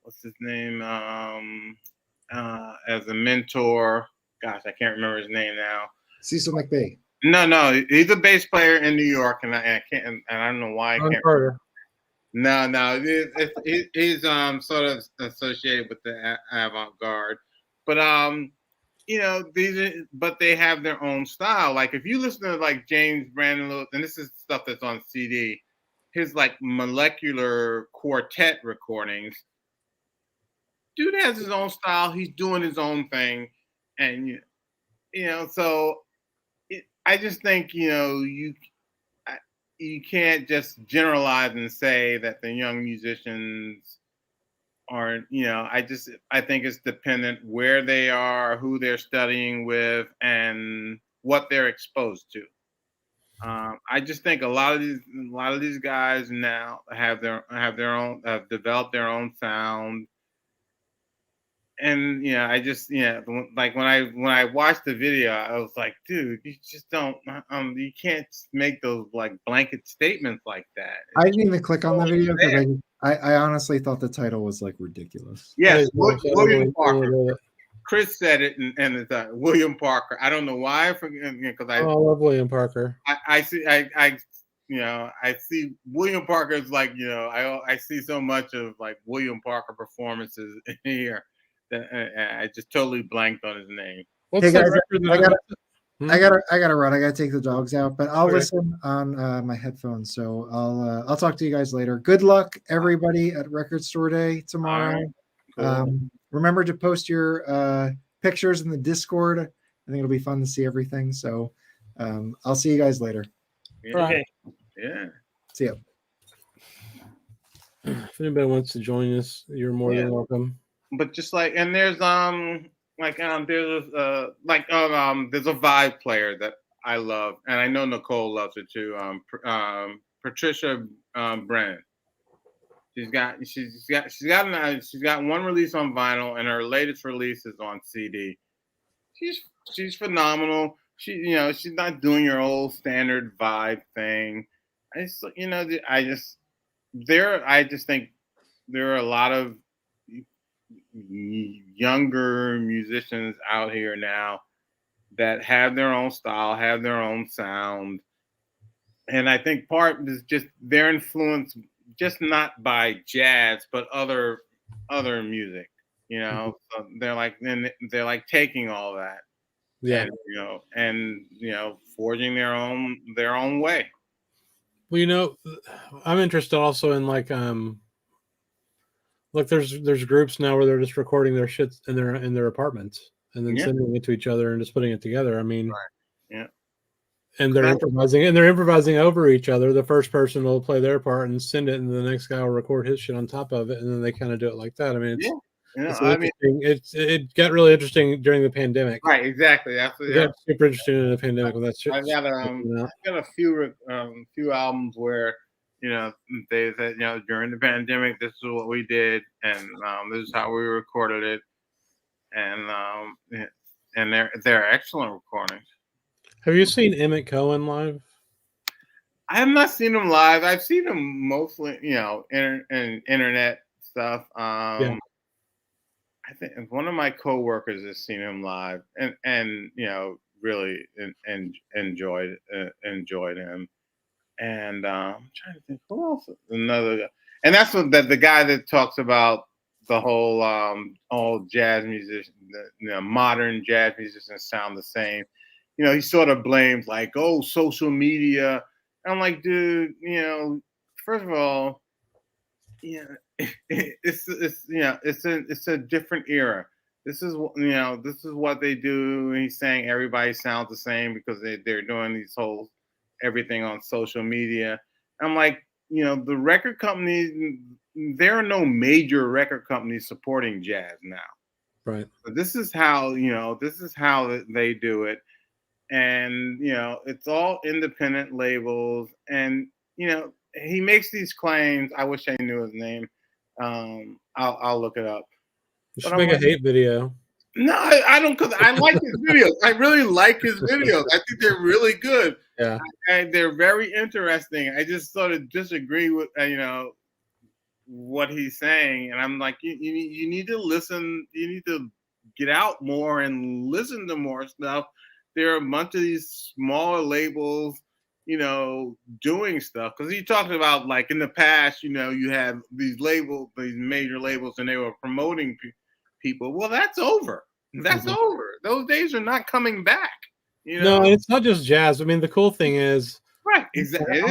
what's his name as a mentor. Gosh, I can't remember his name now. Cecil McBay. No, he's a bass player in New York, and I can't, and I don't know why I can't. Carter. No, he's sort of associated with the avant-garde, but but they have their own style. Like if you listen to like James Brandon Lewis, and this is stuff that's on CD, his like molecular quartet recordings, dude has his own style. He's doing his own thing, and so I just think you can't just generalize and say that the young musicians aren't. I think it's dependent where they are, who they're studying with, and what they're exposed to. I just think a lot of these guys now have developed their own sound. And like when I watched the video, I was like, dude, you just don't you can't make those like blanket statements like that. I didn't even click on the video because I honestly thought the title was like ridiculous. Yes, William Parker. Chris said it, and it's William Parker. I don't know why I forget because I love William Parker. I see William Parker is like I see so much of like William Parker performances in here. I just totally blanked on his name. Hey guys, I gotta run. I gotta take the dogs out, but I'll listen on my headphones. So I'll talk to you guys later. Good luck, everybody, at Record Store Day tomorrow. Right. Cool. Remember to post your pictures in the Discord. I think it'll be fun to see everything. So I'll see you guys later. Yeah. Okay. Yeah. See ya. If anybody wants to join us, you're more than welcome. But just like, and there's there's a vibe player that I love, and I know Nicole loves it too. Patricia Brennan. She's got one release on vinyl, and her latest release is on CD. She's phenomenal. She's not doing your old standard vibe thing. I just think there are a lot of younger musicians out here now that have their own style, have their own sound, and I think part is just their influence, just not by jazz but other music. So they're like taking all that, and forging their own way. Well, I'm interested also in like look, there's groups now where they're just recording their shit in their apartments and then sending it to each other and just putting it together. I mean, yeah. And they're improvising over each other. The first person will play their part and send it, and the next guy will record his shit on top of it, and then they kind of do it like that. I mean, it got really interesting during the pandemic. Right, exactly. That's it got super interesting in the pandemic with that shit. I've got a few albums where they said during the pandemic this is what we did, and this is how we recorded it, and they're excellent recordings. Have you seen Emmett Cohen live? I have not seen him live. I've seen him mostly, in internet stuff. I think one of my coworkers has seen him live, and really enjoyed him. And I'm trying to think who else. Another guy. And that's the guy that talks about the whole all jazz musicians, modern jazz musicians sound the same. He sort of blames like, oh, social media. I'm like, dude, first of all, it's a different era. This is what they do. And he's saying everybody sounds the same because they're doing these whole everything on social media. I'm like, the record companies, there are no major record companies supporting jazz now. Right. So this is how they do it. And it's all independent labels, and he makes these claims. I wish I knew his name. I'll look it up. You should make a hate video. No, I don't, because I like his videos. I really like his videos. I think they're really good. Yeah. And they're very interesting. I just sort of disagree with, what he's saying. And I'm like, you need to listen. You need to get out more and listen to more stuff. There are a bunch of these smaller labels, doing stuff. Because he talked about, like, in the past, you had these labels, these major labels, and they were promoting people. Well, that's over. That's over. Those days are not coming back. No, it's not just jazz. I mean, the cool thing is, right? Exactly.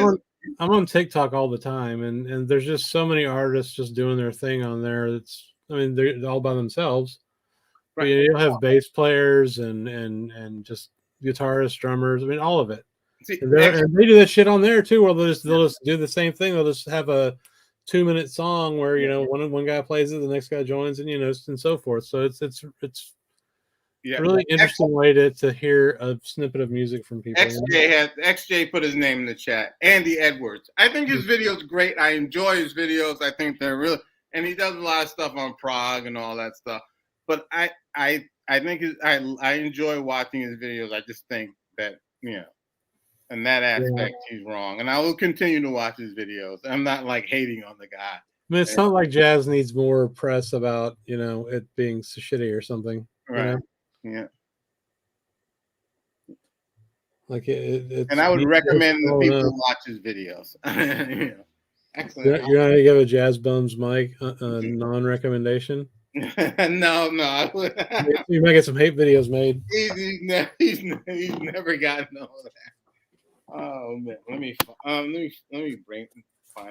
I'm on TikTok all the time, and there's just so many artists just doing their thing on there. They're all by themselves. Right. But you'll have bass players and just guitarists, drummers. I mean, all of it. See, and they do that shit on there too, where they'll just do the same thing. They'll just have a 2-minute song where one guy plays it, the next guy joins, and and so forth. So it's a really interesting way to hear a snippet of music from people. XJ put his name in the chat. Andy Edwards. I think his videos great. I enjoy his videos. I think they're really, and he does a lot of stuff on prog and all that stuff. But I think I enjoy watching his videos. I just think that in that aspect he's wrong, and I will continue to watch his videos. I'm not like hating on the guy. I mean, it's not like jazz needs more press about it being so shitty or something. Right. Yeah. Like it's, and I would recommend the people watch his videos. Excellent. You're gonna give a Jazz Bums Mike non-recommendation? No. You might get some hate videos made. He's never gotten all that. Oh man, let me find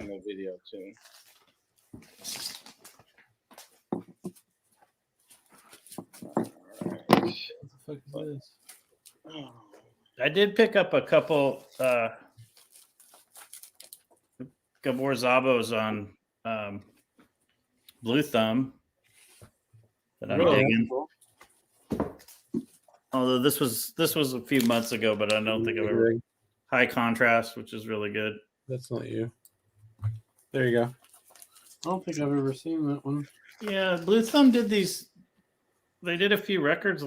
the video too. I did pick up a couple Gabor Szabos on Blue Thumb that I'm digging. Although this was a few months ago, but I don't think I've ever High Contrast, which is really good. That's not you. There you go. I don't think I've ever seen that one. Yeah, Blue Thumb did these. They did a few records.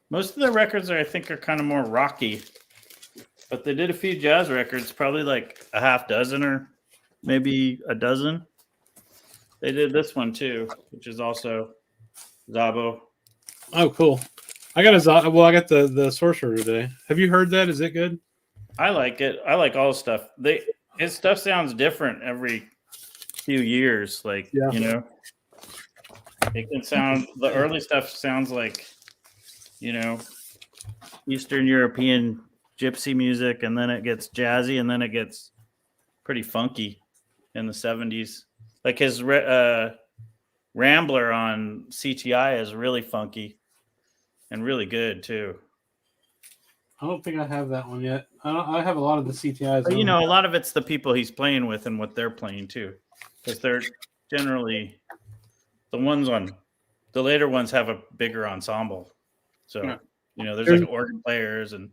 Most of their records I think are kind of more rocky, but they did a few jazz records, probably like a half dozen or maybe a dozen. They did this one too, which is also Szabo. Oh, cool. I got I got the Sorcerer today. Have you heard that? Is it good? I like it. I like all the stuff. His stuff sounds different every few years. Like, it can sound, the early stuff sounds like, Eastern European gypsy music, and then it gets jazzy, and then it gets pretty funky in the 70s. Like his Rambler on CTI is really funky and really good too. I don't think I have that one yet. I have a lot of the CTIs. But, a lot of it's the people he's playing with and what they're playing too, because they're generally the later ones have a bigger ensemble. So there's like organ players and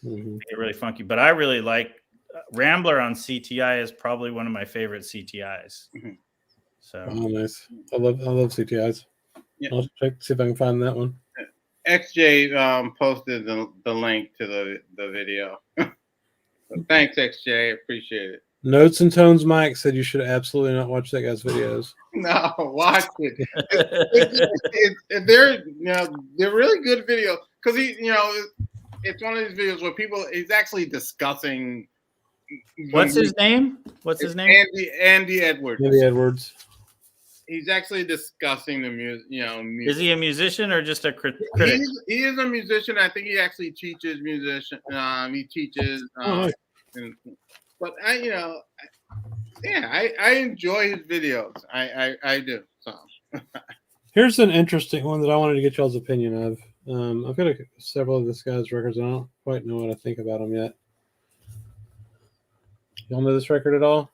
they get really funky. But I really like Rambler on CTI is probably one of my favorite CTIs. Mm-hmm. So nice. I love CTIs. Yeah. I'll check see if I can find that one. XJ posted the link to the video. So thanks, XJ. Appreciate it. Notes and Tones Mike said you should absolutely not watch that guy's videos. No, watch it. They're really good videos because it's one of these videos where he's actually discussing. What's his name? Andy Edwards. Andy Edwards. He's actually discussing the music. Is he a musician or just a critic? He is a musician. I think he actually teaches musician. He teaches. But I enjoy his videos. I do. So here's an interesting one that I wanted to get y'all's opinion of. I've got several of this guy's records. I don't quite know what I think about them yet. Y'all know this record at all?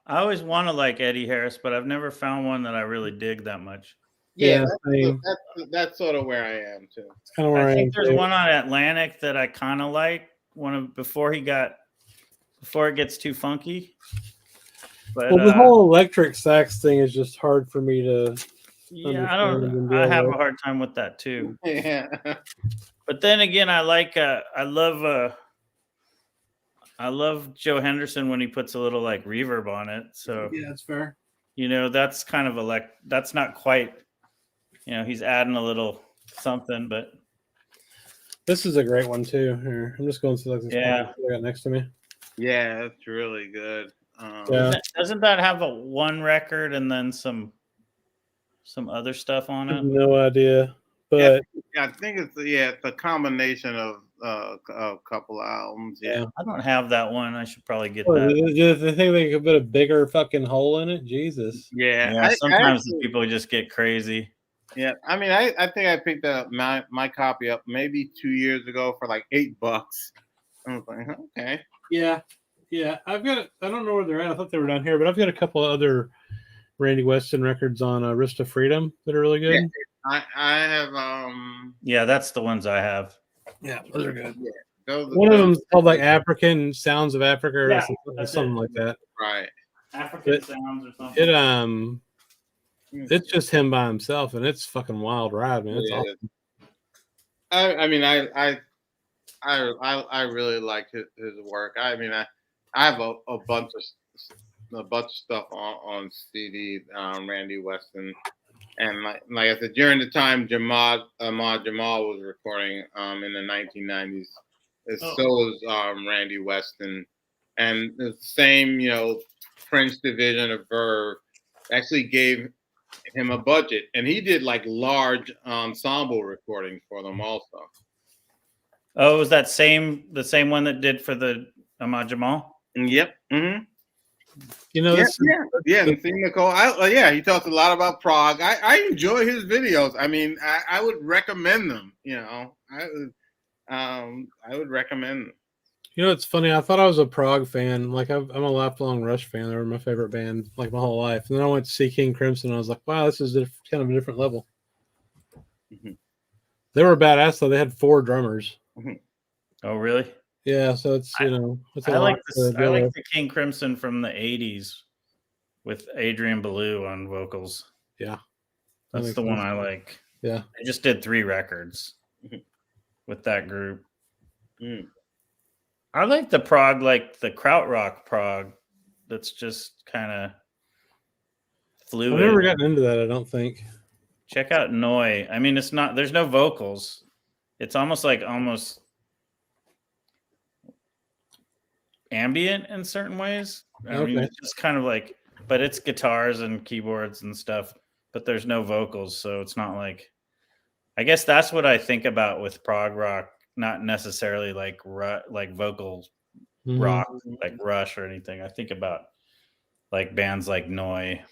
I always want to like Eddie Harris, but I've never found one that I really dig that much. Yeah, that's sort of where I am too. It's kind of where I think there's one on Atlantic that I kind of like, before it gets too funky. But Well, the whole electric sax thing is just hard for me to. yeah, I have a hard time with that too. Yeah. But then again, I love Joe Henderson when he puts a little like reverb on it. So Yeah, that's fair. That's kind of that's not quite, he's adding a little something, but This is a great one too. Here, I'm just going through like this. Yeah. I got next to me. Yeah, that's really good. Yeah. doesn't that have a one record and then some other stuff on I have it? no idea, but I think it's a combination of a couple of albums. Yeah. I don't have that one. I should probably get oh, that. they think they could put a bigger fucking hole in it. Jesus. Yeah. Sometimes people just get crazy. Yeah, I mean, I think I picked up my copy up maybe 2 years ago for like $8. I was like, okay. Yeah. I've got. I don't know where they're at. I thought they were down here, but I've got a couple of other Randy Weston records on Wrist of Freedom that are really good. Yeah, I have. Yeah, that's the ones I have. Yeah, those are good. Yeah, One of them is called like African Sounds of Africa or that's something like that. Right. African Sounds or something. It's just him by himself, and it's fucking wild ride, man. It's awesome. I mean, I really like his work. I mean, I have a bunch of stuff on CD, Randy Weston, and like I said, during the time Ahmad Jamal was recording in the 1990s, so was Randy Weston, and the same French division of Verve actually gave him a budget, and he did like large ensemble recordings for them also. Oh, was that the same one that did for the Ahmad Jamal? Yep. Mm-hmm. And see Nicole. He talks a lot about Prague. I enjoy his videos. I mean, I would recommend them. I would recommend them. It's funny. I thought I was a Prague fan. Like I'm a lifelong Rush fan. They were my favorite band, like my whole life. And then I went to see King Crimson. And I was like, wow, this is kind of a different level. Mm-hmm. They were badass though. They had 4 drummers. Mm-hmm. Oh, really? Yeah. So it's it's. I like the King Crimson from the '80s with Adrian Belew on vocals. Yeah, that's the one I like. Yeah, I just did 3 records with that group. Mm. I like the prog, like the krautrock prog. That's just kind of fluid. I've never gotten into that. I don't think. Check out Noi. I mean, there's no vocals. It's almost ambient in certain ways. I mean, it's just kind of like, but it's guitars and keyboards and stuff, but there's no vocals. So it's not like, I guess that's what I think about with prog rock. Not necessarily like vocal rock, like Rush or anything. I think about like bands like Noi,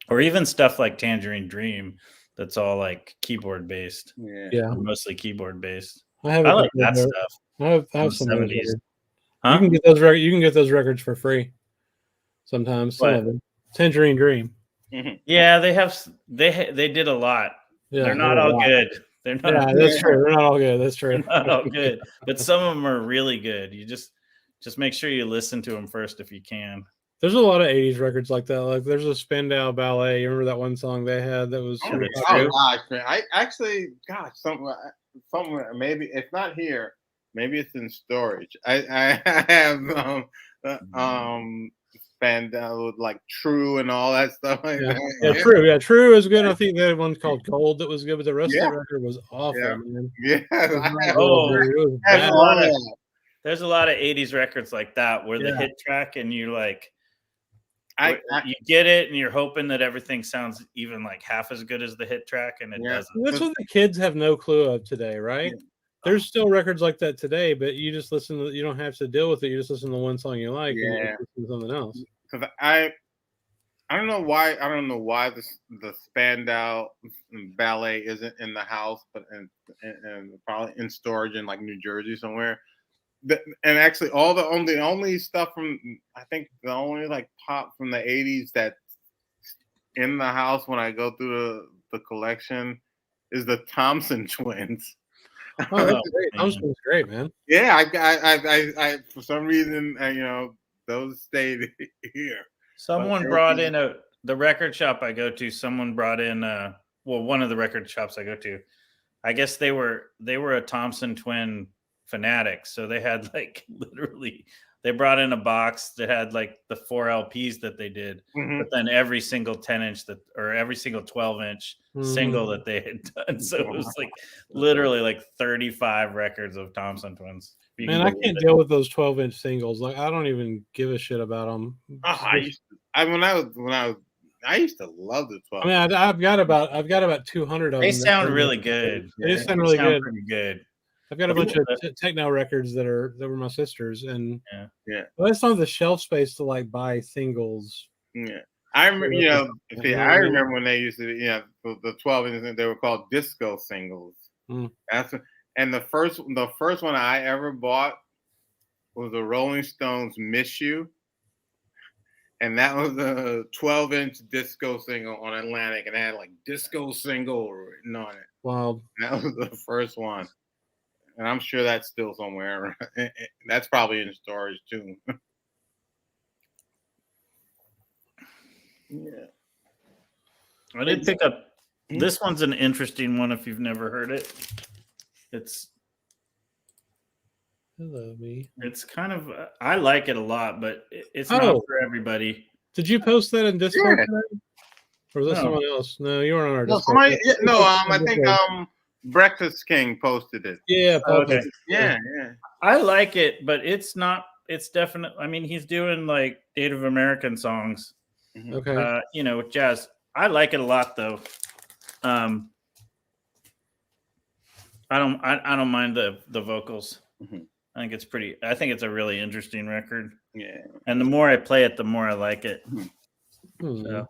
or even stuff like Tangerine Dream. That's all like keyboard based. Yeah, mostly keyboard based. I like that stuff. I have some 70s. Huh? You can get those records. You can get those records for free. Sometimes some of them. Tangerine Dream. Mm-hmm. Yeah, they did a lot. Yeah, they're not all good. They're not. Yeah, that's true. They're not all good. That's true. Not all good, but some of them are really good. You just make sure you listen to them first if you can. There's a lot of '80s records like that. Like there's a Spandau Ballet. You remember that one song they had that was? Oh gosh, man! I actually, gosh, somewhere. Maybe it's not here. Maybe it's in storage. I have Spandau with like True and all that stuff. Like that. Yeah, True. Yeah, True is good. I think they had one called Cold that was good, but the rest of the record was awful, man. Yeah. There's a lot of 80s records like that where the hit track and you like you get it and you're hoping that everything sounds even like half as good as the hit track, and it doesn't. That's what the kids have no clue of today, right? Yeah. There's still records like that today, but you just listen to, you don't have to deal with it. You just listen to one song you like and you listen to something else. Because I don't know why the Spandau Ballet isn't in the house, but and probably in storage in like New Jersey somewhere. And actually, the only stuff from, I think the only like pop from the 80s that's in the house when I go through the collection is the Thompson Twins. Oh, that's great. Thompson's great, man. Yeah, I for some reason, those stayed here. Someone brought in the record shop I go to. Someone brought in one of the record shops I go to. I guess they were a Thompson twin fanatic, so they had like literally they brought in a box that had like the 4 LPs that they did, but then every single 10-inch or every single 12-inch single that they had done. So it was like literally like 35 records of Thompson twins. Man, I can't deal with those 12-inch singles. Like, I don't even give a shit about them. I used to love the 12. I mean, I've got about 200 of them. They sound really good. They sound really good. Pretty good. I've got a bunch of techno records that were my sister's, and yeah. Well, that's not the shelf space to like buy singles. Yeah, I remember. I remember when they used to, the 12 inches. They were called disco singles. And the first one I ever bought was the Rolling Stones "Miss You," and that was a 12-inch disco single on Atlantic, and it had like disco single written on it. Wow, that was the first one. And I'm sure that's still somewhere. That's probably in storage too. Yeah. I did pick up. This one's an interesting one if you've never heard it. It's hello me. It's kind of I like it a lot, but it's not for everybody. Did you post that in Discord today? Or was that someone else? No, you weren't on our Discord. I think Breakfast King posted it. Yeah, okay. Yeah. I like it, but it's not. It's definitely. I mean, he's doing like Native American songs. Okay. With jazz. I like it a lot, though. I don't mind the vocals. I think it's pretty. I think it's a really interesting record. Yeah. And the more I play it, the more I like it. So.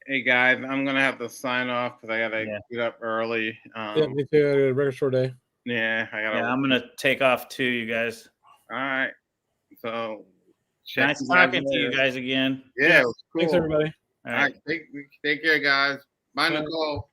Hey guys, I'm gonna have to sign off because I gotta get up early. Yeah, me too. I got a record store day. Yeah, I'm gonna take off too, you guys. All right. So nice talking to you guys again. Yeah, it was cool. Thanks everybody. All right. Take care, guys. Bye, Nicole.